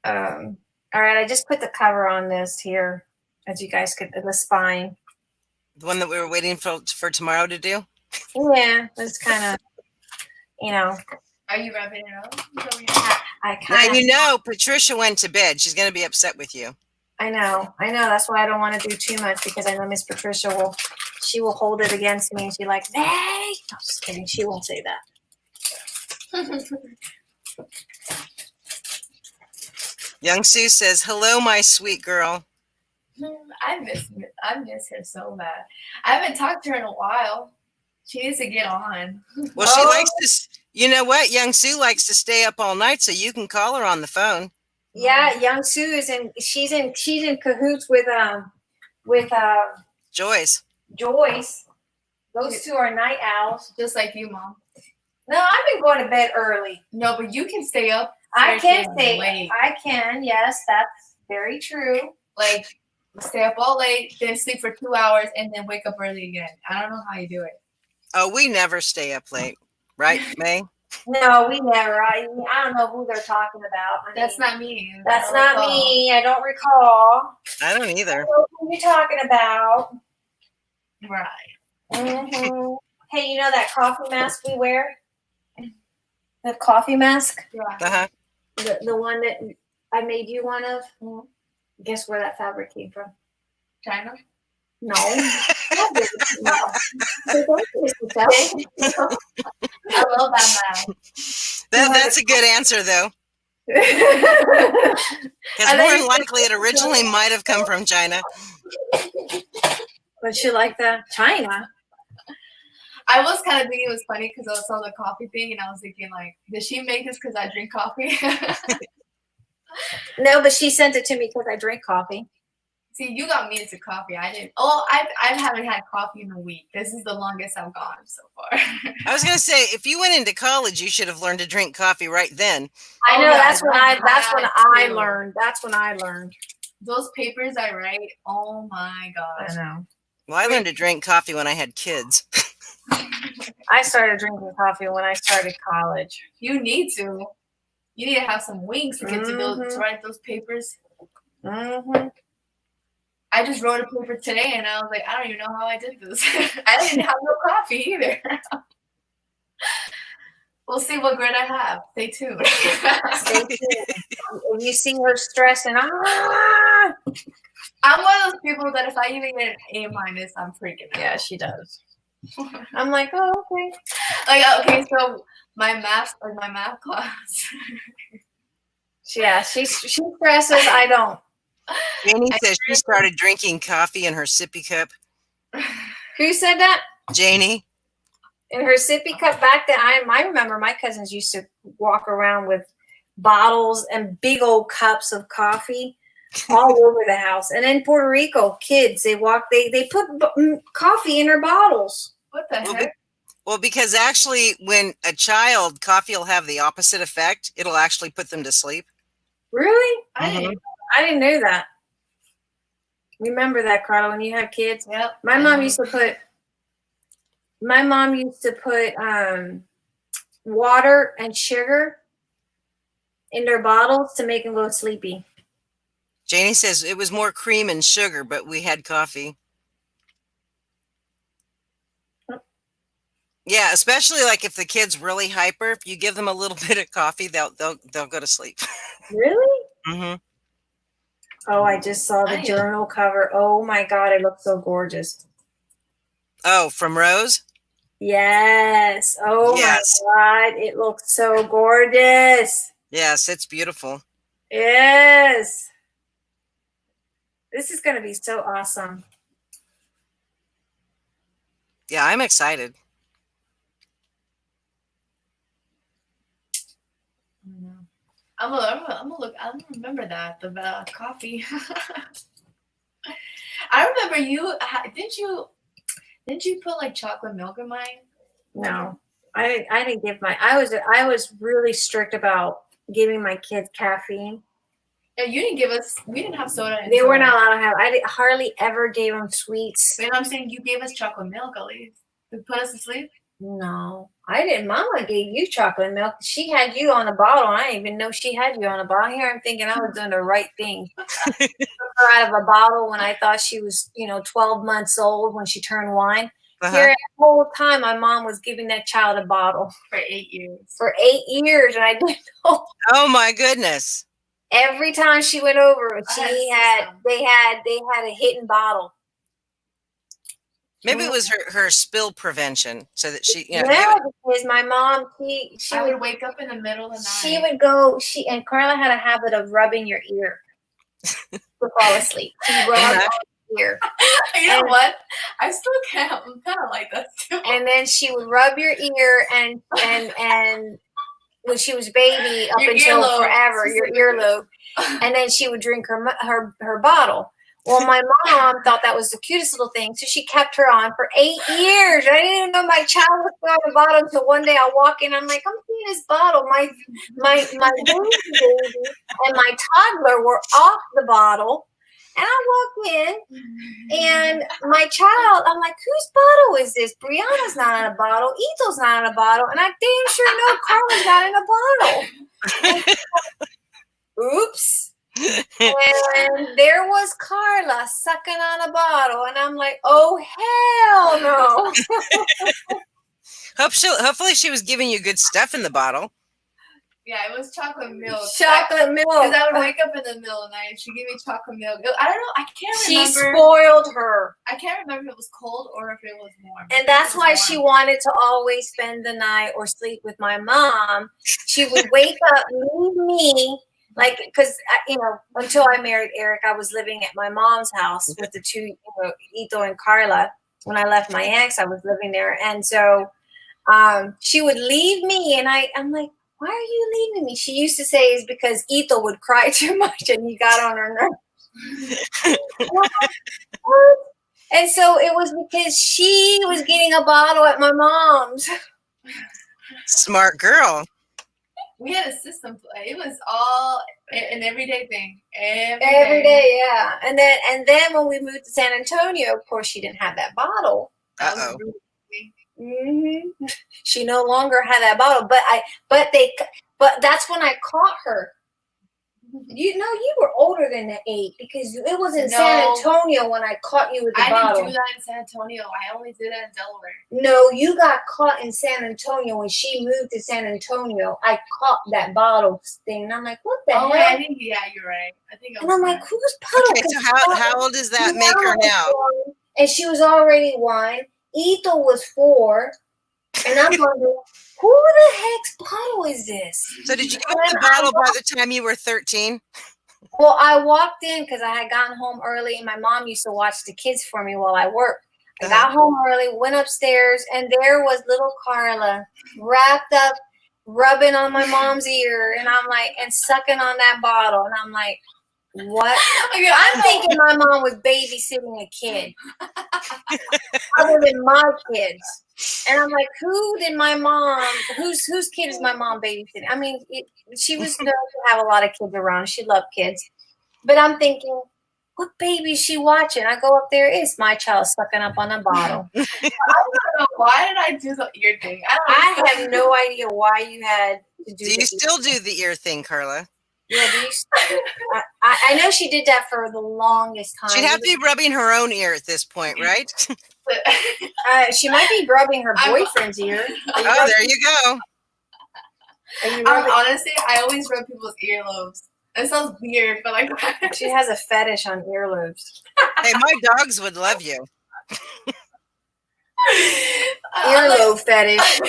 All right, I just put the cover on this here, as you guys could, the spine. The one that we were waiting for tomorrow to do? Yeah, it's kind of, Are you wrapping it up? Patricia went to bed. She's going to be upset with you. I know. That's why I don't want to do too much, because I know Miss Patricia will hold it against me, and she's like, hey. I'm just kidding. She won't say that. Young Sue says, hello, my sweet girl. I miss her so bad. I haven't talked to her in a while. She needs to get on. Well, she likes to, you know what? Young Sue likes to stay up all night, so you can call her on the phone. Yeah, Young Sue is she's in cahoots with Joyce. Those two are night owls. Just like you, Mom. No, I've been going to bed early. No, but you can stay up. I can stay late. I can, yes, that's very true. Like, stay up all late, then sleep for 2 hours, and then wake up early again. I don't know how you do it. Oh, we never stay up late. Right, May? No, we never. I don't know who they're talking about. That's not me. That's not me. I don't recall. I don't either. I don't know who you're talking about. Right. Mm-hmm. Hey, you know that coffee mask we wear? The coffee mask? Yeah. Uh-huh. The one that I made you one of? Guess where that fabric came from? China? No. I love that mask. That's a good answer, though. Because more than likely it originally might have come from China. But you like that? China? I was kind of thinking it was funny because I saw the coffee thing and I was thinking, like, did she make this because I drink coffee? No, but she sent it to me because I drink coffee. See, you got me into coffee. I didn't. Oh, I haven't had coffee in a week. This is the longest I've gone so far. I was going to say, if you went into college, you should have learned to drink coffee right then. I know. That's when I learned. That's when I learned. Those papers I write, oh my gosh. I know. Well, I learned to drink coffee when I had kids. I started drinking coffee when I started college. You need to. You need to have some wings to get to write those papers. Mm-hmm. I just wrote a paper today, and I was like, I don't even know how I did this. I didn't have no coffee either. We'll see what grade I have. Stay tuned. Stay tuned. If you see her stressing, I'm one of those people that if I even get an A-, I'm freaking out. Yeah, she does. I'm like, oh, okay. Like, okay, so my math class. Yeah, she stresses. I don't. Janie says she started drinking coffee in her sippy cup. Who said that? Janie. In her sippy cup back then, I remember my cousins used to walk around with bottles and big old cups of coffee all over the house. And in Puerto Rico, kids, they put coffee in their bottles. What the heck? Well, because actually when a child, coffee will have the opposite effect. It'll actually put them to sleep. Really? Mm-hmm. I didn't know that. Remember that, Carla, when you have kids? Yep. My mom used to put water and sugar in their bottles to make them go sleepy. Janie says it was more cream and sugar, but we had coffee. Yeah, especially like if the kid's really hyper, if you give them a little bit of coffee, they'll go to sleep. Really? Mm-hmm. Oh, I just saw the journal cover. Oh my God, it looks so gorgeous. Oh, from Rose? Yes. Oh Yes. my God, it looks so gorgeous. Yes, it's beautiful. Yes. This is going to be so awesome. Yeah, I'm excited. I'm gonna look. I don't remember that the coffee. I remember you. Didn't you put like chocolate milk in mine? No, I didn't give my. I was really strict about giving my kids caffeine. No, you didn't give us. We didn't have soda. They were not allowed to have. Hardly ever gave them sweets. But I'm saying you gave us chocolate milk at least to put us to sleep. No, I didn't. Mama gave you chocolate milk. She had you on a bottle. I didn't even know she had you on a bottle. Here I'm thinking I was doing the right thing. Took her out of a bottle when I thought she was, 12 months old when she turned 1. Here, the whole time, my mom was giving that child a bottle for 8 years. For 8 years, and I didn't know. Oh my goodness! Every time she went over, they had a hidden bottle. Maybe it was her spill prevention, so that she. Yeah, because my mom, she would wake up in the middle of the night. She would go. And Carla had a habit of rubbing your ear to fall asleep. She rubbed your ear. You know what? I still can't. I'm kind of like that too. And then she would rub your ear, and when she was baby, up until forever, your earlobe, and then she would drink her bottle. Well, my mom thought that was the cutest little thing, so she kept her on for 8 years. I didn't even know my child was on the bottle until one day I walk in. I'm like, I'm seeing this bottle. My baby and my toddler were off the bottle, and I walk in, and my child, I'm like, whose bottle is this? Brianna's not in a bottle. Ethel's not in a bottle, and I damn sure know Carla's not in a bottle. Oops. And there was Carla sucking on a bottle, and I'm like, oh hell no. Hopefully she was giving you good stuff in the bottle. Yeah, it was chocolate milk. Chocolate milk. Because I would wake up in the middle of the night and she'd give me chocolate milk. I don't know. I can't remember. She spoiled her. I can't remember if it was cold or if it was warm. And that's why she wanted to always spend the night or sleep with my mom. She would wake up, leave me. Like, because, until I married Eric, I was living at my mom's house with the two, Ito and Carla. When I left my ex, I was living there. And so she would leave me, and I'm like, why are you leaving me? She used to say it's because Ito would cry too much, and he got on her nerves. And so it was because she was getting a bottle at my mom's. Smart girl. We had a system. It was all an everyday thing. Every day, yeah. And then when we moved to San Antonio, of course, she didn't have that bottle. Uh-oh. Mm-hmm. She no longer had that bottle, but that's when I caught her. You were older than the 8 because it was in San Antonio when I caught you with the bottle. I didn't do that in San Antonio. I only did it in Delaware. No, you got caught in San Antonio when she moved to San Antonio. I caught that bottle thing, and I'm like, what the hell? I think, yeah, you're right. I think. And I'm like, whose bottle? Okay, so how old does that make her now? And she was already 1. Ethel was 4, and I'm wondering, who the heck's bottle is this? So did you get the bottle by the time you were 13? Well, I walked in because I had gotten home early, and my mom used to watch the kids for me while I worked. I got home early, went upstairs, and there was little Carla wrapped up, rubbing on my mom's ear, and I'm like, and sucking on that bottle, and I'm like, what? I'm thinking my mom was babysitting a kid other than my kids. And I'm like, whose kid is my mom babysitting? I mean, she was known to have a lot of kids around. She loved kids. But I'm thinking, what baby is she watching? I go up there, it's my child sucking up on a bottle. I don't know. Why did I do the ear thing? I have no idea why you had to do Do you the still do the ear thing, Carla? Yeah, I know she did that for the longest time. She'd have to be rubbing her own ear at this point, right? She might be rubbing her boyfriend's ear. Oh, there you go. Honestly, I always rub people's earlobes. It sounds weird, but like She has a fetish on earlobes. Hey, my dogs would love you. Earlobe fetish.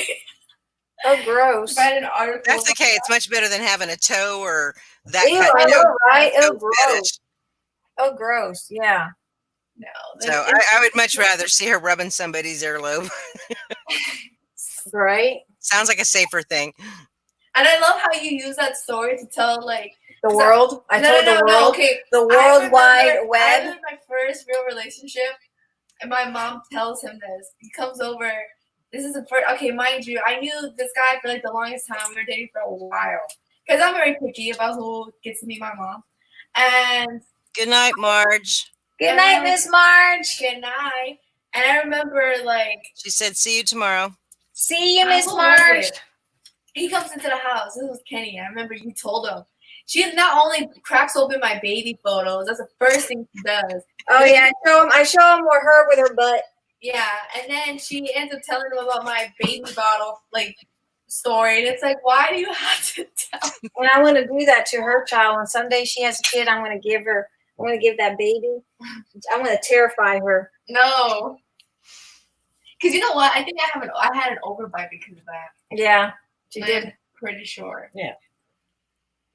Oh, gross. Read an article. That's okay. It's much better than having a toe or that Ew, kind I of know, right? Oh, toe gross. fetish. Oh, gross. Yeah. No. So I would much rather see her rubbing somebody's earlobe. Right? Sounds like a safer thing. And I love how you use that story to tell like The world. I told the world. Okay, The World Wide I Web. remember my first real relationship, and my mom tells him this. He comes over. This is the first. Okay, mind you, I knew this guy for like the longest time. We were dating for a while because I'm very picky about who gets to meet my mom. And Good night, Marge. Good night, Miss Marge. good night. And I remember like She said, see you tomorrow. See you, Miss who was Marge. it? He comes into the house. This was Kenny. I remember you told him. She not only cracks open my baby photos. That's the first thing she does. Oh yeah, I show him her with her butt. Yeah, and then she ends up telling him about my baby bottle like story, and it's like, why do you have to tell? And I want to do that to her child. And someday she has a kid, I'm going to give that baby. I'm going to terrify her. No, because you know what? I think I had an overbite because of that. Yeah, she I'm did. pretty sure.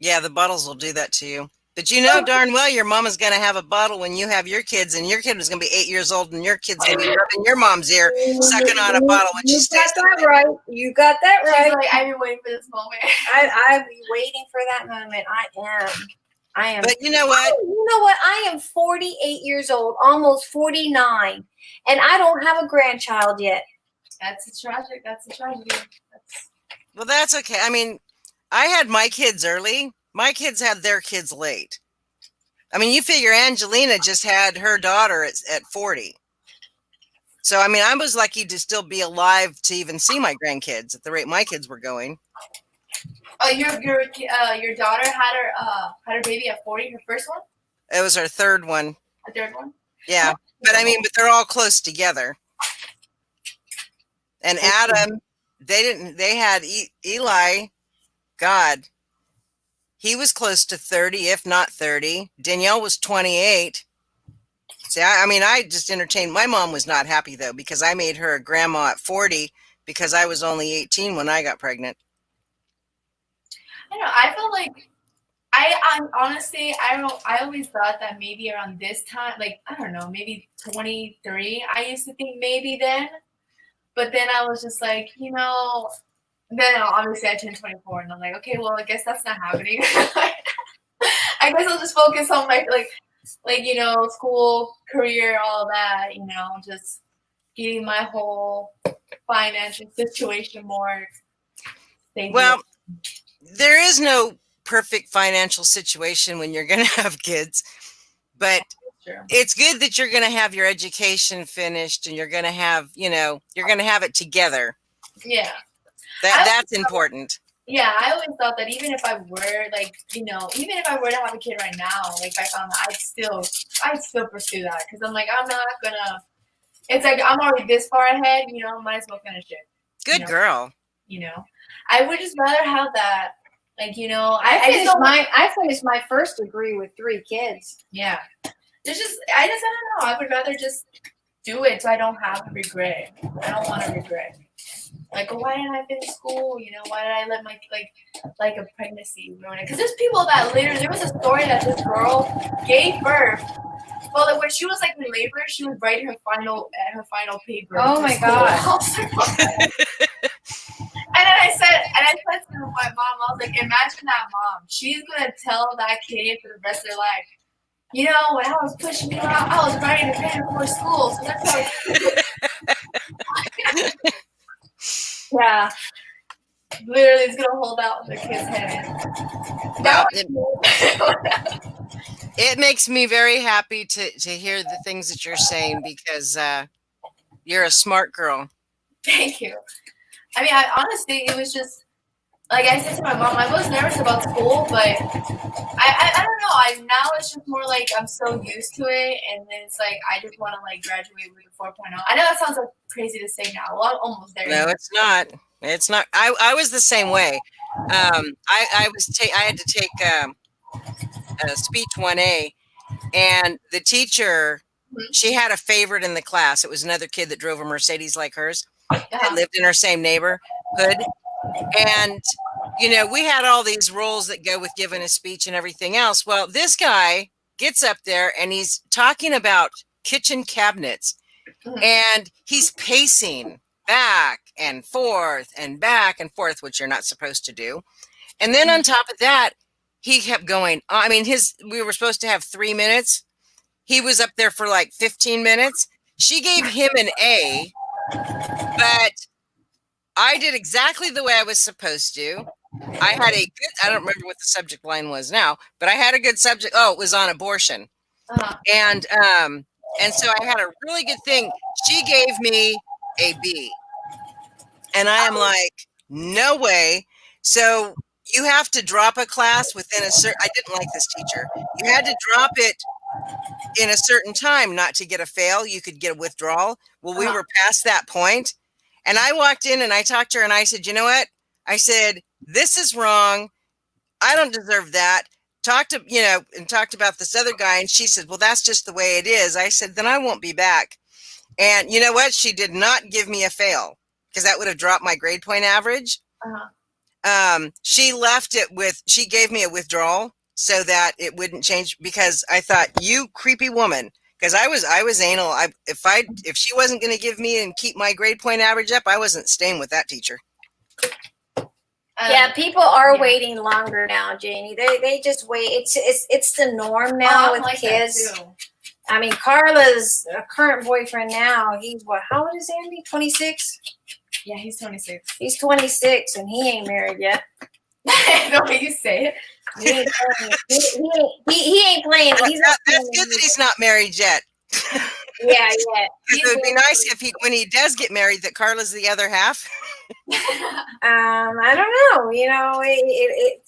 Yeah, the bottles will do that to you. But you know darn well your mama's going to have a bottle when you have your kids, and your kid is going to be 8 years old, and your kid's going to be rubbing your mom's ear, sucking on a bottle when she You stays. got that right. You got that She's right. like, I've been waiting for this moment. I've been waiting for that moment. I am. But you know what? You know what? I am 48 years old, almost 49, and I don't have a grandchild yet. That's a tragedy. Well, that's okay. I mean, I had my kids early. My kids had their kids late. I mean, you figure Angelina just had her daughter at 40. So, I mean, I was lucky to still be alive to even see my grandkids at the rate my kids were going. Oh, your daughter had her baby at 40, her first one? It was our third one. A third one? Yeah. But I mean, but they're all close together. And Adam, they had Eli, God, he was close to 30, if not 30. Danielle was 28. See, I mean, I just entertained. My mom was not happy, though, because I made her a grandma at 40 because I was only 18 when I got pregnant. I don't know. I feel like I'm honestly, I don't know. I always thought that maybe around this time, like, I don't know, maybe 23. I used to think maybe then. But then I was just like, you know, then obviously I turned 24 and I'm like, okay, well, I guess that's not happening. I guess I'll just focus on my, like, you know, school, career, all that, you know, just getting my whole financial situation more stable. Well, there is no perfect financial situation when you're going to have kids, but Sure. it's good that you're going to have your education finished and you're going to have, you know, you're going to have it together. Yeah. That's important. Yeah, I always thought that even if I were like, you know, even if I were to have a kid right now, like if I found that, I'd still pursue that because I'm like, I'm not gonna. It's like I'm already this far ahead, you know, might as well finish it. Good girl. You know, I would just rather have that, like, you know, I finished my first degree with 3 kids. Yeah, I don't know. I would rather just do it so I don't have to regret. I don't want to regret. Like, why didn't I finish school? You know, why did I let my like a pregnancy ruin it? Because there's people that literally, there was a story that this girl gave birth. Well, like, when she was like in labor, she was writing her final paper. Oh my God. And then I said to my mom, I was like, imagine that mom. She's gonna tell that kid for the rest of their life. You know, when I was pushing you out, I was writing a paper before school. So that's how. Yeah. Literally, it's gonna hold out their kid's head. Well, It makes me very happy to hear the things that you're saying because you're a smart girl. Thank you. I mean, honestly, it was just like I said to my mom, I was nervous about school, but I don't know. Now it's just more like I'm so used to it, and then it's like I just want to like graduate with a 4.0. I know that sounds like crazy to say now. Well, I'm almost there. No, it's not. It's not. I was the same way. I had to take a speech 1A, and the teacher, she had a favorite in the class. It was another kid that drove a Mercedes like hers that lived in her same neighborhood. And, we had all these rules that go with giving a speech and everything else. Well, this guy gets up there and he's talking about kitchen cabinets and he's pacing back and forth, which you're not supposed to do. And then on top of that, he kept going. I mean, we were supposed to have 3 minutes. He was up there for like 15 minutes. She gave him an A, but I did exactly the way I was supposed to. I had I don't remember what the subject line was now, but I had a good subject. Oh, it was on abortion. And so I had a really good thing. She gave me a B. And I am like, no way. So you have to drop a class within I didn't like this teacher. You had to drop it in a certain time not to get a fail. You could get a withdrawal. Well, we were past that point. And I walked in and I talked to her and I said, you know what? I said, this is wrong. I don't deserve that. Talked about this other guy. And she said, well, that's just the way it is. I said, then I won't be back. And you know what? She did not give me a fail because that would have dropped my grade point average. She gave me a withdrawal so that it wouldn't change because I thought, you creepy woman. Because I was anal. If she wasn't going to give me and keep my grade point average up, I wasn't staying with that teacher. Yeah, people are waiting longer now, Janie. They just wait. It's the norm now with kids. I mean, Carla's current boyfriend now. He's what? How old is Andy? 26. Yeah, he's 26. He's 26, and he ain't married yet. The way you say it. He ain't playing. That's good that he's not married yet. Yeah. It would be nice if when he does get married, that Carla's the other half. I don't know.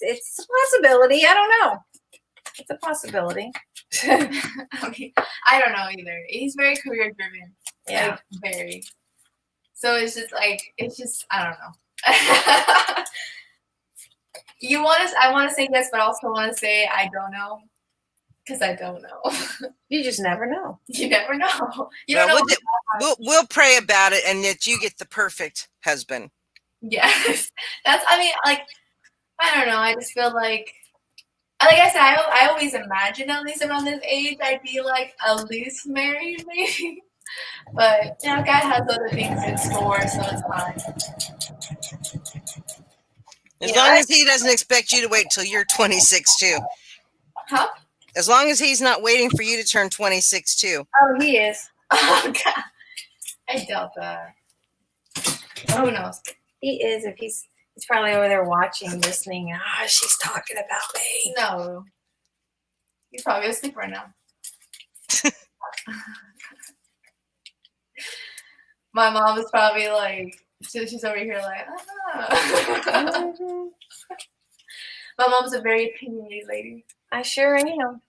It's a possibility. I don't know. It's a possibility. I don't know either. He's very career driven. Yeah, like, very. So it's just I don't know. I want to say yes, but I also want to say I don't know. Because I don't know. You just never know. You never know. We'll pray about it and that you get the perfect husband. Yes. I don't know. I just feel like I said, I always imagine at least around this age, I'd be like at least married maybe. But, God has other things in store, so it's fine. As long as he doesn't expect you to wait till you're 26 too. Huh? As long as he's not waiting for you to turn 26 too. Oh, he is. Oh, God. I doubt that. Who knows? He is. If he's probably over there watching, listening. She's talking about me. No. He's probably asleep right now. My mom is probably like, she's over here like, My mom's a very opinionated lady. I sure am.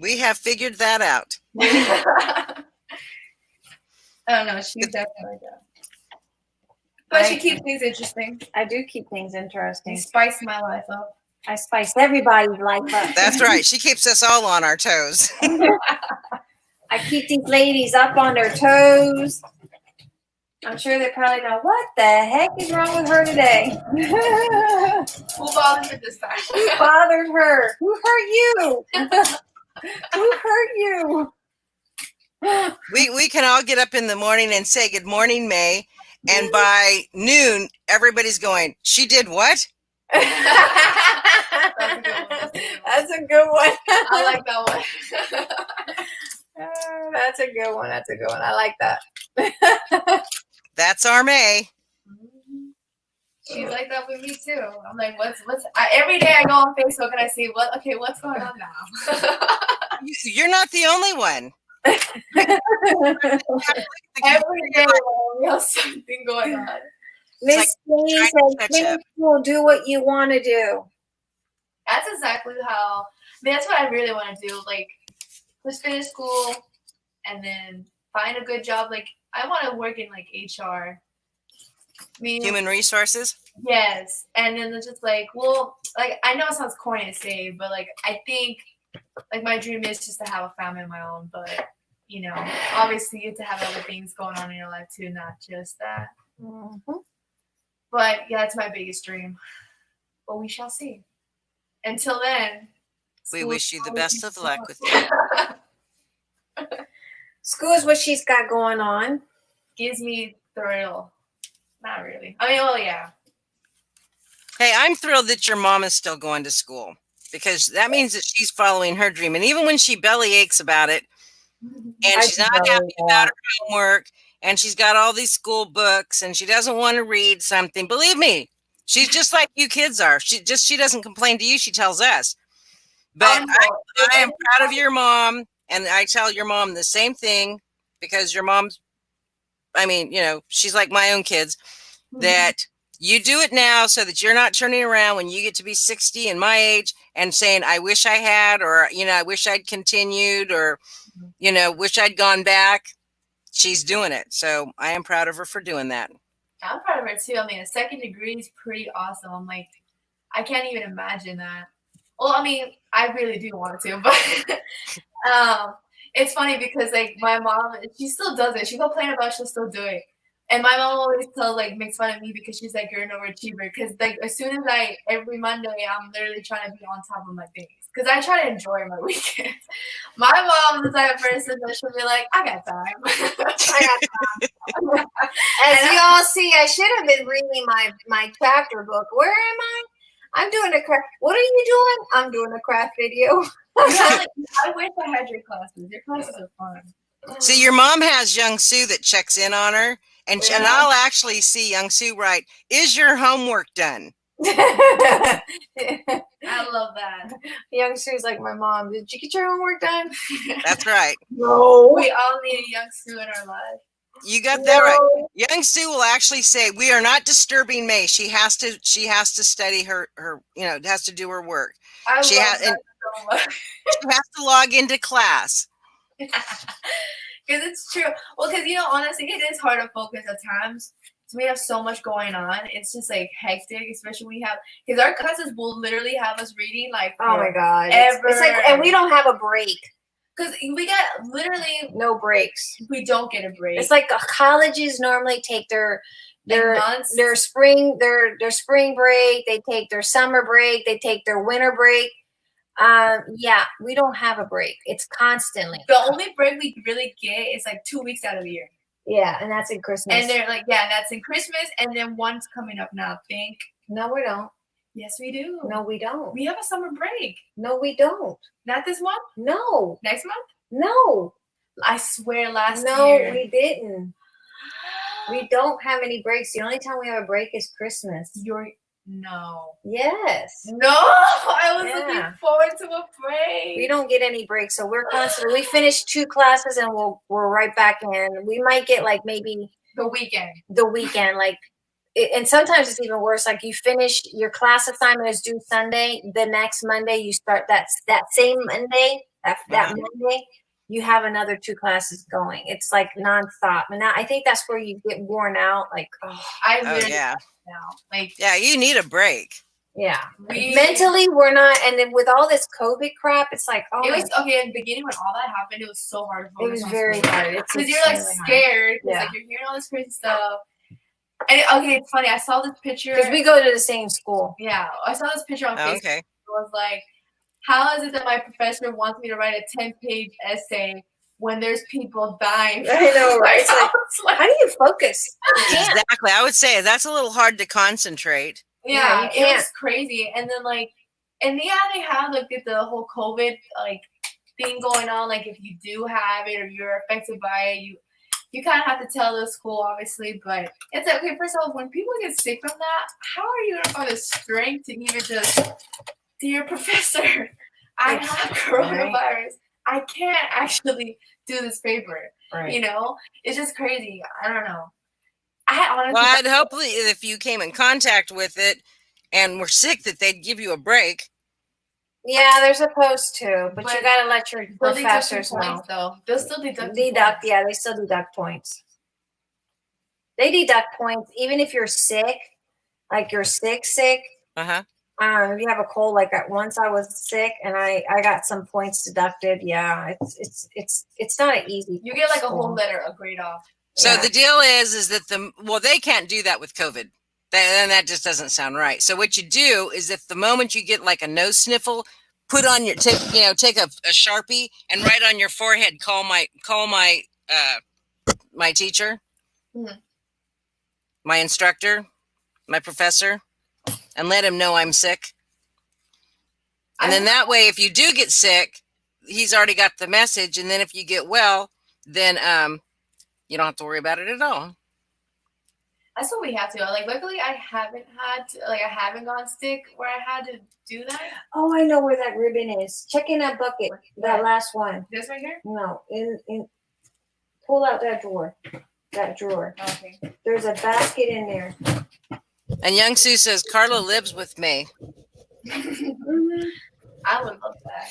We have figured that out. I don't know. She's definitely does. But she keeps things interesting. I do keep things interesting. You spice my life up. I spice everybody's life up. That's right. She keeps us all on our toes. I keep these ladies up on their toes. I'm sure they probably know, what the heck is wrong with her today? Who bothered her this time? Who bothered her? Who hurt you? Who hurt you? We can all get up in the morning and say, good morning, May. And by noon, everybody's going, she did what? That's a good one. I like that one. That's a good one. I like that. That's our May. She's like that with me too. I'm like, every day I go on Facebook and I see what's going on now. You're not the only one. Every day we have something going on. Miss Denise says, finish school, do what you want to do. That's exactly how. That's what I really want to do. Like, just finish school and then find a good job. Like, I want to work in like HR. I mean, Human resources. yes, and then it's just like, well, like I know it sounds corny to say, but like I think like my dream is just to have a family of my own. But you know, obviously you have to have other things going on in your life too, not just that. Mm-hmm. But yeah, that's my biggest dream. But we shall see. Until then, We school wish you the always best keeps of luck with that. School is what she's got going on. Gives me thrill. Not really. I mean, well, yeah. Hey, I'm thrilled that your mom is still going to school because that means that she's following her dream. And even when she belly aches about it and she's not happy about her homework and she's got all these school books and she doesn't want to read something, believe me, she's just like you kids are. She doesn't complain to you. She tells us. But I am proud of your mom. And I tell your mom the same thing because your mom's, I mean, you know, she's like my own kids, that you do it now so that you're not turning around when you get to be 60 and my age and saying, I wish I had, or, you know, I wish I'd continued, or, you know, wish I'd gone back. She's doing it. So I am proud of her for doing that. I'm proud of her too. I mean, a second degree is pretty awesome. I'm like, I can't even imagine that. Well, I mean, I really do want to, but it's funny because like my mom, she still does it. She complains about it, she'll still do it. And my mom always makes fun of me because she's like, you're an overachiever. Because like as soon as every Monday, I'm literally trying to be on top of my things. Because I try to enjoy my weekends. My mom is the type of person that she'll be like, I got time. I got time. As you all see, I should have been reading my chapter book. Where am I? I'm doing a craft. What are you doing? I'm doing a craft video. I wish I had your classes. Your classes are fun. See, your mom has young Sue that checks in on her. And I'll actually see young Sue write, is your homework done? I love that. Young Sue's like my mom. Did you get your homework done? That's right. No. We all need a young Sue in our lives. You got that right. Young Sue will actually say, we are not disturbing May. She has to study her you know, has to do her work. She has to log into class. Because it's true. Well, because, you know, honestly, it is hard to focus at times. So we have so much going on. It's just like hectic, especially when we have, because our classes will literally have us reading like, oh my God. It's like, and we don't have a break. Because we got literally no breaks. We don't get a break. It's like colleges normally take their spring break, they take their summer break, they take their winter break. Yeah, we don't have a break. It's constantly. The only break we really get is like 2 weeks out of the year. Yeah, and that's in Christmas. And they're like, yeah, that's in Christmas, and then one's coming up now, I think. No, we don't. Yes, we do. No, we don't. We have a summer break. No, we don't. Not this month? No. Next month? No. I swear last year. No, we didn't. We don't have any breaks. The only time we have a break is Christmas. No. Yes. No, I was looking forward to a break. We don't get any breaks, so we're constantly. We finish 2 classes and we're right back in. We might get like maybe the weekend, like, and sometimes it's even worse. Like you finish your class assignment is due Sunday. The next Monday you start that same Monday. That Monday you have another 2 classes going. It's like nonstop, and I think that's where you get worn out. Like you need a break. Yeah, mentally we're not, and then with all this COVID crap, it's like it was okay. In the beginning, when all that happened, it was so hard. It was very hard because you're like scared. Yeah, like you're hearing all this crazy stuff. And it's funny. I saw this picture because we go to the same school. Yeah, I saw this picture on Facebook. Okay. It was like, how is it that my professor wants me to write a 10-page essay when there's people dying? I know, right? It's like, how do you focus? Exactly. I would say that's a little hard to concentrate. Yeah, it was crazy. And then they have like the whole COVID thing going on. Like if you do have it or you're affected by it, you kind of have to tell the school, obviously. But it's like, okay, first of all, when people get sick from that, how are you gonna find the strength to even just, dear professor, I have coronavirus. I can't actually do this paper. Right. You know, it's just crazy. I don't know. I honestly, Well, I'd hopefully if you came in contact with it and were sick, that they'd give you a break. Yeah, they're supposed to, but you But gotta let your they'll deduct professors some know. points, though. They'll still deduct. Deduct, yeah, they still deduct points. They deduct points even if you're sick, like you're sick. Uh-huh. If you have a cold, like once I was sick and I got some points deducted. Yeah, it's not an easy. You get like a school. whole letter, a grade off. So Yeah. the deal is that they can't do that with COVID. That just doesn't sound right. So what you do is if the moment you get like a nose sniffle, put on take a Sharpie and write on your forehead, call my my teacher, Mhm. my instructor, my professor, and let him know I'm sick. And then that way, if you do get sick, he's already got the message. And then if you get well, then you don't have to worry about it at all. That's what we have to. Like, luckily, I haven't gone sick where I had to do that. Oh, I know where that ribbon is. Check in that bucket. That last one. This right here? No, in pull out that drawer. That drawer. Okay. There's a basket in there. And Young Sue says Carla lives with me. Mm-hmm. I would love that.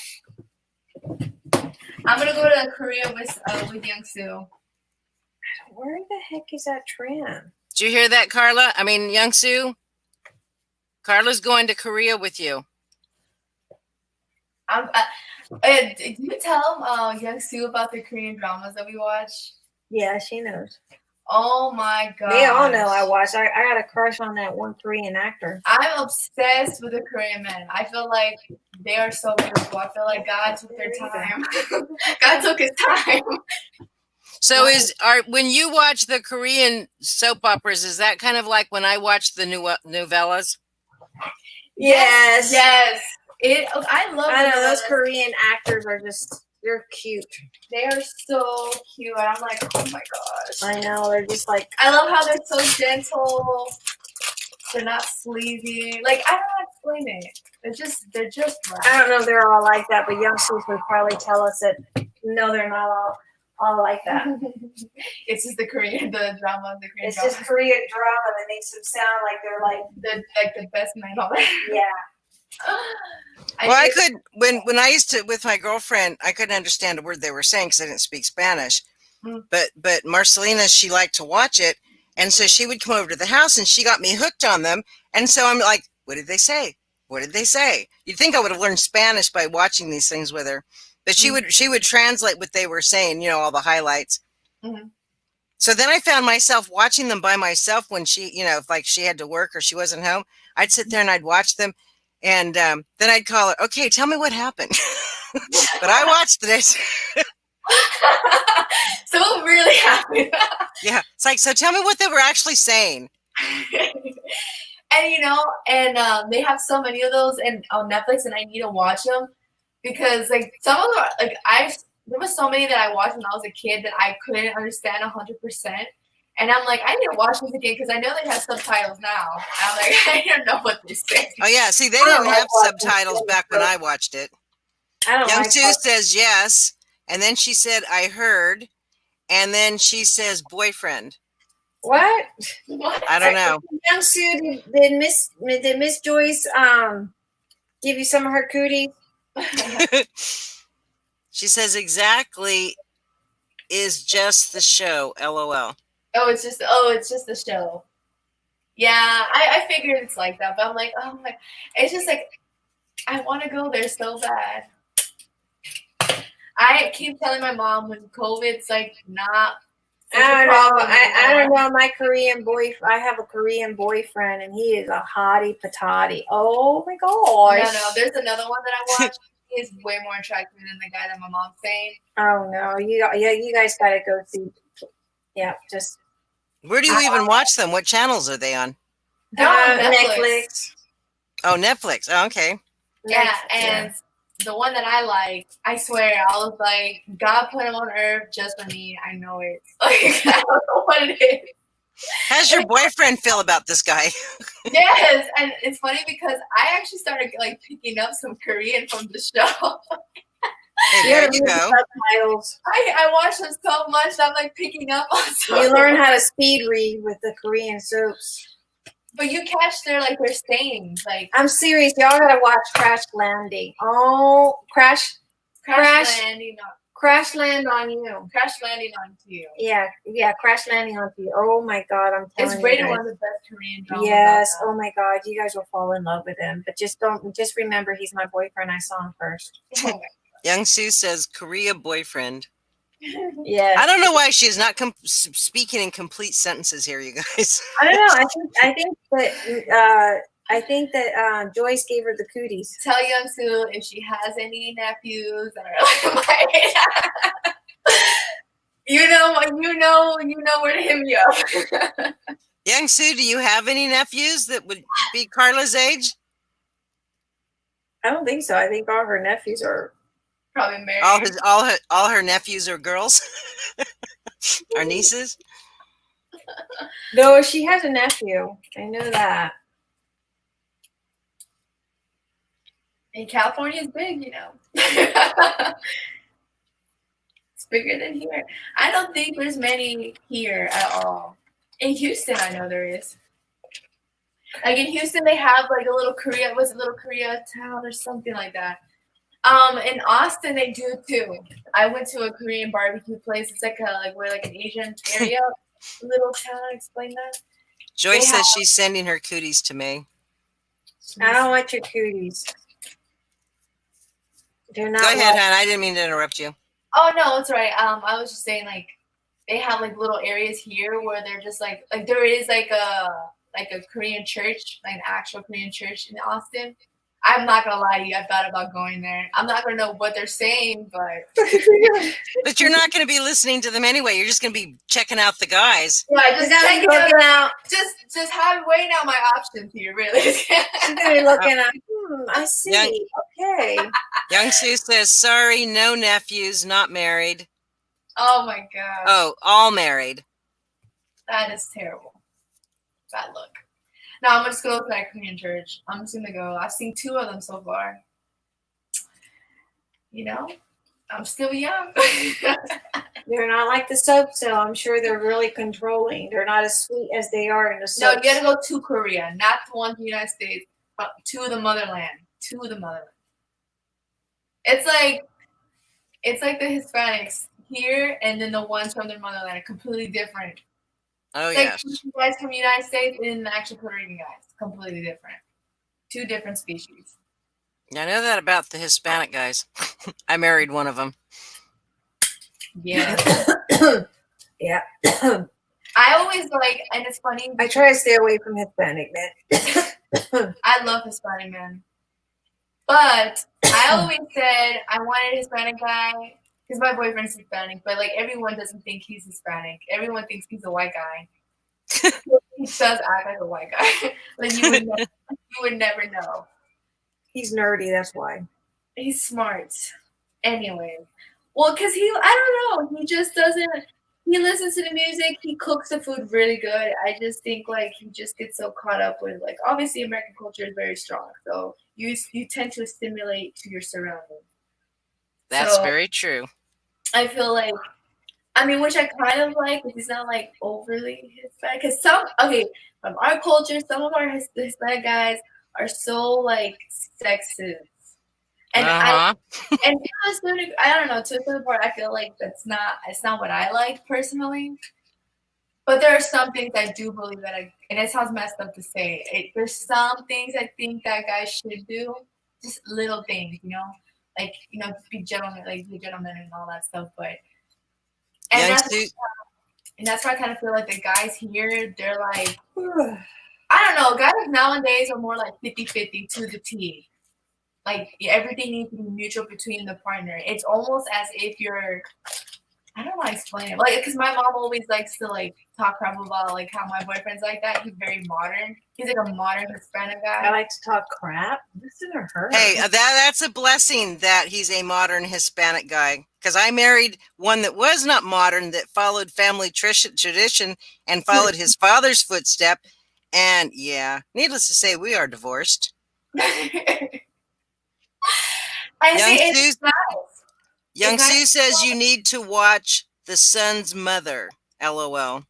I'm gonna go to Korea with Young Sue. Where the heck is that tram? Did you hear that, Carla? I mean, Young Sue? Carla's going to Korea with you. Did you tell Young Sue about the Korean dramas that we watch? Yeah, she knows. Oh my god. They all know I watched. I got a crush on that one Korean actor. I'm obsessed with the Korean men. I feel like they are so beautiful. I feel like God took their time. God took his time. So when you watch the Korean soap operas, is that kind of like when I watch the novellas? Yes. Yes. I love I know the those novellas. Korean actors are they're cute. They are so cute. And I'm like, oh my gosh. I know, they're just like, I love how they're so gentle. They're not sleazy. Like, I don't know how to explain it. They're just right. I don't know if they're all like that, but youngsters would probably tell us that no, they're not all like that. It's just the drama, the Korean It's drama. just Korean drama that makes them sound like they're like the best men on there. yeah. I could when I used to with my girlfriend, I couldn't understand a word they were saying because I didn't speak Spanish. Mm. But Marcelina, she liked to watch it, and so she would come over to the house, and she got me hooked on them. And so I'm like, what did they say? What did they say? You'd think I would have learned Spanish by watching these things with her, but she would translate what they were saying, all the highlights. Mm-hmm. So then I found myself watching them by myself when she, if like she had to work or she wasn't home. I'd sit there and I'd watch them. And then I'd call her, okay, tell me what happened. But I watched it. So what really happened? Yeah. It's like, so tell me what they were actually saying. And they have so many of those on Netflix, and I need to watch them because like some of them are, like there was so many that I watched when I was a kid that I couldn't understand 100%. And I'm like, I need to watch this again because I know they have subtitles now. I'm like, I don't know what they say. Oh yeah, see, they didn't have subtitles back when I watched it. Young Sue says yes, and then she said I heard, and then she says boyfriend. What? I don't know. Young Sue, did Miss Joyce give you some of her cooties? She says exactly is just the show. LOL. Oh, it's just the show. Yeah, I figured it's like that, but I'm like, oh my, it's just like I want to go there so bad. I keep telling my mom when COVID's like not. I don't know. My Korean I have a Korean boyfriend, and he is a hottie patati. Oh my gosh! No. There's another one that I watched. He is way more attractive than the guy that my mom's saying. Oh no! You guys gotta go see. Yeah, just. Where do you even watch them? What channels are they on? They're on Netflix. Oh, Netflix. Oh, okay. Yeah, and the one that I like, I swear, I was like, God put him on earth just for me. I know it. Like, I don't know what it is. How's your boyfriend feel about this guy? Yes, and it's funny because I actually started like picking up some Korean from the show. Hey, You there gotta you read the go. subtitles. I watch them so much that I'm like picking up on some. You learn how to speed read with the Korean soaps. But you catch their sayings. Like, I'm serious. Y'all gotta watch Crash Landing. Oh, Crash landing on Crash Land on You. crash landing onto you. Yeah, Crash Landing on You. Oh my God, I'm telling It's you rated guys. one of the best Korean dramas. Yes. out Oh my God, you guys will fall in love with him. But just remember, he's my boyfriend. I saw him first. there. Oh Young Sue says Korea boyfriend. my God. Yes. I don't know why she's not speaking in complete sentences here, you guys. I don't know. I think that Joyce gave her the cooties. Tell Young Soo if she has any nephews that are like my age. you know where to hit me up. Young Sue, do you have any nephews that would be Carla's age? I don't think so. I think all her nephews are. Probably married. All her nephews are girls, our nieces. No, she has a nephew. I know that. And California is big, you know. It's bigger than here. I don't think there's many here at all. In Houston, I know there is. Like in Houston, they have like a little Korea, was it Little Korea town or something like that. In Austin, they do too. I went to a Korean barbecue place. It's like an Asian area, little town. Explain that. Joyce They says she's sending her cooties to May. I don't want your cooties. They're not. Go ahead, like- hon. I didn't mean to interrupt you. Oh no, it's all right. I was just saying like they have like little areas here where they're just like there is like a Korean church, like an actual Korean church in Austin. I'm not gonna lie to you, I thought about going there. I'm not gonna know what they're saying, but But you're not going to be listening to them anyway. You're just going to be checking out the guys. yeah, She's just gonna check be it out. looking out. Just have weighing out my options here, really. She's gonna be looking at. I see. Young- Okay. Young Sue says, sorry, no nephews, not married. Oh my god. Oh, all married. That is terrible. Bad luck. No, I'm just gonna go to that Korean church. I'm just gonna go. I've seen 2 of them so far. You know, I'm still young. They're not like the soap, so I'm sure they're really controlling. They're not as sweet as they are in the No, soap. you gotta go to Korea, not the one in the United States, but to the motherland. To the motherland. It's like the Hispanics here, and then the ones from their motherland are completely different. Oh, It's yes. like you guys from the United States and the actual Puerto Rican guys, completely different. 2 different species. I know that about the Hispanic guys. I married one of them. Yeah. Yeah. I always and it's funny. I try to stay away from Hispanic men. I love Hispanic men. But I always said I wanted a Hispanic guy because my boyfriend's Hispanic, but everyone doesn't think he's Hispanic. Everyone thinks he's a white guy. He does act like a white guy. You would never know. He's nerdy, that's why. He's smart. Anyway. Well, because I don't know. He just doesn't. He listens to the music. He cooks the food really good. I just think he just gets so caught up with obviously American culture is very strong. So you tend to assimilate to your surroundings. That's So, very true. I feel which I kind of like, but he's not overly Hispanic. Because from our culture, some of our Hispanic guys are so sexist. And I don't know, to a certain part, I feel like it's not what I like personally. But there are some things I do believe and it sounds messed up to say. There's some things I think that guys should do, just little things, just be gentlemen, be gentlemen and all that stuff. But and that's why I kind of feel like the guys here, they're I don't know, guys nowadays are more 50-50 to the T. Everything needs to be mutual between the partner. It's almost as if you're, I don't know how to explain it. Because my mom always likes to talk crap about how my boyfriend's like that. He's very modern. He's a modern Hispanic guy. I like to talk crap. Listen to her. Hey, that's a blessing that he's a modern Hispanic guy. Because I married one that was not modern, that followed family tradition and followed his father's footstep. And yeah, needless to say, we are divorced. I Young see it's Sue's- nice. Young It's not- Sue says you need to watch The Son's Mother. LOL.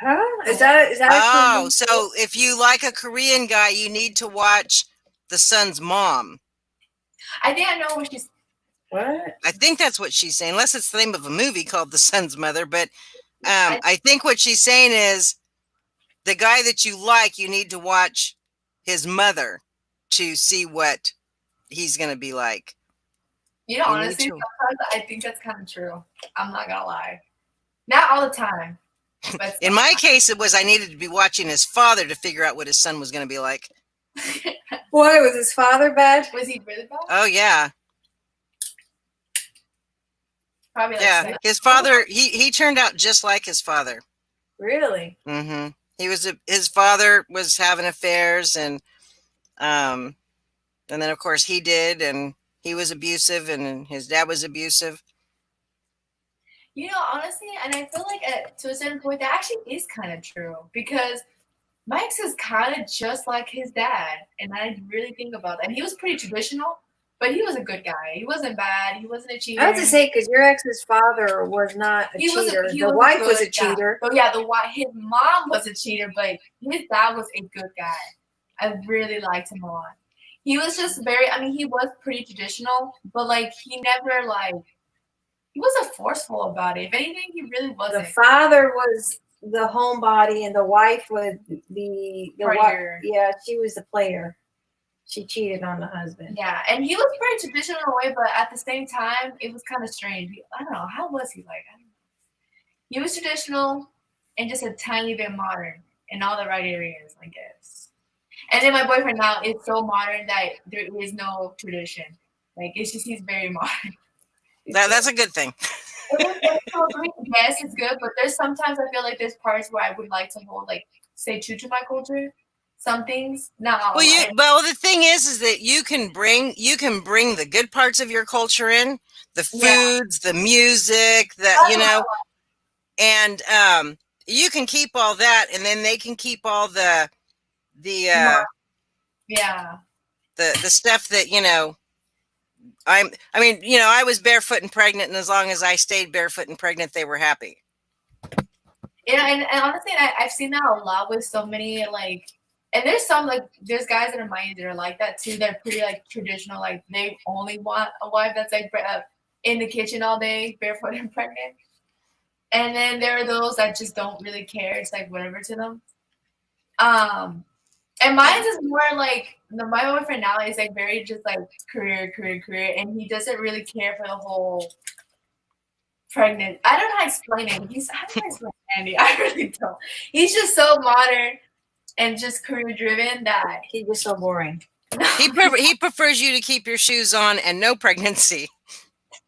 Huh? Is that Oh, so if you like a Korean guy, you need to watch The Son's Mom. I think I know what she's. what? I think that's what she's saying, unless it's the name of a movie called The Son's Mother. But I think what she's saying is the guy that you like, you need to watch his mother to see what he's going to be like. You know, You need honestly, to- sometimes I think that's kind of true. I'm not gonna lie. Not all the time, but In my case, it was I needed to be watching his father to figure out what his son was going to be like. Why was his father bad? was he really bad? Oh, yeah. Probably like Yeah. seven. His father, he turned out just like his father. Really? Mm-hmm. His father was having affairs, and then of course he did, and he was abusive, and his dad was abusive. You know, honestly, and I feel like to a certain point that actually is kind of true because my ex is kind of just like his dad, and I really think about that. And he was pretty traditional, but he was a good guy. He wasn't bad. He wasn't a cheater. I have to say, because your ex's father was not a cheater. The wife was a cheater. Oh yeah, his mom was a cheater, but his dad was a good guy. I really liked him a lot. He was just very. I mean, he was pretty traditional, but like he never like. He wasn't forceful about it. If anything, he really wasn't. The father was the homebody, and the wife was the Player. Yeah, she was the player. She cheated on the husband. Yeah, and he was pretty traditional in a way, but at the same time, it was kind of strange. I don't know. How was he like? I don't know. He was traditional and just a tiny bit modern in all the right areas, I guess. And then my boyfriend now is so modern that there is no tradition. Like, it's just he's very modern. That's a good thing. Yes, it's good, but there's sometimes I feel like there's parts where I would like to hold, like, stay true to my culture. Some things, not all. Well, the thing is that you can bring the good parts of your culture in, the foods, the music, and you can keep all that, and then they can keep all the stuff that I was barefoot and pregnant, and as long as I stayed barefoot and pregnant, they were happy. Yeah, and honestly, I've seen that a lot with so many like. And there's there's guys that are my age that are like that too. They're pretty like traditional. Like they only want a wife that's like in the kitchen all day, barefoot and pregnant. And then there are those that just don't really care. It's like whatever to them. And mine is more like my boyfriend now is like very just like career, and he doesn't really care for the whole pregnant. I don't know how to explain it. How do I explain Andy? I really don't. He's just so modern and just career driven that he's just so boring. He prefers you to keep your shoes on and no pregnancy.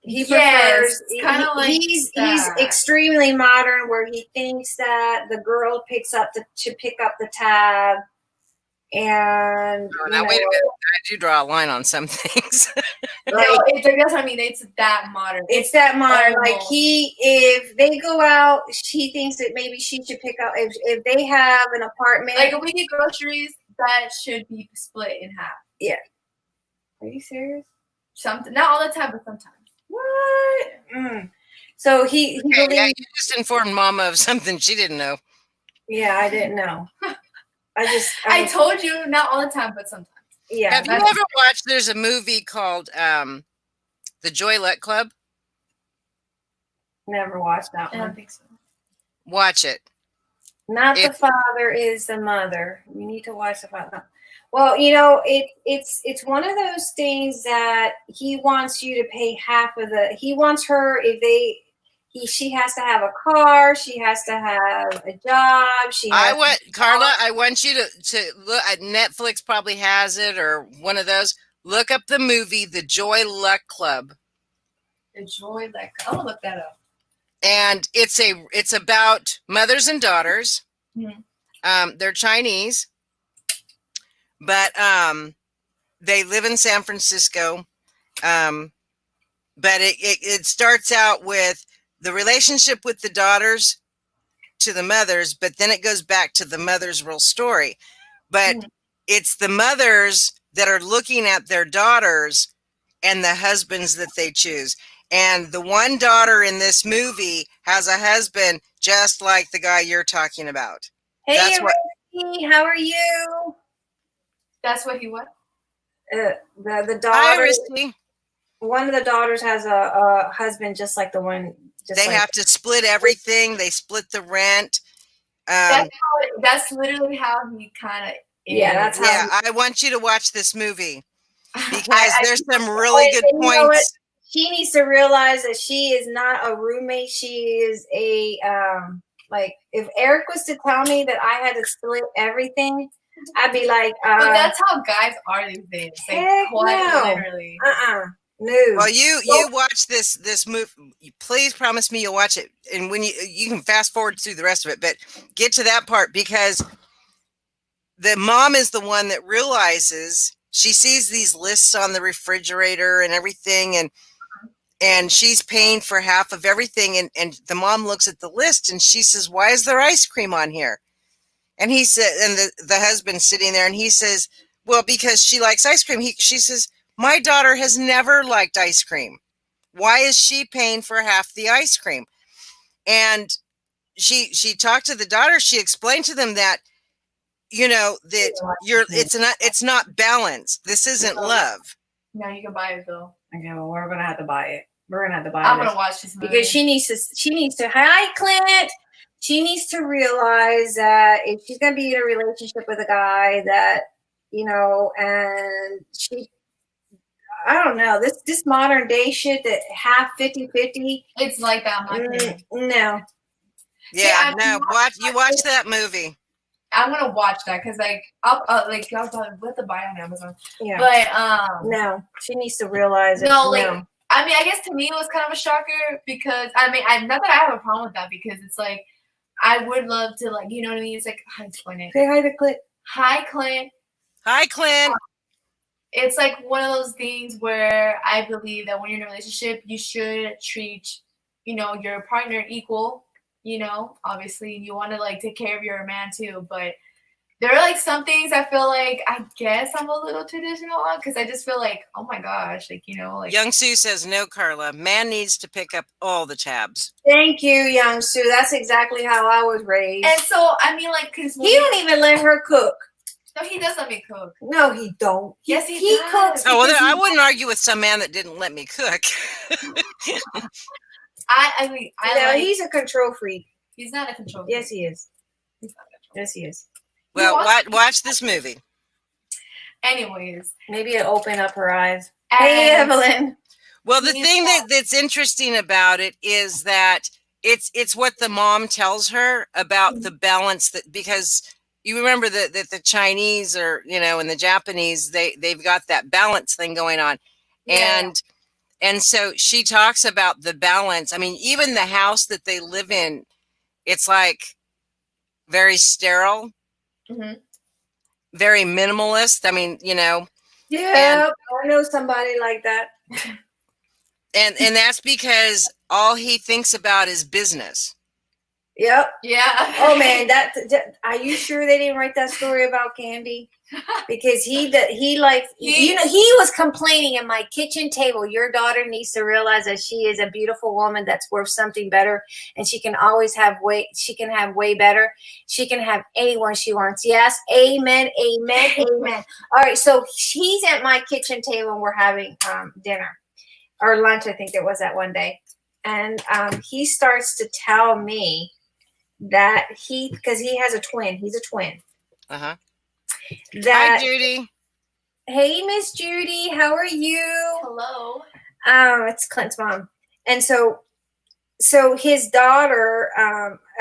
He prefers kind of like he's extremely modern, where he thinks that the girl pick up the tab. And now wait a minute, I do draw a line on some things. That's what I mean. It's that modern. It's that modern. Like if they go out, she thinks that maybe she should pick up. If they have an apartment, like if we get groceries, that should be split in half. Yeah. Are you serious? Something, not all the time, but sometimes. What? So he you just informed Mama of something she didn't know. Yeah, I didn't know. I told you, not all the time, but sometimes. Yeah. Have you ever watched? There's a movie called The Joy Luck Club. Never watched that one. I don't think so. Watch it. Not the father is the mother. You need to watch the father. Well, it's one of those things that he wants you to pay half of the. He wants her she has to have a car. She has to have a job. Carla, I want you to look at Netflix. Probably has it or one of those. Look up the movie The Joy Luck Club. The Joy Luck. I'm gonna look that up. And it's about mothers and daughters. Mm-hmm. They're Chinese, but they live in San Francisco. But it starts out with the relationship with the daughters to the mothers, but then it goes back to the mother's real story. But it's the mothers that are looking at their daughters and the husbands that they choose. And the one daughter in this movie has a husband just like the guy you're talking about. Hey, That's what. Ricky, how are you? That's what he was. The Hi, daughter, Risky. one of the daughters has a husband just like the one. They have to split everything. They split the rent. That's literally how he kind of. Yeah, that's how. Yeah, I want you to watch this movie because there's some really good you know what? points. She needs to realize that she is not a roommate. She is a like. If Eric was to tell me that I had to split everything, I'd be like, but that's how guys are these days. Like, quite literally. No. Well, you watch this movie. Please promise me you'll watch it, and when you can fast forward through the rest of it, but get to that part because the mom is the one that realizes she sees these lists on the refrigerator and everything, and she's paying for half of everything, and the mom looks at the list and she says, "Why is there ice cream on here?" And he said, and the husband's sitting there, and he says, "Well, because she likes ice cream." She says, "My daughter has never liked ice cream. Why is she paying for half the ice cream?" And she talked to the daughter. She explained to them that, that it's not balanced. This isn't love. No, you can buy it though. Okay, well, we're gonna have to buy it. We're gonna have to buy it. I'm gonna watch this movie because she needs to. Hi, Clint. She needs to realize that if she's gonna be in a relationship with a guy that and she. I don't know. This modern day shit that half 50-50. It's like that. No. Yeah, watch that movie. I'm gonna watch that because I'll let the buy on Amazon. Yeah. But no, she needs to realize it. No, I mean, I guess to me it was kind of a shocker because not that I have a problem with that because it's like I would love to you know what I mean. It's like how to explain it. Say hi to Clint. Hi, Clint. Hi, Clint. It's like one of those things where I believe that when you're in a relationship, you should treat, your partner equal. Obviously you want to take care of your man too, but there are some things I feel like I guess I'm a little traditional on because I just feel like, oh my gosh, Young Sue says no, Carla. Man needs to pick up all the tabs. Thank you, Young Sue. That's exactly how I was raised. And so because he don't even let her cook. No, he does let me cook. No, he don't. Yes, he does. Cooks. Oh, well, I wouldn't argue with some man that didn't let me cook. He's a control freak. He's not a control freak. Yes, he is. Yes, he is. Well, watch this movie. Anyways. Maybe it'll open up her eyes. Hey, Evelyn. Well, the thing that's interesting about it is that it's what the mom tells her about the balance because you remember that the Chinese or, and the Japanese, they've got that balance thing going on. Yeah. And so she talks about the balance. I mean, even the house that they live in, it's very sterile, very minimalist. I mean, Yeah, I know somebody like that. And that's because all he thinks about is business. Yep. Yeah. Oh man, are you sure they didn't write that story about Candy? Because he was complaining at my kitchen table. Your daughter needs to realize that she is a beautiful woman that's worth something better, and she can always have she can have way better. She can have anyone she wants. Yes, amen, amen, amen. All right, so he's at my kitchen table and we're having dinner or lunch. I think it was that one day, and he starts to tell me that because he has a twin. He's a twin. Uh-huh. Hi, Judy. Hey, Miss Judy. How are you? Hello. It's Clint's mom. And so his daughter,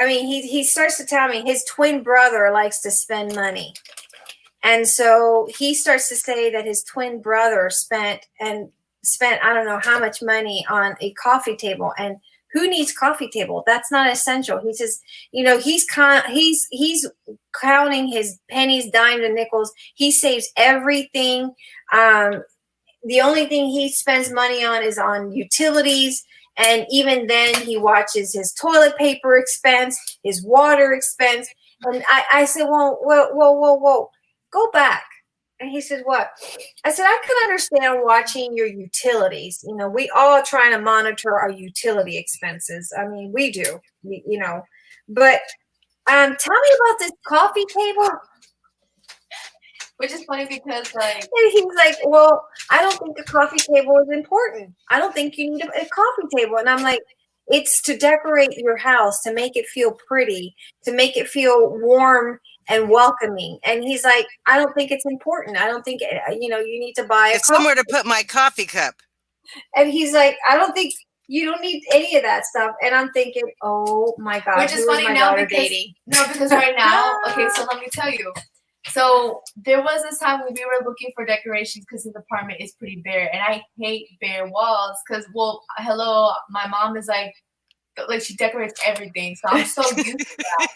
he starts to tell me his twin brother likes to spend money. And so he starts to say that his twin brother spent I don't know how much money on a coffee table. And who needs coffee table? That's not essential. He says, he's counting his pennies, dimes, and nickels. He saves everything. The only thing he spends money on is on utilities. And even then he watches his toilet paper expense, his water expense. And I said, whoa, go back And he said, what? I said, I can understand watching your utilities. You know, we all trying to monitor our utility expenses. I mean, we do, you know. But tell me about this coffee table. Which is funny because, like, And he's like, well, I don't think a coffee table is important. I don't think you need a coffee table. And I'm like, it's to decorate your house, to make it feel pretty, to make it feel warm and welcoming. And he's like, I don't think it's important. I don't think, you know, you need to buy a It's coffee. somewhere to put my coffee cup. And he's like, I don't think you don't need any of that stuff. And I'm thinking, oh my God. which is funny now because right now, okay, so let me tell you. So there was this time when we were looking for decorations because his apartment is pretty bare, and I hate bare walls because, well, hello, my mom is like she decorates everything, so I'm so used to that.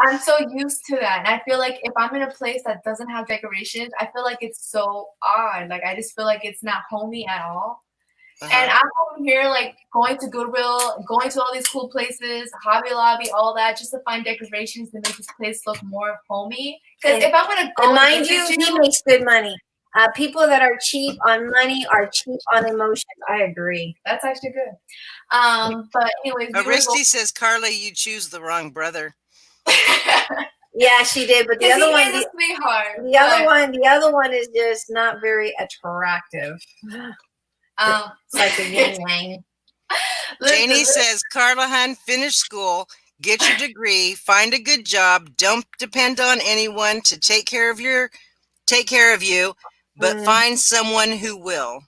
I'm so used to that, and I feel like if I'm in a place that doesn't have decorations, I feel like it's so odd. Like I just feel like it's not homey at all. And I'm over here, like, going to Goodwill, going to all these cool places, Hobby Lobby, all that, just to find decorations to make this place look more homey. Because if I'm going to go... And mind you, he makes good money. People that are cheap on money are cheap on emotion. I agree. That's actually good. But anyways... Aristi says, Carly, you choose the wrong brother. Yeah, she did. But the other one... is a sweetheart. The other one is just not very attractive. It's like a yin yang. Janie says, Carla hun, finish school, get your degree, find a good job, don't depend on anyone to take care of you, but find someone who will.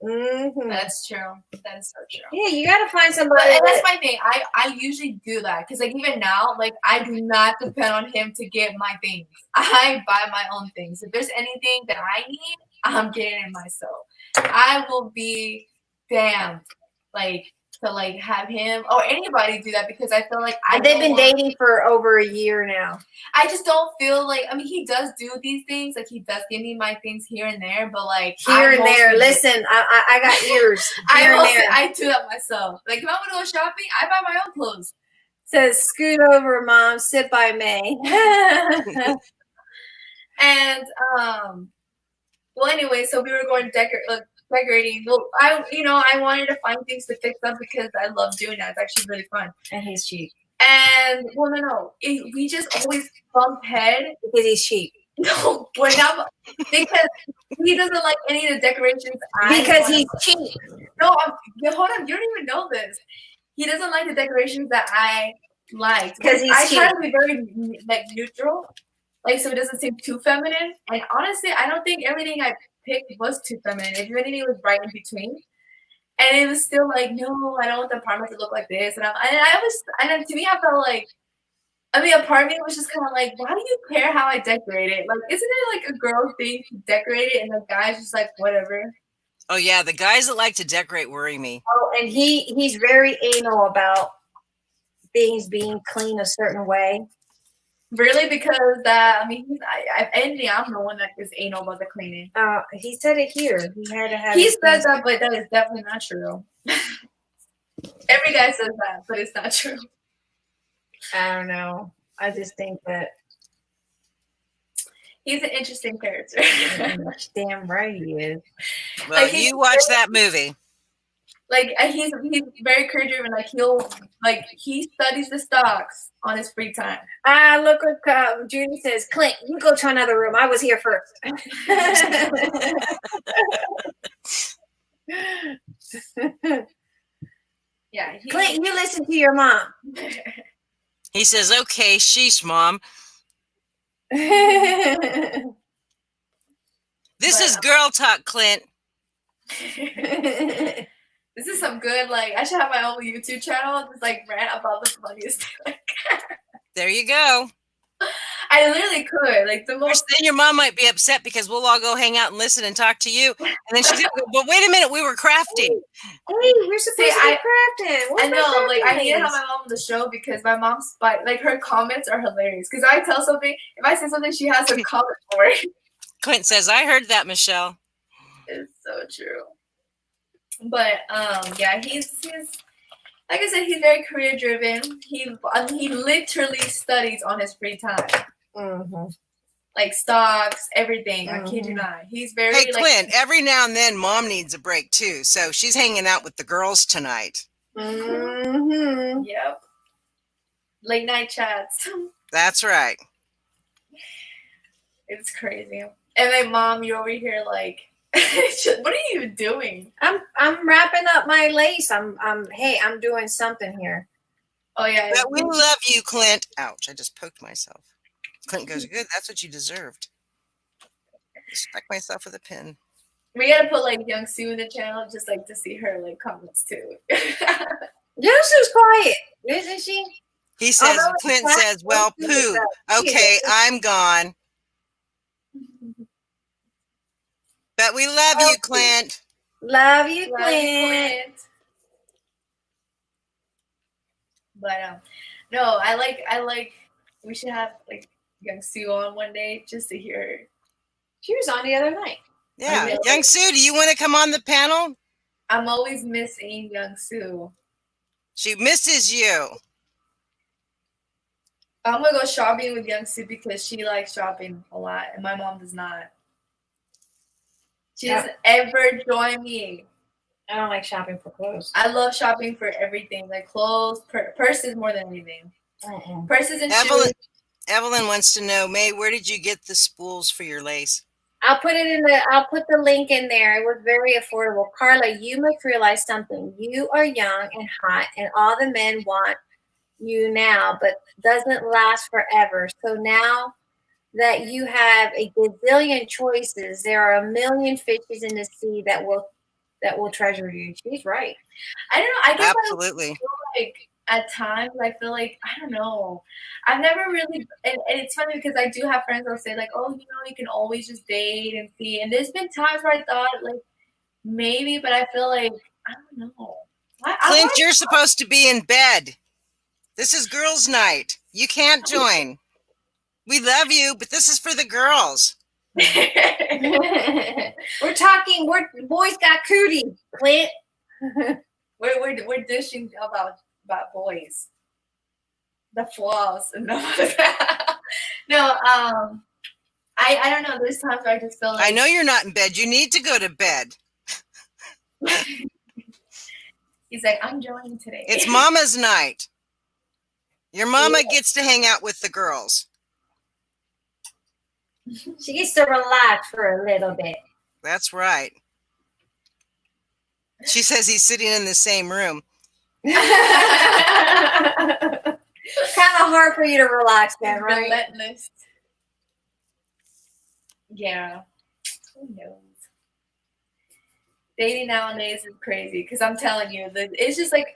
Mm-hmm. That's true. That is so true. Yeah, you got to find somebody. And that's my thing. I usually do that because, like, even now, like, I do not depend on him to get my things. I buy my own things. If there's anything that I need, I'm getting it myself. I will be damned, like, to like have him or anybody do that because I feel like they've been dating for over a year now. I just don't feel like, I mean, he does do these things, like he does give me my things here and there, but like here and there. Listen, I got ears. I do that myself. Like if I want to go shopping, I buy my own clothes. Says scoot over, mom. Sit by May. And well, anyway, so we were going decorating. Well, I wanted to find things to fix up because I love doing that. It's actually really fun. And he's cheap. And well, no, we just always bump head because he's cheap. No, we're not because he doesn't like any of the decorations. Because he's cheap. No, hold on. You don't even know this. He doesn't like the decorations that I like because he's cheap. I try to be very like neutral. Like, so it doesn't seem too feminine. And honestly, I don't think everything I picked was too feminine. If anything, it was right in between. And it was still like, no, I don't want the apartment to look like this. And then to me, I felt like, I mean, a part of me was just kind of like, why do you care how I decorate it? Like, isn't it like a girl thing to decorate it? And the guy's just like, whatever. Oh, yeah. The guys that like to decorate worry me. Oh, and he's very anal about things being clean a certain way. Really? Because I mean, I'm the one that is anal about the cleaning. He said it here. He had to have. He said that, but that is definitely not true. Every guy says that, but it's not true. I don't know. I just think that he's an interesting character. Damn right he is. Well, like, you watch that movie. Like he's very career driven. Like he studies the stocks on his free time. Look what Judy says. Clint, you go to another room. I was here first. Yeah, Clint, you listen to your mom. He says, "Okay, sheesh, mom." This is girl talk, Clint. This is some good, like, I should have my own YouTube channel. Just, like, rant about the funniest thing. There you go. I literally could. Like, the most... Then your mom might be upset because we'll all go hang out and listen and talk to you. And then she's going to go, but wait a minute, we were crafting. Hey, we're supposed to be crafting. I know, like, I need to have my mom on the show because my mom's, like, her comments are hilarious. Because I tell something, if I say something, she has a comment for it. Clint says, I heard that, Michelle. It's so true. But yeah, he's like I said, he's very career driven. He literally studies on his free time. Mm-hmm. like stocks, everything. I kid you not. He's very Hey, Clint, every now and then mom needs a break too. So she's hanging out with the girls tonight. Mm-hmm. Yep. Late night chats. That's right. It's crazy. And then mom, you're over here like, what are you doing? I'm wrapping up my lace. I'm doing something here. Oh yeah. But we love you, Clint. Ouch, I just poked myself. Clint goes, good, that's what you deserved. Stuck myself with a pin. We gotta put like Young Sue in the channel just like to see her like comments too. Youngsu's quiet, isn't she? He says, Although Clint it's says, well, not- poo. Okay, I'm gone. But we love you, Clint. Love you, Love Clint. Clint. But no, I like we should have like Young Sue on one day just to hear her. She was on the other night. Yeah. really- Young Sue, do you want to come on the panel? I'm always missing Young Sue. She misses you. I'm gonna go shopping with Young Sue because she likes shopping a lot and my mom does not. She doesn't ever join me. I don't like shopping for clothes. I love shopping for everything, like clothes, purses more than anything. Mm-mm. Purses and shoes. Evelyn wants to know, May, where did you get the spools for your lace? I'll put the link in there. It was very affordable. Carla, you must realize something. You are young and hot, and all the men want you now, but doesn't last forever. So now that you have a gazillion choices, there are a million fishes in the sea that will treasure you. She's right. I don't know. I guess Absolutely. I feel like at times I feel like I don't know. I've never really, and it's funny because I do have friends that'll say like, oh, you can always just date and see. And there's been times where I thought like maybe, but I feel like I don't know. Clint, you're supposed to be in bed. This is girls' night. You can't join. We love you, but this is for the girls. We're talking. Boys got cootie, Clint. we're dishing about boys, the flaws and no, I don't know. There's times where I just feel like I know you're not in bed. You need to go to bed. he's like, I'm joining today. It's mama's night. Your mama gets to hang out with the girls. She gets to relax for a little bit. That's right. She says he's sitting in the same room. Kind of hard for you to relax, then, right? Relentless. Yeah. Who knows? Dating nowadays is crazy because I'm telling you, it's just like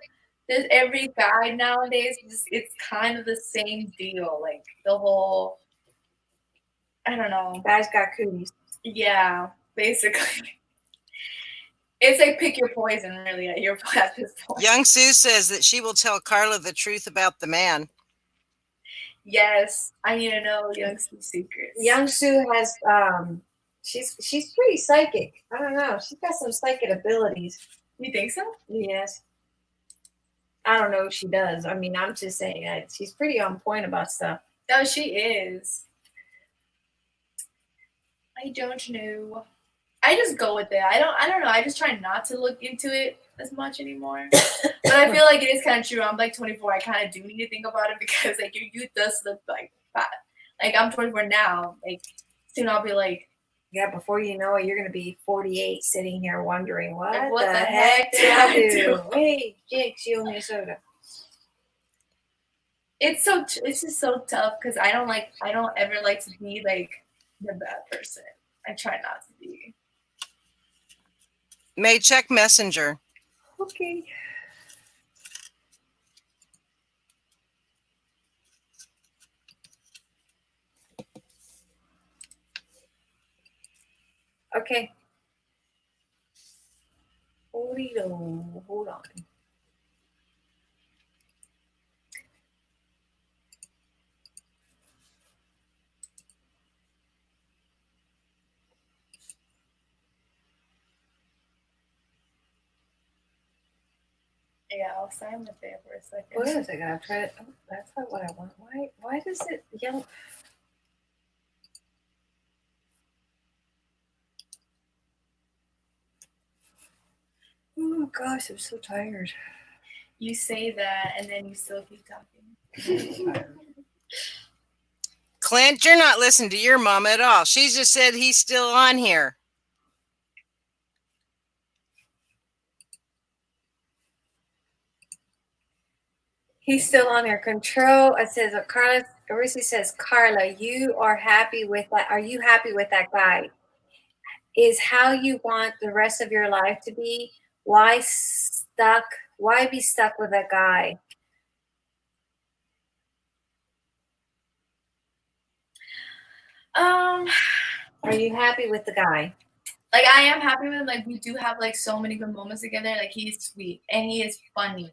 there's every guy nowadays. It's kind of the same deal. Like the whole, I don't know. Guys got cooties. Yeah, basically. It's like pick your poison, really, at this point. Young Sue says that she will tell Carla the truth about the man. Yes, I need to know Young Sue's secrets. Young Sue has she's pretty psychic. I don't know. She's got some psychic abilities. You think so? Yes. I don't know if she does. I mean, I'm just saying that she's pretty on point about stuff. No, she is. I don't know. I just go with it. I don't know. I just try not to look into it as much anymore. But I feel like it is kind of true. I'm like 24. I kind of do need to think about it because like your youth does look like that. Like I'm 24 now. Like soon I'll be like, yeah, before you know it, you're gonna be 48, sitting here wondering what, like, the heck did I do? Hey, Jinx, you owe me a soda. It's just so tough because I don't ever like to be like the bad person. I try not to be. May, check Messenger. Okay. Okay. Hold on. Yeah, I'll sign with it for a second. Wait a second. I'll try it. Oh, that's not what I want. Why does it young? Oh gosh, I'm so tired. You say that, and then you still keep talking. Clint, you're not listening to your mom at all. She just said he's still on here. He's still on there. Control. It says Carla. Arisi says, Carla, you are happy with that. Are you happy with that guy? Is how you want the rest of your life to be. Why stuck? Why be stuck with that guy? Are you happy with the guy? Like, I am happy with him. Like, we do have like so many good moments together. Like, he's sweet and he is funny.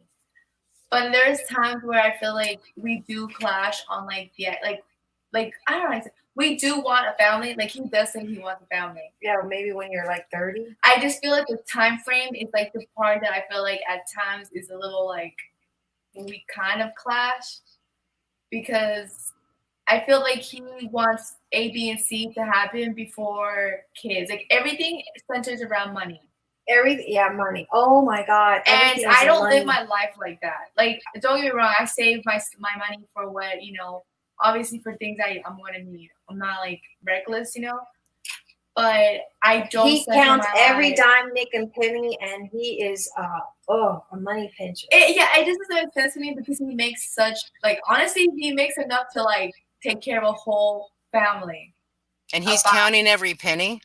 But there's times where I feel like we do clash on like like I don't know. We do want a family. Like, he does say he wants a family. Yeah, maybe when you're like 30. I just feel like the time frame is like the part that I feel like at times is a little like we kind of clash, because I feel like he wants A, B, and C to happen before kids. Like, everything centers around money. Money. Oh my God. And I don't live my life like that. Like, don't get me wrong, I save my money for what, obviously for things I'm going to need. I'm not like reckless, but I don't. He counts every dime, nick, and penny, and he is a money pincher. It just doesn't make sense to me, because he makes honestly, he makes enough to like take care of a whole family. And he's counting every penny.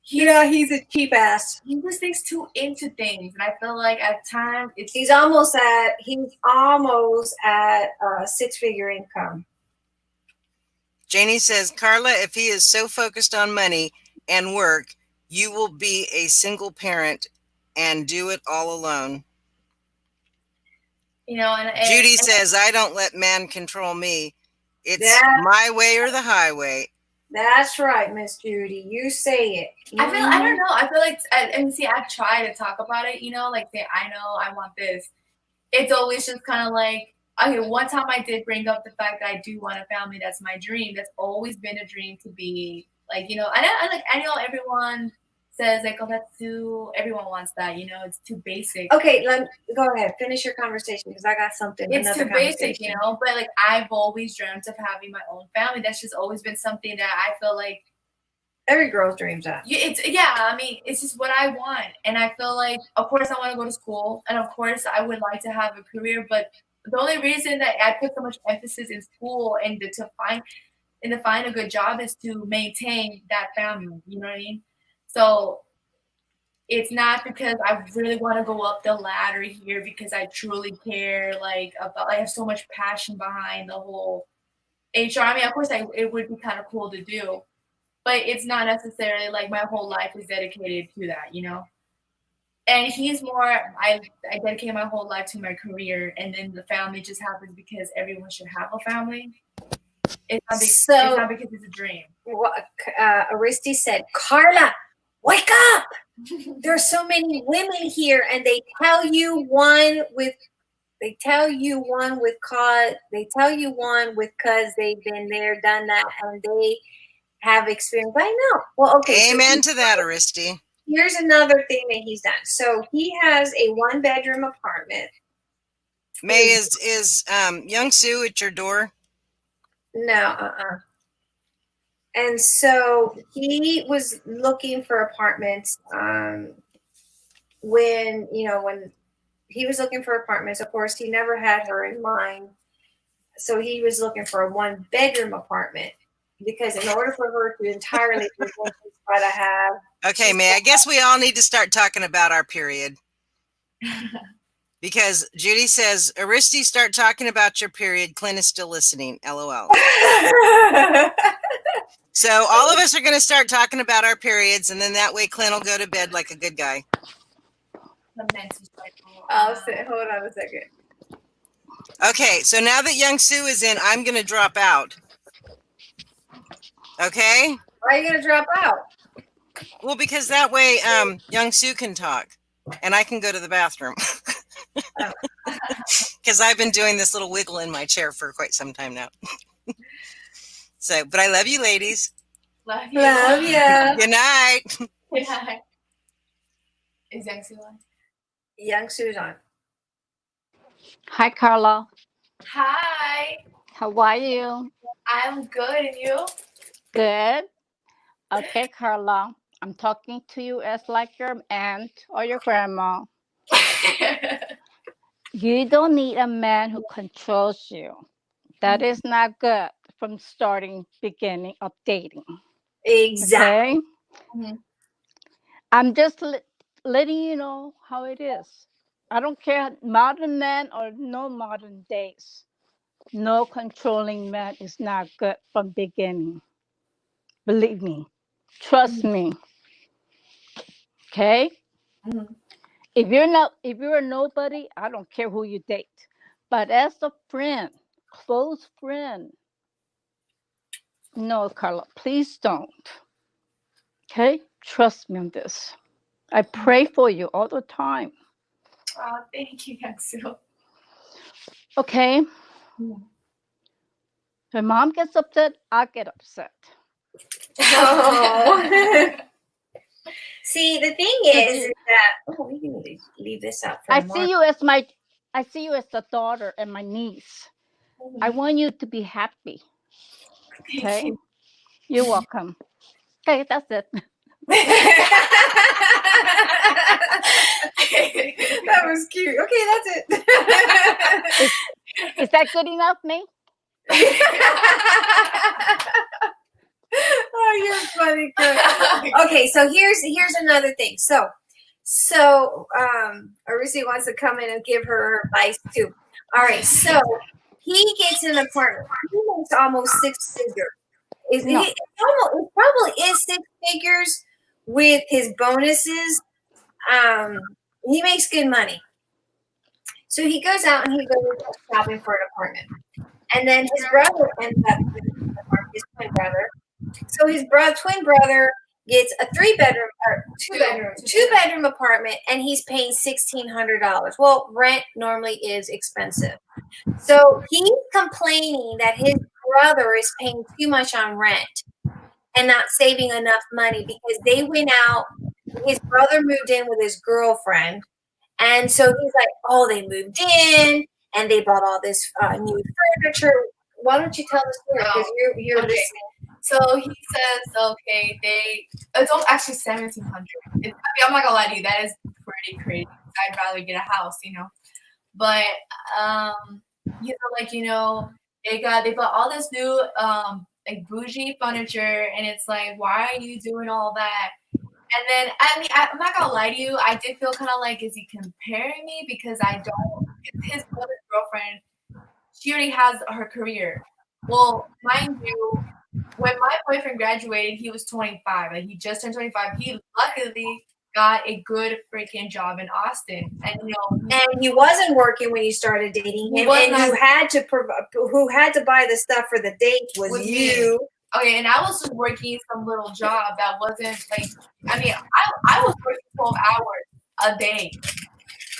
He's a cheap ass. He just thinks too into things, and I feel like at times he's almost at a six-figure income. Janie says, Carla, if he is so focused on money and work, you will be a single parent and do it all alone. Judy says, I don't let man control me. It's my way or the highway. That's right, Miss Judy. You say it. I don't know. I feel like, and see, I've tried to talk about it, like, say, I know I want this. It's always just kind of like, okay, one time I did bring up the fact that I do want a family. That's my dream. That's always been a dream to be like, I know everyone says like, oh, that's too, everyone wants that, it's too basic. Okay, go ahead. Finish your conversation, because I got something. It's too basic, but like, I've always dreamt of having my own family. That's just always been something that I feel like every girl's dreams that. It's just what I want. And I feel like, of course, I want to go to school. And of course, I would like to have a career. But the only reason that I put so much emphasis in school and to find a good job is to maintain that family. You know what I mean? So it's not because I really want to go up the ladder here, because I truly care, I have so much passion behind the whole HR. I mean, of course, it would be kind of cool to do, but it's not necessarily like my whole life is dedicated to that, And he's more, I dedicate my whole life to my career, and then the family just happens because everyone should have a family. It's not because it's a dream. Aristi said, Carla, wake up! There's so many women here, and they tell you one because they've been there, done that, and they have experience. I know. Well, okay. Amen to that, Aristi. Here's another thing that he's done. So he has a 1-bedroom apartment. May, is Young Sue at your door? No, And so he was looking for apartments when he was looking for apartments. Of course, he never had her in mind. So he was looking for a 1-bedroom apartment, because in order for her to entirely she's got to have. Okay, May, I guess we all need to start talking about our period. Because Judy says, Aristi, start talking about your period. Clint is still listening. LOL. So all of us are going to start talking about our periods, and then that way Clint will go to bed like a good guy. Hold on a second. Okay, so now that Young Sue is in, I'm going to drop out. Okay? Why are you going to drop out? Well, because that way Young Sue can talk, and I can go to the bathroom. Because I've been doing this little wiggle in my chair for quite some time now. So, but I love you, ladies. Love you. Love you. Good night. Good night. Is Young Sue on? Young Susan. Hi, Carla. Hi, How are you? I'm good, and you? Good. Okay, Carla. I'm talking to you as like your aunt or your grandma. You don't need a man who controls you. That is not good from starting beginning of dating. Exactly. Okay? Mhm. I'm just letting you know how it is. I don't care modern man or no modern days. No controlling man is not good from beginning. Believe me. Trust me. Okay? Mhm. If you're a nobody, I don't care who you date. But as a friend, close friend, no, Carla, please don't. Okay? Trust me on this. I pray for you all the time. Oh, thank you, Yaxu. Okay? Mhm. When mom gets upset, I get upset. Oh. See, the thing is you- that we can leave this out for I tomorrow. see you as a daughter and my niece. I want you to be happy. Thank Okay? you. You're welcome. Okay, that's it. That was cute. Okay, that's it. Is that good enough, Nate? Oh, you're funny, girl. Okay, so here's another thing. So Arisi wants to come in and give her advice too. All right, so he gets an apartment. He makes almost six figures. No. It probably is six figures with his bonuses. He makes good money. So he goes out and he goes shopping for an apartment. And then his brother ends up getting an apartment, his twin brother. So his twin brother gets a two bedroom apartment, and he's paying $1,600. Well, rent normally is expensive. So he's complaining that his brother is paying too much on rent and not saving enough money because they went out. His brother moved in with his girlfriend, and so he's like, "Oh, they moved in and they bought all this new furniture." Why don't you tell the story? Because you're Okay. listening. So he says, okay, it's actually 1,700. I'm not gonna lie to you, that is pretty crazy. I'd rather get a house, But you know, like they bought all this new like bougie furniture, and it's like, why are you doing all that? And then I mean, I'm not gonna lie to you, I did feel kind of like, is he comparing me? Because I don't. His brother's girlfriend, she already has her career. Well, mind you, when my boyfriend graduated, he was 25. Like, he just turned 25. He luckily got a good freaking job in Austin, and And he wasn't working when you started dating him, and who had to buy the stuff for the date was you. Okay, and I was just working some little job that wasn't like. I mean, I was working 12 hours a day.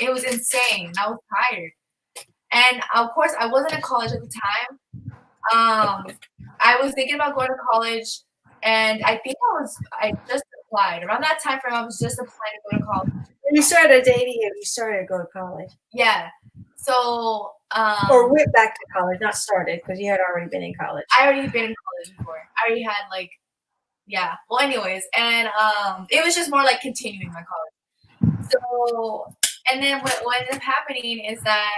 It was insane. I was tired, and of course, I wasn't in college at the time. I was thinking about going to college, and I think I just applied. Around that time frame, I was just applying to go to college. When you started dating him, you started to go to college. Yeah. So or went back to college, not started, because you had already been in college. I already been in college before. I already had yeah. Well, anyways, and it was just more like continuing my college. So, and then what ended up happening is that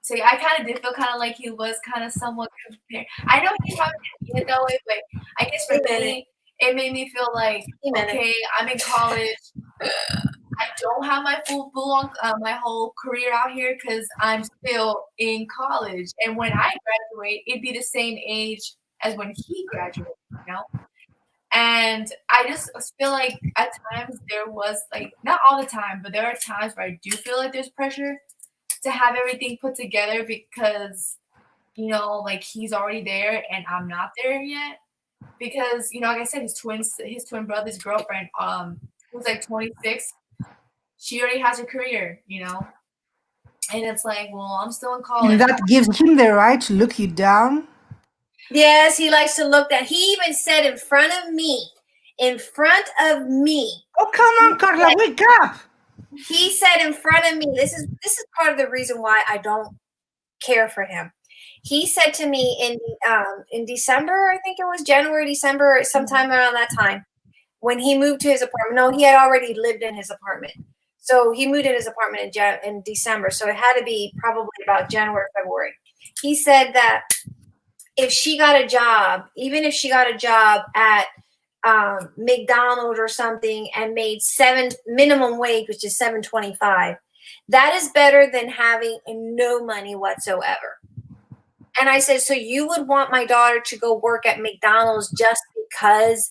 so I kind of did feel kind of like he was kind of somewhat compared. I know he probably didn't mean it that way, but I guess for me, it made me feel like, okay, I'm in college. I don't have my my whole career out here because I'm still in college. And when I graduate, it'd be the same age as when he graduated, And I just feel like at times there was not all the time, but there are times where I do feel like there's pressure to have everything put together because, he's already there and I'm not there yet. Because, like I said, his twin brother's girlfriend, who's like 26, she already has her career, And it's like, well, I'm still in college. And that gives him the right to look you down? Yes, he likes to look down. He even said in front of me. Oh, come on, Carla, wake up. He said in front of me, this is part of the reason why I don't care for him. He said to me in December, I think it was January, December, sometime around that time, when he moved to his apartment. No, he had already lived in his apartment. So he moved in his apartment in December. So it had to be probably about January, February. He said that if she got a job, even if she got a job at McDonald's or something and made minimum wage, which is $7.25, that is better than having no money whatsoever. And I said, so you would want my daughter to go work at McDonald's just because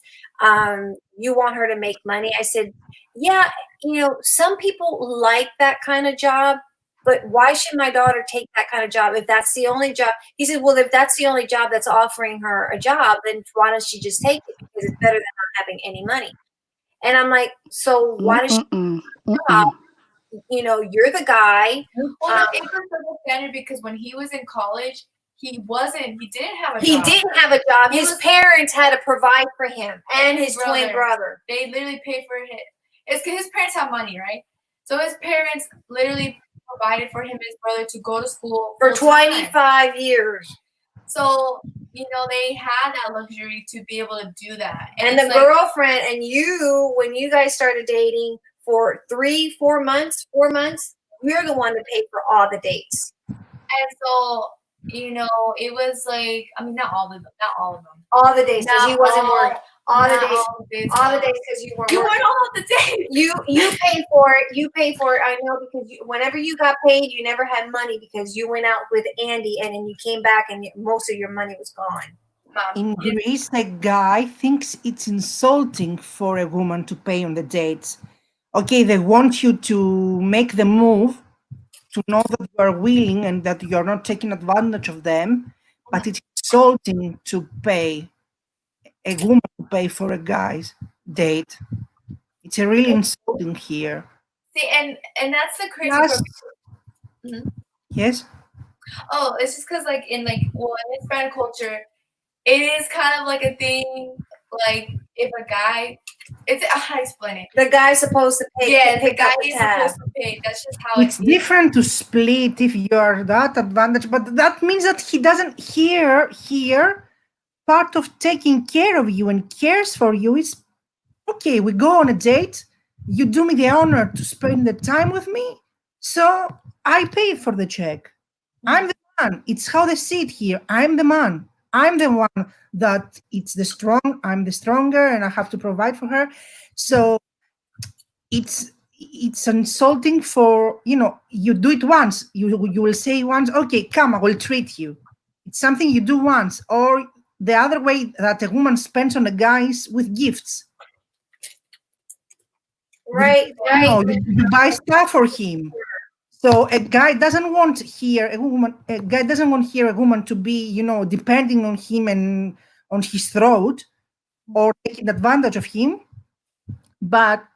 you want her to make money? I said, yeah, some people like that kind of job, but why should my daughter take that kind of job if that's the only job? He said, well, if that's the only job that's offering her a job, then why doesn't she just take it? Because it's better than not having any money. And I'm like, so why does she job? You're the guy. Well, no, it was double standard because when he was in college, he didn't have a job. He didn't have a job. His parents had to provide for him and his twin brother. They literally paid for it. It's because his parents have money, right? So his parents literally provided for him and his brother to go to school for 25 years. So, they had that luxury to be able to do that. And the girlfriend and you, when you guys started dating for 4 months, you're the one to pay for all the dates. And so, it was like, I mean, not all of them. All the days because he wasn't working. All the days because you weren't. You weren't all of the days. You paid for it. You paid for it. I know because whenever you got paid, you never had money because you went out with Andy and then you came back and most of your money was gone. In Greece, a guy thinks it's insulting for a woman to pay on the dates. Okay, they want you to make the move, to know that you are willing and that you are not taking advantage of them, but it's insulting to pay a woman to pay for a guy's date. It's a really insulting here. See, and that's the crazy part. Mm-hmm. Yes. Oh, it's just because in his friend culture, it is kind of like a thing. Like if a guy, how to explain it? The guy's supposed to pay. Yeah, the guy is supposed to pay. That's just how it's different to split if you are that advantage, but that means that he doesn't here part of taking care of you and cares for you is okay. We go on a date. You do me the honor to spend the time with me, so I pay for the check. I'm the man. It's how they see it here. I'm the man. I'm the one that it's the strong. I'm the stronger, and I have to provide for her. So it's insulting for you do it once. You will say once, okay, come, I will treat you. It's something you do once, or the other way that a woman spends on a guy is with gifts. Right. You buy stuff for him. So a guy doesn't want here a woman to be, depending on him and on his throat or taking advantage of him.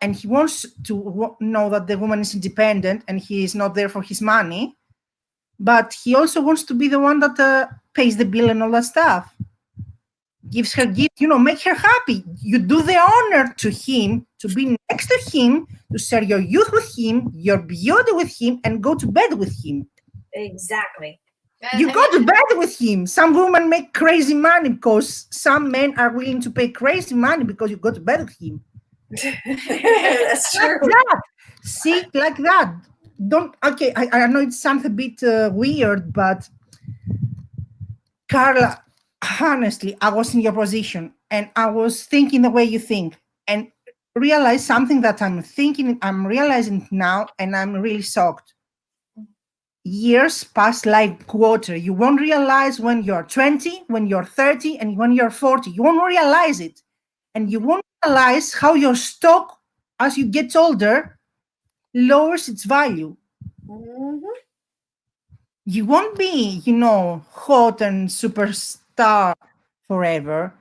And he wants to know that the woman is independent and he is not there for his money. But he also wants to be the one that pays the bill and all that stuff. Gives her gift, make her happy. You do the honor to him, to be next to him, to share your youth with him, your beauty with him, and go to bed with him. Exactly. You go to bed with him. Some women make crazy money because some men are willing to pay crazy money because you go to bed with him. That's true. Like that. See, like that. I know it sounds a bit weird, but Carla, honestly, I was in your position and I was thinking the way you think and realized something that I'm realizing now, and I'm really shocked. Years pass like water. You won't realize when you're 20, when you're 30, and when you're 40. You won't realize it. And you won't realize how your stock, as you get older, lowers its value. Mm-hmm. You won't be, hot and superstar forever.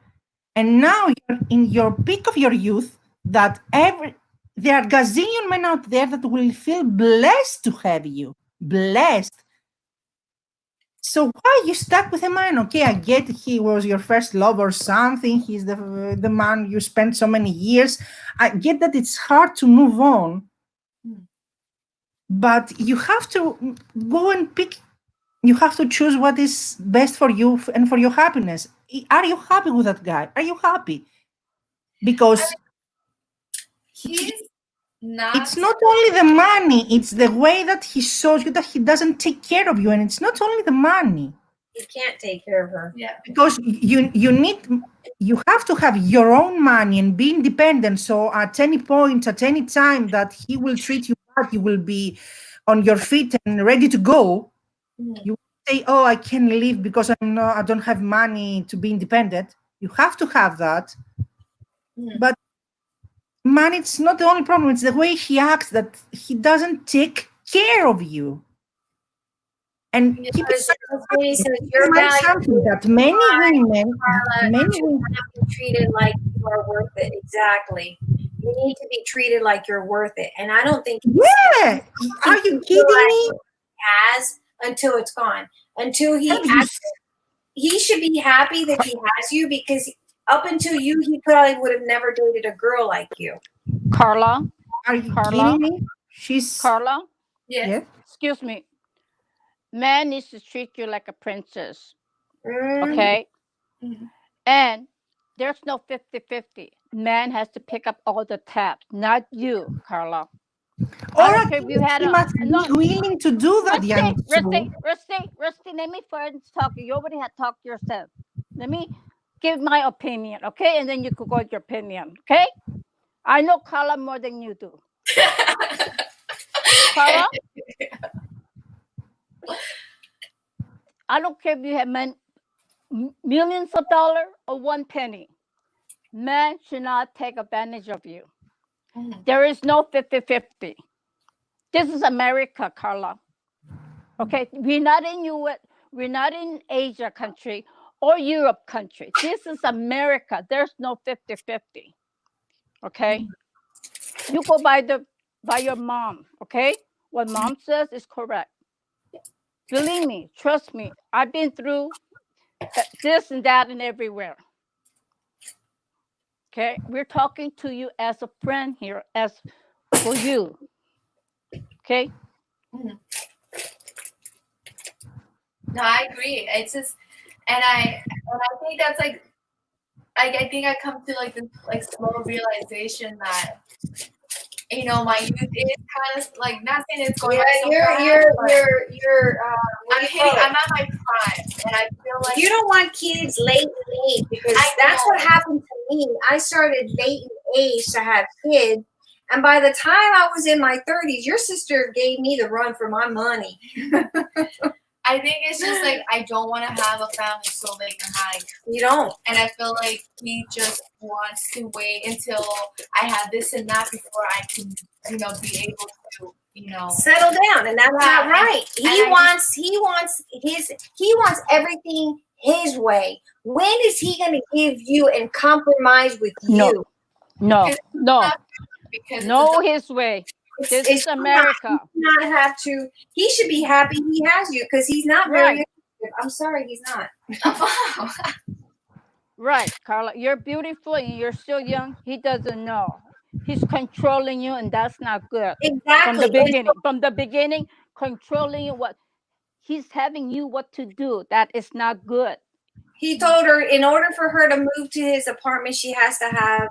And now you're in your peak of your youth that there are gazillion men out there that will feel blessed to have you. Blessed. So why are you stuck with a man? Okay, I get he was your first love or something. He's the man you spent so many years. I get that it's hard to move on. but you have to go and pick. You have to choose what is best for you and for your happiness. Are you happy with that guy? Are you happy? Because He's not. it's not only the money, it's the way that he shows you that he doesn't take care of you. And it's not only the money. He can't take care of her. Yeah. Because you have to have your own money and be independent. So at any point, at any time that he will treat you bad, you will be on your feet and ready to go. You say, "Oh, I can't leave because I don't have money to be independent." You have to have that. But money, it's not the only problem. It's the way he acts, that he doesn't take care of you. And keep in Because he says your mind value something that many women, should not be treated like you are worth it. Exactly. You need to be treated like you're worth it. And I don't think yeah. Are you kidding me? has until it's gone. Until he should be happy that he has you, because up until you, he probably would have never dated a girl like you. Carla, Are you Carla? kidding me? She's Carla, Yes. yeah. excuse me. Man needs to treat you like a princess. Mm. Okay? Mhm. And there's no 50-50. Man has to pick up all the tabs, not you, Carla. I Or don't at care if you least had he a must be no. willing to do that, young soul. Rusty, let me first talk. You already had talked yourself. Let me give my opinion, okay? And then you could go with your opinion, okay? I know Carla more than you do. Carla, I don't care if you have millions of dollars or one penny. Man should not take advantage of you. There is no 50-50. This is America, Carla. Okay, we're not in US, we're not in Asia country or Europe country. This is America. There's no 50-50. Okay? You go by your mom, okay? What mom says is correct. Believe me, trust me. I've been through this and that and everywhere. Okay? We're talking to you as a friend here, as for you. Okay? No, I agree. It's just, and I think that's like I think I come to like this like slow realization that my youth is kind of like, not saying it's going by so fast, I'm at my prime, and I feel like You don't want kids late in age, because that's what happened to me. I started late in age to have kids, and by the time I was in my 30s, your sister gave me the run for my money. I think it's just like I don't want to have a family so late in life. You don't. And I feel like he just wants to wait until I have this and that before I can, be able to, settle down, and that's not right. He wants everything his way. When is he going to give you and compromise with you? No. Because No, his way. This is America. He should not have to. He should be happy he has you, because he's not very. I'm sorry, he's not. Right, Carla. You're beautiful and you're still young. He doesn't know. He's controlling you, and that's not good. Exactly. From the beginning, controlling you. He's having you what to do. That is not good. He told her in order for her to move to his apartment, she has to have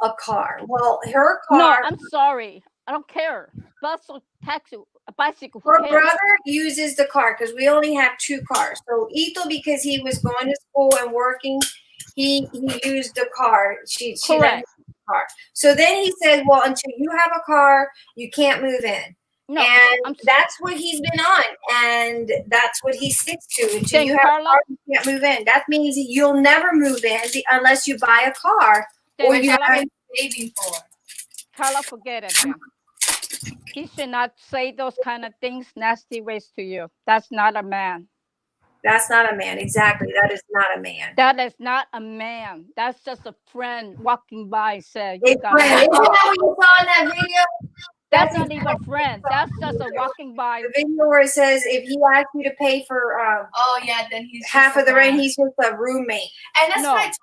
a car. Well, her car. No, I'm sorry. I don't care. Bus or taxi, a bicycle. Her brother uses the car, because we only have 2 cars. So Ito, because he was going to school and working, he used the car. She let him use the car. So then he said, well, until you have a car, you can't move in. No, and that's what he's been on, and that's what he sticks to. Until you have a car, you can't move in. That means you'll never move in unless you buy a car, or you have been saving for. Carla, forget it, man. He should not say those kind of things, nasty ways to you. That's not a man. That's not a man. Exactly. That is not a man. That is not a man. That's just a friend walking by said, Isn't that what you saw in that video? That's not even a friend. That's just a walking by. The video where it says if he asks you to pay for then he's half of the rent, he's just a roommate. And that's what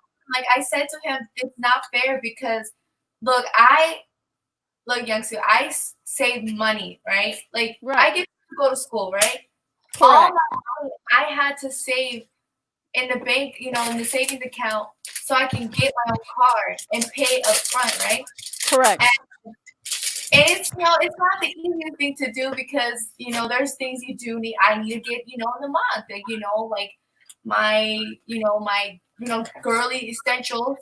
I said to him, it's not fair, because look, look, Youngsu, I save money, right? Like Right. I get to go to school, right? All Correct. my money I had to save in the bank, you know, in the savings account, so I can get my own car and pay up front, right? Correct. And it's, you know, it's not the easiest thing to do because, you know, there's things you do need. I need to get, you know, in the month, like, you know, like my girly essentials,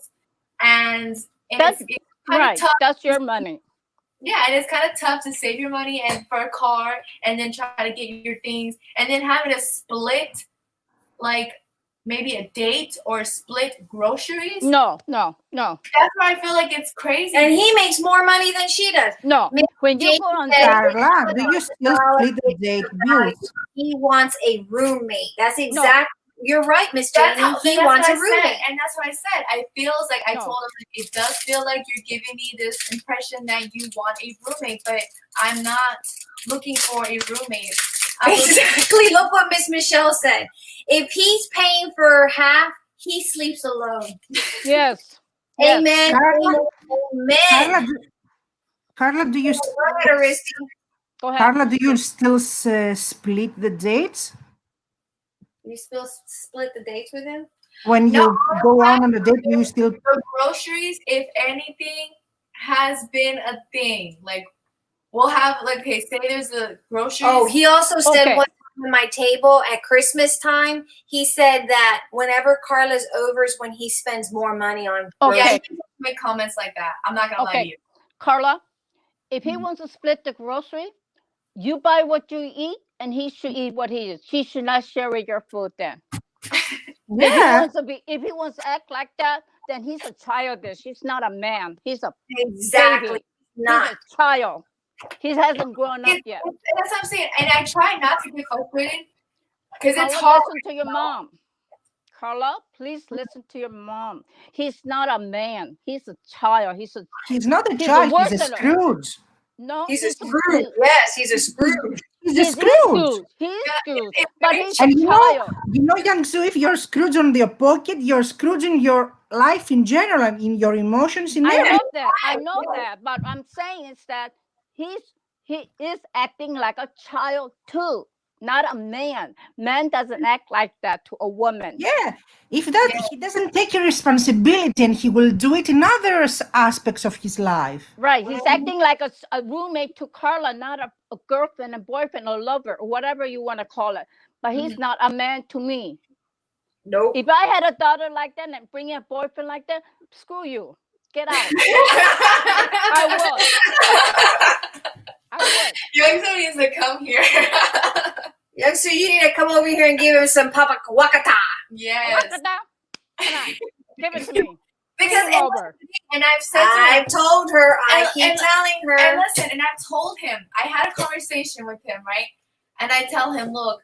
and That's it's kind right. of tough. That's your money. Yeah, and it's kind of tough to save your money and for a car, and then try to get your things, and then having to split, like maybe a date or split groceries. No. That's where I feel like it's crazy. And he makes more money than she does. No. Maybe When you Jane go on said- dates, Carla, do you still split the date bills? He wants a roommate. That's exactly. You're right, Miss Janie. He that's wants what a I roommate. said, and that's what I said. I feels like I No. told him it does feel like you're giving me this impression that you want a roommate, but I'm not looking for a roommate. Exactly. Look what Miss Michelle said. If he's paying for half, he sleeps alone. yes. Amen. Carla? Amen. Carla, do you Go ahead, Aristi. Go ahead. Carla, do you still split the dates You still split the dates with him? when No, you go on a date? Do you still? The groceries, if anything, has been a thing. Like we'll have like, okay, say there's a groceries. Oh, he also said Okay. one time at my table at Christmas time, he said that whenever Carla's over is when he spends more money on Okay. Yeah, you can make comments like that. I'm not gonna lie to Okay. you. Carla, if he Mhm. wants to split the grocery, you buy what you eat, and he should eat what he eats. He should not share with your food then. Yeah. If he wants to act like that, then he's a childish. He's not a man. He's a exactly baby. not. He's a child. He hasn't grown up yet. That's what I'm saying. And I try not to get frustrated because it's Carla, hard. listen to your mom. Carla, please listen to your mom. He's not a man. He's a child. He's Not a He's a child. He's a worthless. Scrooge. no. He's a Scrooge. Yes, he's a Scrooge. He's a He's Scrooge. He's Scrooge. it's But very he's And a you child. know, Youngsu, if you're Scrooge on your pocket, you're Scrooge in your life in general, and in your emotions, in I everything. know that. I know that. But I'm saying is that he is acting like a child too, not a man. Man doesn't act like that to a woman. Yeah. If that he doesn't take a responsibility, and he will do it in other aspects of his life. Right. He's acting like a roommate to Carla, not a girlfriend, a boyfriend, or lover, or whatever you want to call it. But he's not a man to me. Nope. If I had a daughter like that and bring a boyfriend like that, screw you. Get out. I would. Youngso needs to come here. Yeah, so you need to come over here and give him some Papa Wakata. Yes. Come on. Give it to me. Because Bring it over. and I've said to I've him, told her. I And- keep and- telling her. and listen, and I've told him, I had a conversation with him, right? And I tell him, look,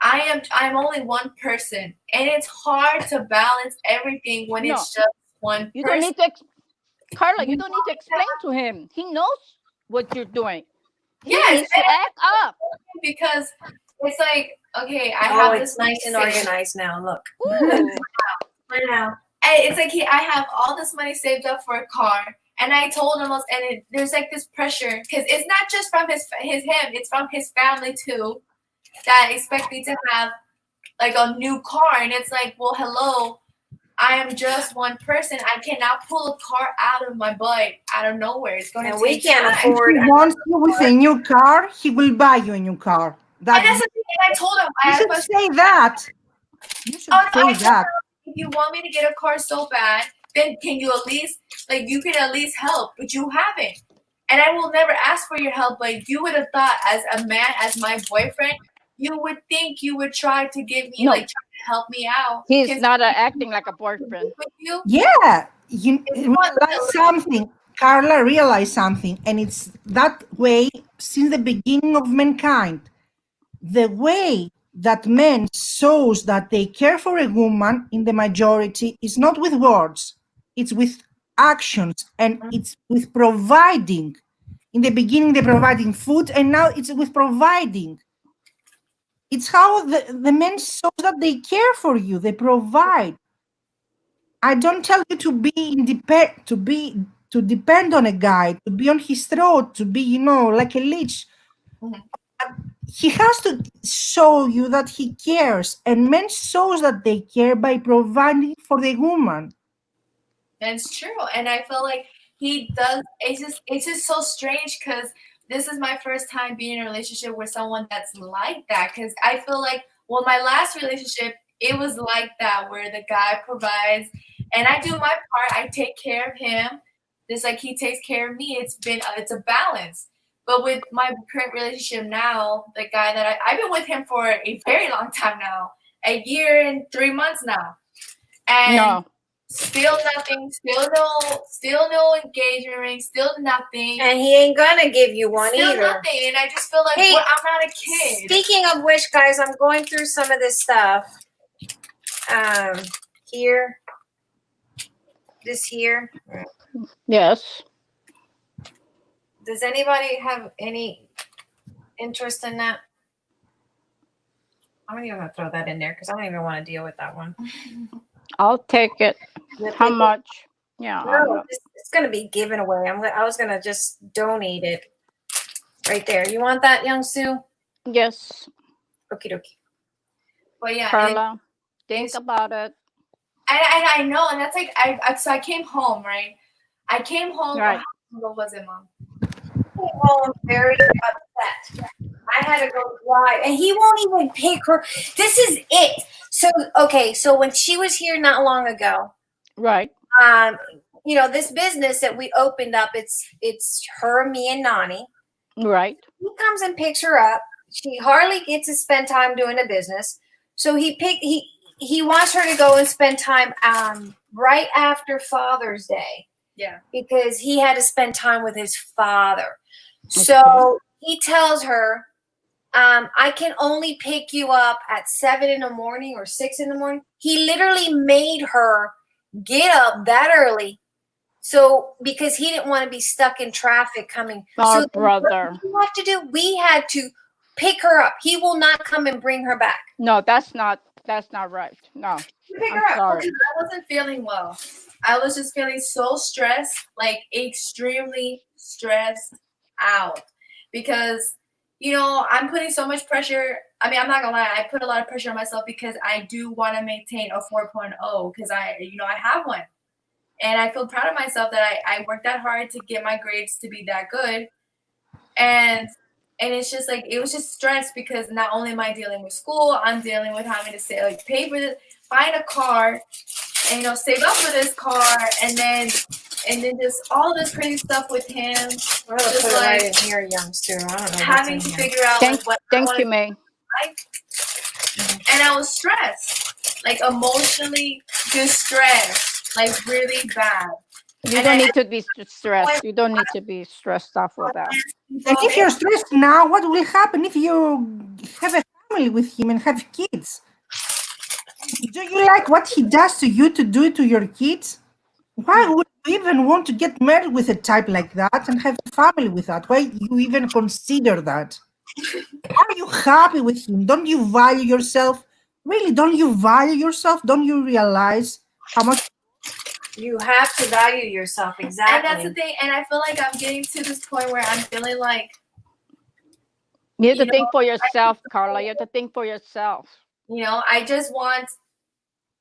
I'm only one person, and it's hard to balance everything when it's just one You don't person. need to, Carla. You don't need to explain to him. He knows what you're doing. He Yes, needs to act up. because it's like, okay, I Oh, have it's this nice and money saved. organized now. Look. Ooh. I know. And it's like I have all this money saved up for a car, and I told him, there's like this pressure because it's not just from him, it's from his family too, that expect me to have like a new car, and it's like, well, hello, I am just one person. I cannot pull a car out of my butt out of nowhere. It's going to And take we can't time. afford. If he wants you with a new car, he will buy you a new car. And that's That the thing. And I told him, I you had a should question. say that. You should Oh, no, I say told that. him, if you want me to get a car so bad, then can you at least, like, you can at least help, but you haven't. And I will never ask for your help, but you would have thought, as a man, as my boyfriend, you would think you would try to give me, No. like, try to help me out. He's 'Cause not acting like a boyfriend. with you. Yeah, you It's what- realize something. Carla realized something, and it's that way since the beginning of mankind. The way that men shows that they care for a woman in the majority is not with words, it's with actions, and it's with providing. In the beginning, they're providing food, and now it's with providing. It's how the men show that they care for you, they provide. I don't tell you to be independent, to depend on a guy, to be on his throat, to be, like a leech. Mhm. He has to show you that he cares, and men shows that they care by providing for the woman. And it's true. And I feel like he does. It's just so strange because this is my first time being in a relationship with someone that's like that. Because I feel like, well, my last relationship, it was like that, where the guy provides and I do my part. I take care of him just like he takes care of me. It's a balance. But with my current relationship now, the guy that I've been with him for a very long time now, a year and 3 months now, and No. still nothing, still no engagement ring, still nothing, And he ain't gonna give you one still either. nothing. And I just feel like Hey, I'm not a kid. Speaking of which, guys, I'm going through some of this stuff. Here. This here. Yes. Does anybody have any interest in that? I'm not even gonna throw that in there because I don't even want to deal with that one. I'll take it. How much? Yeah. No, it's gonna be given away. I was gonna just donate it right there. You want that, Young Sue? Yes. Okie dokie. But yeah, Carla, think about it. I know, and that's like so I came home, right? I came home. Right. What was it, Mom? Came home very upset. I had to go drive, and he won't even pick her. This is it. So okay, so when she was here not long ago, Right. This business that we opened up, it's her, me, and Nani. Right. He comes and picks her up. She hardly gets to spend time doing the business, so he wants her to go and spend time right after Father's Day. Yeah. Because he had to spend time with his father. So he tells her, I can only pick you up at 7 in the morning or 6 in the morning. He literally made her get up that early. So because he didn't want to be stuck in traffic coming. Our So brother. what did we have to do? We had to pick her up. He will not come and bring her back. No, that's not right. No. Pick I'm her up. sorry. I wasn't feeling well. I was just feeling so stressed, like extremely stressed out, because I'm putting so much pressure. I mean, I'm not gonna lie, I put a lot of pressure on myself because I do want to maintain a 4.0 because I have one, and I feel proud of myself that I worked that hard to get my grades to be that good, and it's just like it was just stress because not only am I dealing with school, I'm dealing with having to pay for this, find a car, and save up for this car, and then just all this crazy stuff with him. We're gonna put it right in here, Youngs, too. I don't know. Having to figure out what Thank you, May. and I was stressed, like emotionally distressed, like really bad. You don't need to be stressed. You don't need to be stressed out for that. And if you're stressed now, what will happen if you have a family with him and have kids? Do you like what he does to you to do it to your kids? Why would you even want to get married with a type like that and have a family with that? Why you even consider that? Are you happy with him? Don't you value yourself? Really, don't you value yourself? Don't you realize how much You have to value yourself, exactly. And that's the thing. And I feel like I'm getting to this point where I'm feeling like You have to think for yourself, Carla. You have to think for yourself. I just want,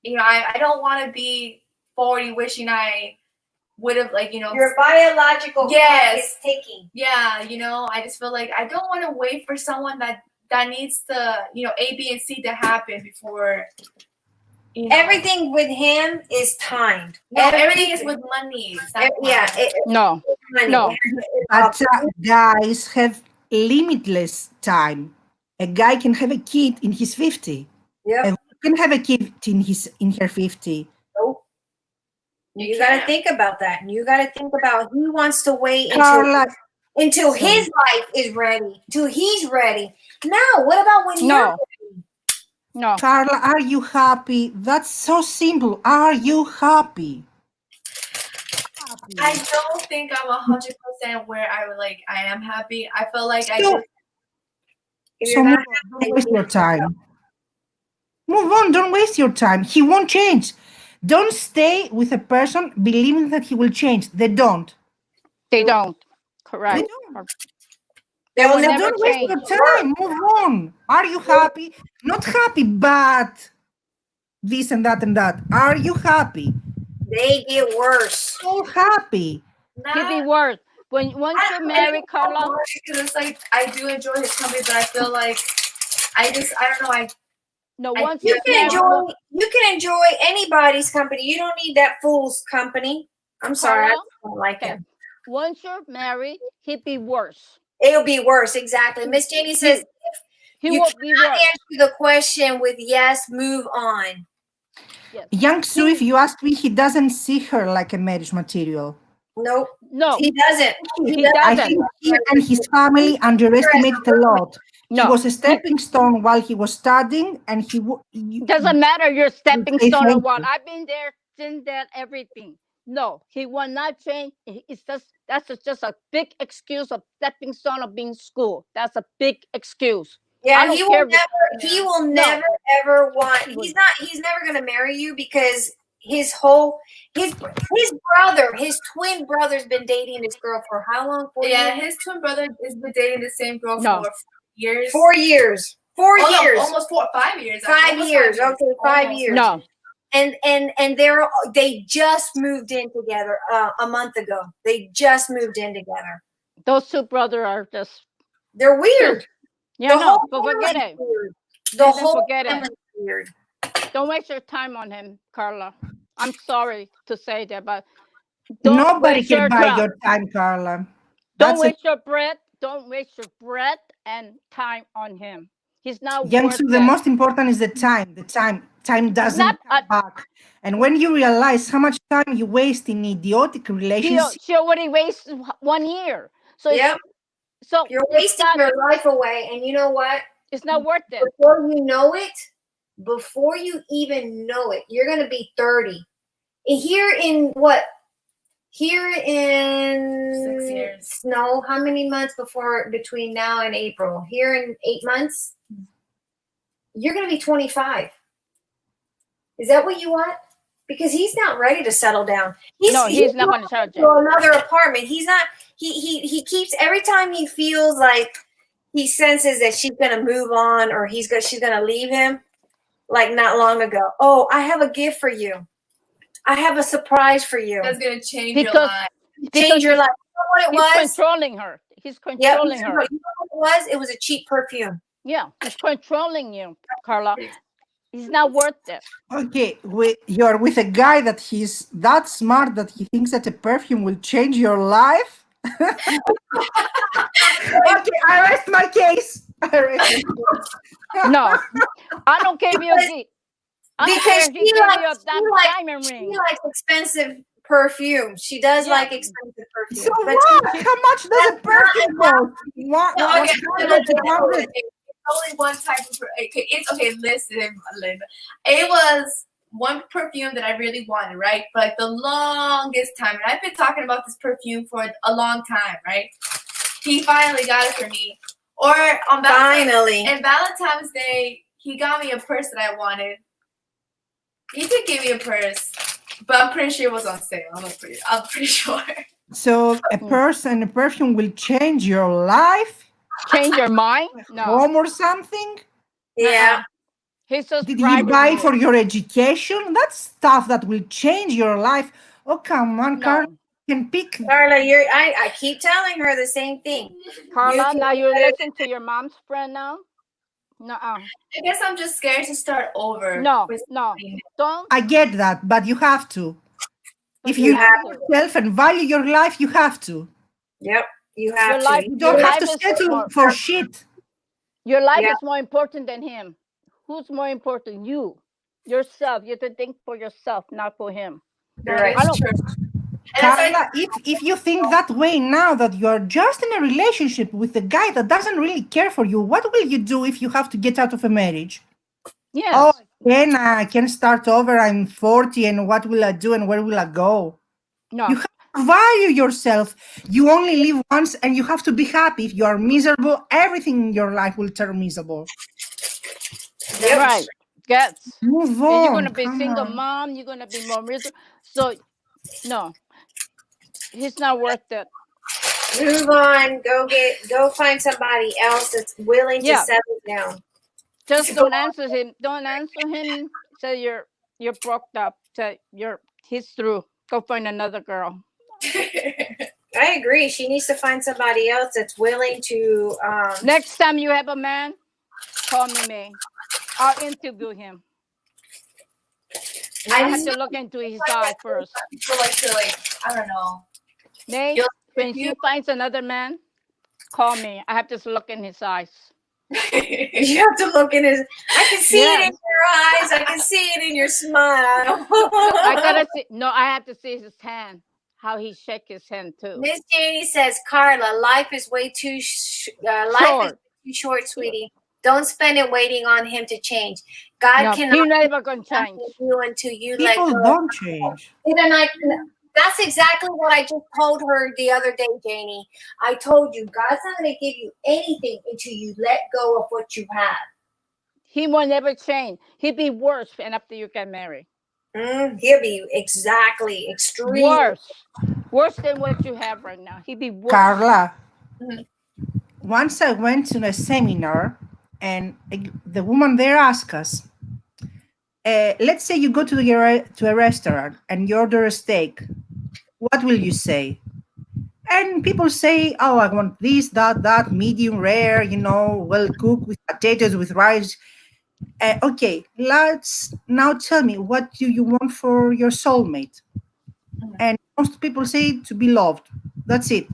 I don't want to be 40 wishing I would have, your biological clock is ticking. Yeah, I just feel like I don't want to wait for someone that needs to, A, B, and C to happen before. Everything with him is timed. No, everything is with money. No. Money. No. But guys have limitless time. A guy can have a kid in his 50. Yeah. A woman can have a kid in her 50. Nope. You got to think about that. You got to think about he wants to wait until his life is ready, till he's ready. Now, what about when you're ready? No. Carla, are you happy? That's so simple. Are you happy? I don't think I'm 100% where I am happy. I feel like So move on, don't waste your time. Move on, don't waste your time. He won't change. Don't stay with a person believing that he will change. They don't. They don't. Correct. don't. They will will So never never don't waste change. your time. Move on. Are you happy? Not happy, but this and that and that. Are you happy? They get worse. So happy. He'll be Not, worth. Once you're married, Carla. because it's like I do enjoy his company, but I feel like I don't know. No, I once You you're can married, enjoy anybody's company. You don't need that fool's company. I'm sorry, I Carla? don't like Okay. him. Once you're married, he'd be worse. It'll be worse. Exactly. Miss Janie says He you will be worse. answer the question with yes, move on. Yes. Young Sue, if you ask me, he doesn't see her like a marriage material. Nope. No, He doesn't. he I doesn't. think he and his family underestimated a lot. He No. was a stepping stone while he was studying, and Doesn't matter your stepping say stone or thank what. you. I've been there, seen that, everything. No, he will not change. It's just a big excuse of stepping stone of being school. That's a big excuse. I Yeah, don't he care will if- never. He will never ever want. He's never going to marry you because his brother, his twin brother's been dating this girl for how long? 4 Yeah, years? his twin brother has been dating the same girl No. for years. 4 years. 4 Oh, no, years. almost 5 years. 5 years. Okay, 5 Almost. years. No, And they just moved in together a month ago. They just moved in together. those two brothers are just. They're weird. Yeah, The no, whole but forget family's it. weird. The Then whole forget it. family's weird. Don't waste your time on him, Carla. I'm sorry to say that, but don't Nobody waste your can buy time. your time, Carla. Don't That's waste your breath. Don't waste your breath and time on him. He's not Young worth Sue, the it. most important is the time. Time doesn't not come back. And when you realize how much time you waste in idiotic relationships, She already wasted 1 year. So Yep. so You're it's wasting not, your life away. And you know what? it's not worth it. Before you even know it, you're going to be 30. Here in what? Here in 6 years. No, how many months between now and April? Here in 8 months, you're going to be 25. Is that what you want? Because he's not ready to settle down. He's Not going to charge to it. another apartment. He's not. He keeps every time he feels like he senses that she's going to move on or she's going to leave him. Like not long ago. Oh, I have a gift for you. I have a surprise for you. That's gonna change Because- your life. Change your life. You know what it He's was? controlling her. He's Yep. controlling her. You know what it was? It was a cheap perfume. Yeah, he's controlling you, Carla. He's not worth it. okay, you're with a guy that he's that smart that he thinks that a perfume will change your life. Okay, I rest my case. No, I don't care if you agree. I don't care Because if he give you a diamond she ring. likes expensive perfume. She does Yeah. like expensive perfume. So But what? How much does a perfume cost? What? No, what's okay, that no, about 200? it's only one type of it's okay. Listen, it was one perfume that I really wanted, right? For like the longest time, and I've been talking about this perfume for a long time, right? He finally got it for me. Or on finally. Valentine's Day, he got me a purse that I wanted. He did give me a purse, but I'm pretty sure it was on sale. I'm pretty sure. So a person, a perfume will change your life, Change your mind? No. home or something? Yeah. He's just Did you bribing buy you. for your education? That's stuff that will change your life. Oh, come on, No. Carla. You can pick. Carla, I keep telling her the same thing. Carla, can now you do listen to your mom's friend now? No, I guess I'm just scared to start over. no, with no. something. Don't. I get that, but you have to. If you you have love to. yourself and value your life, you have to. Yep. You have Your to. life- You don't Your have to life is settle more- for shit. Your life Yeah. is more important than him. Who's more important? You. Yourself. You have to think for yourself, not for him. You're That right. is I don't- true. And it's like, Carla, if you think that way now that you are just in a relationship with a guy that doesn't really care for you, what will you do if you have to get out of a marriage? Yes. Oh, I can start over. I'm 40, and what will I do and where will I go? No. You have to value yourself. You only live once and you have to be happy. If you are miserable, everything in your life will turn miserable. Yep. Right. Yes. Move on. And you're gonna be come single on. mom. You're gonna be more miserable. So, no, he's not worth it. Move on. Go find somebody else that's willing to Yeah. settle down. Just don't answer him. Don't answer him. Say you're broke up. Say he's through. Go find another girl. I agree. She needs to find somebody else that's willing to. Next time you have a man, call me, May. I'll interview him. I have to look into his eye first. So like I don't know. May, when she finds another man, call me. I have to look in his eyes. You have to look in his. I can see it in your eyes. I can see it in your smile. I gotta see. No, I have to see his hand. How he shake his hand too. Miss Janie says, Carla, life is way too short, sweetie. Don't spend it waiting on him to change. God cannot. He's never gonna change You until you People let go. don't change. That's exactly what I just told her the other day, Janie. I told you, God's not going to give you anything until you let go of what you have. He will never change. He'll be worse after you get married. He'll be extremely worse than what you have right now. He'll be worse. Carla, once I went to a seminar, and the woman there asked us, let's say you go to a restaurant and you order a steak. What will you say? And people say, oh, I want this, that, medium rare, well cooked with potatoes, with rice. Okay, let's now tell me, what do you want for your soulmate? And most people say to be loved. That's it.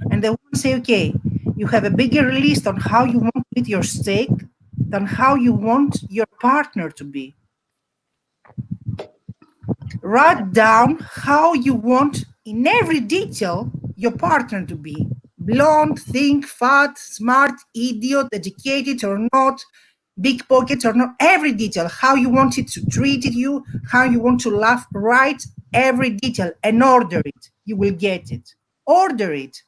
And the woman say, okay, you have a bigger list on how you want to eat your steak than how you want your partner to be. Write down how you want in every detail your partner to be. Blonde, thin, fat, smart, idiot, educated or not, big pockets or not, every detail, how you want it to treat you, how you want to laugh, write every detail and order it. You will get it. Order it.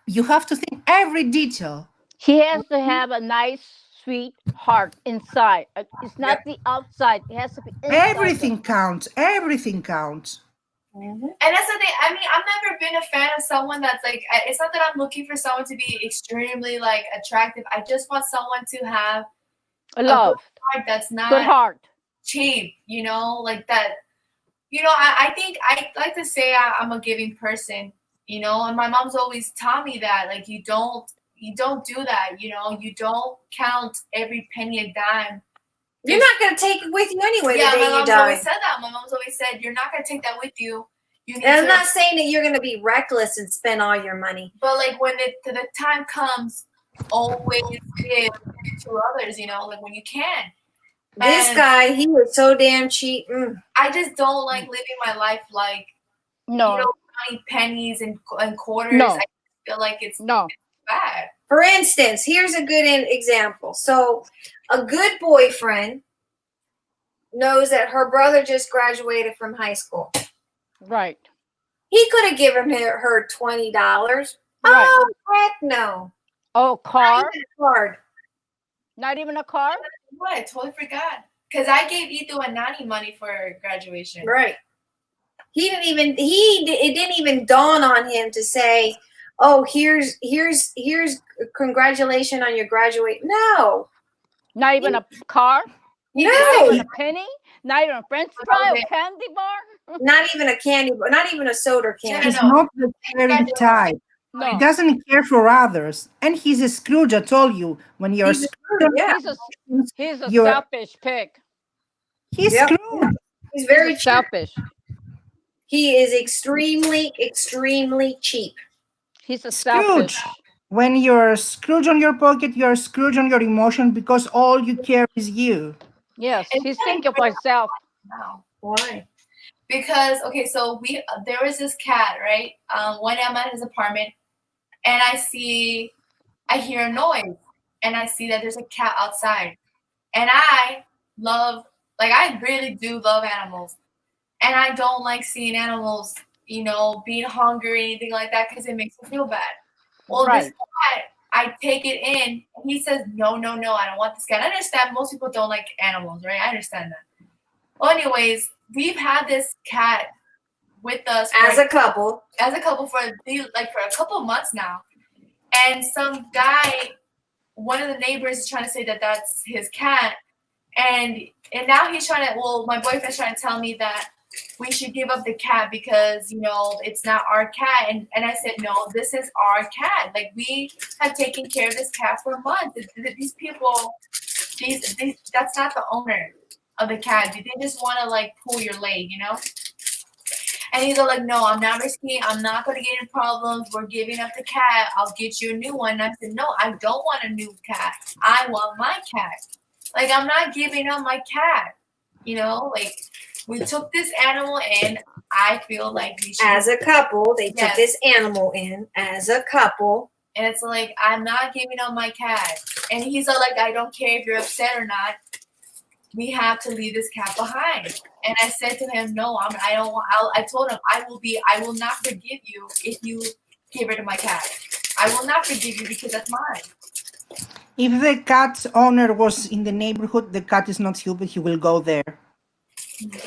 You have to think every detail. He has to have a nice, sweet heart inside. It's not the outside. It has to be inside. Everything counts. Everything counts. And that's the thing. I mean, I've never been a fan of someone that's like, it's not that I'm looking for someone to be extremely like attractive. I just want someone to have a love heart that's not good heart, cheap, like that. I think I like to say I'm a giving person, and my mom's always taught me that, like, you don't do that, you don't count every penny a dime. You're not going to take it with you anyway. Yeah, the day my mom's you die. always said that. My mom's always said, you're not going to take that with you. And I'm not saying that you're going to be reckless and spend all your money. But like when the time comes, always give to others, like when you can. This guy, he was so damn cheap. I just don't like living my life like, counting pennies and quarters. No. I feel like it's bad. For instance, here's a good example. So a good boyfriend knows that her brother just graduated from high school. Right. He could have given her $20. Right. Oh, heck no. Oh, car? Not even a card. Not even a car? What? I totally forgot. Because I gave Ito and Nani money for graduation. Right. It didn't even dawn on him to say, oh, here's congratulations on your graduate. No. Not even a car? No. Not even a penny? Not even a French fry or candy bar? Not even a candy bar. Not even a soda can. He's not the caring type. No. He doesn't care for others. And he's a Scrooge, I told you. When you're Scrooge, he's a selfish pig. He's Scrooge. He's very selfish. He is extremely, extremely cheap. He's a selfish. When you're Scrooge on your pocket, you're Scrooge on your emotion because all you care is you. Yes, he's thinking of himself. Wow. Why? Because, okay, so there was this cat, right? One day I'm at his apartment, and I hear a noise, and I see that there's a cat outside. And I really do love animals. And I don't like seeing animals, being hungry or anything like that because it makes me feel bad. Well, this cat, I take it in, and he says, no, I don't want this cat. I understand most people don't like animals, right? I understand that. Well, anyways, we've had this cat with us as a couple. for a couple of months now, and some guy, one of the neighbors, is trying to say that that's his cat, and now he's trying to. Well, my boyfriend's trying to tell me that we should give up the cat because it's not our cat, and I said no, this is our cat. Like, we have taken care of this cat for months. These people, that's not the owner of the cat. They just want to like pull your leg, And he's all like, no, I'm not risking it. I'm not going to get in problems. We're giving up the cat. I'll get you a new one. And I said, no, I don't want a new cat. I want my cat. Like, I'm not giving up my cat. Like, we took this animal in. I feel like we should. As a couple, they took this animal in as a couple. And it's like, I'm not giving up my cat. And he's all like, I don't care if you're upset or not. We have to leave this cat behind. And I said to him, no, I don't want. I told him I will not forgive you if you get rid of my cat. I will not forgive you because that's mine. If the cat's owner was in the neighborhood, the cat is not stupid. He will go there.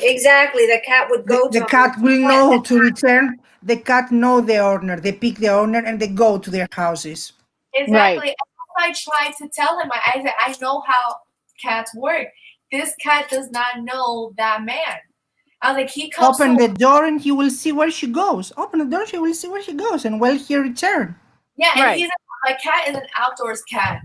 Exactly, the cat would go. The cat will know to return. The cat know the owner. They pick the owner and they go to their houses. Exactly. Right. I tried to tell him. I said, I know how cats work. This cat does not know that man. I was like, he comes. Open the door and he will see where she goes. Open the door, she will see where she goes, and will he return? Yeah, and my cat is an outdoors cat.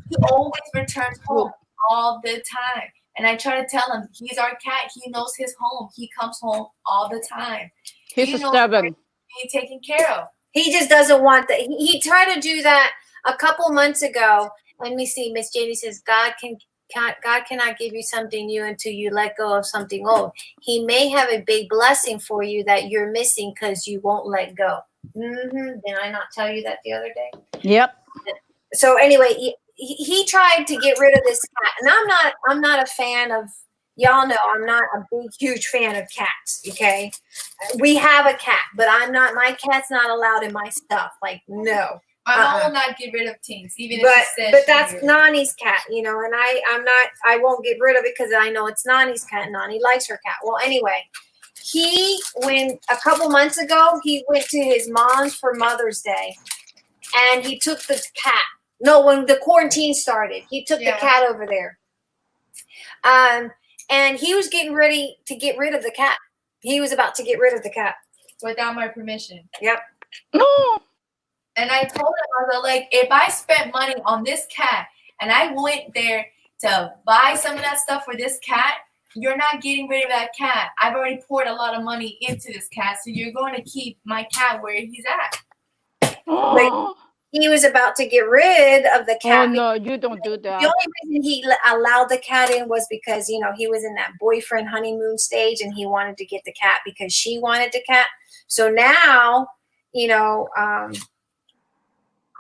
He always returns home all the time. And I try to tell him, he's our cat. He knows his home. He comes home all the time. He's stubborn. Being taken care of. He just doesn't want that. He tried to do that a couple months ago. Let me see. Miss Janie says, God cannot give you something new until you let go of something old. He may have a big blessing for you that you're missing because you won't let go. Did I not tell you that the other day? Yep. So anyway, he tried to get rid of this cat, and I'm not a fan of. Y'all know I'm not a big, huge fan of cats. Okay, we have a cat, but my cat's not allowed in my stuff. Like, no. My mom will not get rid of things, even if she says. But that's Nani's cat, and I won't get rid of it because I know it's Nani's cat. Nani likes her cat. Well, anyway, when a couple months ago, he went to his mom's for Mother's Day, and he took the cat. No, when the quarantine started, he took the cat over there. And he was getting ready to get rid of the cat. He was about to get rid of the cat. Without my permission. Yep. No. And I told him, I was like, if I spent money on this cat and I went there to buy some of that stuff for this cat, you're not getting rid of that cat. I've already poured a lot of money into this cat, so you're going to keep my cat where he's at. Oh. He was about to get rid of the cat. Oh, no, you don't do that. The only reason he allowed the cat in was because, he was in that boyfriend honeymoon stage and he wanted to get the cat because she wanted the cat. So now,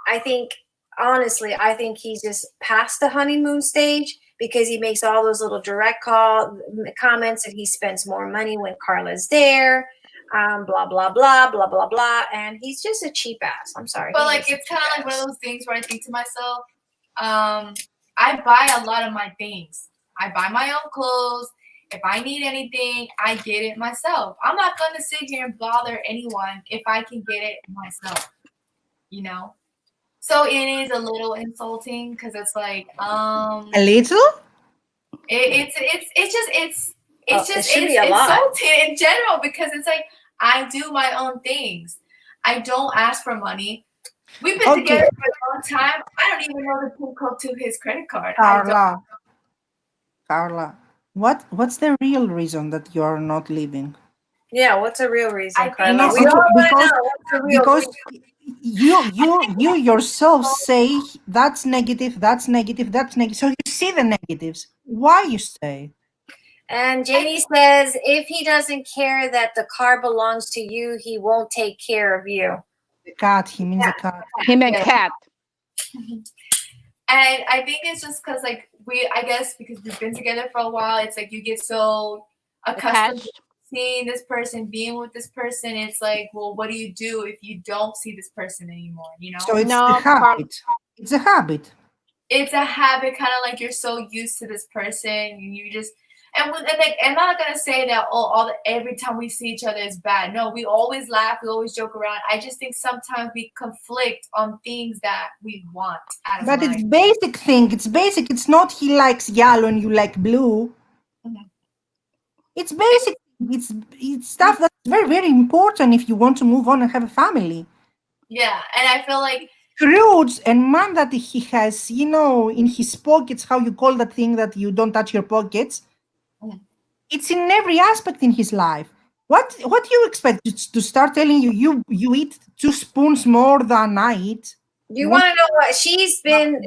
I think he's just past the honeymoon stage because he makes all those little direct comments and he spends more money when Carla's there. Blah, blah, blah, blah, blah, blah. And he's just a cheap ass. I'm sorry. But it's kind of like one of those things where I think to myself, I buy a lot of my things. I buy my own clothes. If I need anything, I get it myself. I'm not going to sit here and bother anyone if I can get it myself, So it is a little insulting because it's like, a little? It's should be a lot. insulting in general because it's like, I do my own things. I don't ask for money. We've been together for a long time. I don't even know the PIN code to his credit card. Carla, what's the real reason that you are not leaving? Yeah, what's the real reason, Carla? Because you yourself say that's negative, that's negative, that's negative. So you see the negatives. Why you stay? And Janie says, if he doesn't care that the car belongs to you, he won't take care of you. The cat, he means the cat. He meant cat. And I think it's just because, I guess because we've been together for a while, it's like you get so accustomed to seeing this person, being with this person. It's like, well, what do you do if you don't see this person anymore, So it's a habit. It's a habit. It's a habit, kind of like you're so used to this person, and you just... And like, I'm not gonna say that every time we see each other is bad. No, we always laugh, we always joke around. I just think sometimes we conflict on things that we want out of But life. it's basic thing. It's basic. It's not he likes yellow and you like blue. Mhm. It's basic. It's stuff that's very, very important if you want to move on and have a family. Yeah, and I feel like Clothes and man that he has, in his pockets, how you call that thing that you don't touch your pockets. Mhm. It's in every aspect in his life. What do you expect to start telling you eat 2 spoons more than I eat? You want want to know what she's been?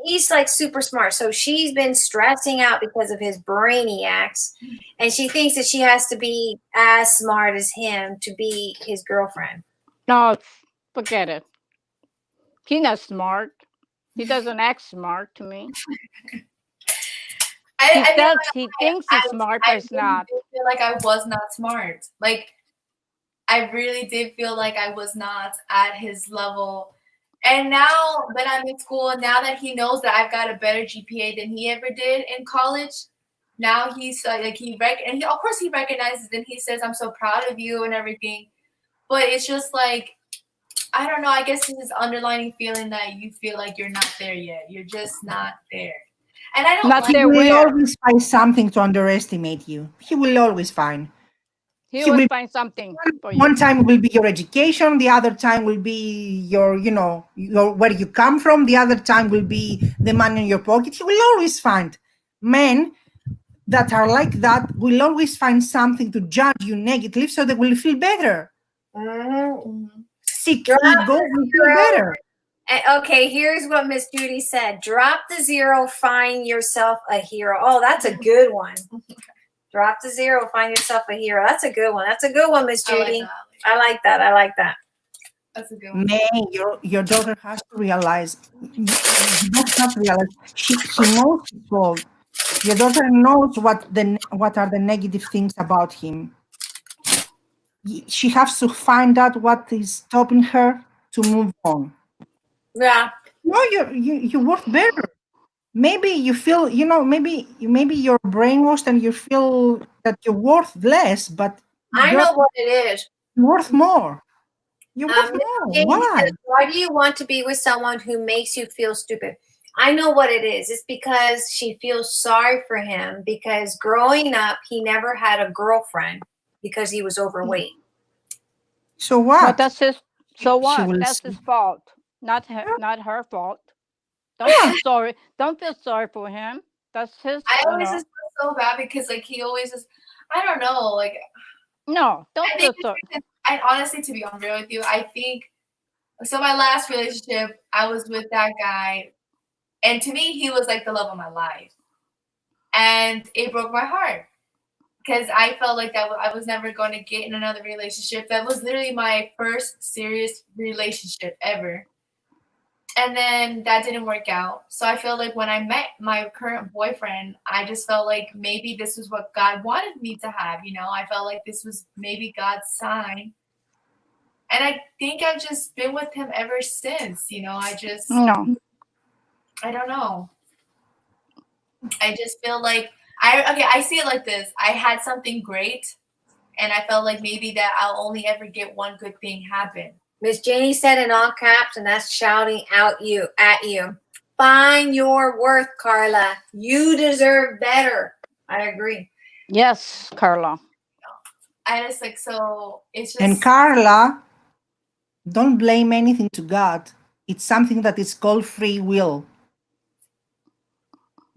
He's like super smart. So she's been stressing out because of his brainiacs, and she thinks that she has to be as smart as him to be his girlfriend. No, forget it. He's not smart. He doesn't act smart to me. He thinks he's smart, but he's not. I feel like I was not smart. Like, I really did feel like I was not at his level. And now that I'm in school, now that he knows that I've got a better GPA than he ever did in college, now he's like of course he recognizes and he says, "I'm so proud of you" and everything. But it's just like, I don't know. I guess it's this underlying feeling that you feel like you're not there yet. You're just not there. And I don't Not like there He will where? always find something to underestimate you. He will always find. He He will will. find something for you. One time will be your education. The other time will be your, where you come from. The other time will be the money in your pocket. He will always find. Men that are like that will always find something to judge you negatively, so they will feel better. Sick ego will feel better. Okay, here's what Miss Judy said. Drop the 0, find yourself a hero. Oh, that's a good one. Drop the 0, find yourself a hero. That's a good one. That's a good one, Miss Judy. I like that. I like that. That's a good one. Man, your daughter has to realize. You don't have to realize. She knows his fault. Your daughter knows what are the negative things about him. She has to find out what is stopping her to move on. Yeah. No, you worth better. Maybe you feel, maybe you're brainwashed and you feel that you're worth less, but I you're know what it is. worth more. You're worth more. Jamie Why? says, why do you want to be with someone who makes you feel stupid? I know what it is. It's because she feels sorry for him because growing up, he never had a girlfriend because he was overweight. So what? But that's his. So She what? will That's see. his fault, not her fault. Don't feel sorry. Don't feel sorry for him. That's his. I always just feel so bad because like he always just, I don't know, like No, don't I feel think sorry. I honestly, to be real with you, I think so. My last relationship, I was with that guy, and to me, he was like the love of my life, and it broke my heart because I felt like that I was never going to get in another relationship. That was literally my first serious relationship ever. And then that didn't work out. So I feel like when I met my current boyfriend, I just felt like maybe this was what God wanted me to have. I felt like this was maybe God's sign. And I think I've just been with him ever since. No. I don't know. I just feel like I see it like this. I had something great and I felt like maybe that I'll only ever get one good thing happen. Miss Janie said in all caps, and that's shouting at you. Find your worth, Carla. You deserve better. I agree. Yes, Carla. I just so it's just. And Carla, don't blame anything to God. It's something that is called free will.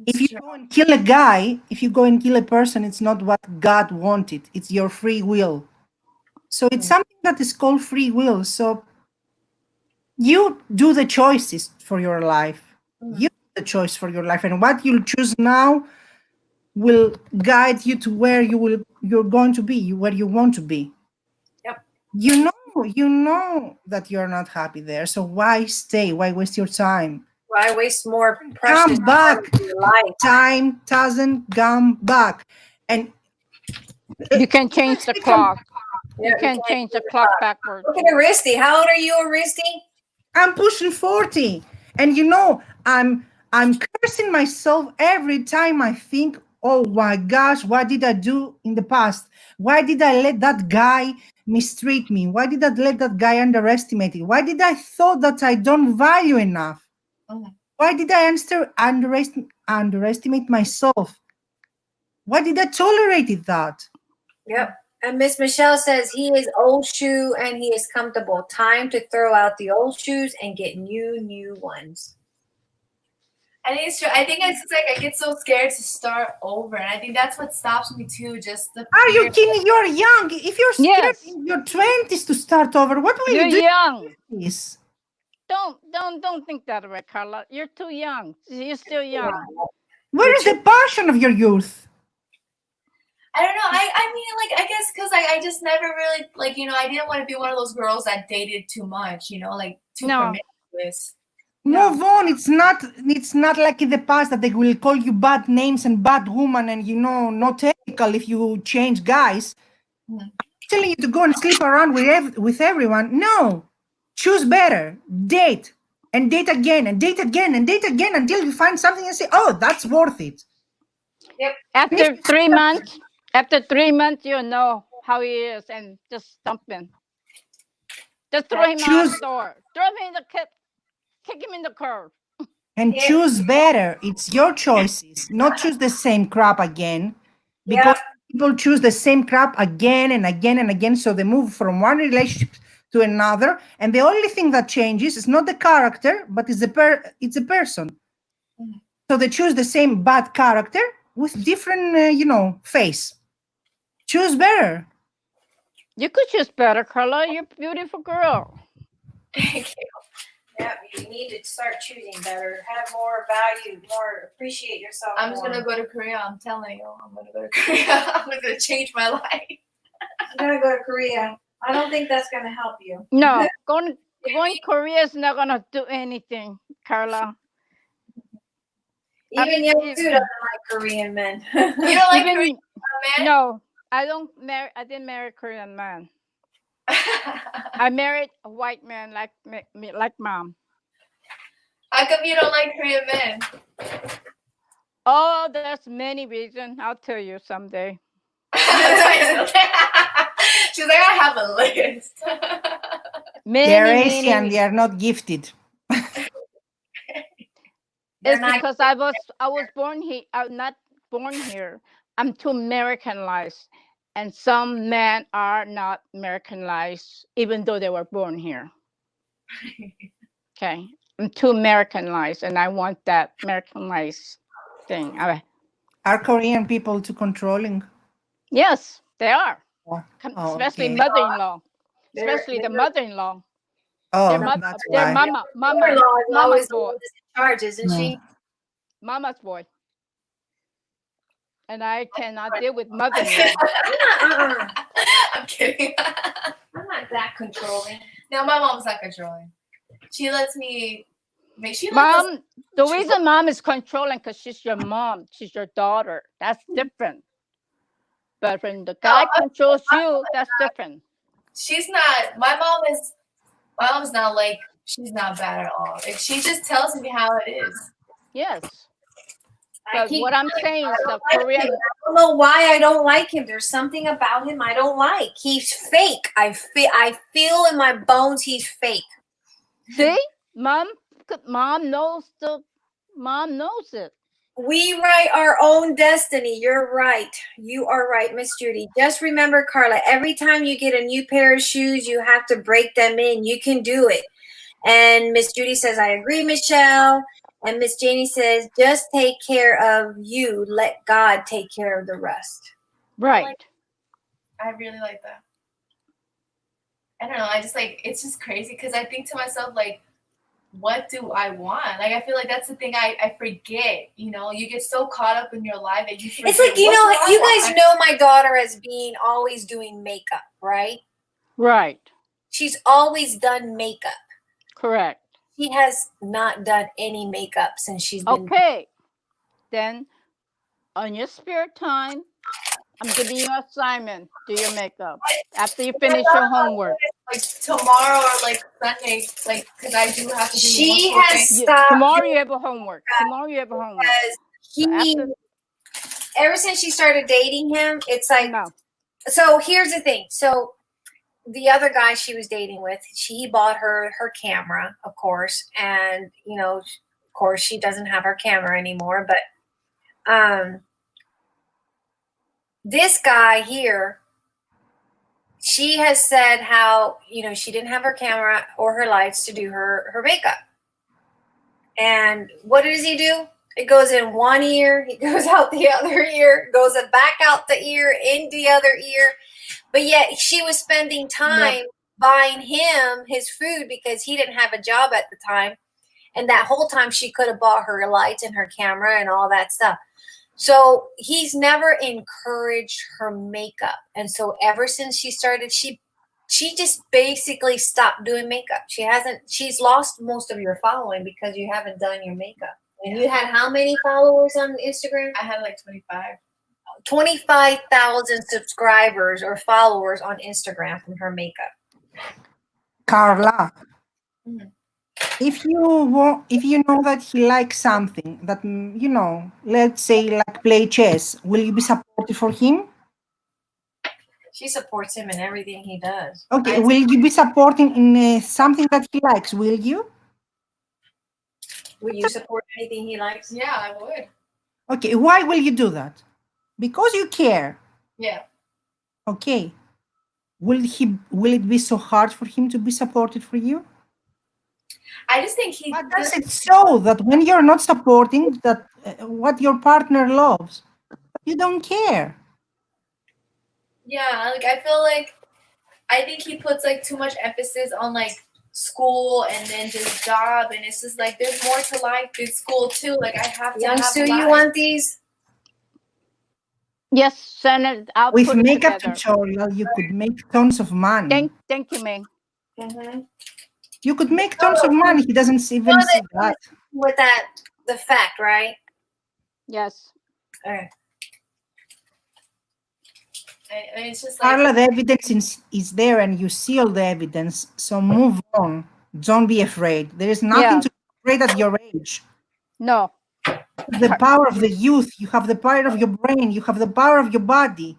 If you go and kill a guy, if you go and kill a person, it's not what God wanted. It's your free will. So it's something that is called free will. So you do the choices for your life. You do the choice for your life. And what you'll choose now will guide you to where you're going to be, where you want to be. Yep. You know that you're not happy there. So why stay? Why waste your time? Why waste more precious Come back. life? Time doesn't come back. And You can change the clock. You can change the clock backwards. Look at Aristi. How old are you, Aristi? I'm pushing 40. And I'm cursing myself every time I think oh my gosh, what did I do in the past? Why did I let that guy mistreat me? Why did I let that guy underestimate me? Why did I thought that I don't value enough? Mhm. Why did I underestimate myself? Why did I tolerate that? Yep. And Miss Michelle says he is old shoe and he is comfortable. Time to throw out the old shoes and get new ones. I think it's true. I think it's like I get so scared to start over, and I think that's what stops me too. Just the Are fear. you kidding? You're young. If you're scared Yes. in your 20s to start over, what will You're you do? young. This? Don't think that way, Carla. You're too young. You're still young. Where is the passion of your youth? I don't know. I mean, like, I guess because I just never really, like, I didn't want to be one of those girls that dated too much, like too No. promiscuous. Move on. It's not like in the past that they will call you bad names and bad woman and not ethical if you change guys. Mhm. Telling you to go and sleep around with everyone. No. Choose better. Date. And date again and date again and date again until you find something and say, oh, that's worth it. After 3 months, you know how he is, and just dump him. Just throw him out the door. Throw him in the kick him in the curb. And choose better. It's your choices. Not choose the same crap again. Because people choose the same crap again and again and again. So they move from one relationship to another. And the only thing that changes is not the character, but it's a person. Mhm. So they choose the same bad character with different, face. Choose better. You could choose better, Carla. You're a beautiful girl. Thank you. Yeah, you need to start choosing better. Have more value, more appreciate yourself. I'm just gonna go to Korea. I'm telling you, I'm gonna go to Korea. I'm gonna change my life. I'm gonna go to Korea. I don't think that's gonna help you. No, going to Korea is not gonna do anything, Carla. Even Young Soo doesn't like Korean men. You don't like Korean men? No, I don't marry. I didn't marry a Korean man. I married a white man like me, like mom. How come you don't like Korean men? Oh, there's many reasons. I'll tell you someday. She's like, I have a list. They're Many, Asian. many. They are not gifted. It's because I was born here. I'm not born here. I'm too Americanized, and some men are not Americanized, even though they were born here. Okay, I'm too Americanized, and I want that Americanized thing. Are Korean people too controlling? Yes, they are, Oh, especially okay. mother-in-law, especially the mother-in-law. Their That's their why. mama's always the boy, one that's in charge, isn't she? mama's boy, and I cannot deal with mother-in-law. I'm kidding. I'm not that controlling. No, my mom's not controlling. She lets me. Mom, the reason mom is controlling because she's your mom, she's your daughter. That's different. But when the guy controls you, that's different. She's not. My mom's not like. She's not bad at all. Like, she just tells me how it is. Yes. But what I'm saying is the I Korean. don't know why I don't like him. There's something about him I don't like. He's fake. I feel in my bones he's fake. See, mom knows it. We write our own destiny. You're right. You are right, Miss Judy. Just remember, Carla, every time you get a new pair of shoes, you have to break them in. You can do it. And Miss Judy says, I agree, Michelle. And Miss Janie says, just take care of you. Let God take care of the rest. Right. I really like that. I don't know. I just it's just crazy because I think to myself, like, what do I want? Like, I feel like that's the thing I forget. You get so caught up in your life that you forget. It's like, you guys know my daughter as being always doing makeup, right? Right. She's always done makeup. Correct. She has not done any makeup since she's been. Okay. Then, on your spare time, I'm giving you an assignment. Do your makeup after you finish your homework. Like tomorrow or like Sunday, like because I do have to do. She has stopped. Tomorrow you have a homework. Tomorrow you have a homework. ever since she started dating him, it's like, No. so here's the thing. So the other guy she was dating with, he bought her camera, of course. And, you know, of course she doesn't have her camera anymore, but, this guy here, she has said how, you know, she didn't have her camera or her lights to do her makeup. And what does he do? It goes in one ear, he goes out the other ear, goes back out the ear, in the other ear. But yet she was spending time buying him his food because he didn't have a job at the time. And that whole time she could have bought her lights and her camera and all that stuff. So he's never encouraged her makeup. And so ever since she started, she just basically stopped doing makeup. She's lost most of your following because you haven't done your makeup. And you had how many followers on Instagram? I had like 25. 25,000 subscribers or followers on Instagram from her makeup. Carla, Mhm. if you know that he likes something that, you know, let's say like play chess, will you be supportive for him? She supports him in everything he does. Okay, will you be supporting in something that he likes? Will you? Will you support anything he likes? Yeah, I would. Okay, why will you do that? Because you care. Yeah. Okay. Will it be so hard for him to be supported for you? I just think he But does it show that when you're not supporting that what your partner loves, you don't care? Yeah, like I think he puts like too much emphasis on like school and then just job, and it's just like there's more to life than school too. Like I have to Young have Sue, life. you want these? Yes, send it. I'll With put it makeup together. tutorial, you could make tons of money. Thank you, Ming. Mm-hmm. You could make tons of money. He doesn't even see that. With the fact, right? Yes. All right. And it's just like Carla, the evidence is there and you see all the evidence. So move on. Don't be afraid. There is nothing Yeah. to be afraid at your age. No. The power of the youth. You have the power of your brain. You have the power of your body.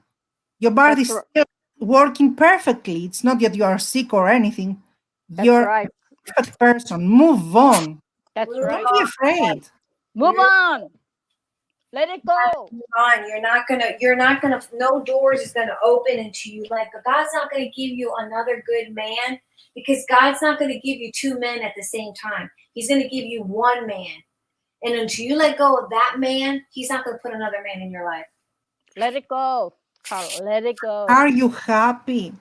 Your body is That's still working perfectly. It's not that you are sick or anything. That's You're right. a perfect person. Move on. That's Move right. Don't be afraid. Move on. Let it go. Move on. You're not gonna, no doors is gonna open until you let go. God's not gonna give you another good man because God's not gonna give you two men at the same time. He's gonna give you one man. And until you let go of that man, he's not gonna put another man in your life. Let it go. Carl, let it go. Are you happy?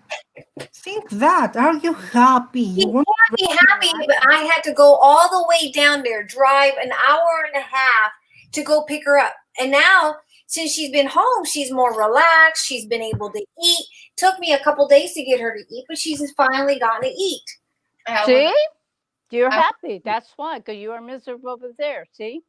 Think that. Are you happy? He You want can't be happy, but I had to go all the way down there, drive an hour and a half to go pick her up. And now, since she's been home, she's more relaxed. She's been able to eat. Took me a couple days to get her to eat, but she's finally gotten to eat. See? You're happy. That's why, because you are miserable over there. See?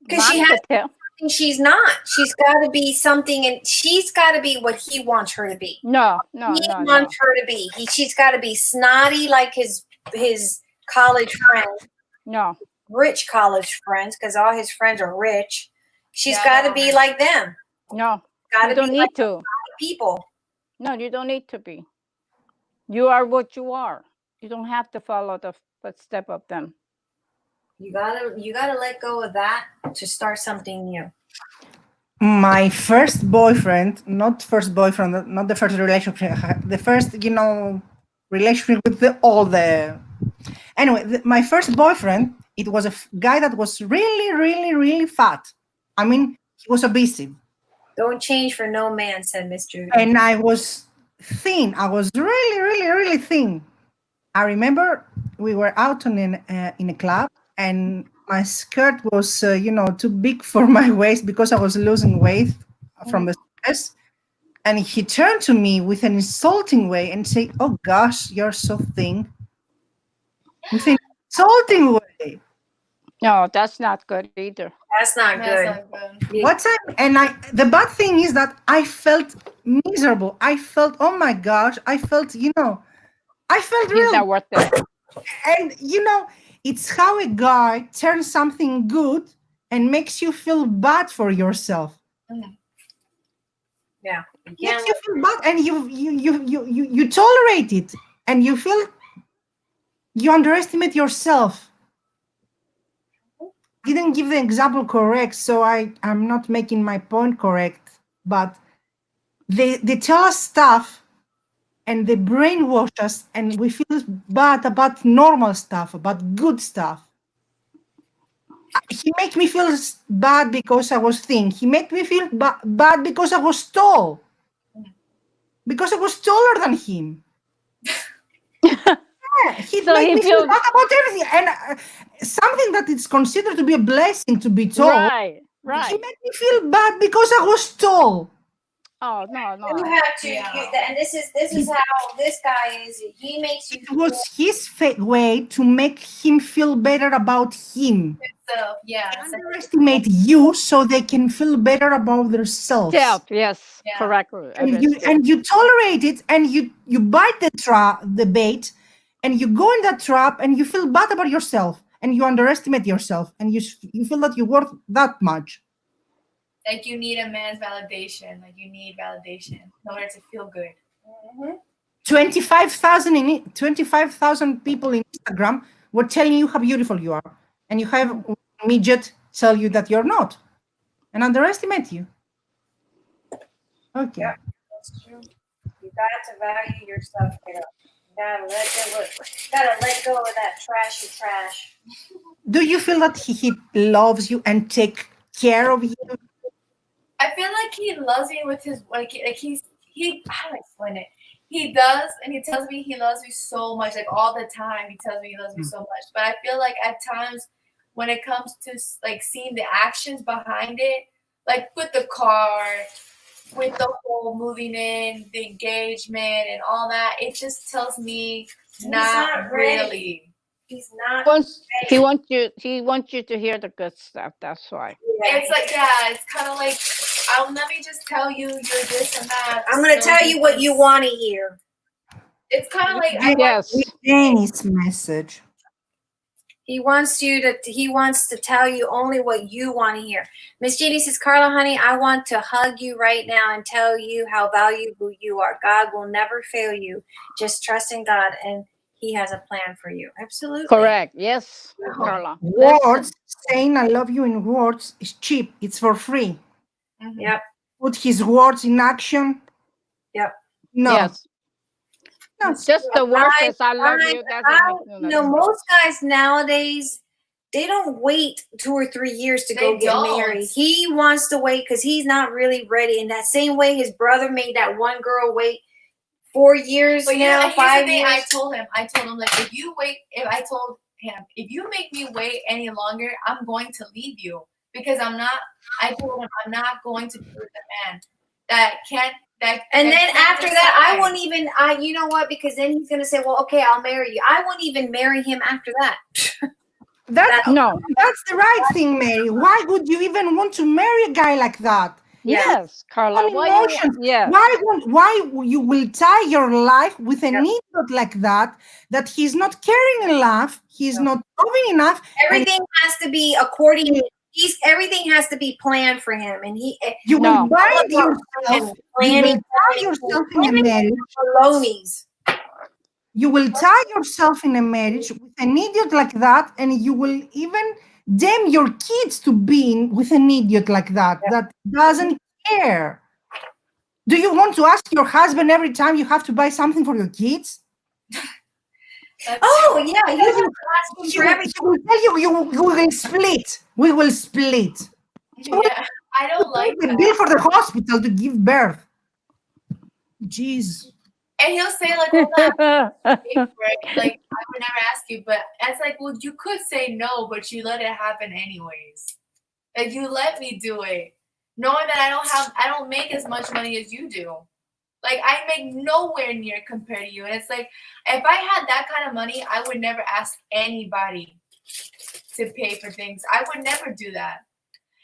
Because she Monica has tell- something she's not. She's got to be something, and she's got to be what he wants her to be. No. He wants her to be. She's got to be snotty like his college friends, No. rich college friends, because all his friends are rich. She's Yeah, got to no. be like them. No. Got You to don't be need like to. people. No, you don't need to be. You are what you are. You don't have to follow the footstep of them. You gotta let go of that to start something new. my first boyfriend, not the first relationship, the first, relationship with my first boyfriend, it was a guy that was really, really, really fat. I mean, he was obese. Don't change for no man, said Miss Judy. And I was thin. I was really, really, really thin. I remember we were out in a club, and my skirt was, too big for my waist because I was losing weight from the stress. And he turned to me with an insulting way and said, "Oh gosh, you're so thin." With an insulting way. No, that's not good either. That's not good. The bad thing is that I felt miserable. I felt, oh my gosh, I felt He's real. not worth it. And it's how a guy turns something good and makes you feel bad for yourself. Yeah. You Makes can't you feel bad, and you tolerate it, and you feel you underestimate yourself. Didn't give the example correct, so I'm not making my point correct. But they tell us stuff, and they brainwash us, and we feel bad about normal stuff, about good stuff. He made me feel bad because I was thin. He made me feel bad because I was tall. Because I was taller than him. Yeah, he So made he me feel feels bad about everything. And something that is considered to be a blessing to be tall, right, he right. made me feel bad because I was tall. Oh no, you no. have to Yeah. and this is how this guy is. He makes you It feel was his way to make him feel better about him. So yeah, They it's like, underestimate you so they can feel better about themselves. Self, yes, Yeah. correctly. And you tolerate it, and you bite the bait, and you go in that trap, and you feel bad about yourself, and you underestimate yourself, and you feel that you're worth that much. like you need a man's validation. Like you need validation in order to feel good. 25,000 people in Instagram were telling you how beautiful you are, and you have a midget tell you that you're not, and underestimate you. Okay. Yeah, that's true. You got to value yourself, kiddo. You gotta let go of that trashy trash. Do you feel that he loves you and take care of you? I feel like he loves me with his he how do I explain it? He does, and he tells me he loves me so much, like all the time. He tells me he loves me so much, but I feel like at times when it comes to like seeing the actions behind it, like with the car, with the whole moving in, the engagement, and all that, it just tells me not not ready. really. He's not. He wants you to hear the good stuff. That's why. It's like it's kind of like let me just tell you you're this and that. I'm gonna tell you what you want to hear. It's kind of like Yes. Janie's message. He wants to tell you only what you want to hear. Miss Jeannie says, Carla, honey, I want to hug you right now and tell you how valuable you are. God will never fail you. Just trust in God, and He has a plan for you. Absolutely. Correct. Yes, Carla. Words, Listen. saying I love you in words is cheap. It's for free. Yep. Put his words in action. Yep. No. Yes. No. Just the word says I love you. Doesn't make no difference. most guys nowadays, they don't wait 2 or 3 years to go They get don't. married. He wants to wait because he's not really ready. In that same way, his brother made that one girl wait 4 years But now, here's 5 the thing, years. I told him like if you make me wait any longer, I'm going to leave you because I told him I'm not going to be with a man that can't. And then after that, I won't even. You know what? Because then he's gonna say, "Well, okay, I'll marry you." I won't even marry him after that. No. That's the right thing, Mary. Why would you even want to marry a guy like that? Yes, Carla. On Why emotions. yes. Why you will tie your life with an idiot like that he's not caring enough, he's not loving enough. Everything has to be according. Everything has to be planned for him, and You will No. bind yourself. You will tie yourself in a marriage. balonies. You will tie yourself in a marriage with an idiot like that, and you will even damn your kids to being with an idiot like that doesn't care. Do you want to ask your husband every time you have to buy something for your kids? Oh yeah, you have to ask him for everything. He will tell you, we will split. We will split. Yeah, I don't like The that. bill for the hospital to give birth. Jeez. And he'll say like, "Well, not like I would never ask you," but it's like, well, you could say no, but you let it happen anyways. Like you let me do it, knowing that I don't make as much money as you do. Like I make nowhere near compared to you. And it's like if I had that kind of money, I would never ask anybody to pay for things. I would never do that.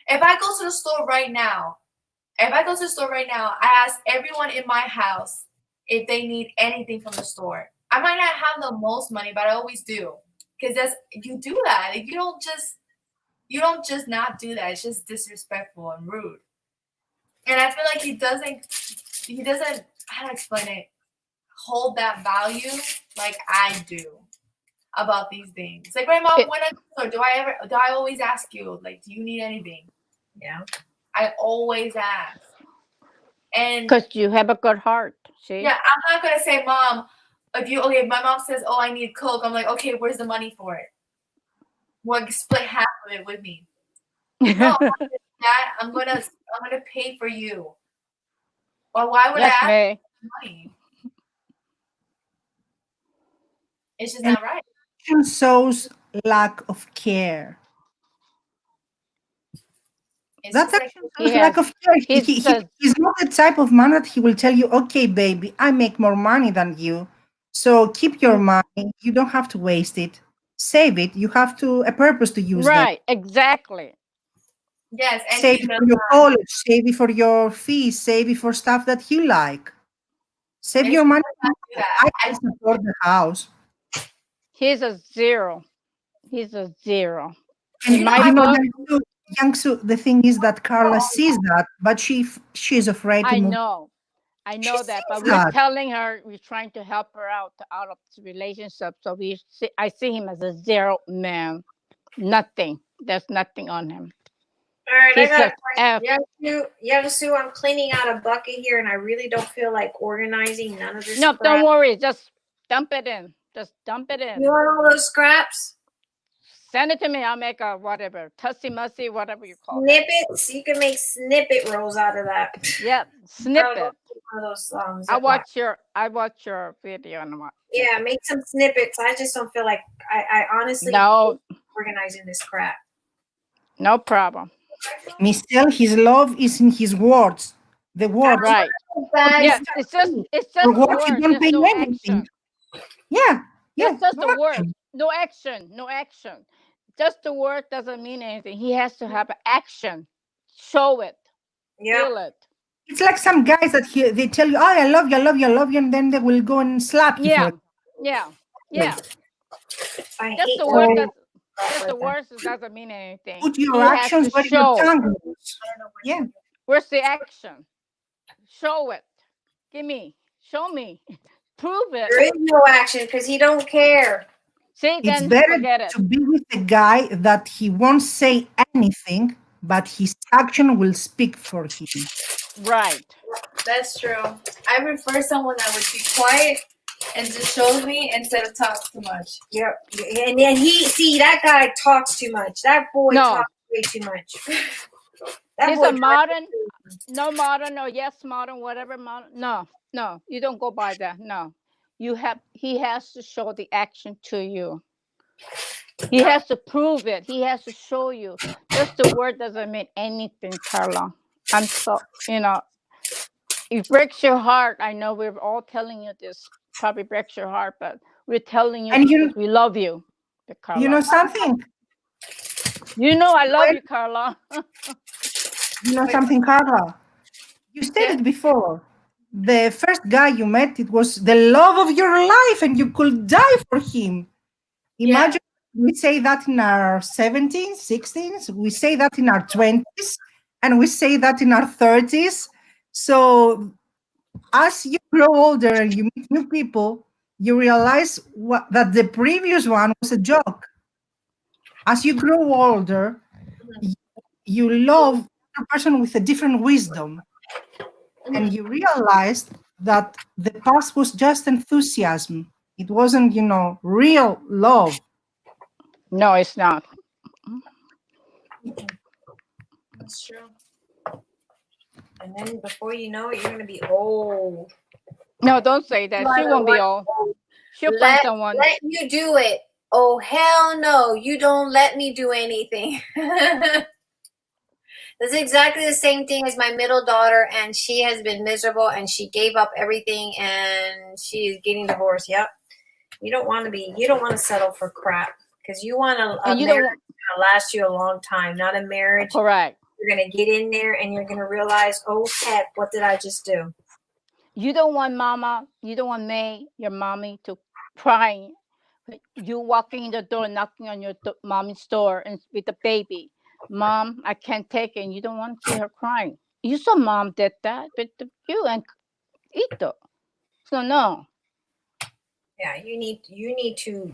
If I go to the store right now, I ask everyone in my house if they need anything from the store. I might not have the most money, but I always do. Because you do that. Like you don't just not do that. It's just disrespectful and rude. And I feel like he doesn't, how to explain it, hold that value like I do about these things. Like my mom, when do I always ask you, like, do you need anything? Yeah. I always ask. And Because you have a good heart. See? yeah, I'm not gonna say, Mom, if my mom says, oh, I need Coke, I'm like, okay, where's the money for it? Well, split half of it with me. No, Dad, I'm gonna pay for you. Well, why would Yes, I ask May. for money? It's just And not right. action shows lack of care. It's That just like, action He shows lack has. of care. He's He's not the type of man that he will tell you, okay, baby, I make more money than you. So keep your money. You don't have to waste it. Save it. You have a purpose to use them. right. Exactly. yes, and Save he it does for your not. college. Save it for your fees. Save it for stuff that you like. Save And your he money. does not do that. I can support the house. He's a zero. He's a zero. And In my you know, book, Youngsu, the thing is that Carla sees that, but she's afraid to I move. know. I She know that, sees but we're that. telling her, we're trying to help her out of this relationship. So I see him as a zero man. Nothing. There's nothing on him. All right, I He's got a a F. question. Yasu, I'm cleaning out a bucket here, and I really don't feel like organizing none of this No, crap. don't worry. Just dump it in. Just dump it in. You want all those scraps? Send it to me. I'll make a whatever, tussy mussy, whatever you call it. Snippets. You can make snippet rolls out of that. Yep, I'll snippet. go get one of those I Ziploc. watch your video and what. Yeah, make some snippets. I just don't feel like I honestly No, hate organizing this crap. no problem. Michelle, his love is in his words. The words. Right. Bags. Yeah, it's just For the words, you word. don't There's pay no anything. action. Yeah. That's just the no word. action. No action. No action. Just the word doesn't mean anything. He has to have action. Show it. Yeah. Feel it. It's like some guys that they tell you, oh, I love you, I love you, I love you, and then they will go and slap you for Yeah. it. Yeah. Yeah. I Just hate the word that. just the words doesn't mean anything. Put He your has actions to where your show. tongue goes. Yeah. Where's the action? Show it. Give me. Show me. Prove it. There is no action because he don't care. See, It's then better forget it. to be with a guy that he won't say anything, but his action will speak for him. Right. That's true. I prefer someone that would be quiet and just shows me instead of talk too much. Yep. And then that guy talks too much. That boy No. talks way too much. That He's boy a modern, no modern or yes modern, whatever modern. No, you don't go by that. No. He has to show the action to you. He has to prove it. He has to show you. Just the word doesn't mean anything, Carla. I'm so, it breaks your heart. I know we're all telling you this. Probably breaks your heart, but we're telling you And because we love you, Carla. You know something? You know I love you, Carla. You know something, Carla? You said it before. The first guy you met, it was the love of your life, and you could die for him. Imagine we say that in our 17s, 16s, we say that in our 20s, and we say that in our 30s. So as you grow older and you meet new people, you realize that the previous one was a joke. As you grow older, you love a person with a different wisdom, and you realize that the past was just enthusiasm. It wasn't, real love. No, it's not. That's true. And then before you know it, you're gonna be old. No, don't say that. She won't be old. She'll find someone. Let you do it. Oh hell no! You don't let me do anything. That's exactly the same thing as my middle daughter, and she has been miserable, and she gave up everything, and she is getting divorced. Yep. You don't want to settle for crap because you want a marriage that's gonna last you a long time, not a marriage. Correct. You're gonna get in there and you're gonna realize, oh heck, what did I just do? You don't want mama, you don't want May, your mommy, to cry. You walking in the door, knocking on your mommy's door, and with the baby, Mom, I can't take it. And you don't want to see her crying. You saw mom did that, but you and Ito. So no. Yeah, you need to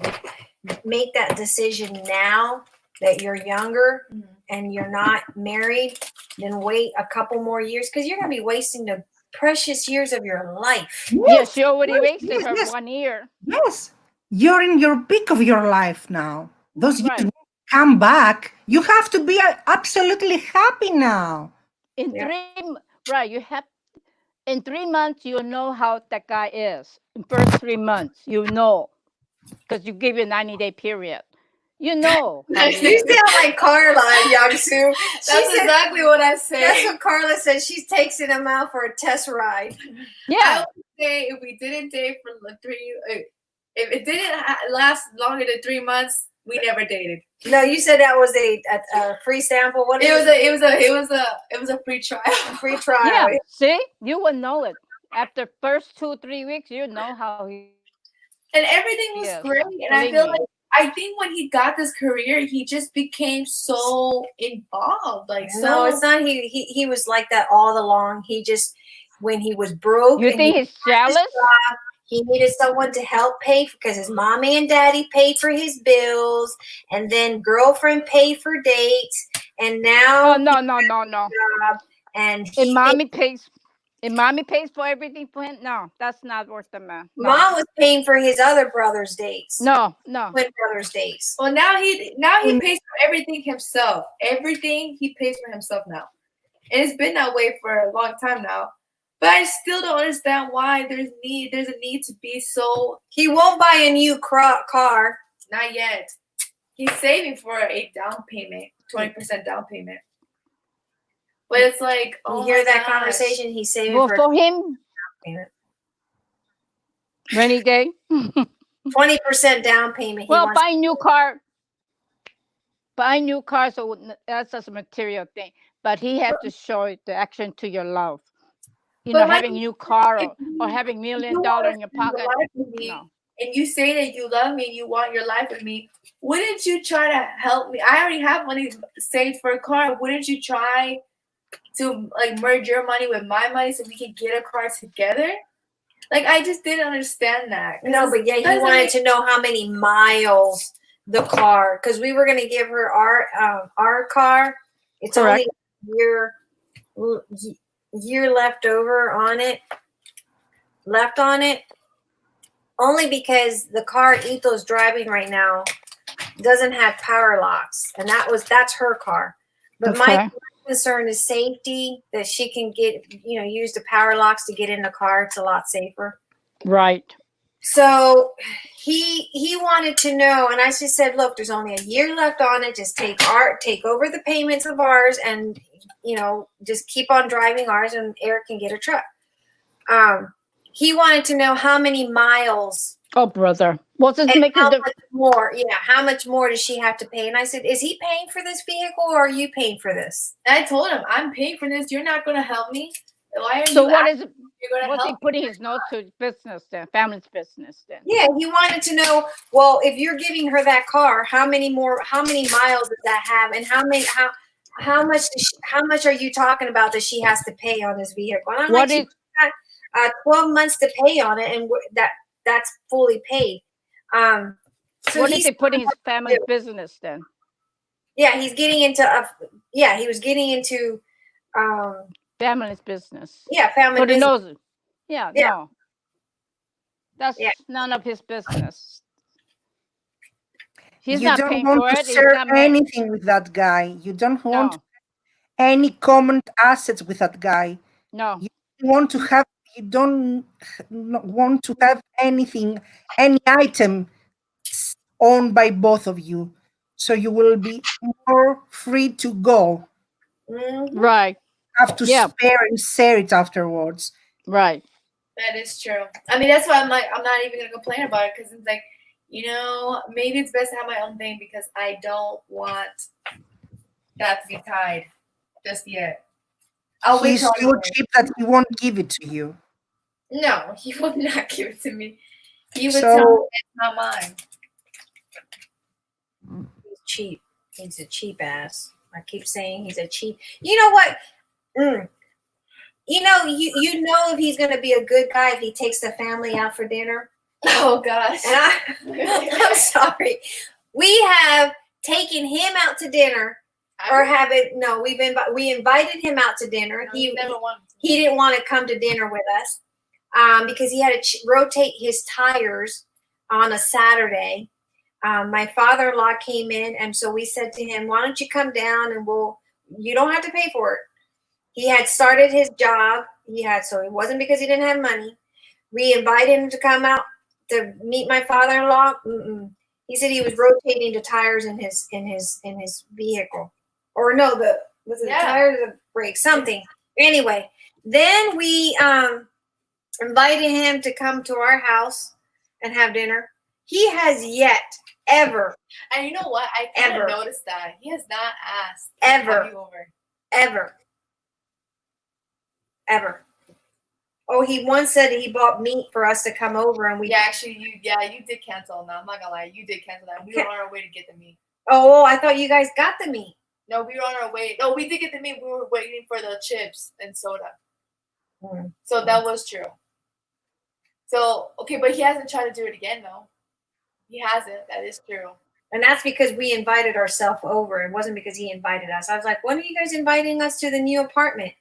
make that decision now that you're younger and you're not married. Then wait a couple more years because you're gonna be wasting the precious years of your life. Yeah, Yes, she already yes, wasted yes, her yes, 1 year. yes. You're in your peak of your life now. Those years Right. come back. You have to be absolutely happy now. In Yeah. right, you have in 3 months you know how that guy is. In first 3 months, you know. Because you give you a 90-day period. You know how he You is. sound like Carla, Young Sue. That's exactly what I say. That's what Carla says. She takes him out for a test ride. Yeah. I would say if we didn't date for like if it didn't last longer than 3 months, we never dated. No, you said that was a free sample. What It is was a free trial. free trial? Yeah. See? You would know it. After first 2-3 weeks, you know how he And everything was Yes, great. And I believe feel me. like I think when he got this career, he just became so involved. Like No, it's not. He was like that all along. He just when he was broke You and think he's jealous? he needed someone to help pay because his mommy and daddy paid for his bills, and then girlfriend paid for dates, and now Oh no. and And he mommy pays for everything for him? No, that's not worth the man. No. mom was paying for his other brother's dates, No. twin brothers' dates. well now he pays for everything himself. Everything he pays for himself now. And it's been that way for a long time now. But I still don't understand why there's a need to be so. He won't buy a new car. Not yet. He's saving for a down payment, 20% down payment. But it's like, You oh hear my that gosh. conversation? He's saving Well, for for him, payment. rainy day. 20% down payment. He Well, wants. buy a new car. Buy a new car, so that's just a material thing. But he has to show it, the action to your love. But Having a new car if or having $1 you million want in your to spend pocket. life with me, No. and you say that you love me and you want your life with me, wouldn't you try to help me? I already have money saved for a car. Wouldn't you try to like merge your money with my money so we can get a car together? Like I just didn't understand that. No, but yeah, he wanted to know how many miles the car, because we were going to give her our car. It's Correct. only year left on it, only because the car Ito's driving right now doesn't have power locks, and that's her car. But my concern is safety, that she can use the power locks to get in the car. It's a lot safer. Right. So he wanted to know, and I just said, look, there's only a year left on it. Just take over the payments of ours, and just keep on driving ours, and Eric can get a truck. He wanted to know how many miles. Oh, brother. What's this making how much more? Yeah, how much more does she have to pay? And I said, is he paying for this vehicle, or are you paying for this? And I told him, I'm paying for this. You're not going to help me. Why are So you? what is it? You're What's he help putting his nose to? Business then, family's business then. Yeah, he wanted to know. Well, if you're giving her that car, how many miles does that have, and how much are you talking about that she has to pay on this vehicle? And I'm What like, is? she's got 12 months to pay on it, and that's fully paid. So What is he putting his family's business then? Yeah, he's getting into he was getting into family's business. Yeah, family But he business. knows it. Yeah, Yeah. no. That's none of his business. He's You not don't paying want for to it. He's share not anything with that guy. You don't want No. any common assets with that guy. No. You don't want to have anything, any item owned by both of you. So you will be more free to go. Mm-hmm. Right. Have to spare and share it afterwards. Right. That is true. I mean, that's why I'm like, I'm not even gonna complain about it, because it's like, maybe it's best to have my own thing, because I don't want that to be tied just yet. I'll wait He's till so cheap that he won't give it to you. No, he would not give it to me. He would So- tell me it's not mine. He's cheap. He's a cheap ass. I keep saying he's a cheap. You know what? You know if he's gonna be a good guy if he takes the family out for dinner. Oh gosh. And I'm sorry. We have taken him out to dinner, or we invited him out to dinner. No, he never wanted to. He didn't want to come to dinner with us because he had to rotate his tires on a Saturday. My father-in-law came in, and so we said to him, "Why don't you come down and you don't have to pay for it." He had started his job. So it wasn't because he didn't have money. We invited him to come out to meet my father-in-law. He said he was rotating the tires in his vehicle, or no, the tires or the brakes, something. Anyway, then we invited him to come to our house and have dinner. He has yet ever, and you know what? I kind of noticed that he has not asked ever, to have you over. ever. Oh, he once said he bought meat for us to come over, and we. Yeah, actually, you did cancel. No, I'm not gonna lie, you did cancel that. We were on our way to get the meat. Oh, I thought you guys got the meat. No, we were on our way. No, we did get the meat. We were waiting for the chips and soda. So that was true. So okay, but he hasn't tried to do it again, though. He hasn't. That is true. And that's because we invited ourselves over. It wasn't because he invited us. I was like, when are you guys inviting us to the new apartment?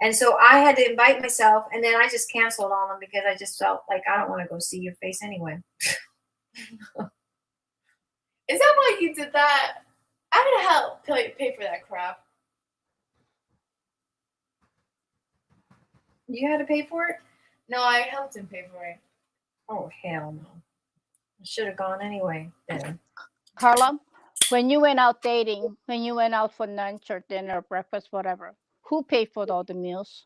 And so I had to invite myself, and then I just canceled on him because I just felt like I don't want to go see your face anyway. Is that why you did that? I'm gonna help pay for that crap. You had to pay for it? No, I helped him pay for it. Oh, hell no. I should have gone anyway then. Carla, when you went out dating, when you went out for lunch or dinner, breakfast, whatever, who paid for all the meals?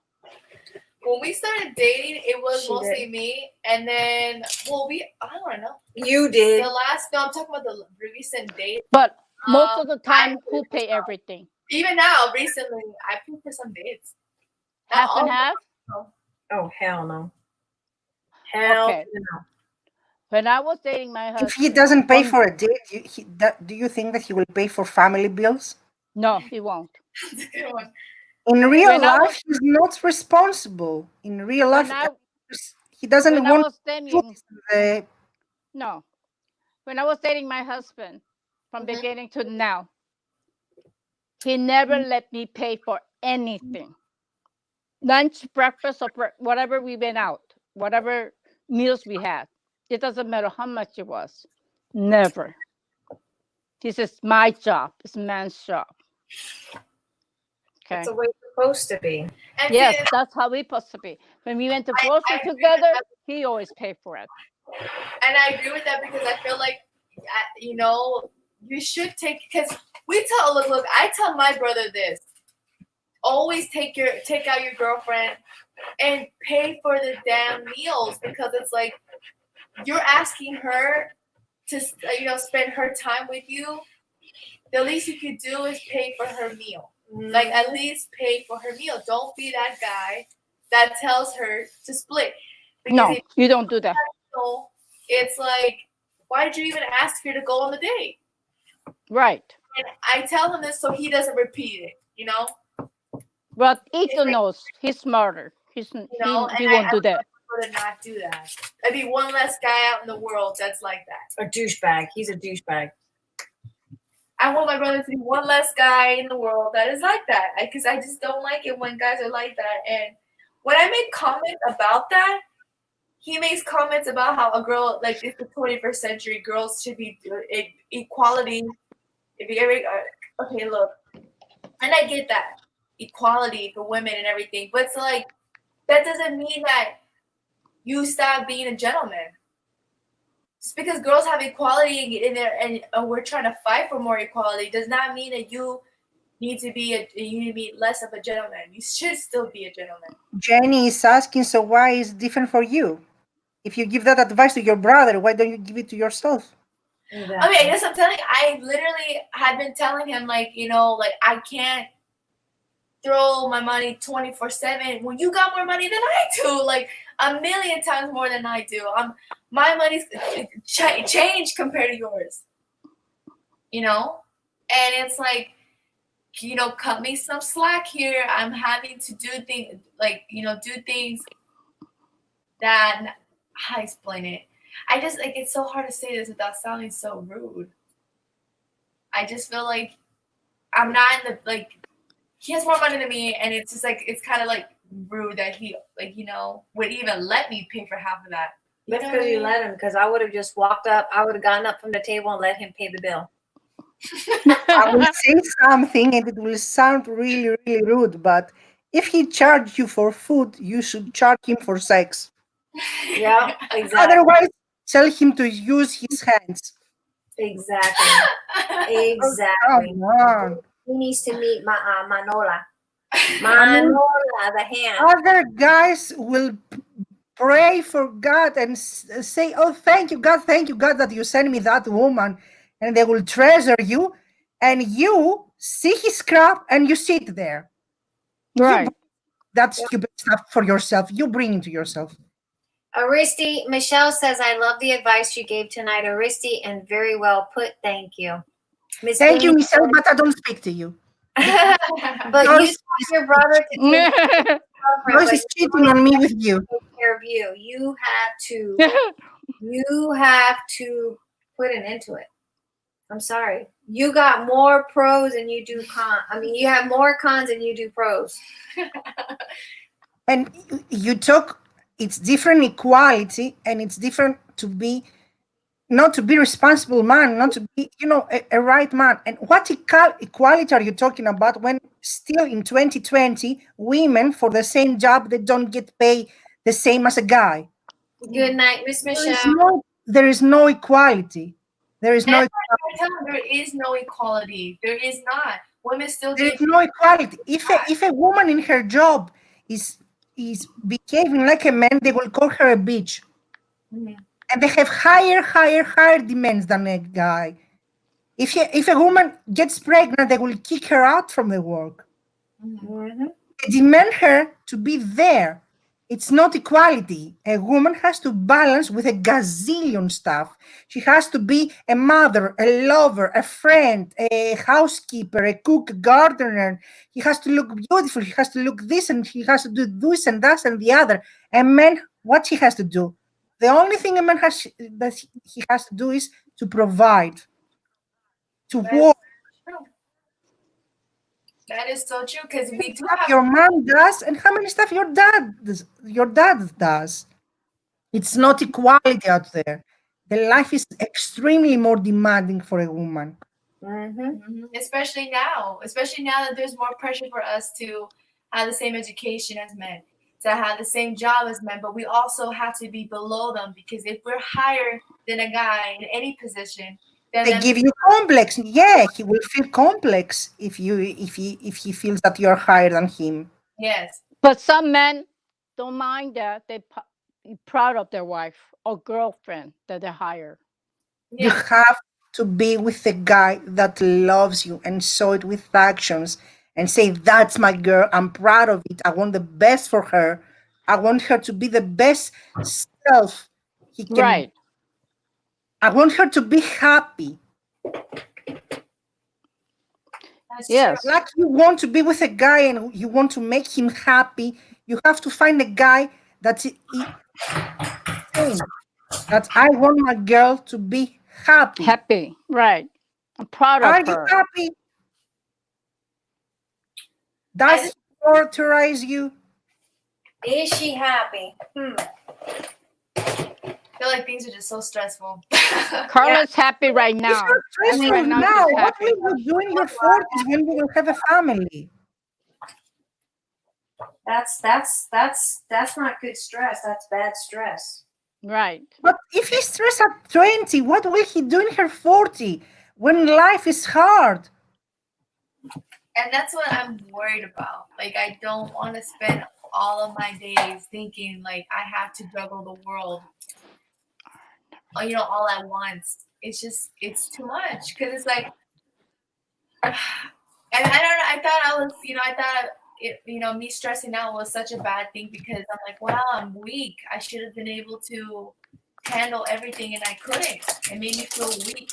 When we started dating, it was She mostly did. me, and then I don't know. You did. I'm talking about the recent date. But most of the time, who pay everything? Even now, recently, I paid for some dates. Half and half? Oh, hell no. Hell Okay. no. When I was dating my husband. If he doesn't pay for a date, do you think that he will pay for family bills? No, he won't. That's a good one. In real life, he's not responsible. In real life, he doesn't want to. No. When I was dating my husband, from beginning to now, he never let me pay for anything. Lunch, breakfast, or whatever we went out, whatever meals we had. It doesn't matter how much it was. Never. This is my job. It's man's job. Okay. That's the way it's supposed to be. And yes, that's how it's supposed to be. When we went to grocery together, he always paid for it. And I agree with that because I feel like, you should take, because look, I tell my brother this. Always take out your girlfriend and pay for the damn meals, because it's like you're asking her to spend her time with you. The least you could do is pay for her meal. Like, at least pay for her meal. Don't be that guy that tells her to split. Because no, you don't do that. It's like, why did you even ask her to go on the date? Right. And I tell him this so he doesn't repeat it, But Ethan knows. He's smarter. He won't do that. To not do that. I'd be one less guy out in the world that's like that. A douchebag. He's a douchebag. I want my brother to be one less guy in the world that is like that, because I just don't like it when guys are like that. And when I make comments about that, he makes comments about how a girl, like, it's the 21st century, girls should be equality. Okay, look, and I get that, equality for women and everything, but it's like, that doesn't mean that you stop being a gentleman. Just because girls have equality in there and we're trying to fight for more equality does not mean that you need to be less of a gentleman. You should still be a gentleman. Jenny is asking, so why is it different for you? If you give that advice to your brother, why don't you give it to yourself? Exactly. I mean, I guess I'm telling you, I literally had been telling him, like, I can't throw my money 24/7 when you got more money than I do, like a million times more than I do. My money's changed compared to yours, and it's like, cut me some slack here. I'm having to do things do things that, how I explain it. I just like, it's so hard to say this without sounding so rude. I just feel like I'm not in the, like, he has more money than me, and it's just like, it's kind of like rude that he, like, would even let me pay for half of that. That's because you let him, because I would have just walked up, I would have gotten up from the table and let him pay the bill. I will say something and it will sound really, really rude, but if he charged you for food, you should charge him for sex. Yeah, exactly. Otherwise, tell him to use his hands. Exactly. Exactly. Come on. He needs to meet Manola. Manola, the hand. Other guys will pray for God and say, "Oh, thank you, God, that you sent me that woman," and they will treasure you. And you see his crap and you sit there. Right. You, that stupid stuff for yourself. You bring it to yourself. Aristi, Michelle says, I love the advice you gave tonight, Aristi, and very well put. Thank you. Miss Thank you, Booney Michelle, says- but I don't speak to you. But you Joyce taught your brother to take care of her, Joyce but is cheating on me with you. take care of you. You have to put an end to it. I'm sorry. You got more pros than you do cons. I mean, you have more cons than you do pros. And you talk, it's different equality, and it's different to be, not to be responsible man, not to be, a right man. And what equality are you talking about when still in 2020, women for the same job, they don't get paid the same as a guy? Good night, Miss Michelle. There is no equality. There is no There is no equality. There is not. Women still There get is no equality. If a woman in her job is behaving like a man, they will call her a bitch. Mhm. And they have higher demands than a guy. If a woman gets pregnant, they will kick her out from the work. Mhm. They demand her to be there. It's not equality. A woman has to balance with a gazillion stuff. She has to be a mother, a lover, a friend, a housekeeper, a cook, a gardener. He has to look beautiful. He has to look this, and he has to do this and that and the other. A man, what he has to do? The only thing a man that he has to do is to provide, to work. True. That is so true, because we do Stuff have. your mom does, and how many stuff your dad does. It's not equality out there. The life is extremely more demanding for a woman. Mhm. Especially now that there's more pressure for us to have the same education as men, to have the same job as men, but we also have to be below them, because if we're higher than a guy in any position, then They give you complex. Yeah, he will feel complex if he feels that you're higher than him. yes. But some men don't mind that. They proud of their wife or girlfriend that they hire. You Yeah. have to be with a guy that loves you and show it with actions and say, that's my girl. I'm proud of it. I want the best for her. I want her to be the best self he can. Right. I want her to be happy. That's Yes. true. Like you want to be with a guy and you want to make him happy, you have to find a guy that's saying that I want my girl to be happy. Happy. Right. I'm proud Are of you her. happy? Does he authorize you? Is she happy? I feel like things are just so stressful. Carla's happy right If now. you're stressful Right now now, she's what happy. will you do in your 40s when you will have a family? That's not good stress. That's bad stress. Right. But if he's stressed at 20, what will he do in her 40 when life is hard? And that's what I'm worried about. Like, I don't want to spend all of my days thinking like I have to juggle the world, all at once. It's too much, because it's like, and I don't know. I thought me stressing out was such a bad thing, because I'm like, wow, I'm weak. I should have been able to handle everything, and I couldn't. It made me feel weak.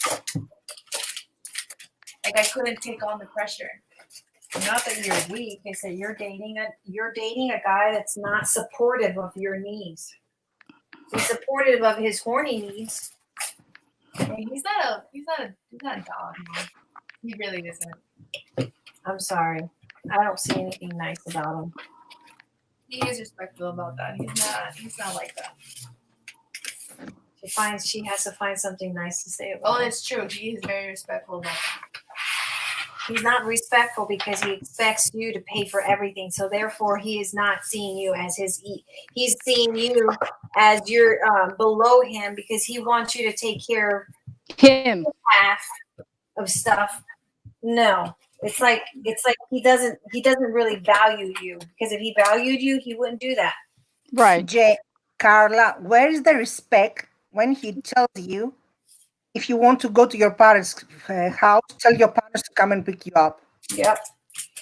Like I couldn't take on the pressure. Not that you're weak. I said you're dating a guy that's not supportive of your needs. He's supportive of his horny needs. He's not a dog. Man. He really isn't. I'm sorry. I don't see anything nice about him. He is respectful about that. He's not like that. She has to find something nice to say about Oh, him. it's true. He is very respectful about that. He's not respectful because he expects you to pay for everything. So therefore, he is not seeing you as he's seeing you as you're below him because he wants you to take care of Him. half of stuff. No, it's like he doesn't really value you because if he valued you, he wouldn't do that. Right. Carla, where is the respect when he tells you if you want to go to your parents' house, tell your parents to come and pick you up? Yep.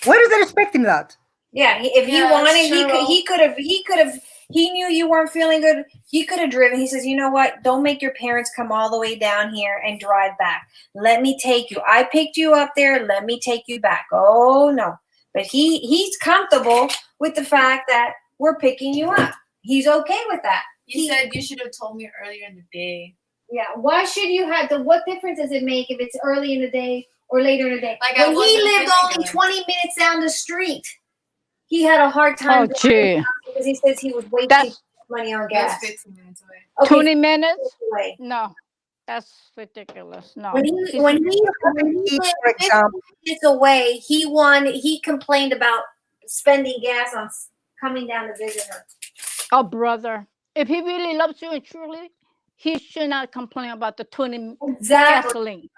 Where is the respect in that? Yeah. If he wanted, he could have. He knew you weren't feeling good. He could have driven. He says, you know what? Don't make your parents come all the way down here and drive back. Let me take you. I picked you up there. Let me take you back. Oh no. But he's comfortable with the fact that we're picking you up. He's okay with that. You said you should have told me earlier in the day. Yeah. Why should you have what difference does it make if it's early in the day or later in the day? Like when he lived only 20 minutes down the street, he had a hard time gee. because he says he was wasting money on gas. That's 15 minutes away. Okay, 20 minutes? away. No, that's ridiculous. No. When he lived For example, 15 minutes away, he complained about spending gas on coming down to visit her. Oh, brother. If he really loves you and truly, he should not complain about the 20 gasoline.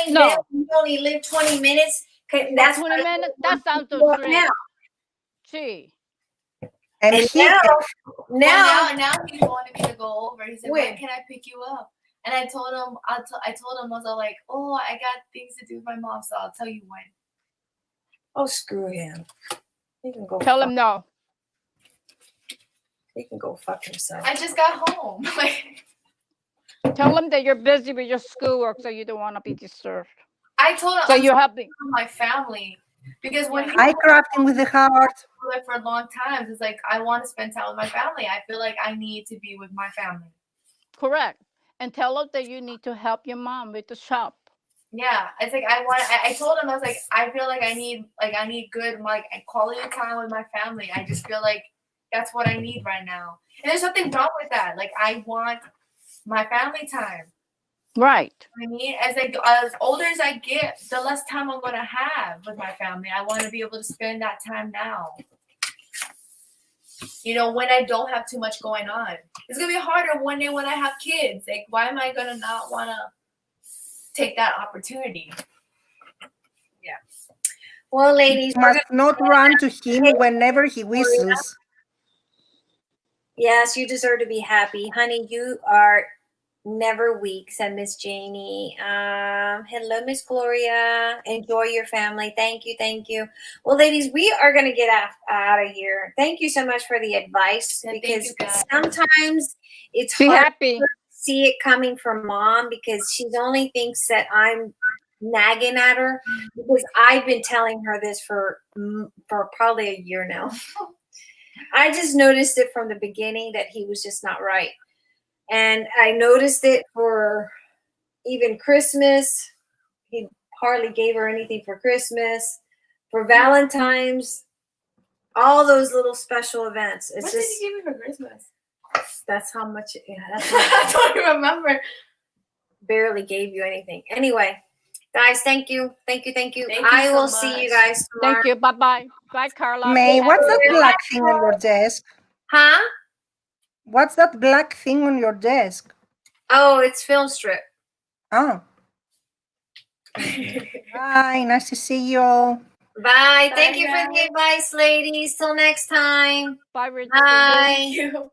No. You only live 20 minutes. That's 20 minutes? That sounds too great. Gee. and Now he wanted me to go over. He said, "When can I pick you up?" And I told him, I was like, "Oh, I got things to do with my mom, so I'll tell you when." Oh, screw him. He can go. Tell him no. He can go fuck himself. I just got home. Tell him that you're busy with your schoolwork, so you don't want to be disturbed. I told him so you're helping my family because when I crafting with the heart for a long time, it's like I want to spend time with my family. I feel like I need to be with my family. Correct. And tell him that you need to help your mom with the shop. Yeah, it's like I told him I was like I feel like I need good quality time with my family. I just feel like that's what I need right now. And there's nothing wrong with that. Like I want my family time. Right. I mean, as older as I get, the less time I'm gonna have with my family. I want to be able to spend that time now. You know, when I don't have too much going on. It's gonna be harder one day when I have kids. Like, why am I gonna not wanna take that opportunity? Yeah. Well, ladies, you must not run to him whenever he whistles. Yes, you deserve to be happy. Honey, you are never weak, said Miss Janie. Hello, Miss Gloria. Enjoy your family. Thank you. Thank you. Well, ladies, we are going to get out of here. Thank you so much for the advice because sometimes it's hard to see it coming from mom because she only thinks that I'm nagging at her because I've been telling her this for probably a year now. I just noticed it from the beginning that he was just not right. And I noticed it for even Christmas. He hardly gave her anything for Christmas. For Valentine's, all those little special events. It's what just, did he give me for Christmas? That's how much. Yeah, I don't even remember. Barely gave you anything. Anyway, guys, thank you. Thank you. I will see you guys tomorrow. Thank you. Bye-bye. Bye, Carla. May, what's that black thing on your desk? Huh? What's that black thing on your desk? Oh, it's film strip. Oh. Bye. Nice to see you all. Bye. Thank you for the advice, ladies. Till next time. Bye, Richard. Bye. Thank you.